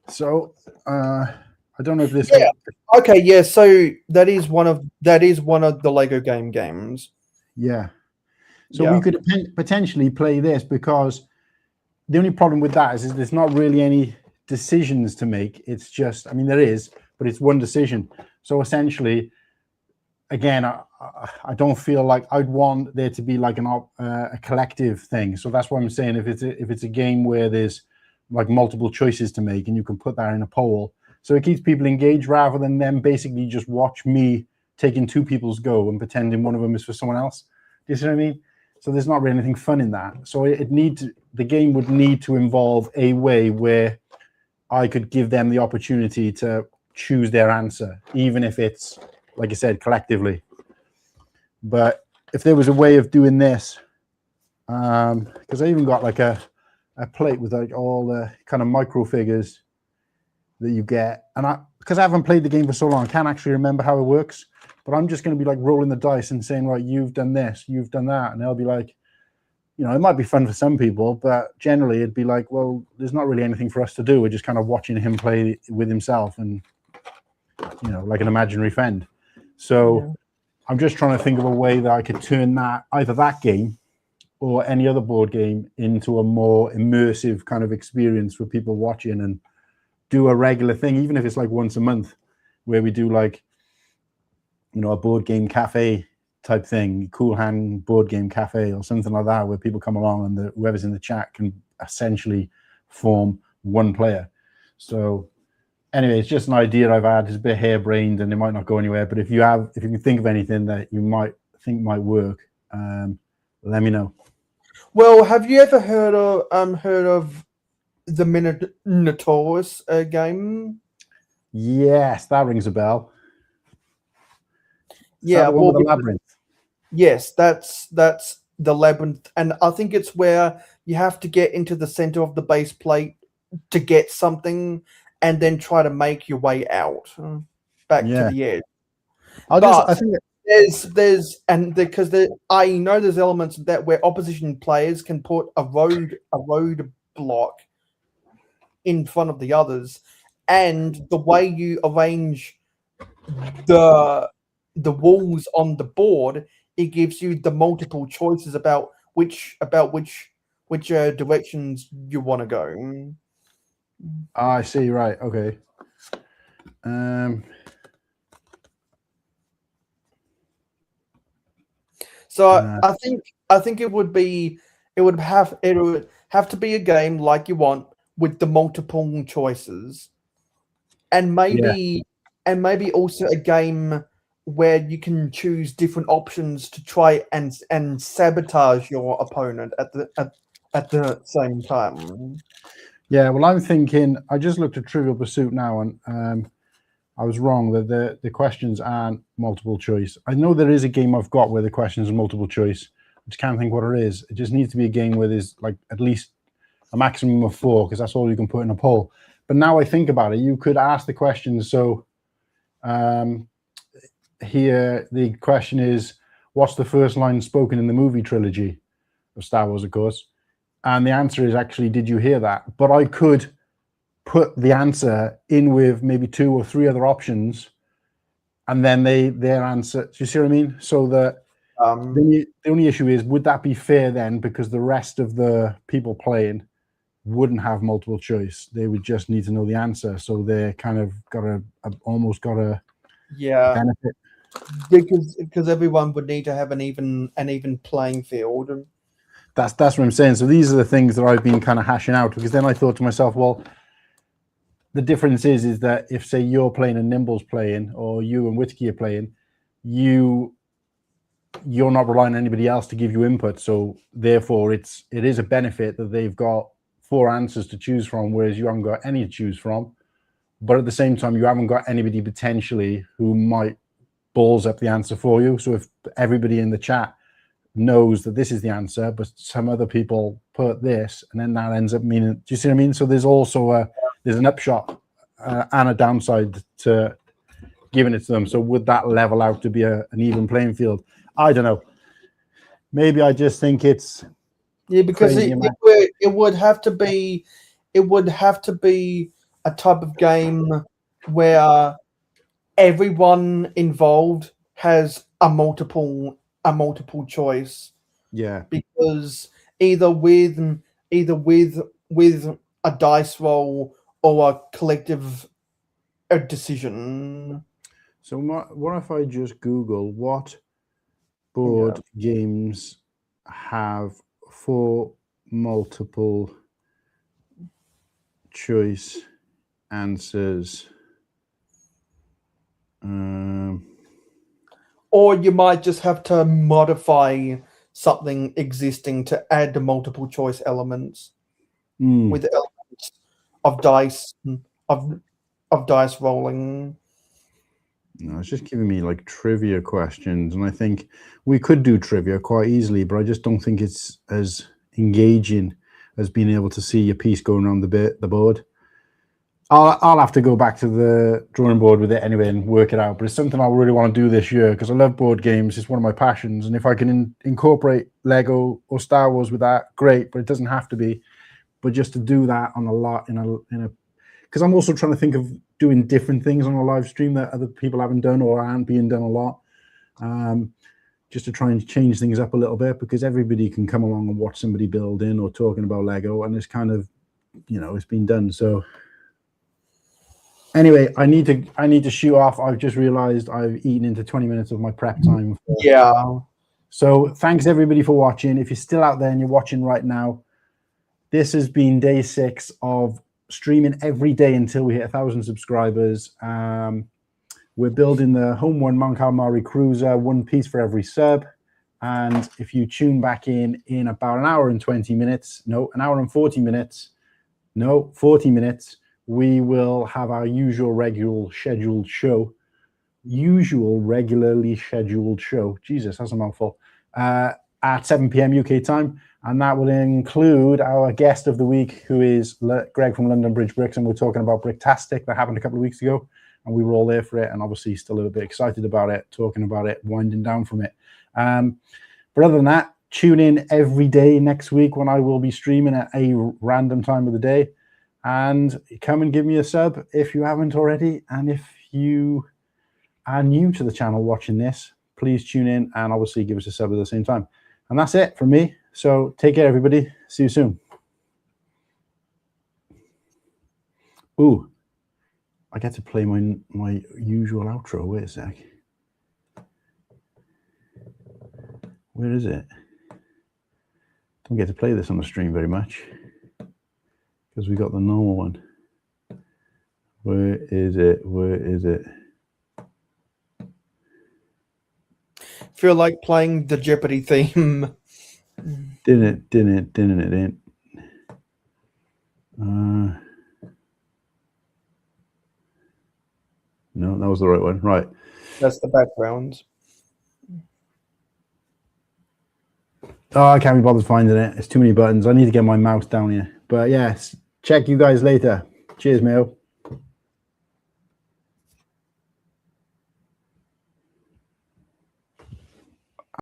So I don't know if this. Yeah. Okay. Yeah. So that is one of the Lego games. Yeah. So we could potentially play this because the only problem with that is there's not really any decisions to make. It's just, I mean, there is, but it's one decision. So essentially, again, I don't feel like I'd want there to be like a collective thing. So that's what I'm saying. If it's a game where there's like multiple choices to make and you can put that in a poll, so it keeps people engaged rather than them basically just watch me taking 2 people's go and pretending one of them is for someone else. Do you see what I mean? So there's not really anything fun in that. So the game would need to involve a way where I could give them the opportunity to choose their answer, even if it's, like I said, collectively. But if there was a way of doing this, because I even got like a plate with like all the kind of micro figures that you get, and because I haven't played the game for so long, I can't actually remember how it works. But I'm just going to be like rolling the dice and saying, right, you've done this, you've done that, and they'll be like, it might be fun for some people, but generally it'd be like, well, there's not really anything for us to do. We're just kind of watching him play with himself and, like an imaginary friend. So I'm just trying to think of a way that I could turn either that game or any other board game into a more immersive kind of experience for people watching, and do a regular thing, even if it's like once a month, where we do like, a board game cafe type thing, Cool Hand board game cafe or something like that, where people come along and whoever's in the chat can essentially form one player. So anyway, it's just an idea I've had. It's a bit harebrained and it might not go anywhere, but if you can think of anything that you might think might work, let me know. Well, have you ever heard of the Minotaurus game? Yes, that rings a bell. Yeah, the one with the labyrinth. Yes, that's the labyrinth, and I think it's where you have to get into the center of the base plate to get something, and then try to make your way out back to the edge. I think I know there's elements of that where opposition players can put a road block in front of the others, and the way you arrange the walls on the board, it gives you the multiple choices about which directions you want to go. I see. Right. Okay. So I think it would have to be a game like you want with the multiple choices, and maybe also a game where you can choose different options to try and sabotage your opponent at the same time. Yeah, well, I'm thinking. I just looked at Trivial Pursuit now, and I was wrong. That the questions aren't multiple choice. I know there is a game I've got where the questions are multiple choice. I just can't think what it is. It just needs to be a game where there's like at least a maximum of 4, because that's all you can put in a poll. But now I think about it, you could ask the question. So here the question is, what's the first line spoken in the movie trilogy of Star Wars, of course? And the answer is actually, did you hear that? But I could put the answer in with maybe 2 or 3 other options, and then their answer. Do you see what I mean? So that the only issue is, would that be fair then? Because the rest of the people playing wouldn't have multiple choice; they would just need to know the answer. So they're kind of almost got a benefit. Because everyone would need to have an even playing field. That's what I'm saying. So these are the things that I've been kind of hashing out, because then I thought to myself, well, the difference is that if, say, you're playing and Nimble's playing, or you and Whitkey are playing, you're not relying on anybody else to give you input. So therefore, it is a benefit that they've got 4 answers to choose from, whereas you haven't got any to choose from. But at the same time, you haven't got anybody potentially who might balls up the answer for you. So if everybody in the chat knows that this is the answer, but some other people put this, and then that ends up meaning, do you see what I mean? So there's also there's an upshot and a downside to giving it to them. So would that level out to be an even playing field? I don't know. Maybe I just think it's because it would have to be a type of game where everyone involved has a multiple choice. Yeah. Because either with a dice roll or a collective decision. So what if I just Google what board games have 4 multiple choice answers? Or you might just have to modify something existing to add the multiple choice elements with elements of dice rolling. No, it's just giving me like trivia questions, and I think we could do trivia quite easily, but I just don't think it's as engaging as being able to see your piece going around the board. I'll have to go back to the drawing board with it anyway and work it out. But it's something I really want to do this year because I love board games. It's one of my passions, and if I can incorporate Lego or Star Wars with that, great. But it doesn't have to be. But just to do that on a lot in a because I'm also trying to think of doing different things on a live stream that other people haven't done or aren't being done a lot. Just to try and change things up a little bit, because everybody can come along and watch somebody building or talking about Lego, and it's kind of, it's been done. So anyway, I need to shoot off. I've just realized I've eaten into 20 minutes of my prep time. So thanks everybody for watching. If you're still out there and you're watching right now, this has been day 6 of streaming every day until we hit 1,000 subscribers. We're building the Home One Mount Calamari Cruiser, 1 piece for every sub. And if you tune back in about an hour and 20 minutes, an hour and 40 minutes, 40 minutes, we will have our regularly scheduled show. Jesus, that's a mouthful. At 7 p.m. UK time. And that will include our guest of the week, who is Greg from London Bridge Bricks. And we're talking about Bricktastic that happened a couple of weeks ago. And we were all there for it, and obviously still a little bit excited about it, talking about it, winding down from it. But other than that, tune in every day next week when I will be streaming at a random time of the day. And come and give me a sub if you haven't already. And if you are new to the channel watching this, please tune in and obviously give us a sub at the same time. And that's it from me. So take care, everybody. See you soon. Ooh. I get to play my usual outro. Wait a sec. Where is it? Don't get to play this on the stream very much because we got the normal one. Where is it? Feel like playing the Jeopardy theme. Didn't. No, that was the right one. Right. That's the background. Oh, I can't be bothered finding it. It's too many buttons. I need to get my mouse down here. But yes, check you guys later. Cheers, Mel.